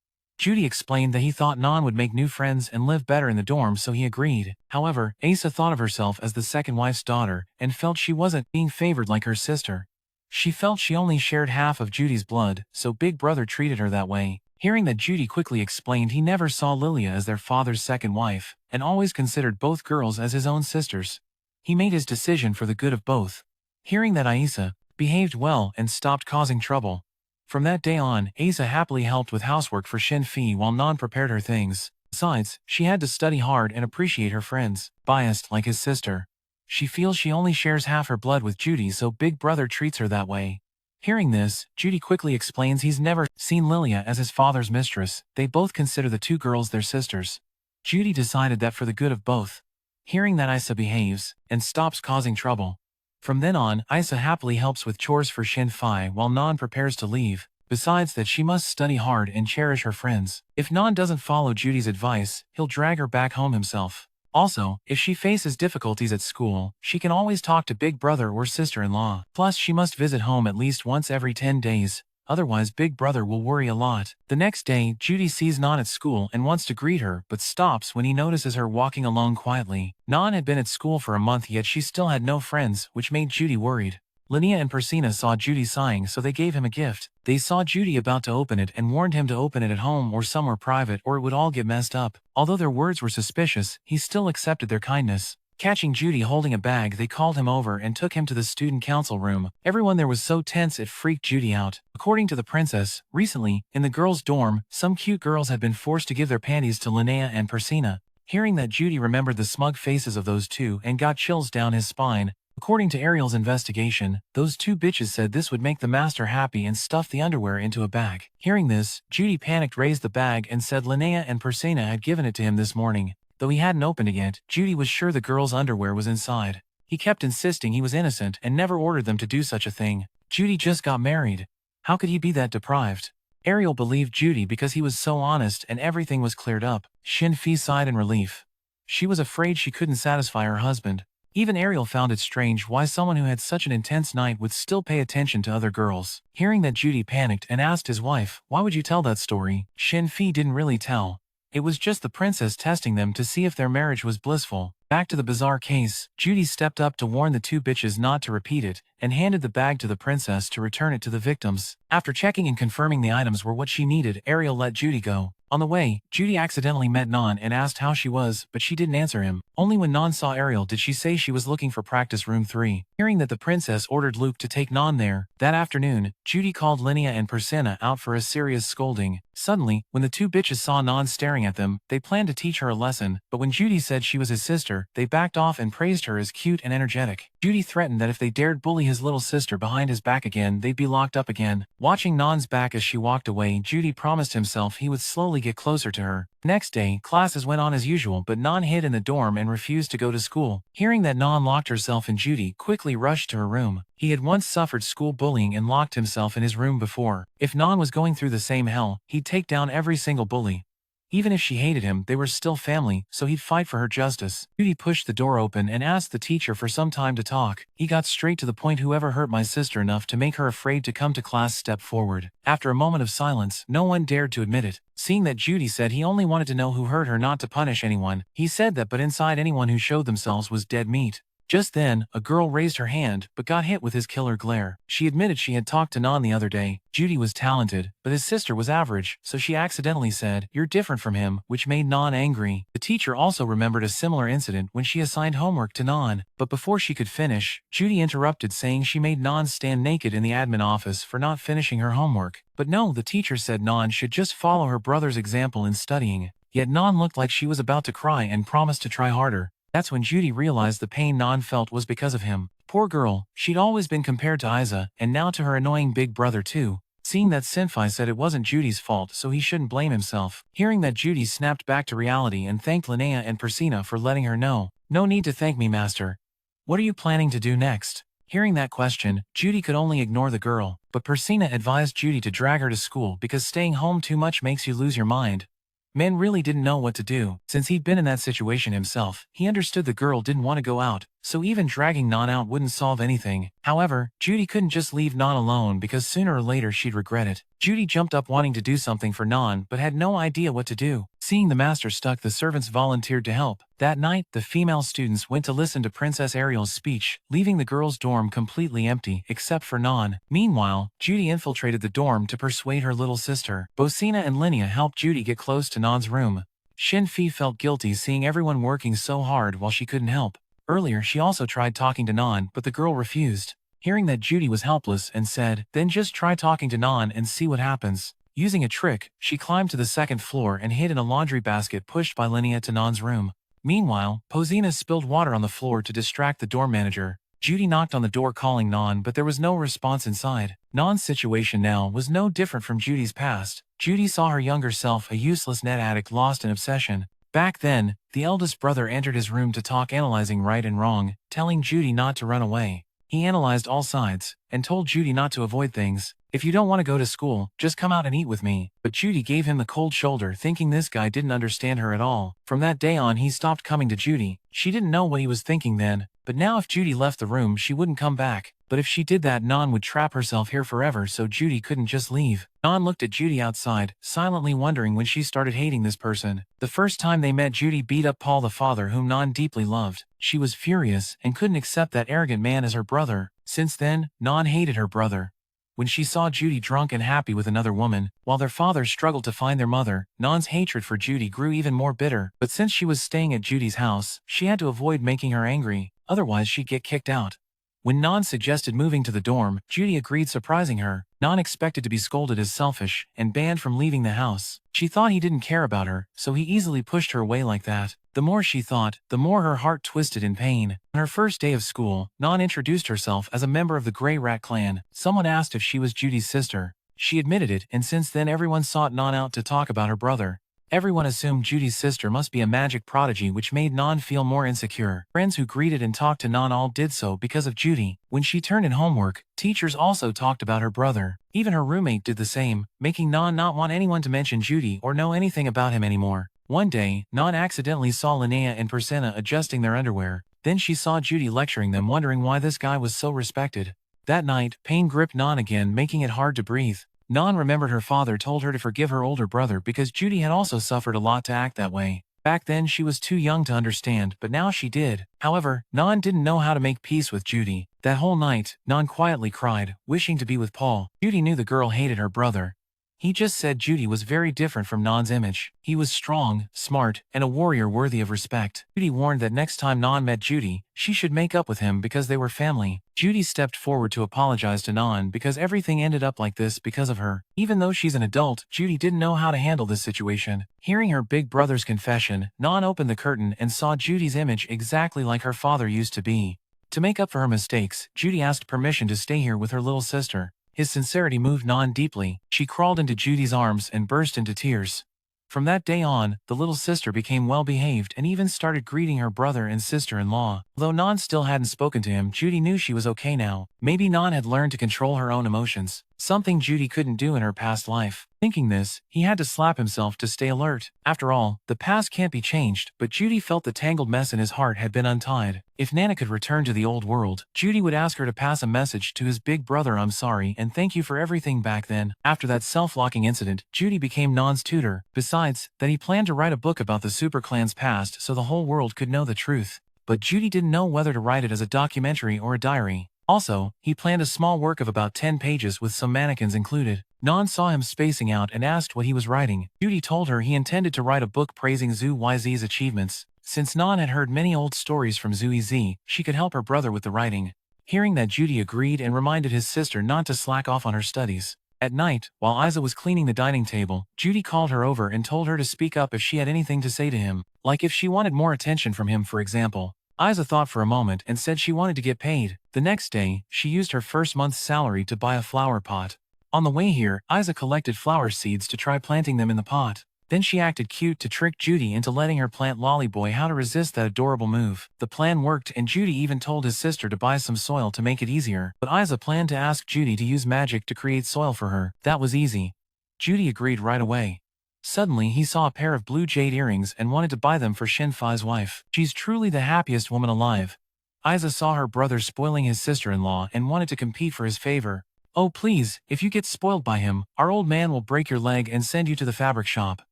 Judy explained that he thought Non would make new friends and live better in the dorm, so he agreed. However, Asa thought of herself as the second wife's daughter and felt she wasn't being favored like her sister. She felt she only shared half of Judy's blood, so Big Brother treated her that way. Hearing that, Judy quickly explained he never saw Lilia as their father's second wife, and always considered both girls as his own sisters. He made his decision for the good of both. Hearing that Asa behaved well and stopped causing trouble. From that day on, Asa happily helped with housework for Sylphie while Non prepared her things. Besides, she had to study hard and appreciate her friends, biased like his sister. She feels she only shares half her blood with Judy, so Big Brother treats her that way. Hearing this, Judy quickly explains he's never seen Lilia as his father's mistress. They both consider the two girls their sisters. Judy decided that for the good of both. Hearing that Asa behaves and stops causing trouble. From then on, Asa happily helps with chores for Sylphie while Non prepares to leave. Besides that, she must study hard and cherish her friends. If Non doesn't follow Judy's advice, he'll drag her back home himself. Also, if she faces difficulties at school, she can always talk to Big Brother or sister-in-law. Plus, she must visit home at least once every 10 days. Otherwise, Big Brother will worry a lot. The next day, Judy sees Non at school and wants to greet her, but stops when he notices her walking alone quietly. Non had been at school for a month, yet she still had no friends, which made Judy worried. Linnea and Persina saw Judy sighing, so they gave him a gift. They saw Judy about to open it and warned him to open it at home or somewhere private or it would all get messed up. Although their words were suspicious, he still accepted their kindness. Catching Judy holding a bag, they called him over and took him to the student council room. Everyone there was so tense it freaked Judy out. According to the princess, recently, in the girls' dorm, some cute girls had been forced to give their panties to Linnea and Persina. Hearing that, Judy remembered the smug faces of those two and got chills down his spine. According to Ariel's investigation, those two bitches said this would make the master happy and stuffed the underwear into a bag. Hearing this, Judy panicked, raised the bag and said Linnea and Persina had given it to him this morning. Though he hadn't opened it yet, Judy was sure the girl's underwear was inside. He kept insisting he was innocent and never ordered them to do such a thing. Judy just got married. How could he be that deprived? Ariel believed Judy because he was so honest and everything was cleared up. Sylphie sighed in relief. She was afraid she couldn't satisfy her husband. Even Ariel found it strange why someone who had such an intense night would still pay attention to other girls. Hearing that, Judy panicked and asked his wife, "Why would you tell that story?" Sylphie didn't really tell. It was just the princess testing them to see if their marriage was blissful. Back to the bizarre case, Judy stepped up to warn the two bitches not to repeat it, and handed the bag to the princess to return it to the victims. After checking and confirming the items were what she needed, Ariel let Judy go. On the way, Judy accidentally met Non and asked how she was, but she didn't answer him. Only when Non saw Ariel did she say she was looking for practice room 3. Hearing that the princess ordered Luke to take Non there, that afternoon, Judy called Linnea and Persina out for a serious scolding. Suddenly, when the two bitches saw Non staring at them, they planned to teach her a lesson, but when Judy said she was his sister, they backed off and praised her as cute and energetic. Judy threatened that if they dared bully his little sister behind his back again, they'd be locked up again. Watching Non's back as she walked away, Judy promised himself he would slowly get closer to her. Next day, classes went on as usual, but Non hid in the dorm and refused to go to school. Hearing that Non locked herself in, Judy quickly rushed to her room. He had once suffered school bullying and locked himself in his room before. If Non was going through the same hell, he'd take down every single bully. Even if she hated him, they were still family, so he'd fight for her justice. Judy pushed the door open and asked the teacher for some time to talk. He got straight to the point. "Whoever hurt my sister enough to make her afraid to come to class, step forward." After a moment of silence, no one dared to admit it. Seeing that Judy said he only wanted to know who hurt her, not to punish anyone, he said that but inside anyone who showed themselves was dead meat. Just then, a girl raised her hand, but got hit with his killer glare. She admitted she had talked to Non the other day. Judy was talented, but his sister was average, so she accidentally said, "You're different from him," which made Non angry. The teacher also remembered a similar incident when she assigned homework to Non, but before she could finish, Judy interrupted, saying she made Non stand naked in the admin office for not finishing her homework. But no, the teacher said Non should just follow her brother's example in studying. Yet Non looked like she was about to cry and promised to try harder. That's when Judy realized the pain Non felt was because of him. Poor girl, she'd always been compared to Isa, and now to her annoying big brother too. Seeing that Sylphie said it wasn't Judy's fault, so he shouldn't blame himself. Hearing that, Judy snapped back to reality and thanked Linnea and Persina for letting her know. "No need to thank me, master. What are you planning to do next?" Hearing that question, Judy could only ignore the girl, but Persina advised Judy to drag her to school because staying home too much makes you lose your mind. Men really didn't know what to do. Since he'd been in that situation himself, he understood the girl didn't want to go out, so even dragging Non out wouldn't solve anything. However, Judy couldn't just leave Non alone because sooner or later she'd regret it. Judy jumped up wanting to do something for Non but had no idea what to do. Seeing the master stuck, the servants volunteered to help. That night, the female students went to listen to Princess Ariel's speech, leaving the girls' dorm completely empty, except for Non. Meanwhile, Judy infiltrated the dorm to persuade her little sister. Bocina and Linnea helped Judy get close to Non's room. Shinfi felt guilty seeing everyone working so hard while she couldn't help. Earlier, she also tried talking to Non, but the girl refused. Hearing that Judy was helpless and said, "Then just try talking to Non and see what happens." Using a trick, she climbed to the second floor and hid in a laundry basket pushed by Linnea to Non's room. Meanwhile, Posina spilled water on the floor to distract the dorm manager. Judy knocked on the door calling Non, but there was no response inside. Non's situation now was no different from Judy's past. Judy saw her younger self, a useless net addict lost in obsession. Back then, the eldest brother entered his room to talk, analyzing right and wrong, telling Judy not to run away. He analyzed all sides, and told Judy not to avoid things. "If you don't want to go to school, just come out and eat with me." But Judy gave him the cold shoulder, thinking this guy didn't understand her at all. From that day on, he stopped coming to Judy. She didn't know what he was thinking then, but now if Judy left the room, she wouldn't come back. But if she did that, Non would trap herself here forever, so Judy couldn't just leave. Non looked at Judy outside, silently wondering when she started hating this person. The first time they met, Judy beat up Paul, the father whom Non deeply loved. She was furious and couldn't accept that arrogant man as her brother. Since then, Non hated her brother. When she saw Judy drunk and happy with another woman, while their father struggled to find their mother, Non's hatred for Judy grew even more bitter. But since she was staying at Judy's house, she had to avoid making her angry, otherwise she'd get kicked out. When Non suggested moving to the dorm, Judy agreed, surprising her. Non expected to be scolded as selfish and banned from leaving the house. She thought he didn't care about her, so he easily pushed her away like that. The more she thought, the more her heart twisted in pain. On her first day of school, Non introduced herself as a member of the Grey Rat clan. Someone asked if she was Judy's sister. She admitted it, and since then everyone sought Non out to talk about her brother. Everyone assumed Judy's sister must be a magic prodigy, which made Non feel more insecure. Friends who greeted and talked to Non all did so because of Judy. When she turned in homework, teachers also talked about her brother. Even her roommate did the same, making Non not want anyone to mention Judy or know anything about him anymore. One day, Non accidentally saw Linnea and Persena adjusting their underwear. Then she saw Judy lecturing them, wondering why this guy was so respected. That night, pain gripped Non again, making it hard to breathe. Non remembered her father told her to forgive her older brother because Judy had also suffered a lot to act that way. Back then she was too young to understand, but now she did. However, Non didn't know how to make peace with Judy. That whole night, Non quietly cried, wishing to be with Paul. Judy knew the girl hated her brother. He just said Judy was very different from Non's image. He was strong, smart, and a warrior worthy of respect. Judy warned that next time Non met Judy, she should make up with him because they were family. Judy stepped forward to apologize to Non because everything ended up like this because of her. Even though she's an adult, Judy didn't know how to handle this situation. Hearing her big brother's confession, Non opened the curtain and saw Judy's image exactly like her father used to be. To make up for her mistakes, Judy asked permission to stay here with her little sister. His sincerity moved Non deeply. She crawled into Judy's arms and burst into tears. From that day on, the little sister became well-behaved and even started greeting her brother and sister-in-law. Though Non still hadn't spoken to him, Judy knew she was okay now. Maybe Non had learned to control her own emotions, something Judy couldn't do in her past life. Thinking this, he had to slap himself to stay alert. After all, the past can't be changed, but Judy felt the tangled mess in his heart had been untied. If Nana could return to the old world, Judy would ask her to pass a message to his big brother: "I'm sorry and thank you for everything back then." After that self-locking incident, Judy became Non's tutor. Besides, that he planned to write a book about the Super Clan's past so the whole world could know the truth. But Judy didn't know whether to write it as a documentary or a diary. Also, he planned a small work of about 10 pages with some mannequins included. Non saw him spacing out and asked what he was writing. Judy told her he intended to write a book praising Zhu YZ's achievements. Since Non had heard many old stories from Zhu YZ, she could help her brother with the writing. Hearing that, Judy agreed and reminded his sister not to slack off on her studies. At night, while Isa was cleaning the dining table, Judy called her over and told her to speak up if she had anything to say to him, like if she wanted more attention from him, for example. Isa thought for a moment and said she wanted to get paid. The next day, she used her first month's salary to buy a flower pot. On the way here, Isa collected flower seeds to try planting them in the pot. Then she acted cute to trick Judy into letting her plant Lollyboy how to resist that adorable move. The plan worked, and Judy even told his sister to buy some soil to make it easier. But Isa planned to ask Judy to use magic to create soil for her. That was easy. Judy agreed right away. Suddenly he saw a pair of blue jade earrings and wanted to buy them for Shinfai's wife. She's truly the happiest woman alive. Isa saw her brother spoiling his sister-in-law and wanted to compete for his favor. Oh please, if you get spoiled by him, our old man will break your leg and send you to the fabric shop.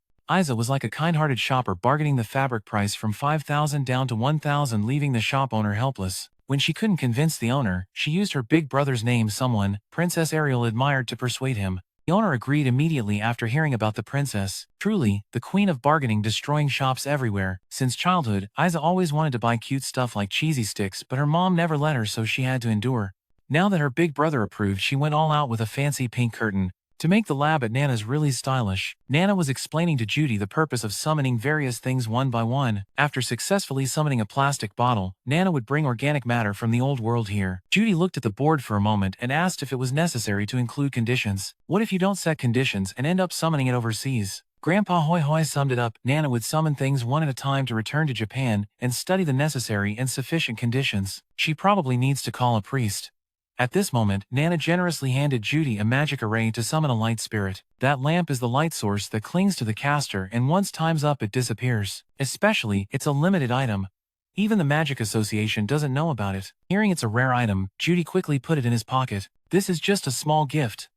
Isa was like a kind-hearted shopper bargaining the fabric price from 5,000 down to 1,000, leaving the shop owner helpless. When she couldn't convince the owner, she used her big brother's name, someone Princess Ariel admired, to persuade him. The owner agreed immediately after hearing about the princess. Truly, the queen of bargaining, destroying shops everywhere. Since childhood, Isa always wanted to buy cute stuff like cheesy sticks, but her mom never let her, so she had to endure. Now that her big brother approved, she went all out with a fancy pink curtain to make the lab at Nana's really stylish. Nana was explaining to Judy the purpose of summoning various things one by one. After successfully summoning a plastic bottle, Nana would bring organic matter from the old world here. Judy looked at the board for a moment and asked if it was necessary to include conditions. What if you don't set conditions and end up summoning it overseas? Grandpa Hoi Hoi summed it up. Nana would summon things one at a time to return to Japan and study the necessary and sufficient conditions. She probably needs to call a priest. At this moment, Nana generously handed Judy a magic array to summon a light spirit. That lamp is the light source that clings to the caster, and once time's up it disappears. Especially, it's a limited item. Even the Magic Association doesn't know about it. Hearing it's a rare item, Judy quickly put it in his pocket. This is just a small gift.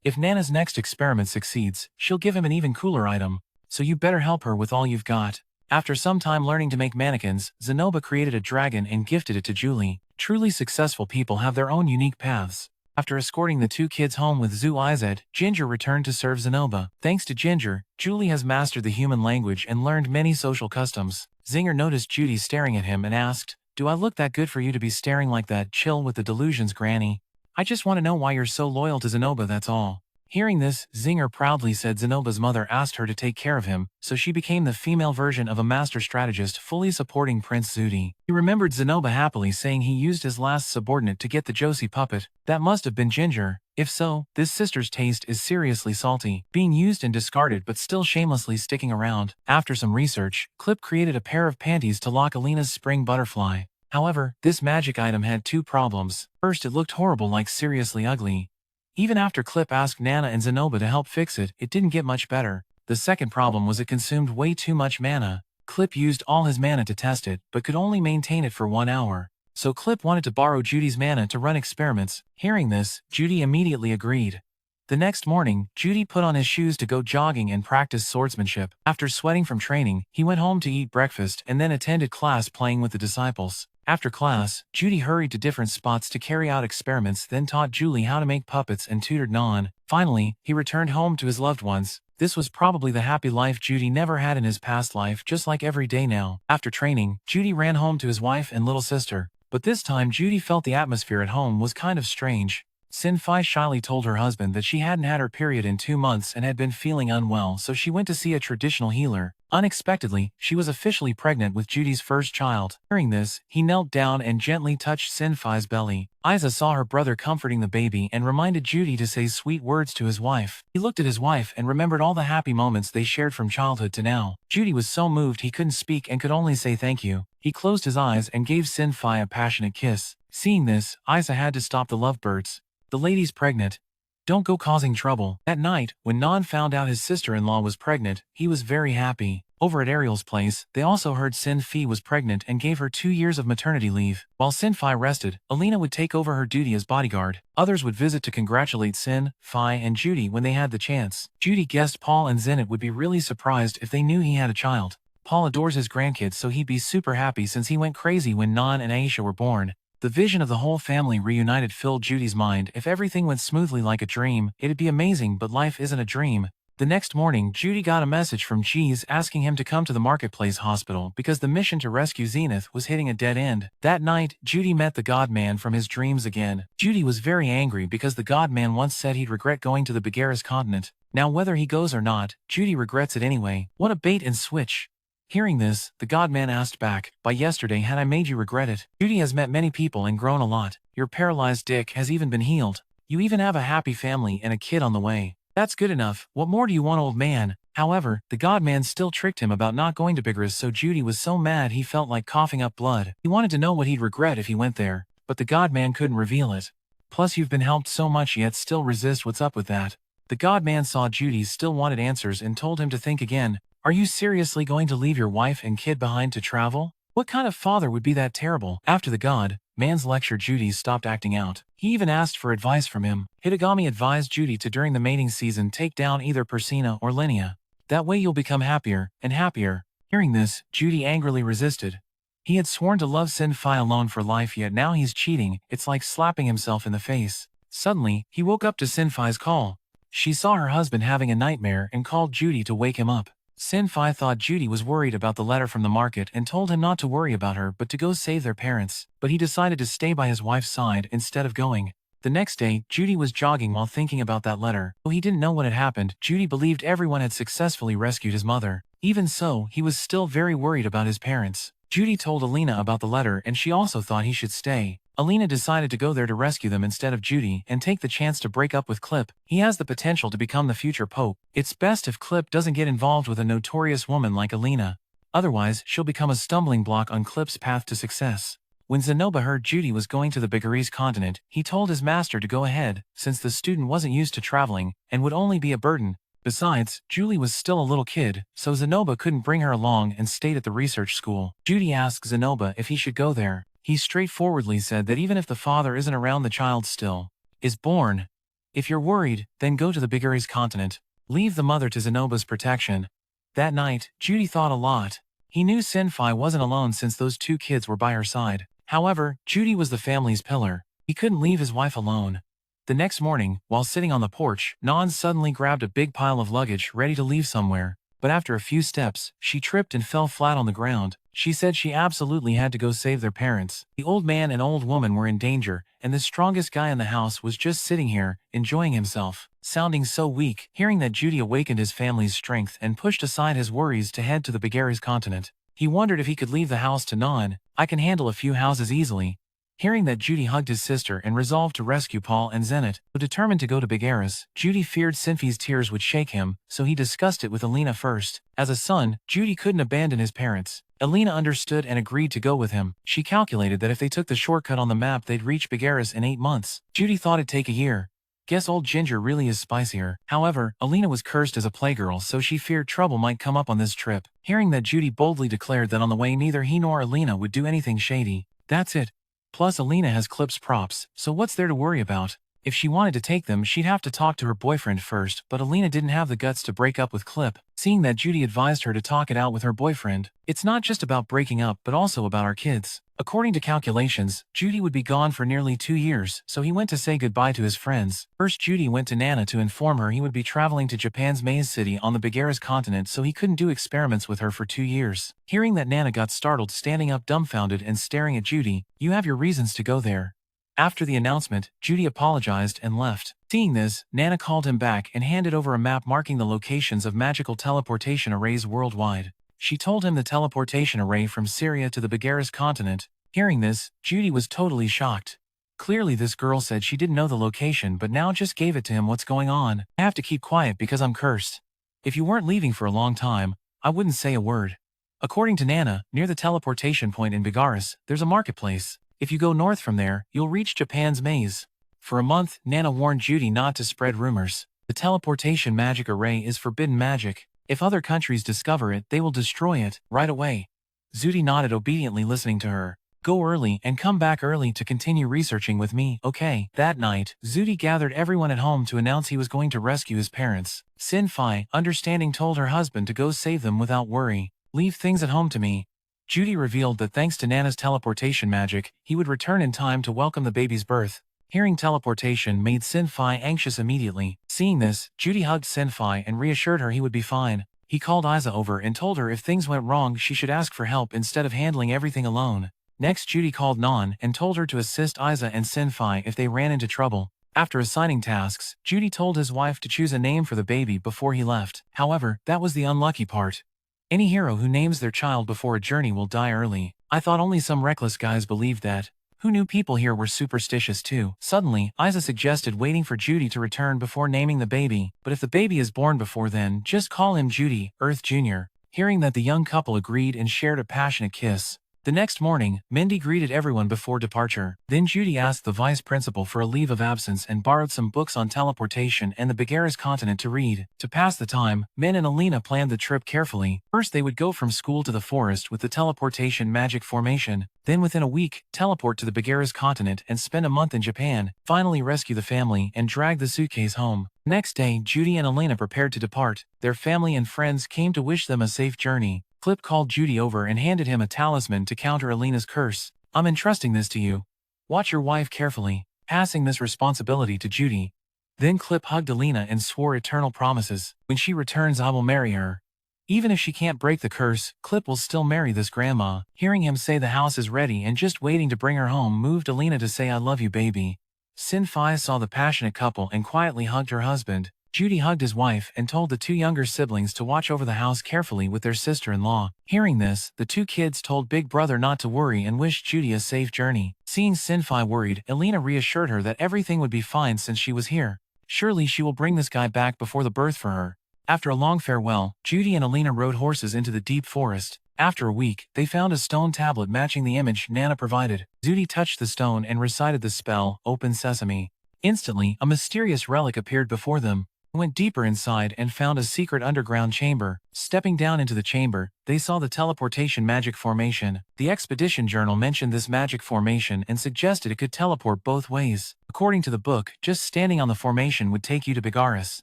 If Nana's next experiment succeeds, she'll give him an even cooler item. So you better help her with all you've got. After some time learning to make mannequins, Zenoba created a dragon and gifted it to Julie. Truly successful people have their own unique paths. After escorting the two kids home with Zu Ized, Ginger returned to serve Zenoba. Thanks to Ginger, Julie has mastered the human language and learned many social customs. Zinger noticed Judy staring at him and asked, "Do I look that good for you to be staring like that? Chill with the delusions, Granny. I just want to know why you're so loyal to Zenoba, that's all." Hearing this, Zinger proudly said Zenoba's mother asked her to take care of him, so she became the female version of a master strategist, fully supporting Prince Zudi. He remembered Zenoba happily saying he used his last subordinate to get the Josie puppet. That must have been Ginger. If so, this sister's taste is seriously salty, being used and discarded but still shamelessly sticking around. After some research, Clip created a pair of panties to lock Alina's spring butterfly. However, this magic item had two problems. First, it looked horrible, like seriously ugly. Even after Clip asked Nana and Zenoba to help fix it, it didn't get much better. The second problem was it consumed way too much mana. Clip used all his mana to test it, but could only maintain it for 1 hour. So Clip wanted to borrow Judy's mana to run experiments. Hearing this, Judy immediately agreed. The next morning, Judy put on his shoes to go jogging and practice swordsmanship. After sweating from training, he went home to eat breakfast and then attended class playing with the disciples. After class, Judy hurried to different spots to carry out experiments, then taught Julie how to make puppets and tutored Nan. Finally, he returned home to his loved ones. This was probably the happy life Judy never had in his past life, just like every day now. After training, Judy ran home to his wife and little sister. But this time Judy felt the atmosphere at home was kind of strange. Sylphie shyly told her husband that she hadn't had her period in 2 months and had been feeling unwell, so she went to see a traditional healer. Unexpectedly, she was officially pregnant with Judy's first child. Hearing this, he knelt down and gently touched Sylphie's belly. Isa saw her brother comforting the baby and reminded Judy to say sweet words to his wife. He looked at his wife and remembered all the happy moments they shared from childhood to now. Judy was so moved he couldn't speak and could only say thank you. He closed his eyes and gave Sylphie a passionate kiss. Seeing this, Isa had to stop the lovebirds. The lady's pregnant. Don't go causing trouble. That night, when Nan found out his sister-in-law was pregnant, he was very happy. Over at Ariel's place, they also heard Sylphie was pregnant and gave her 2 years of maternity leave. While Sylphie rested, Alina would take over her duty as bodyguard. Others would visit to congratulate Sylphie and Judy when they had the chance. Judy guessed Paul and Zenit would be really surprised if they knew he had a child. Paul adores his grandkids, so he'd be super happy since he went crazy when Nan and Aisha were born. The vision of the whole family reunited filled Judy's mind. If everything went smoothly like a dream, it'd be amazing, but life isn't a dream. The next morning, Judy got a message from Cheese asking him to come to the marketplace hospital because the mission to rescue Zenith was hitting a dead end. That night, Judy met the God-Man from his dreams again. Judy was very angry because the God-Man once said he'd regret going to the Bagaris continent. Now whether he goes or not, Judy regrets it anyway. What a bait and switch. Hearing this, the God-Man asked back, "By yesterday had I made you regret it? Judy has met many people and grown a lot. Your paralyzed dick has even been healed. You even have a happy family and a kid on the way. That's good enough. What more do you want, old man?" However, the God-Man still tricked him about not going to Bagaris, so Judy was so mad he felt like coughing up blood. He wanted to know what he'd regret if he went there, but the God-Man couldn't reveal it. Plus you've been helped so much yet still resist. What's up with that? The god-man saw Judy still wanted answers and told him to think again. Are you seriously going to leave your wife and kid behind to travel? What kind of father would be that terrible? After the god-man's lecture, Judy stopped acting out. He even asked for advice from him. Hitagami advised Judy to during the mating season take down either Persina or Linnea. That way you'll become happier and happier. Hearing this, Judy angrily resisted. He had sworn to love Sylphie alone for life, yet now he's cheating. It's like slapping himself in the face. Suddenly, he woke up to Sylphie's call. She saw her husband having a nightmare and called Judy to wake him up. Sylphie thought Judy was worried about the letter from the market and told him not to worry about her but to go save their parents. But he decided to stay by his wife's side instead of going. The next day, Judy was jogging while thinking about that letter. Though he didn't know what had happened, Judy believed everyone had successfully rescued his mother. Even so, he was still very worried about his parents. Judy told Alina about the letter and she also thought he should stay. Alina decided to go there to rescue them instead of Judy and take the chance to break up with Clip. He has the potential to become the future pope. It's best if Clip doesn't get involved with a notorious woman like Alina. Otherwise, she'll become a stumbling block on Clip's path to success. When Zenoba heard Judy was going to the Begarise continent, he told his master to go ahead, since the student wasn't used to traveling and would only be a burden. Besides, Julie was still a little kid, so Zenoba couldn't bring her along and stayed at the research school. Judy asked Zenoba if he should go there. He straightforwardly said that even if the father isn't around, the child still is born. If you're worried, then go to the Begarise continent. Leave the mother to Zenoba's protection. That night, Judy thought a lot. He knew Sylphie wasn't alone since those two kids were by her side. However, Judy was the family's pillar. He couldn't leave his wife alone. The next morning, while sitting on the porch, Nan suddenly grabbed a big pile of luggage ready to leave somewhere. But after a few steps, she tripped and fell flat on the ground. She said she absolutely had to go save their parents. The old man and old woman were in danger, and the strongest guy in the house was just sitting here, enjoying himself, sounding so weak. Hearing that, Judy awakened his family's strength and pushed aside his worries to head to the Begarise continent. He wondered if he could leave the house to Nan. I can handle a few houses easily. Hearing that, Judy hugged his sister and resolved to rescue Paul and Zenit. Determined to go to Begarise, Judy feared Sylphie's tears would shake him, so he discussed it with Alina first. As a son, Judy couldn't abandon his parents. Alina understood and agreed to go with him. She calculated that if they took the shortcut on the map, they'd reach Begarise in 8 months. Judy thought it'd take a year. Guess old Ginger really is spicier. However, Alina was cursed as a playgirl, so she feared trouble might come up on this trip. Hearing that, Judy boldly declared that on the way neither he nor Alina would do anything shady. That's it. Plus, Alina has Clip's props, so what's there to worry about? If she wanted to take them, she'd have to talk to her boyfriend first, but Alina didn't have the guts to break up with Clip. Seeing that, Judy advised her to talk it out with her boyfriend. It's not just about breaking up, but also about our kids. According to calculations, Judy would be gone for nearly 2 years, so he went to say goodbye to his friends. First, Judy went to Nana to inform her he would be traveling to Japan's Mage City on the Begarise continent, so he couldn't do experiments with her for 2 years. Hearing that, Nana got startled, standing up dumbfounded and staring at Judy. You have your reasons to go there. After the announcement, Judy apologized and left. Seeing this, Nana called him back and handed over a map marking the locations of magical teleportation arrays worldwide. She told him the teleportation array from Syria to the Begarise continent. Hearing this, Judy was totally shocked. Clearly this girl said she didn't know the location but now just gave it to him. What's going on? I have to keep quiet because I'm cursed. If you weren't leaving for a long time, I wouldn't say a word. According to Nana, near the teleportation point in Begarise, there's a marketplace. If you go north from there, you'll reach Japan's maze. For a month, Nana warned Judy not to spread rumors. The teleportation magic array is forbidden magic. If other countries discover it, they will destroy it right away. Judy nodded obediently, listening to her. Go early and come back early to continue researching with me, okay? That night, Judy gathered everyone at home to announce he was going to rescue his parents. Sylphie, understanding, told her husband to go save them without worry. Leave things at home to me. Judy revealed that thanks to Nana's teleportation magic, he would return in time to welcome the baby's birth. Hearing teleportation made Sylphie anxious immediately. Seeing this, Judy hugged Sylphie and reassured her he would be fine. He called Isa over and told her if things went wrong she should ask for help instead of handling everything alone. Next, Judy called Nan and told her to assist Isa and Sylphie if they ran into trouble. After assigning tasks, Judy told his wife to choose a name for the baby before he left. However, that was the unlucky part. Any hero who names their child before a journey will die early. I thought only some reckless guys believed that. Who knew people here were superstitious too? Suddenly, Isa suggested waiting for Judy to return before naming the baby, but if the baby is born before then, just call him Judy, Earth Jr. Hearing that, the young couple agreed and shared a passionate kiss. The next morning, Mindy greeted everyone before departure. Then Judy asked the vice principal for a leave of absence and borrowed some books on teleportation and the Begaris continent to read. To pass the time, Min and Alina planned the trip carefully. First they would go from school to the forest with the teleportation magic formation, then within a week, teleport to the Begaris continent and spend a month in Japan, finally rescue the family and drag the suitcase home. Next day, Judy and Alina prepared to depart. Their family and friends came to wish them a safe journey. Clip called Judy over and handed him a talisman to counter Alina's curse. I'm entrusting this to you. Watch your wife carefully, passing this responsibility to Judy. Then Clip hugged Alina and swore eternal promises. When she returns, I will marry her. Even if she can't break the curse, Clip will still marry this grandma. Hearing him say the house is ready and just waiting to bring her home moved Alina to say I love you baby. Sylphie saw the passionate couple and quietly hugged her husband. Judy hugged his wife and told the two younger siblings to watch over the house carefully with their sister-in-law. Hearing this, the two kids told Big Brother not to worry and wished Judy a safe journey. Seeing Sylphie worried, Alina reassured her that everything would be fine since she was here. Surely she will bring this guy back before the birth for her. After a long farewell, Judy and Alina rode horses into the deep forest. After a week, they found a stone tablet matching the image Nana provided. Judy touched the stone and recited the spell, Open Sesame. Instantly, a mysterious relic appeared before them. Went deeper inside and found a secret underground chamber. Stepping down into the chamber, they saw the teleportation magic formation. The expedition journal mentioned this magic formation and suggested it could teleport both ways. According to the book, just standing on the formation would take you to Begaris.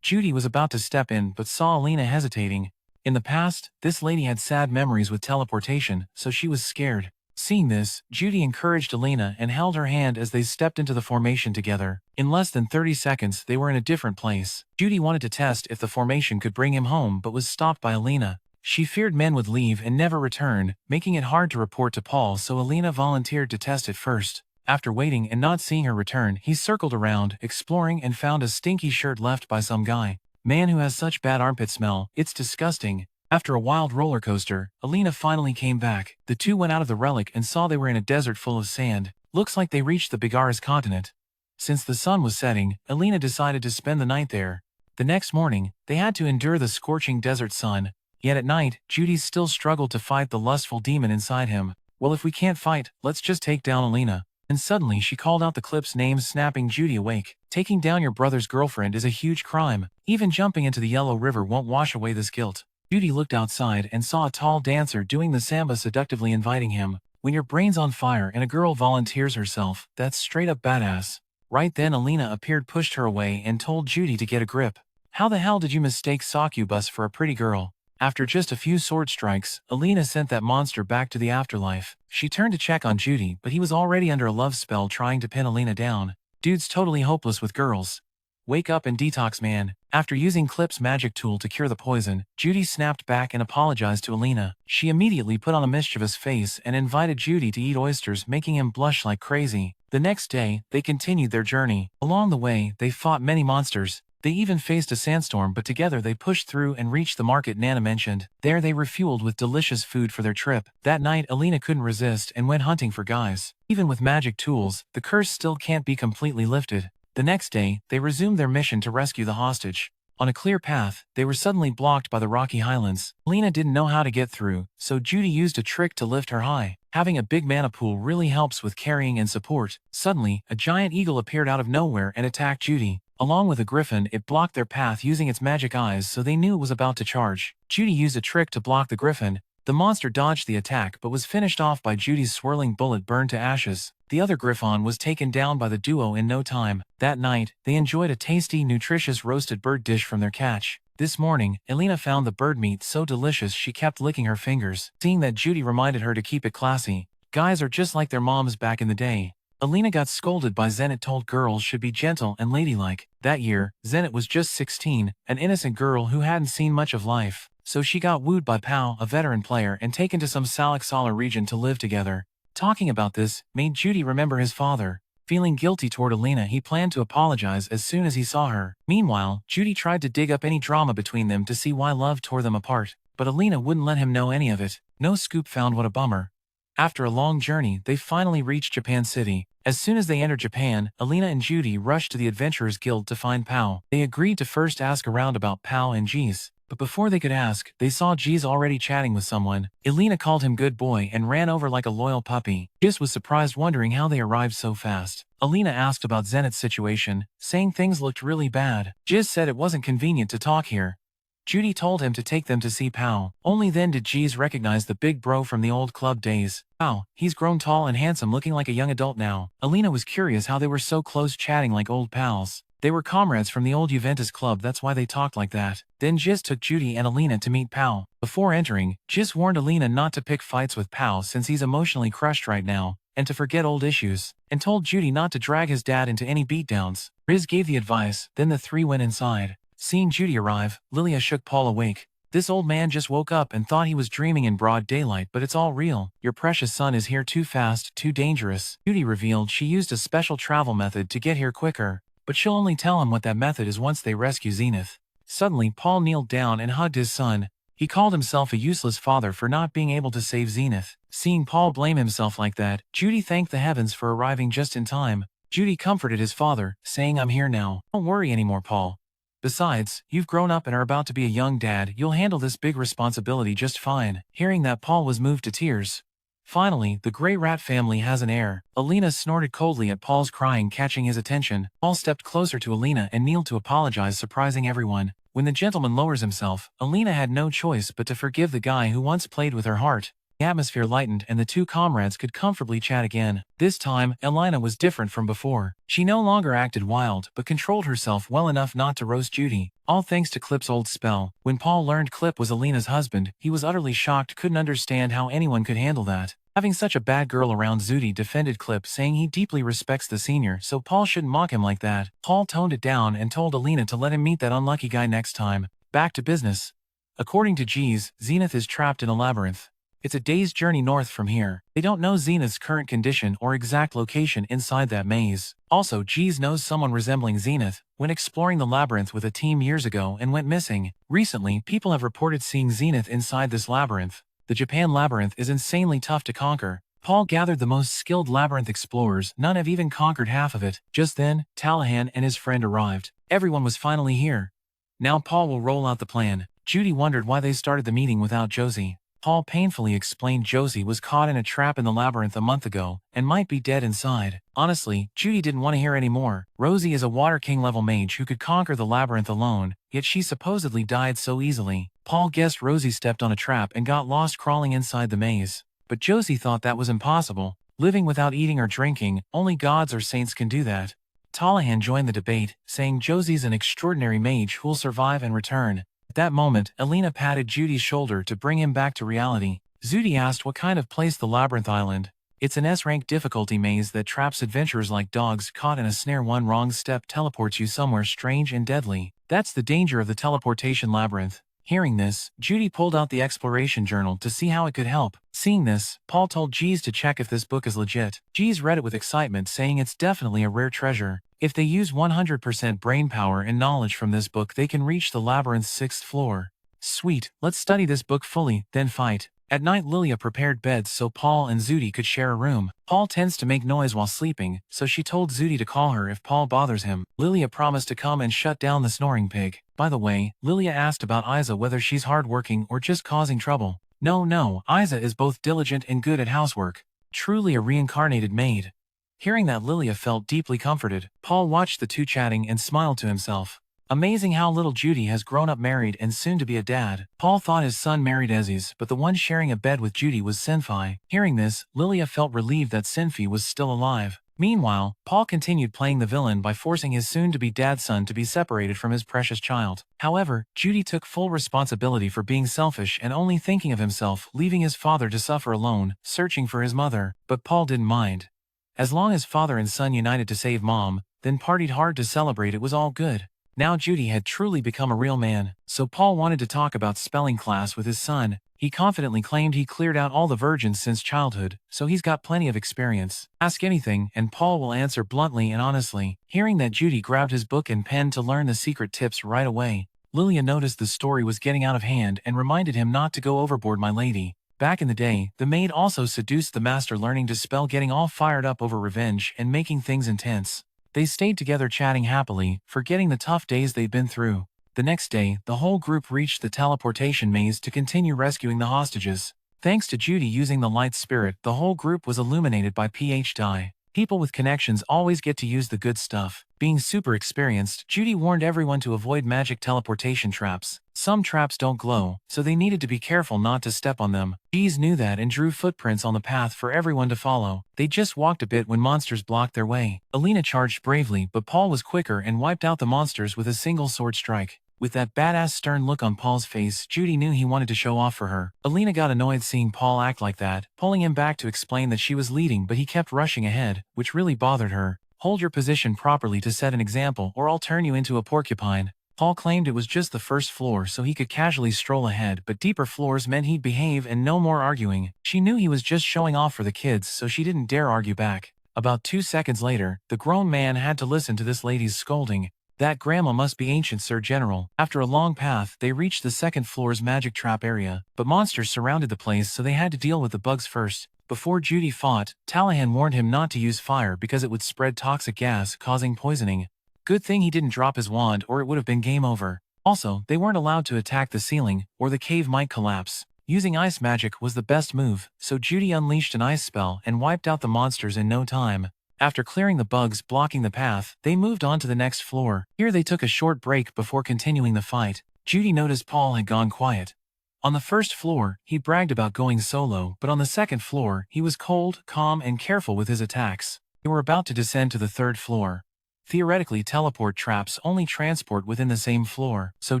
Judy was about to step in but saw Alina hesitating. In the past, this lady had sad memories with teleportation, so she was scared. Seeing this, Judy encouraged Alina and held her hand as they stepped into the formation together. In less than 30 seconds, they were in a different place. Judy wanted to test if the formation could bring him home but was stopped by Alina. She feared men would leave and never return, making it hard to report to Paul, so Alina volunteered to test it first. After waiting and not seeing her return, he circled around, exploring and found a stinky shirt left by some guy. Man who has such bad armpit smell, it's disgusting. After a wild roller coaster, Alina finally came back. The two went out of the relic and saw they were in a desert full of sand. Looks like they reached the Begaris continent. Since the sun was setting, Alina decided to spend the night there. The next morning, they had to endure the scorching desert sun. Yet at night, Judy still struggled to fight the lustful demon inside him. Well, if we can't fight, let's just take down Alina. And suddenly she called out the Clip's name, snapping Judy awake. Taking down your brother's girlfriend is a huge crime. Even jumping into the Yellow River won't wash away this guilt. Judy looked outside and saw a tall dancer doing the samba, seductively inviting him. When your brain's on fire and a girl volunteers herself, that's straight up badass. Right then Alina appeared, pushed her away and told Judy to get a grip. How the hell did you mistake succubus for a pretty girl? After just a few sword strikes, Alina sent that monster back to the afterlife. She turned to check on Judy, but he was already under a love spell trying to pin Alina down. Dude's totally hopeless with girls. Wake up and detox, man. After using Clip's magic tool to cure the poison, Judy snapped back and apologized to Alina. She immediately put on a mischievous face and invited Judy to eat oysters, making him blush like crazy. The next day, they continued their journey. Along the way, they fought many monsters. They even faced a sandstorm, but together they pushed through and reached the market Nana mentioned. There they refueled with delicious food for their trip. That night, Alina couldn't resist and went hunting for guys. Even with magic tools, the curse still can't be completely lifted. The next day, they resumed their mission to rescue the hostage. On a clear path, they were suddenly blocked by the rocky highlands. Alina didn't know how to get through, so Judy used a trick to lift her high. Having a big mana pool really helps with carrying and support. Suddenly, a giant eagle appeared out of nowhere and attacked Judy. Along with a griffin, it blocked their path using its magic eyes, so they knew it was about to charge. Judy used a trick to block the griffin. The monster dodged the attack but was finished off by Judy's swirling bullet, burned to ashes. The other griffon was taken down by the duo in no time. That night, they enjoyed a tasty, nutritious roasted bird dish from their catch. This morning, Alina found the bird meat so delicious she kept licking her fingers. Seeing that, Judy reminded her to keep it classy. Guys are just like their moms back in the day. Alina got scolded by Zenit, told girls should be gentle and ladylike. That year, Zenit was just 16, an innocent girl who hadn't seen much of life. So she got wooed by Pao, a veteran player, and taken to some Salak-Sala region to live together. Talking about this made Judy remember his father. Feeling guilty toward Alina, he planned to apologize as soon as he saw her. Meanwhile, Judy tried to dig up any drama between them to see why love tore them apart, but Alina wouldn't let him know any of it. No scoop found. What a bummer. After a long journey, they finally reached Japan City. As soon as they entered Japan, Alina and Judy rushed to the Adventurers Guild to find Pao. They agreed to first ask around about Pao and G's. But before they could ask, they saw Jis already chatting with someone. Elena called him good boy and ran over like a loyal puppy. Jis was surprised, wondering how they arrived so fast. Elena asked about Zenith's situation, saying things looked really bad. Jis said it wasn't convenient to talk here. Judy told him to take them to see Pao. Only then did Jis recognize the big bro from the old club days. Wow, he's grown tall and handsome, looking like a young adult now. Elena was curious how they were so close, chatting like old pals. They were comrades from the old Juventus club, that's why they talked like that. Then Jis took Judy and Elena to meet Pao. Before entering, Jis warned Elena not to pick fights with Pao since he's emotionally crushed right now, and to forget old issues, and told Judy not to drag his dad into any beatdowns. Riz gave the advice, then the three went inside. Seeing Judy arrive, Lilia shook Paul awake. This old man just woke up and thought he was dreaming in broad daylight, but it's all real. Your precious son is here, too fast, too dangerous. Judy revealed she used a special travel method to get here quicker, but she'll only tell him what that method is once they rescue Zenith. Suddenly, Paul kneeled down and hugged his son. He called himself a useless father for not being able to save Zenith. Seeing Paul blame himself like that, Judy thanked the heavens for arriving just in time. Judy comforted his father, saying, "I'm here now. Don't worry anymore, Paul. Besides, you've grown up and are about to be a young dad. You'll handle this big responsibility just fine." Hearing that, Paul was moved to tears. Finally, the Grey Rat family has an heir. Elena snorted coldly at Paul's crying, catching his attention. Paul stepped closer to Elena and kneeled to apologize, surprising everyone. When the gentleman lowers himself, Elena had no choice but to forgive the guy who once played with her heart. The atmosphere lightened and the two comrades could comfortably chat again. This time, Elena was different from before. She no longer acted wild, but controlled herself well enough not to roast Judy. All thanks to Clip's old spell. When Paul learned Clip was Elena's husband, he was utterly shocked, couldn't understand how anyone could handle that. Having such a bad girl around, Judy defended Clip, saying he deeply respects the senior, so Paul shouldn't mock him like that. Paul toned it down and told Elena to let him meet that unlucky guy next time. Back to business. According to Jis, Zenith is trapped in a labyrinth. It's a day's journey north from here. They don't know Zenith's current condition or exact location inside that maze. Also, Jis knows someone resembling Zenith when exploring the labyrinth with a team years ago and went missing. Recently, people have reported seeing Zenith inside this labyrinth. The Japan labyrinth is insanely tough to conquer. Paul gathered the most skilled labyrinth explorers, none have even conquered half of it. Just then, Talahan and his friend arrived. Everyone was finally here. Now Paul will roll out the plan. Judy wondered why they started the meeting without Josie. Paul painfully explained Josie was caught in a trap in the labyrinth a month ago and might be dead inside. Honestly, Judy didn't want to hear any more. Rosie is a Water King level mage who could conquer the labyrinth alone, yet she supposedly died so easily. Paul guessed Rosie stepped on a trap and got lost crawling inside the maze. But Josie thought that was impossible. Living without eating or drinking, only gods or saints can do that. Talahan joined the debate, saying Josie's an extraordinary mage who'll survive and return. At that moment, Elena patted Judy's shoulder to bring him back to reality. Judy asked what kind of place the Labyrinth Island. It's an S-rank difficulty maze that traps adventurers like dogs caught in a snare. One wrong step teleports you somewhere strange and deadly. That's the danger of the teleportation labyrinth. Hearing this, Judy pulled out the exploration journal to see how it could help. Seeing this, Paul told Jis to check if this book is legit. Jis read it with excitement, saying it's definitely a rare treasure. If they use 100% brainpower and knowledge from this book, they can reach the labyrinth's 6th floor. Sweet, let's study this book fully, then fight. At night, Lilia prepared beds so Paul and Judy could share a room. Paul tends to make noise while sleeping, so she told Judy to call her if Paul bothers him. Lilia promised to come and shut down the snoring pig. By the way, Lilia asked about Isa, whether she's hardworking or just causing trouble. No, Isa is both diligent and good at housework. Truly a reincarnated maid. Hearing that, Lilia felt deeply comforted. Paul watched the two chatting and smiled to himself. Amazing how little Judy has grown up, married and soon to be a dad. Paul thought his son married Ezzy's, but the one sharing a bed with Judy was Sylphie. Hearing this, Lilia felt relieved that Sylphie was still alive. Meanwhile, Paul continued playing the villain by forcing his soon-to-be dad's son to be separated from his precious child. However, Judy took full responsibility for being selfish and only thinking of himself, leaving his father to suffer alone, searching for his mother. But Paul didn't mind. As long as father and son united to save mom, then partied hard to celebrate, it was all good. Now Judy had truly become a real man, so Paul wanted to talk about spelling class with his son. He confidently claimed he cleared out all the virgins since childhood, so he's got plenty of experience. Ask anything, and Paul will answer bluntly and honestly. Hearing that, Judy grabbed his book and pen to learn the secret tips right away. Lilia noticed the story was getting out of hand and reminded him not to go overboard, my lady. Back in the day, the maid also seduced the master, learning to spell, getting all fired up over revenge and making things intense. They stayed together chatting happily, forgetting the tough days they'd been through. The next day, the whole group reached the teleportation maze to continue rescuing the hostages. Thanks to Judy using the light spirit, the whole group was illuminated by PhD. People with connections always get to use the good stuff. Being super experienced, Judy warned everyone to avoid magic teleportation traps. Some traps don't glow, so they needed to be careful not to step on them. Jeez knew that and drew footprints on the path for everyone to follow. They just walked a bit when monsters blocked their way. Alina charged bravely, but Paul was quicker and wiped out the monsters with a single sword strike. With that badass stern look on Paul's face, Judy knew he wanted to show off for her. Alina got annoyed seeing Paul act like that, pulling him back to explain that she was leading, but he kept rushing ahead, which really bothered her. Hold your position properly to set an example or I'll turn you into a porcupine. Paul claimed it was just the first floor so he could casually stroll ahead, but deeper floors meant he'd behave and no more arguing. She knew he was just showing off for the kids, so she didn't dare argue back. About 2 seconds later, the grown man had to listen to this lady's scolding. That grandma must be ancient, Sir General. After a long path, they reached the second floor's magic trap area, but monsters surrounded the place so they had to deal with the bugs first. Before Judy fought, Tallahan warned him not to use fire because it would spread toxic gas, causing poisoning. Good thing he didn't drop his wand or it would have been game over. Also, they weren't allowed to attack the ceiling, or the cave might collapse. Using ice magic was the best move, so Judy unleashed an ice spell and wiped out the monsters in no time. After clearing the bugs blocking the path, they moved on to the next floor. Here they took a short break before continuing the fight. Judy noticed Paul had gone quiet. On the first floor, he bragged about going solo, but on the second floor, he was cold, calm, and careful with his attacks. They were about to descend to the third floor. Theoretically, teleport traps only transport within the same floor, so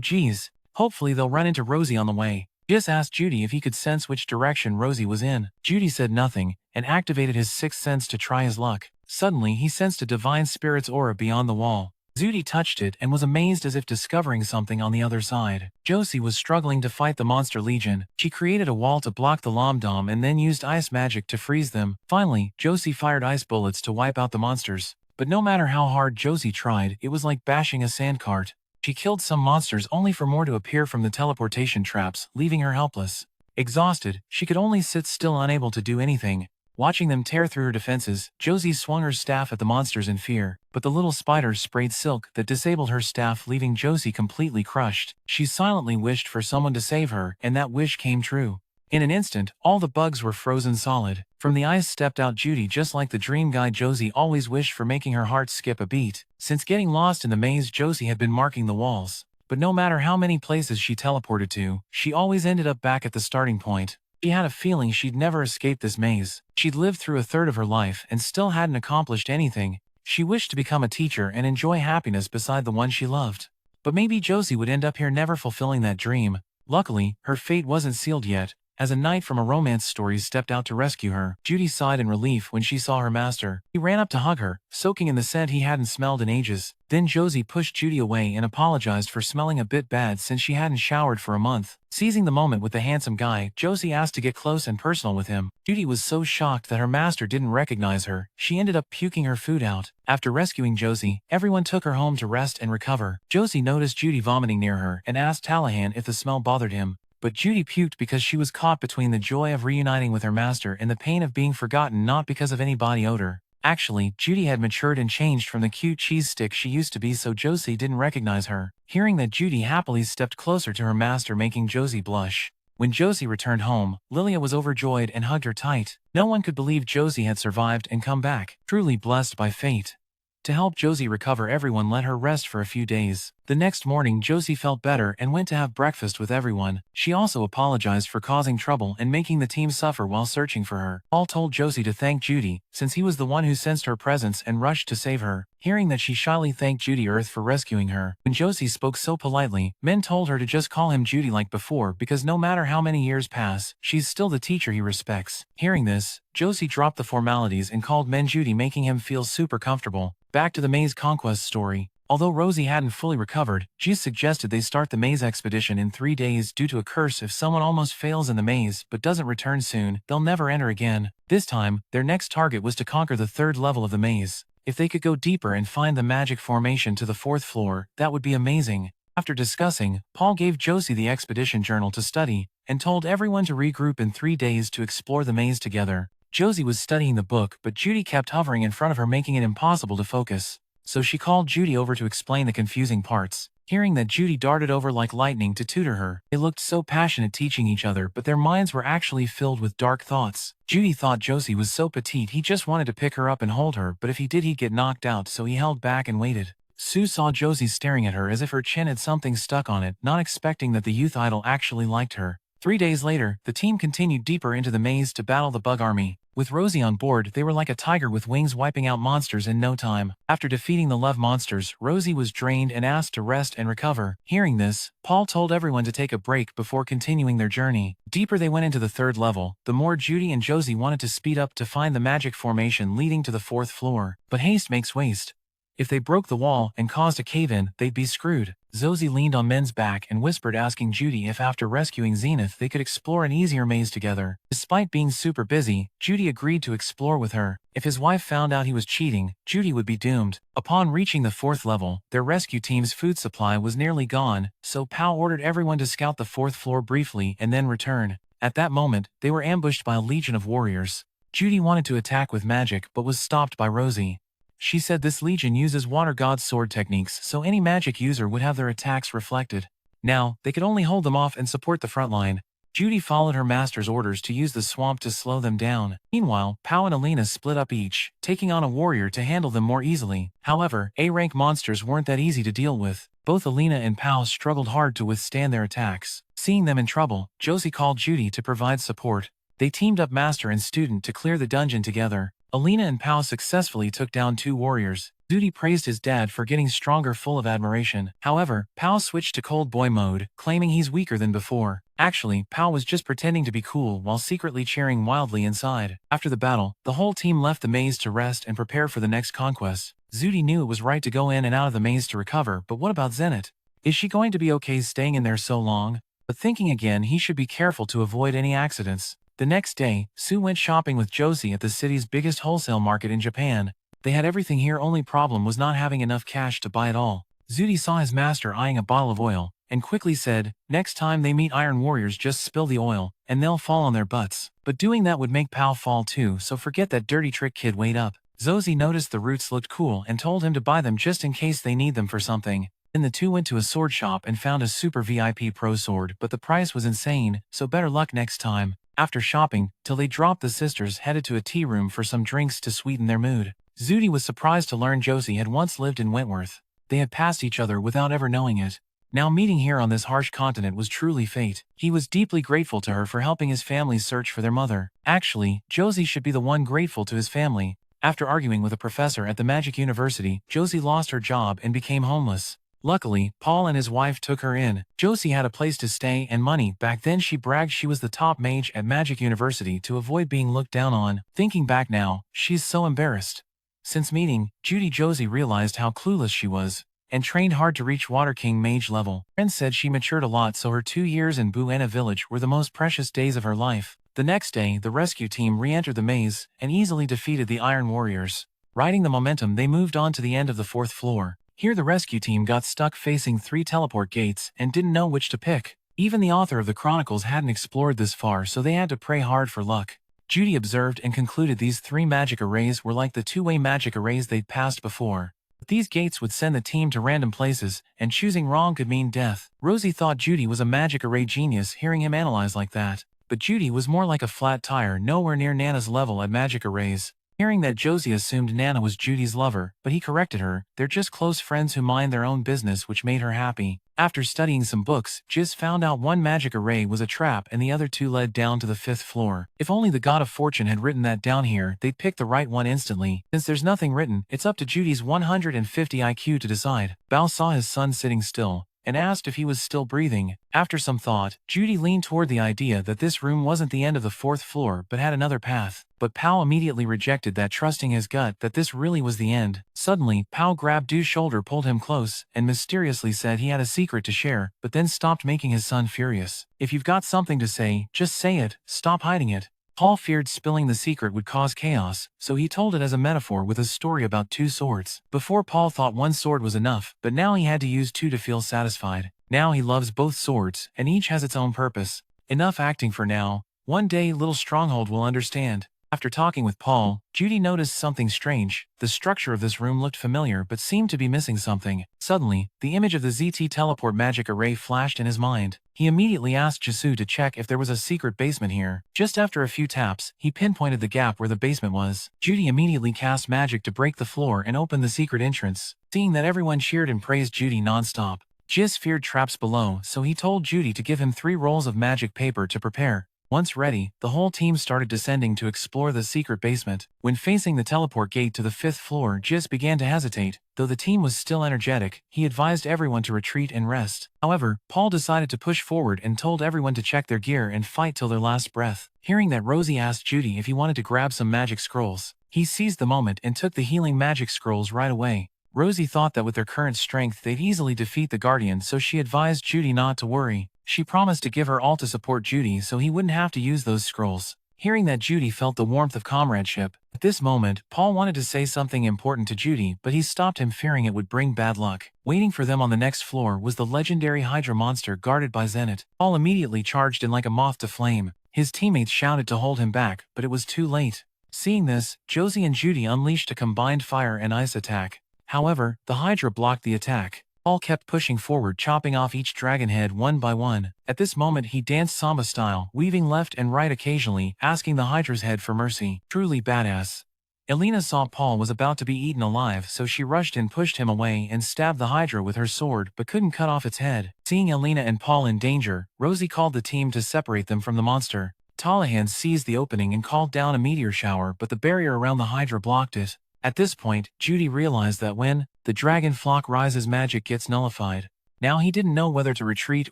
geez, hopefully they'll run into Rosie on the way. Just asked Judy if he could sense which direction Rosie was in. Judy said nothing, and activated his sixth sense to try his luck. Suddenly, he sensed a divine spirit's aura beyond the wall. Judy touched it and was amazed as if discovering something on the other side. Josie was struggling to fight the monster legion. She created a wall to block the Lomdom and then used ice magic to freeze them. Finally, Josie fired ice bullets to wipe out the monsters. But no matter how hard Josie tried, it was like bashing a sandcart. She killed some monsters only for more to appear from the teleportation traps, leaving her helpless. Exhausted, she could only sit still, unable to do anything. Watching them tear through her defenses, Josie swung her staff at the monsters in fear, but the little spiders sprayed silk that disabled her staff, leaving Josie completely crushed. She silently wished for someone to save her, and that wish came true. In an instant, all the bugs were frozen solid. From the ice stepped out Judy, just like the dream guy Josie always wished for, making her heart skip a beat. Since getting lost in the maze, Josie had been marking the walls. But no matter how many places she teleported to, she always ended up back at the starting point. She had a feeling she'd never escape this maze. She'd lived through a third of her life and still hadn't accomplished anything. She wished to become a teacher and enjoy happiness beside the one she loved. But maybe Josie would end up here never fulfilling that dream. Luckily, her fate wasn't sealed yet. As a knight from a romance story stepped out to rescue her, Judy sighed in relief when she saw her master. He ran up to hug her, soaking in the scent he hadn't smelled in ages. Then Josie pushed Judy away and apologized for smelling a bit bad since she hadn't showered for a month. Seizing the moment with the handsome guy, Josie asked to get close and personal with him. Judy was so shocked that her master didn't recognize her, she ended up puking her food out. After rescuing Josie, everyone took her home to rest and recover. Josie noticed Judy vomiting near her and asked Tallahan if the smell bothered him. But Judy puked because she was caught between the joy of reuniting with her master and the pain of being forgotten, not because of any body odor. Actually, Judy had matured and changed from the cute cheese stick she used to be, so Josie didn't recognize her. Hearing that, Judy happily stepped closer to her master, making Josie blush. When Josie returned home, Lilia was overjoyed and hugged her tight. No one could believe Josie had survived and come back, truly blessed by fate. To help Josie recover, everyone let her rest for a few days. The next morning, Josie felt better and went to have breakfast with everyone. She also apologized for causing trouble and making the team suffer while searching for her. Paul told Josie to thank Judy, since he was the one who sensed her presence and rushed to save her. Hearing that, she shyly thanked Judy Earth for rescuing her. When Josie spoke so politely, men told her to just call him Judy like before, because no matter how many years pass, she's still the teacher he respects. Hearing this, Josie dropped the formalities and called men Judy, making him feel super comfortable. Back to the maze conquest story. Although Rosie hadn't fully recovered, G suggested they start the maze expedition in 3 days due to a curse. If someone almost fails in the maze but doesn't return soon, they'll never enter again. This time, their next target was to conquer the 3rd level of the maze. If they could go deeper and find the magic formation to the 4th floor, that would be amazing. After discussing, Paul gave Josie the expedition journal to study, and told everyone to regroup in 3 days to explore the maze together. Josie was studying the book, but Judy kept hovering in front of her, making it impossible to focus. So she called Judy over to explain the confusing parts. Hearing that, Judy darted over like lightning to tutor her. They looked so passionate teaching each other, but their minds were actually filled with dark thoughts. Judy thought Josie was so petite he just wanted to pick her up and hold her, but if he did he'd get knocked out, so he held back and waited. Sue saw Josie staring at her as if her chin had something stuck on it, not expecting that the youth idol actually liked her. 3 days later, the team continued deeper into the maze to battle the bug army. With Rosie on board, they were like a tiger with wings, wiping out monsters in no time. After defeating the love monsters, Rosie was drained and asked to rest and recover. Hearing this, Paul told everyone to take a break before continuing their journey. Deeper they went into the 3rd level, the more Judy and Josie wanted to speed up to find the magic formation leading to the 4th floor. But haste makes waste. If they broke the wall and caused a cave-in, they'd be screwed. Josie leaned on Min's back and whispered, asking Judy if after rescuing Zenith they could explore an easier maze together. Despite being super busy, Judy agreed to explore with her. If his wife found out he was cheating, Judy would be doomed. Upon reaching the 4th level, their rescue team's food supply was nearly gone, so Pao ordered everyone to scout the 4th floor briefly and then return. At that moment, they were ambushed by a legion of warriors. Judy wanted to attack with magic but was stopped by Rosie. She said this legion uses water god sword techniques, so any magic user would have their attacks reflected. Now, they could only hold them off and support the front line. Judy followed her master's orders to use the swamp to slow them down. Meanwhile, Pao and Alina split up each, taking on a warrior to handle them more easily. However, A-rank monsters weren't that easy to deal with. Both Alina and Pao struggled hard to withstand their attacks. Seeing them in trouble, Josie called Judy to provide support. They teamed up master and student to clear the dungeon together. Alina and Pao successfully took down 2 warriors. Judy praised his dad for getting stronger, full of admiration. However, Pao switched to cold boy mode, claiming he's weaker than before. Actually, Pao was just pretending to be cool while secretly cheering wildly inside. After the battle, the whole team left the maze to rest and prepare for the next conquest. Judy knew it was right to go in and out of the maze to recover, but what about Zenith? Is she going to be okay staying in there so long? But thinking again, he should be careful to avoid any accidents. The next day, Sue went shopping with Josie at the city's biggest wholesale market in Japan. They had everything here, only problem was not having enough cash to buy it all. Judy saw his master eyeing a bottle of oil, and quickly said, next time they meet iron warriors just spill the oil, and they'll fall on their butts. But doing that would make Pao fall too, so forget that dirty trick, kid, wait up. Josie noticed the roots looked cool and told him to buy them just in case they need them for something. Then the two went to a sword shop and found a super VIP pro sword, but the price was insane, so better luck next time. After shopping, till they dropped, the sisters headed to a tea room for some drinks to sweeten their mood. Judy was surprised to learn Josie had once lived in Wentworth. They had passed each other without ever knowing it. Now meeting here on this harsh continent was truly fate. He was deeply grateful to her for helping his family search for their mother. Actually, Josie should be the one grateful to his family. After arguing with a professor at the Magic University, Josie lost her job and became homeless. Luckily, Paul and his wife took her in. Josie had a place to stay and money. Back then she bragged she was the top mage at Magic University to avoid being looked down on. Thinking back now, she's so embarrassed. Since meeting Judy, Josie realized how clueless she was, and trained hard to reach Water King mage level. Friends said she matured a lot, so her 2 years in Buena Village were the most precious days of her life. The next day, the rescue team re-entered the maze, and easily defeated the Iron Warriors. Riding the momentum, they moved on to the end of the 4th floor. Here the rescue team got stuck facing 3 teleport gates and didn't know which to pick. Even the author of the Chronicles hadn't explored this far, so they had to pray hard for luck. Judy observed and concluded these 3 magic arrays were like the 2-way magic arrays they'd passed before. But these gates would send the team to random places, and choosing wrong could mean death. Rosie thought Judy was a magic array genius hearing him analyze like that. But Judy was more like a flat tire, nowhere near Nana's level at magic arrays. Hearing that, Josie assumed Nana was Judy's lover, but he corrected her. They're just close friends who mind their own business, which made her happy. After studying some books, Jiz found out one magic array was a trap and the other 2 led down to the 5th floor. If only the God of Fortune had written that down here, they'd pick the right one instantly. Since there's nothing written, it's up to Judy's 150 IQ to decide. Bao saw his son sitting still, and asked if he was still breathing. After some thought, Judy leaned toward the idea that this room wasn't the end of the 4th floor but had another path. But Pao immediately rejected that, trusting his gut that this really was the end. Suddenly, Pao grabbed Du's shoulder, pulled him close, and mysteriously said he had a secret to share, but then stopped, making his son furious. If you've got something to say, just say it, stop hiding it. Paul feared spilling the secret would cause chaos, so he told it as a metaphor with a story about 2 swords. Before, Paul thought 1 sword was enough, but now he had to use 2 to feel satisfied. Now he loves both swords, and each has its own purpose. Enough acting for now. One day little Stronghold will understand. After talking with Paul, Judy noticed something strange. The structure of this room looked familiar but seemed to be missing something. Suddenly, the image of the ZT teleport magic array flashed in his mind. He immediately asked Jisoo to check if there was a secret basement here. Just after a few taps, he pinpointed the gap where the basement was. Judy immediately cast magic to break the floor and open the secret entrance. Seeing that everyone cheered and praised Judy non-stop, Jis feared traps below, so he told Judy to give him 3 rolls of magic paper to prepare. Once ready, the whole team started descending to explore the secret basement. When facing the teleport gate to the 5th floor, Jis began to hesitate. Though the team was still energetic, he advised everyone to retreat and rest. However, Paul decided to push forward and told everyone to check their gear and fight till their last breath. Hearing that, Rosie asked Judy if he wanted to grab some magic scrolls. He seized the moment and took the healing magic scrolls right away. Rosie thought that with their current strength they'd easily defeat the Guardian, so she advised Judy not to worry. She promised to give her all to support Judy so he wouldn't have to use those scrolls. Hearing that, Judy felt the warmth of comradeship. At this moment, Paul wanted to say something important to Judy, but he stopped him, fearing it would bring bad luck. Waiting for them on the next floor was the legendary Hydra monster guarded by Zenit. Paul immediately charged in like a moth to flame. His teammates shouted to hold him back, but it was too late. Seeing this, Josie and Judy unleashed a combined fire and ice attack. However, the Hydra blocked the attack. Paul kept pushing forward, chopping off each dragon head one by one. At this moment he danced samba style, weaving left and right occasionally, asking the Hydra's head for mercy. Truly badass. Elena saw Paul was about to be eaten alive, so she rushed and pushed him away and stabbed the Hydra with her sword but couldn't cut off its head. Seeing Elena and Paul in danger, Rosie called the team to separate them from the monster. Talahan seized the opening and called down a meteor shower, but the barrier around the Hydra blocked it. At this point, Judy realized that when the dragon flock rises, magic gets nullified. Now he didn't know whether to retreat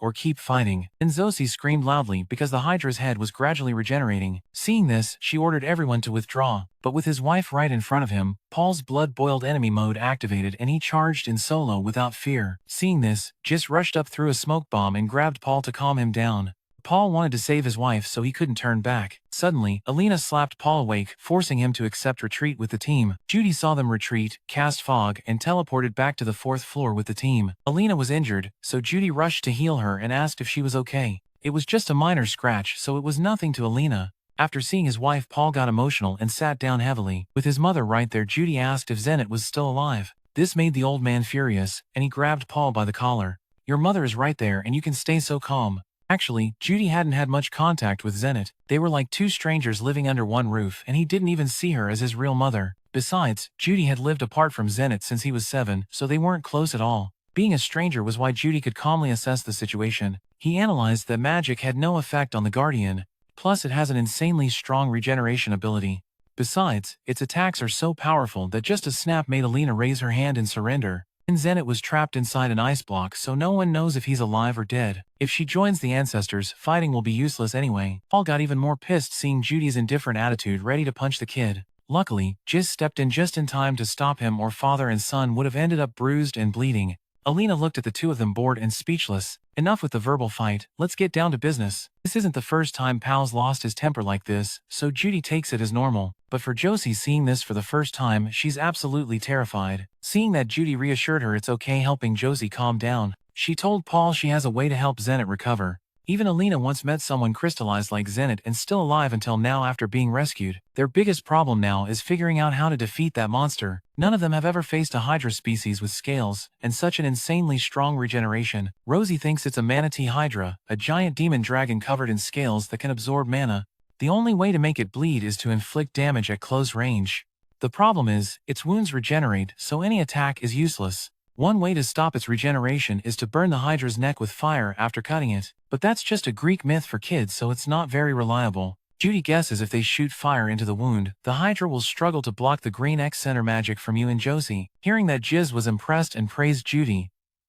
or keep fighting. Then Zosie screamed loudly because the Hydra's head was gradually regenerating. Seeing this, she ordered everyone to withdraw. But with his wife right in front of him, Paul's blood-boiled enemy mode activated and he charged in solo without fear. Seeing this, Jis rushed up through a smoke bomb and grabbed Paul to calm him down. Paul wanted to save his wife, so he couldn't turn back. Suddenly, Elena slapped Paul awake, forcing him to accept retreat with the team. Judy saw them retreat, cast fog, and teleported back to the 4th floor with the team. Elena was injured, so Judy rushed to heal her and asked if she was okay. It was just a minor scratch, so it was nothing to Elena. After seeing his wife, Paul got emotional and sat down heavily. With his mother right there, Judy asked if Zenit was still alive. This made the old man furious, and he grabbed Paul by the collar. "Your mother is right there and you can stay so calm." Actually, Judy hadn't had much contact with Zenit. They were like two strangers living under one roof, and he didn't even see her as his real mother. Besides, Judy had lived apart from Zenit since he was 7, so they weren't close at all. Being a stranger was why Judy could calmly assess the situation. He analyzed that magic had no effect on the Guardian. Plus, it has an insanely strong regeneration ability. Besides, its attacks are so powerful that just a snap made Elena raise her hand in surrender. And Zenit was trapped inside an ice block, so no one knows if he's alive or dead. If she joins the ancestors, fighting will be useless anyway. Paul got even more pissed seeing Judy's indifferent attitude, ready to punch the kid. Luckily, Jis stepped in just in time to stop him, or father and son would have ended up bruised and bleeding. Elena looked at the two of them, bored and speechless. Enough with the verbal fight, let's get down to business. This isn't the first time Pal's lost his temper like this, so Judy takes it as normal. But for Josie, seeing this for the first time, she's absolutely terrified. Seeing that Judy reassured her it's okay, helping Josie calm down, she told Paul she has a way to help Zenit recover. Even Elena once met someone crystallized like Zenit and still alive until now after being rescued. Their biggest problem now is figuring out how to defeat that monster. None of them have ever faced a Hydra species with scales and such an insanely strong regeneration. Rosie thinks it's a manatee Hydra, a giant demon dragon covered in scales that can absorb mana. The only way to make it bleed is to inflict damage at close range. The problem is, its wounds regenerate, so any attack is useless. One way to stop its regeneration is to burn the Hydra's neck with fire after cutting it. But that's just a Greek myth for kids, so it's not very reliable. Judy guesses if they shoot fire into the wound, the Hydra will struggle to block the green X center magic from you and Josie. Hearing that, Jiz was impressed and praised Judy.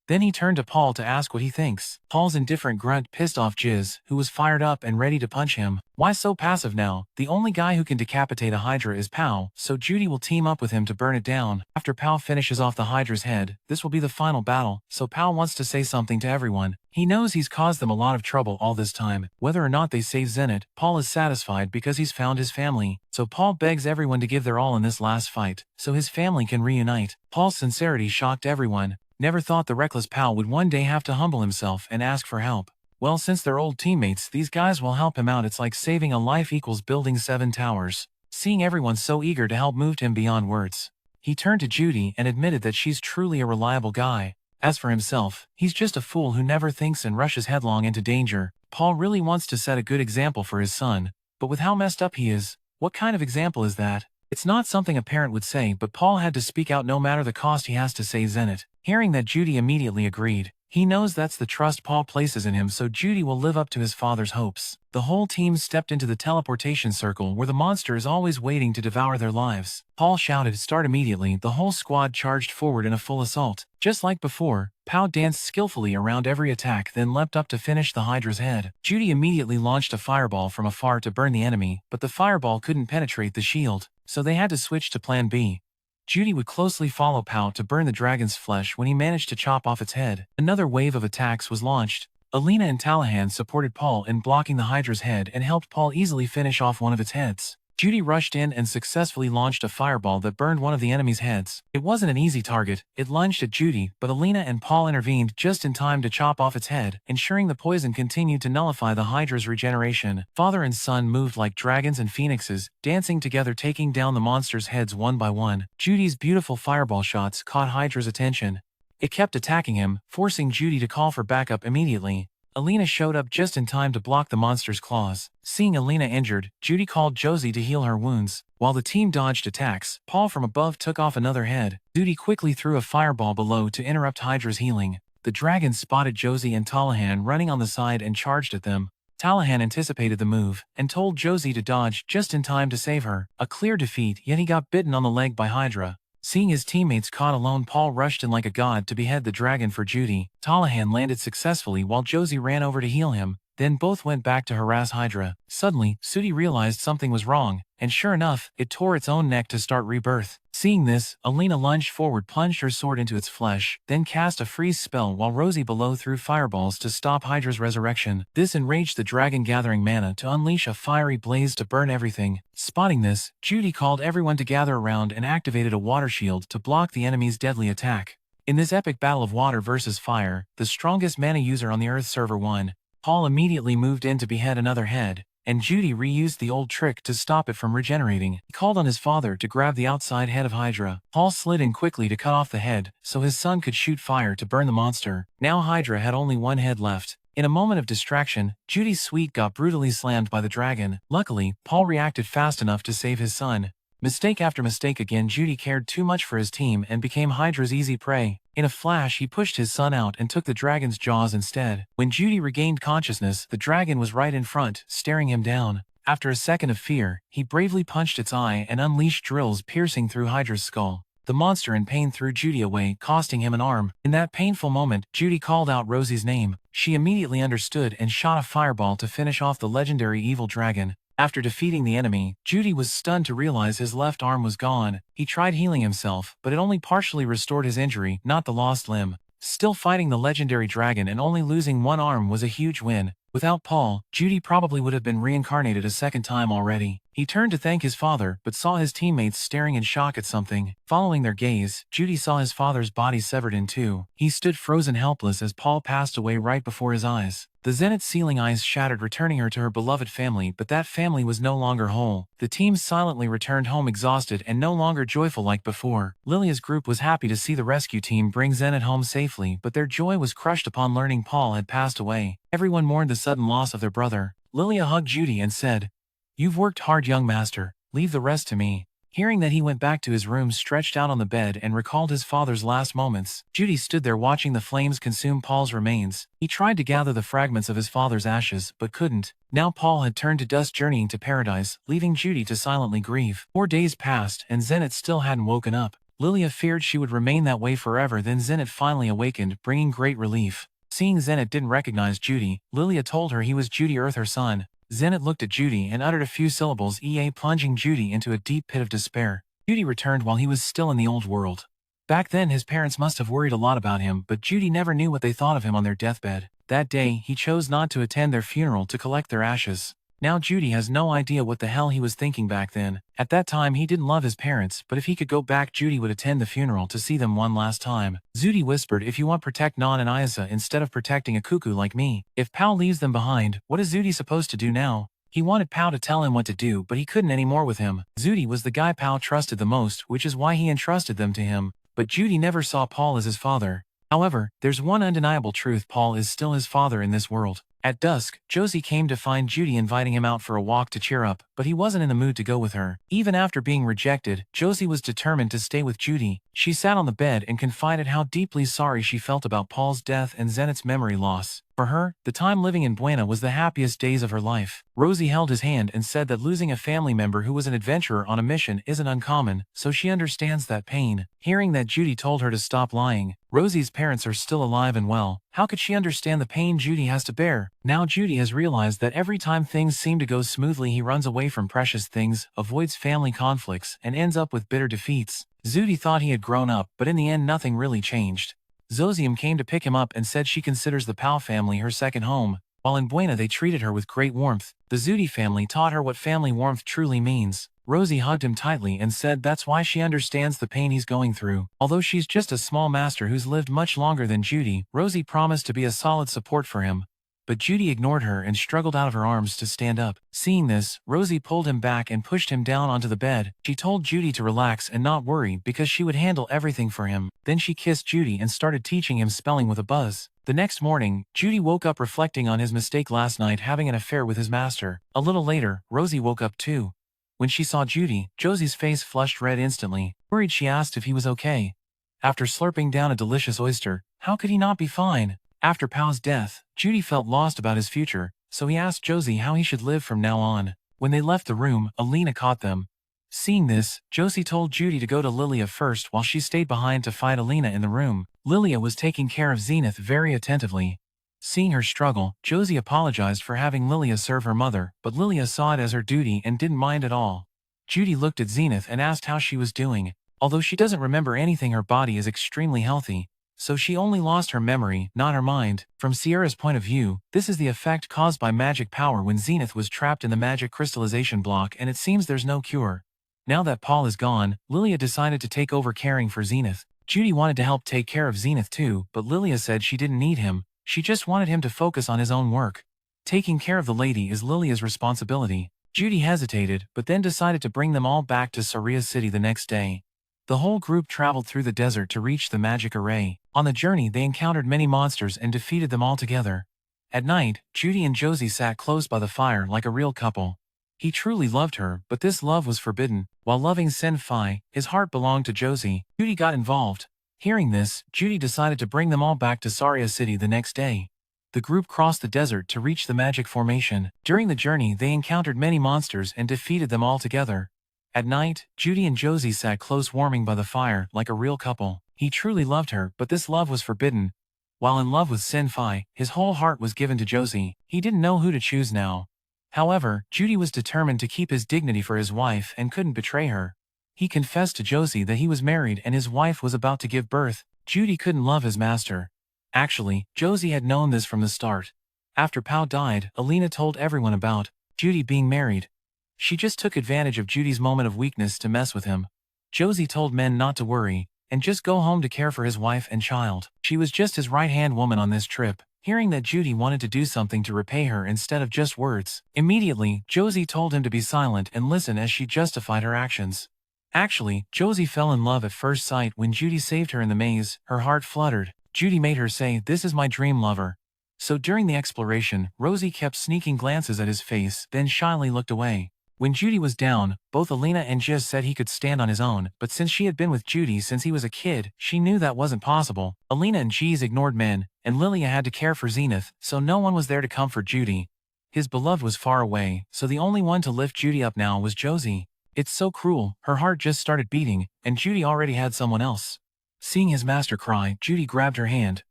Then he turned to Paul to ask what he thinks. Paul's indifferent grunt pissed off Jiz, who was fired up and ready to punch him. Why so passive now? The only guy who can decapitate a Hydra is Pao, so Judy will team up with him to burn it down. After Pao finishes off the Hydra's head, this will be the final battle, so Pao wants to say something to everyone. He knows he's caused them a lot of trouble all this time. Whether or not they save Zenit, Paul is satisfied because he's found his family. So Paul begs everyone to give their all in this last fight, so his family can reunite. Paul's sincerity shocked everyone. Never thought the reckless Pal would one day have to humble himself and ask for help. Well, since they're old teammates, these guys will help him out. It's like saving a life equals building 7 towers. Seeing everyone so eager to help moved him beyond words. He turned to Judy and admitted that she's truly a reliable guy. As for himself, he's just a fool who never thinks and rushes headlong into danger. Paul really wants to set a good example for his son, but with how messed up he is, what kind of example is that? It's not something a parent would say, but Paul had to speak out no matter the cost he has to save Zenit. Hearing that, Judy immediately agreed. He knows that's the trust Paul places in him, so Judy will live up to his father's hopes. The whole team stepped into the teleportation circle where the monster is always waiting to devour their lives. Paul shouted, "Start immediately." The whole squad charged forward in a full assault. Just like before, Pow danced skillfully around every attack, then leapt up to finish the Hydra's head. Judy immediately launched a fireball from afar to burn the enemy, but the fireball couldn't penetrate the shield, so they had to switch to plan B. Judy would closely follow Pow to burn the dragon's flesh when he managed to chop off its head. Another wave of attacks was launched. Alina and Talahan supported Paul in blocking the Hydra's head and helped Paul easily finish off one of its heads. Judy rushed in and successfully launched a fireball that burned one of the enemy's heads. It wasn't an easy target. It lunged at Judy, but Alina and Paul intervened just in time to chop off its head, ensuring the poison continued to nullify the Hydra's regeneration. Father and son moved like dragons and phoenixes, dancing together, taking down the monster's heads one by one. Judy's beautiful fireball shots caught Hydra's attention. It kept attacking him, forcing Judy to call for backup immediately. Alina showed up just in time to block the monster's claws. Seeing Alina injured, Judy called Josie to heal her wounds. While the team dodged attacks, Paul from above took off another head. Judy quickly threw a fireball below to interrupt Hydra's healing. The dragon spotted Josie and Talahan running on the side and charged at them. Talahan anticipated the move and told Josie to dodge just in time to save her. A clear defeat, yet he got bitten on the leg by Hydra. Seeing his teammates caught alone, Paul rushed in like a god to behead the dragon for Judy. Talahan landed successfully while Josie ran over to heal him. Then both went back to harass Hydra. Suddenly, Sudi realized something was wrong, and sure enough, it tore its own neck to start rebirth. Seeing this, Alina lunged forward, plunged her sword into its flesh, then cast a freeze spell while Rosie below threw fireballs to stop Hydra's resurrection. This enraged the dragon, gathering mana to unleash a fiery blaze to burn everything. Spotting this, Judy called everyone to gather around and activated a water shield to block the enemy's deadly attack. In this epic battle of water versus fire, the strongest mana user on the Earth server won. Paul immediately moved in to behead another head, and Judy reused the old trick to stop it from regenerating. He called on his father to grab the outside head of Hydra. Paul slid in quickly to cut off the head, so his son could shoot fire to burn the monster. Now Hydra had only one head left. In a moment of distraction, Judy's suite got brutally slammed by the dragon. Luckily, Paul reacted fast enough to save his son. Mistake after mistake again, Judy cared too much for his team and became Hydra's easy prey. In a flash, he pushed his son out and took the dragon's jaws instead. When Judy regained consciousness, the dragon was right in front, staring him down. After a second of fear, he bravely punched its eye and unleashed drills piercing through Hydra's skull. The monster in pain threw Judy away, costing him an arm. In that painful moment, Judy called out Rosie's name. She immediately understood and shot a fireball to finish off the legendary evil dragon. After defeating the enemy, Judy was stunned to realize his left arm was gone. He tried healing himself, but it only partially restored his injury, not the lost limb. Still fighting the legendary dragon and only losing one arm was a huge win. Without Paul, Judy probably would have been reincarnated a second time already. He turned to thank his father, but saw his teammates staring in shock at something. Following their gaze, Judy saw his father's body severed in two. He stood frozen helpless as Paul passed away right before his eyes. The Zenith's ceiling eyes shattered, returning her to her beloved family, but that family was no longer whole. The team silently returned home exhausted and no longer joyful like before. Lilia's group was happy to see the rescue team bring Zenith home safely, but their joy was crushed upon learning Paul had passed away. Everyone mourned the sudden loss of their brother. Lilia hugged Judy and said, "You've worked hard, young master. Leave the rest to me." Hearing that, he went back to his room, stretched out on the bed, and recalled his father's last moments. Judy stood there watching the flames consume Paul's remains. He tried to gather the fragments of his father's ashes, but couldn't. Now Paul had turned to dust, journeying to paradise, leaving Judy to silently grieve. 4 days passed, and Zenith still hadn't woken up. Lilia feared she would remain that way forever. Then Zenith finally awakened, bringing great relief. Seeing Zenith didn't recognize Judy, Lilia told her he was Judy Earth, her son. Zenith looked at Judy and uttered a few syllables, plunging Judy into a deep pit of despair. Judy returned while he was still in the old world. Back then, his parents must have worried a lot about him, but Judy never knew what they thought of him on their deathbed. That day, he chose not to attend their funeral to collect their ashes. Now Judy has no idea what the hell he was thinking back then. At that time, he didn't love his parents, but if he could go back, Judy would attend the funeral to see them one last time. Judy whispered, "If you want, protect Non and Ayasa instead of protecting a cuckoo like me. If Pal leaves them behind, what is Judy supposed to do now?" He wanted Pao to tell him what to do, but he couldn't anymore with him. Judy was the guy Pao trusted the most, which is why he entrusted them to him. But Judy never saw Paul as his father. However, there's one undeniable truth: Paul is still his father in this world. At dusk, Josie came to find Judy inviting him out for a walk to cheer up, but he wasn't in the mood to go with her. Even after being rejected, Josie was determined to stay with Judy. She sat on the bed and confided how deeply sorry she felt about Paul's death and Zenith's memory loss. For her, the time living in Buena was the happiest days of her life. Rosie held his hand and said that losing a family member who was an adventurer on a mission isn't uncommon, so she understands that pain. Hearing that Judy told her to stop lying, Rosie's parents are still alive and well. How could she understand the pain Judy has to bear? Now Judy has realized that every time things seem to go smoothly, he runs away from precious things, avoids family conflicts, and ends up with bitter defeats. Judy thought he had grown up, but in the end nothing really changed. Zosium came to pick him up and said she considers the Pao family her second home. While in Buena they treated her with great warmth. The Judy family taught her what family warmth truly means. Rosie hugged him tightly and said that's why she understands the pain he's going through. Although she's just a small master who's lived much longer than Judy, Rosie promised to be a solid support for him. But Judy ignored her and struggled out of her arms to stand up. Seeing this, Rosie pulled him back and pushed him down onto the bed. She told Judy to relax and not worry because she would handle everything for him. Then she kissed Judy and started teaching him spelling with a buzz. The next morning, Judy woke up reflecting on his mistake last night, having an affair with his master. A little later, Rosie woke up too. When she saw Judy, Josie's face flushed red instantly. Worried, she asked if he was okay. After slurping down a delicious oyster, how could he not be fine? After Pao's death, Judy felt lost about his future, so he asked Josie how he should live from now on. When they left the room, Alina caught them. Seeing this, Josie told Judy to go to Lilia first while she stayed behind to fight Alina in the room. Lilia was taking care of Zenith very attentively. Seeing her struggle, Josie apologized for having Lilia serve her mother, but Lilia saw it as her duty and didn't mind at all. Judy looked at Zenith and asked how she was doing. Although she doesn't remember anything, her body is extremely healthy. So she only lost her memory, not her mind. From Sierra's point of view, this is the effect caused by magic power when Zenith was trapped in the magic crystallization block, and it seems there's no cure. Now that Paul is gone, Lilia decided to take over caring for Zenith. Judy wanted to help take care of Zenith too, but Lilia said she didn't need him. She just wanted him to focus on his own work. Taking care of the lady is Lilia's responsibility. Judy hesitated, but then decided to bring them all back to Saria City the next day. The whole group traveled through the desert to reach the magic array. On the journey they encountered many monsters and defeated them all together. At night, Judy and Josie sat close by the fire like a real couple. He truly loved her, but this love was forbidden. While loving Sylphie, his heart belonged to Josie. Judy got involved. Hearing this, Judy decided to bring them all back to Saria City the next day. The group crossed the desert to reach the magic formation. During the journey they encountered many monsters and defeated them all together. At night, Judy and Josie sat close warming by the fire like a real couple. He truly loved her, but this love was forbidden. While in love with Sylphie, his whole heart was given to Josie. He didn't know who to choose now. However, Judy was determined to keep his dignity for his wife and couldn't betray her. He confessed to Josie that he was married and his wife was about to give birth. Judy couldn't love his master. Actually, Josie had known this from the start. After Pao died, Alina told everyone about Judy being married. She just took advantage of Judy's moment of weakness to mess with him. Josie told men not to worry, and just go home to care for his wife and child. She was just his right-hand woman on this trip. Hearing that Judy wanted to do something to repay her instead of just words, immediately, Josie told him to be silent and listen as she justified her actions. Actually, Josie fell in love at first sight when Judy saved her in the maze. Her heart fluttered. Judy made her say, "This is my dream lover." So during the exploration, Rosie kept sneaking glances at his face, then shyly looked away. When Judy was down, both Alina and Giz said he could stand on his own, but since she had been with Judy since he was a kid, she knew that wasn't possible. Alina and Giz ignored men, and Lilia had to care for Zenith, so no one was there to comfort Judy. His beloved was far away, so the only one to lift Judy up now was Josie. It's so cruel, her heart just started beating, and Judy already had someone else. Seeing his master cry, Judy grabbed her hand.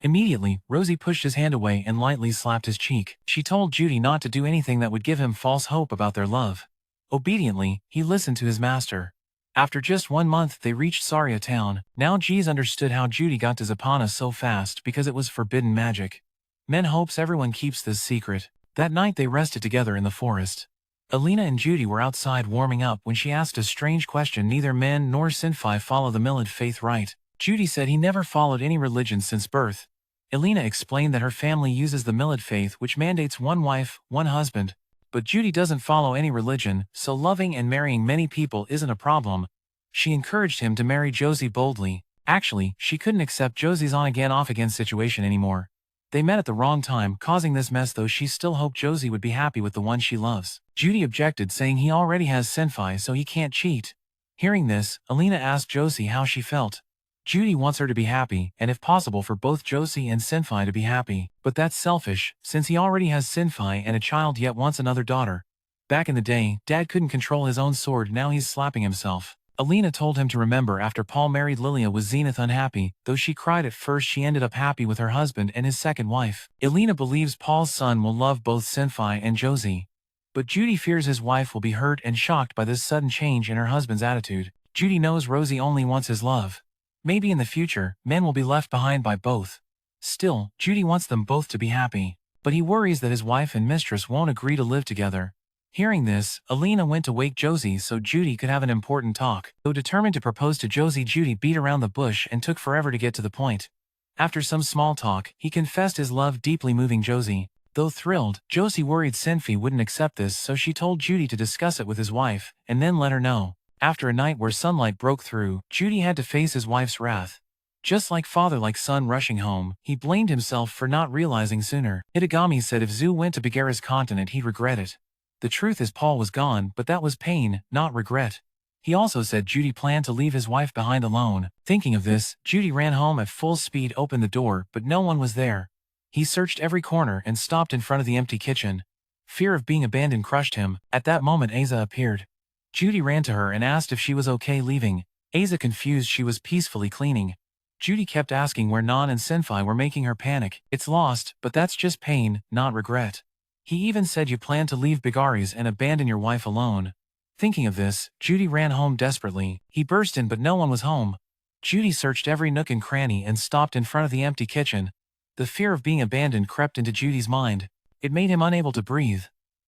Immediately, Rosie pushed his hand away and lightly slapped his cheek. She told Judy not to do anything that would give him false hope about their love. Obediently, he listened to his master. After just 1 month they reached Saria town. Now Giz understood how Judy got to Zapana so fast because it was forbidden magic. Men hopes everyone keeps this secret. That night they rested together in the forest. Alina and Judy were outside warming up when she asked a strange question. Neither men nor Sylphie follow the Milad faith, right? Judy said he never followed any religion since birth. Alina explained that her family uses the Milad faith, which mandates one wife, one husband. But Judy doesn't follow any religion, so loving and marrying many people isn't a problem. She encouraged him to marry Josie boldly. Actually, she couldn't accept Josie's on-again off-again situation anymore. They met at the wrong time, causing this mess, though she still hoped Josie would be happy with the one she loves. Judy objected, saying he already has Sylphie, so he can't cheat. Hearing this, Alina asked Josie how she felt. Judy wants her to be happy, and if possible for both Josie and Sylphie to be happy. But that's selfish, since he already has Sylphie and a child yet wants another daughter. Back in the day, Dad couldn't control his own sword, now he's slapping himself. Alina told him to remember after Paul married Lilia was Zenith unhappy, though she cried at first she ended up happy with her husband and his second wife. Alina believes Paul's son will love both Sylphie and Josie. But Judy fears his wife will be hurt and shocked by this sudden change in her husband's attitude. Judy knows Rosie only wants his love. Maybe in the future, men will be left behind by both. Still, Judy wants them both to be happy. But he worries that his wife and mistress won't agree to live together. Hearing this, Alina went to wake Josie so Judy could have an important talk. Though determined to propose to Josie, Judy beat around the bush and took forever to get to the point. After some small talk, he confessed his love, deeply moving Josie. Though thrilled, Josie worried Sylphie wouldn't accept this, so she told Judy to discuss it with his wife, and then let her know. After a night where sunlight broke through, Judy had to face his wife's wrath. Just like father like son rushing home, he blamed himself for not realizing sooner. Hitagami said if Zu went to Bagheera's continent he'd regret it. The truth is Paul was gone, but that was pain, not regret. He also said Judy planned to leave his wife behind alone. Thinking of this, Judy ran home at full speed, opened the door, but no one was there. He searched every corner and stopped in front of the empty kitchen. Fear of being abandoned crushed him. At that moment Asa appeared. Judy ran to her and asked if she was okay leaving. Asa, confused, she was peacefully cleaning. Judy kept asking where Nan and Sylphie were, making her panic. It's lost, but that's just pain, not regret. He even said you plan to leave Bagheera's and abandon your wife alone. Thinking of this, Judy ran home desperately. He burst in, but no one was home. Judy searched every nook and cranny and stopped in front of the empty kitchen. The fear of being abandoned crept into Judy's mind. It made him unable to breathe.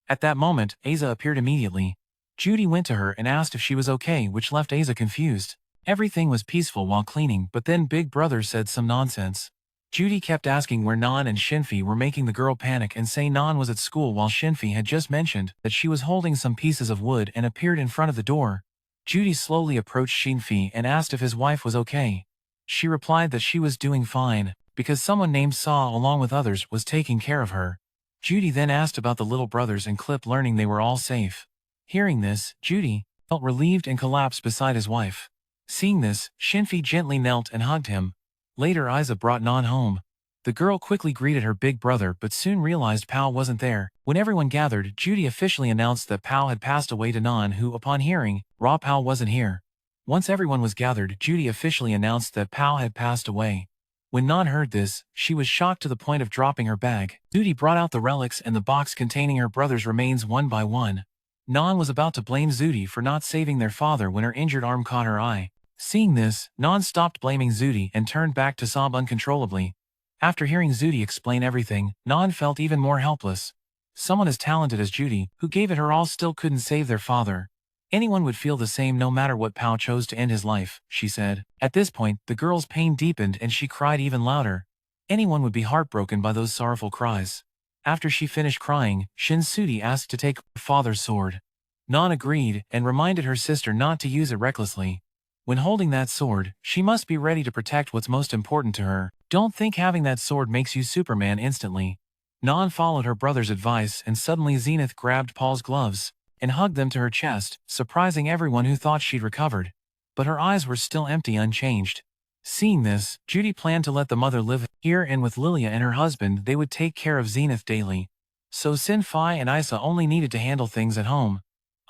At that moment, Asa appeared immediately. Judy went to her and asked if she was okay, which left Asa confused. Everything was peaceful while cleaning, but then Big Brother said some nonsense. Judy kept asking where Nan and Sylphie were, making the girl panic and say Nan was at school, while Sylphie had just mentioned that she was holding some pieces of wood and appeared in front of the door. Judy slowly approached Sylphie and asked if his wife was okay. She replied that she was doing fine, because someone named Saw, along with others, was taking care of her. Judy then asked about the little brothers and Clip, learning they were all safe. Hearing this, Judy felt relieved and collapsed beside his wife. Seeing this, Sylphie gently knelt and hugged him. Later, Isa brought Nan home. The girl quickly greeted her big brother but soon realized Pao wasn't there. When everyone gathered, Judy officially announced that Pao had passed away to Nan, who, upon hearing, Pao wasn't here. Once everyone was gathered, Judy officially announced that Pao had passed away. When Nan heard this, she was shocked to the point of dropping her bag. Judy brought out the relics and the box containing her brother's remains one by one. Nan was about to blame Judy for not saving their father when her injured arm caught her eye. Seeing this, Nan stopped blaming Judy and turned back to sob uncontrollably. After hearing Judy explain everything, Nan felt even more helpless. Someone as talented as Judy, who gave it her all, still couldn't save their father. Anyone would feel the same no matter what Pao chose to end his life, she said. At this point, the girl's pain deepened and she cried even louder. Anyone would be heartbroken by those sorrowful cries. After she finished crying, Shinsuke asked to take her father's sword. Nan agreed and reminded her sister not to use it recklessly. When holding that sword, she must be ready to protect what's most important to her. Don't think having that sword makes you Superman instantly. Nan followed her brother's advice, and suddenly Zenith grabbed Paul's gloves and hugged them to her chest, surprising everyone who thought she'd recovered. But her eyes were still empty, unchanged. Seeing this, Judy planned to let the mother live here, and with Lilia and her husband they would take care of Zenith daily. So Sylphie and Isa only needed to handle things at home.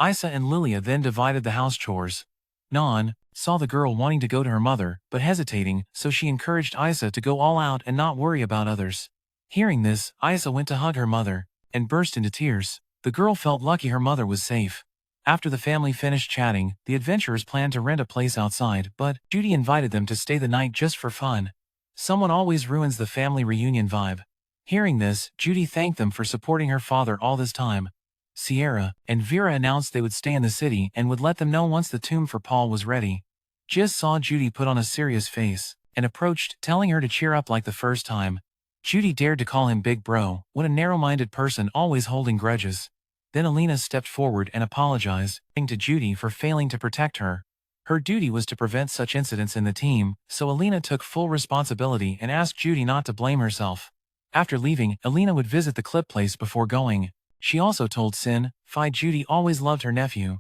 Isa and Lilia then divided the house chores. Nan saw the girl wanting to go to her mother, but hesitating, so she encouraged Isa to go all out and not worry about others. Hearing this, Isa went to hug her mother and burst into tears. The girl felt lucky her mother was safe. After the family finished chatting, the adventurers planned to rent a place outside, but Judy invited them to stay the night just for fun. Someone always ruins the family reunion vibe. Hearing this, Judy thanked them for supporting her father all this time. Sierra and Vera announced they would stay in the city and would let them know once the tomb for Paul was ready. Jis saw Judy put on a serious face and approached, telling her to cheer up like the first time. Judy dared to call him Big Bro. What a narrow-minded person, always holding grudges. Then Alina stepped forward and apologized, to Judy for failing to protect her. Her duty was to prevent such incidents in the team, so Alina took full responsibility and asked Judy not to blame herself. After leaving, Alina would visit the clip place before going. She also told Sylphie Judy always loved her nephew.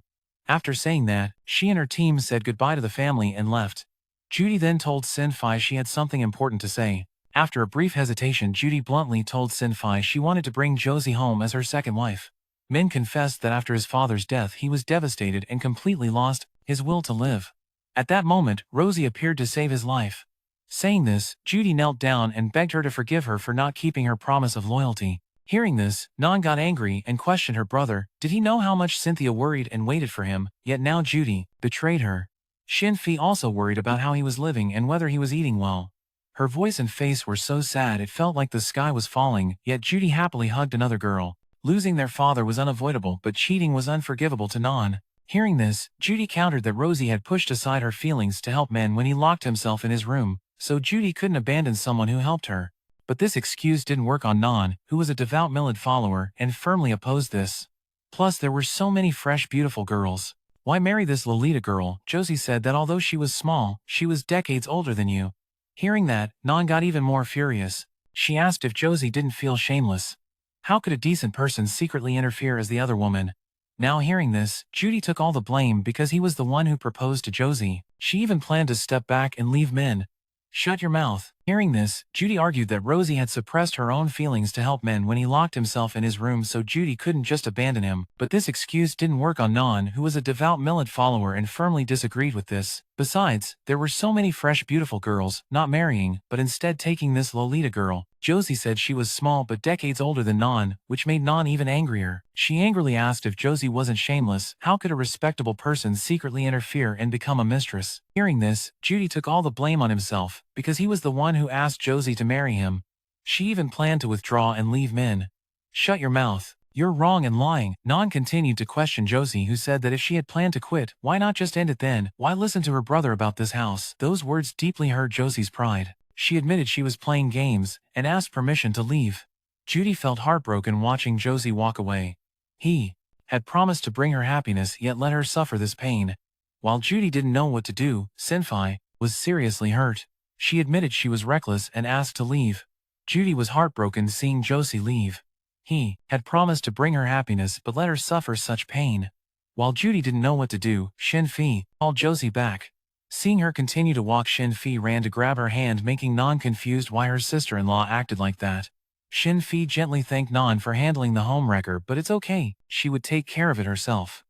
After saying that, she and her team said goodbye to the family and left. Judy then told Sylphie she had something important to say. After a brief hesitation, Judy bluntly told Sylphie she wanted to bring Josie home as her second wife. Min confessed that after his father's death he was devastated and completely lost his will to live. At that moment, Rosie appeared to save his life. Saying this, Judy knelt down and begged her to forgive her for not keeping her promise of loyalty. Hearing this, Non got angry and questioned her brother. Did he know how much Cynthia worried and waited for him, yet now Judy betrayed her? Sylphie also worried about how he was living and whether he was eating well. Her voice and face were so sad it felt like the sky was falling, yet Judy happily hugged another girl. Losing their father was unavoidable, but cheating was unforgivable to Non. Hearing this, Judy countered that Rosie had pushed aside her feelings to help Men when he locked himself in his room, so Judy couldn't abandon someone who helped her. But this excuse didn't work on Non, who was a devout Millard follower and firmly opposed this. Plus there were so many fresh beautiful girls. Why marry this Lolita girl? Josie said that although she was small, she was decades older than you. Hearing that, Non got even more furious. She asked if Josie didn't feel shameless. How could a decent person secretly interfere as the other woman? Now hearing this, Judy took all the blame because he was the one who proposed to Josie. She even planned to step back and leave Men. Shut your mouth. Hearing this, Judy argued that Rosie had suppressed her own feelings to help Men when he locked himself in his room, so Judy couldn't just abandon him. But this excuse didn't work on Non, who was a devout Millard follower and firmly disagreed with this. Besides, there were so many fresh beautiful girls, not marrying, but instead taking this Lolita girl. Josie said she was small but decades older than Non, which made Non even angrier. She angrily asked if Josie wasn't shameless. How could a respectable person secretly interfere and become a mistress? Hearing this, Judy took all the blame on himself, because he was the one who asked Josie to marry him. She even planned to withdraw and leave Men. Shut your mouth. You're wrong and lying. Non continued to question Josie, who said that if she had planned to quit, why not just end it then? Why listen to her brother about this house? Those words deeply hurt Josie's pride. She admitted she was playing games and asked permission to leave. Judy felt heartbroken watching Josie walk away. He had promised to bring her happiness, yet let her suffer this pain. While Judy didn't know what to do, Sylphie was seriously hurt. She admitted she was reckless and asked to leave. Judy was heartbroken seeing Josie leave. He had promised to bring her happiness but let her suffer such pain. While Judy didn't know what to do, Sylphie called Josie back. Seeing her continue to walk, Sylphie ran to grab her hand, making Non confused why her sister-in-law acted like that. Sylphie gently thanked Non for handling the homewrecker, but it's okay, she would take care of it herself.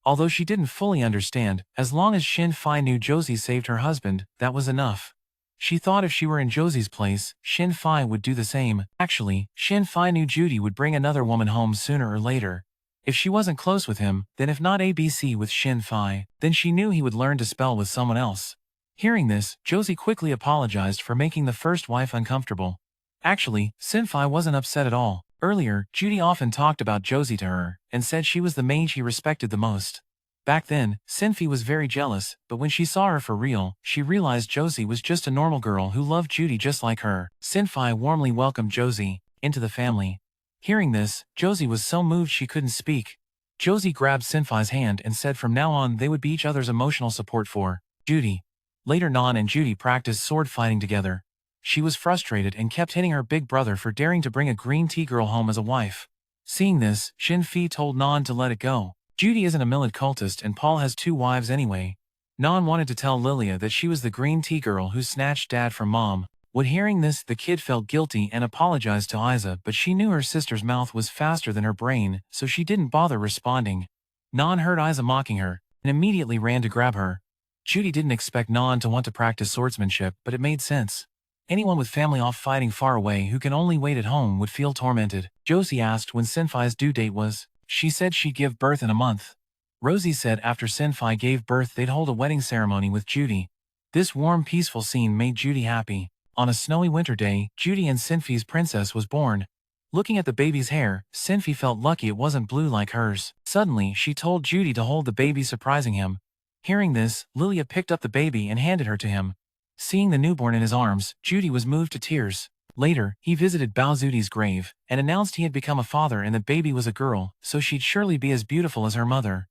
Although she didn't fully understand, as long as Sylphie knew Josie saved her husband, that was enough. She thought if she were in Josie's place, Sylphie would do the same. Actually, Sylphie knew Judy would bring another woman home sooner or later. If she wasn't close with him, then if not ABC with Sylphie, then she knew he would learn to spell with someone else. Hearing this, Josie quickly apologized for making the first wife uncomfortable. Actually, Sylphie wasn't upset at all. Earlier, Judy often talked about Josie to her, and said she was the mage he respected the most. Back then, Sylphie was very jealous, but when she saw her for real, she realized Josie was just a normal girl who loved Judy just like her. Sylphie warmly welcomed Josie into the family. Hearing this, Josie was so moved she couldn't speak. Josie grabbed Sylphie's hand and said from now on they would be each other's emotional support for Judy. Later, Non and Judy practiced sword fighting together. She was frustrated and kept hitting her big brother for daring to bring a green tea girl home as a wife. Seeing this, Sylphie told Non to let it go. Judy isn't a Millard cultist and Paul has 2 wives anyway. Non wanted to tell Lilia that she was the green tea girl who snatched Dad from Mom. When hearing this, the kid felt guilty and apologized to Isa, but she knew her sister's mouth was faster than her brain, so she didn't bother responding. Non heard Isa mocking her, and immediately ran to grab her. Judy didn't expect Non to want to practice swordsmanship, but it made sense. Anyone with family off fighting far away who can only wait at home would feel tormented. Josie asked when Sylphie's due date was. She said she'd give birth in a month. Rosie said after Sylphie gave birth they'd hold a wedding ceremony with Judy. This warm, peaceful scene made Judy happy. On a snowy winter day, Judy and Sylphie's princess was born. Looking at the baby's hair, Sylphie felt lucky it wasn't blue like hers. Suddenly, she told Judy to hold the baby, surprising him. Hearing this, Lilia picked up the baby and handed her to him. Seeing the newborn in his arms, Judy was moved to tears. Later, he visited Judy's grave, and announced he had become a father and the baby was a girl, so she'd surely be as beautiful as her mother.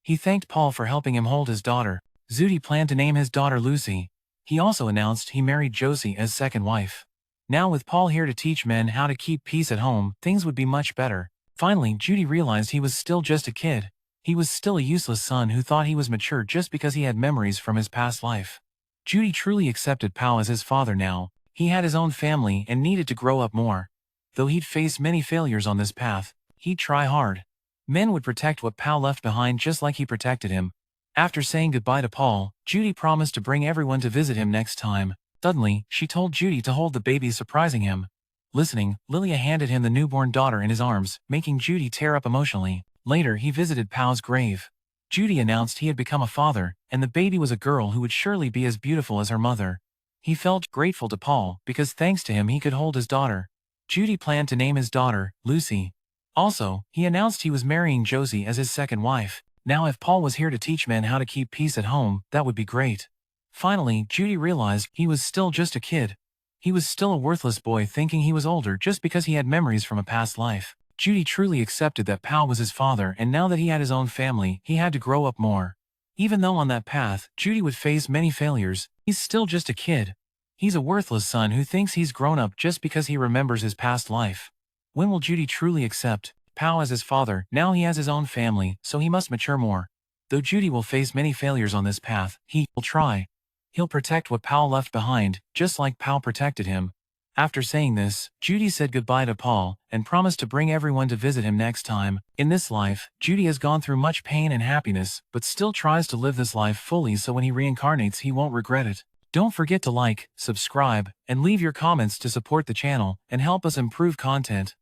He thanked Paul for helping him hold his daughter. Judy planned to name his daughter Lucy. He also announced he married Josie as second wife. Now with Paul here to teach men how to keep peace at home, things would be much better. Finally, Judy realized he was still just a kid. He was still a useless son who thought he was mature just because he had memories from his past life. Judy truly accepted Paul as his father now. He had his own family and needed to grow up more. Though he'd face many failures on this path, he'd try hard. Men would protect what Paul left behind just like he protected him. After saying goodbye to Paul, Judy promised to bring everyone to visit him next time. Suddenly, she told Judy to hold the baby, surprising him. Listening, Lilia handed him the newborn daughter in his arms, making Judy tear up emotionally. Later, he visited Paul's grave. Judy announced he had become a father, and the baby was a girl who would surely be as beautiful as her mother. He felt grateful to Paul because thanks to him he could hold his daughter. Judy planned to name his daughter Lucy. Also, he announced he was marrying Josie as his second wife. Now if Paul was here to teach men how to keep peace at home, that would be great. Finally, Judy realized he was still just a kid. He was still a worthless boy thinking he was older just because he had memories from a past life. Judy truly accepted that Paul was his father, and now that he had his own family, he had to grow up more. Even though on that path, Judy would face many failures, he's still just a kid. He's a worthless son who thinks he's grown up just because he remembers his past life. When will Judy truly accept Paul as his father? Now he has his own family, so he must mature more. Though Judy will face many failures on this path, he will try. He'll protect what Paul left behind, just like Paul protected him. After saying this, Judy said goodbye to Paul, and promised to bring everyone to visit him next time. In this life, Judy has gone through much pain and happiness, but still tries to live this life fully so when he reincarnates he won't regret it. Don't forget to like, subscribe, and leave your comments to support the channel and help us improve content.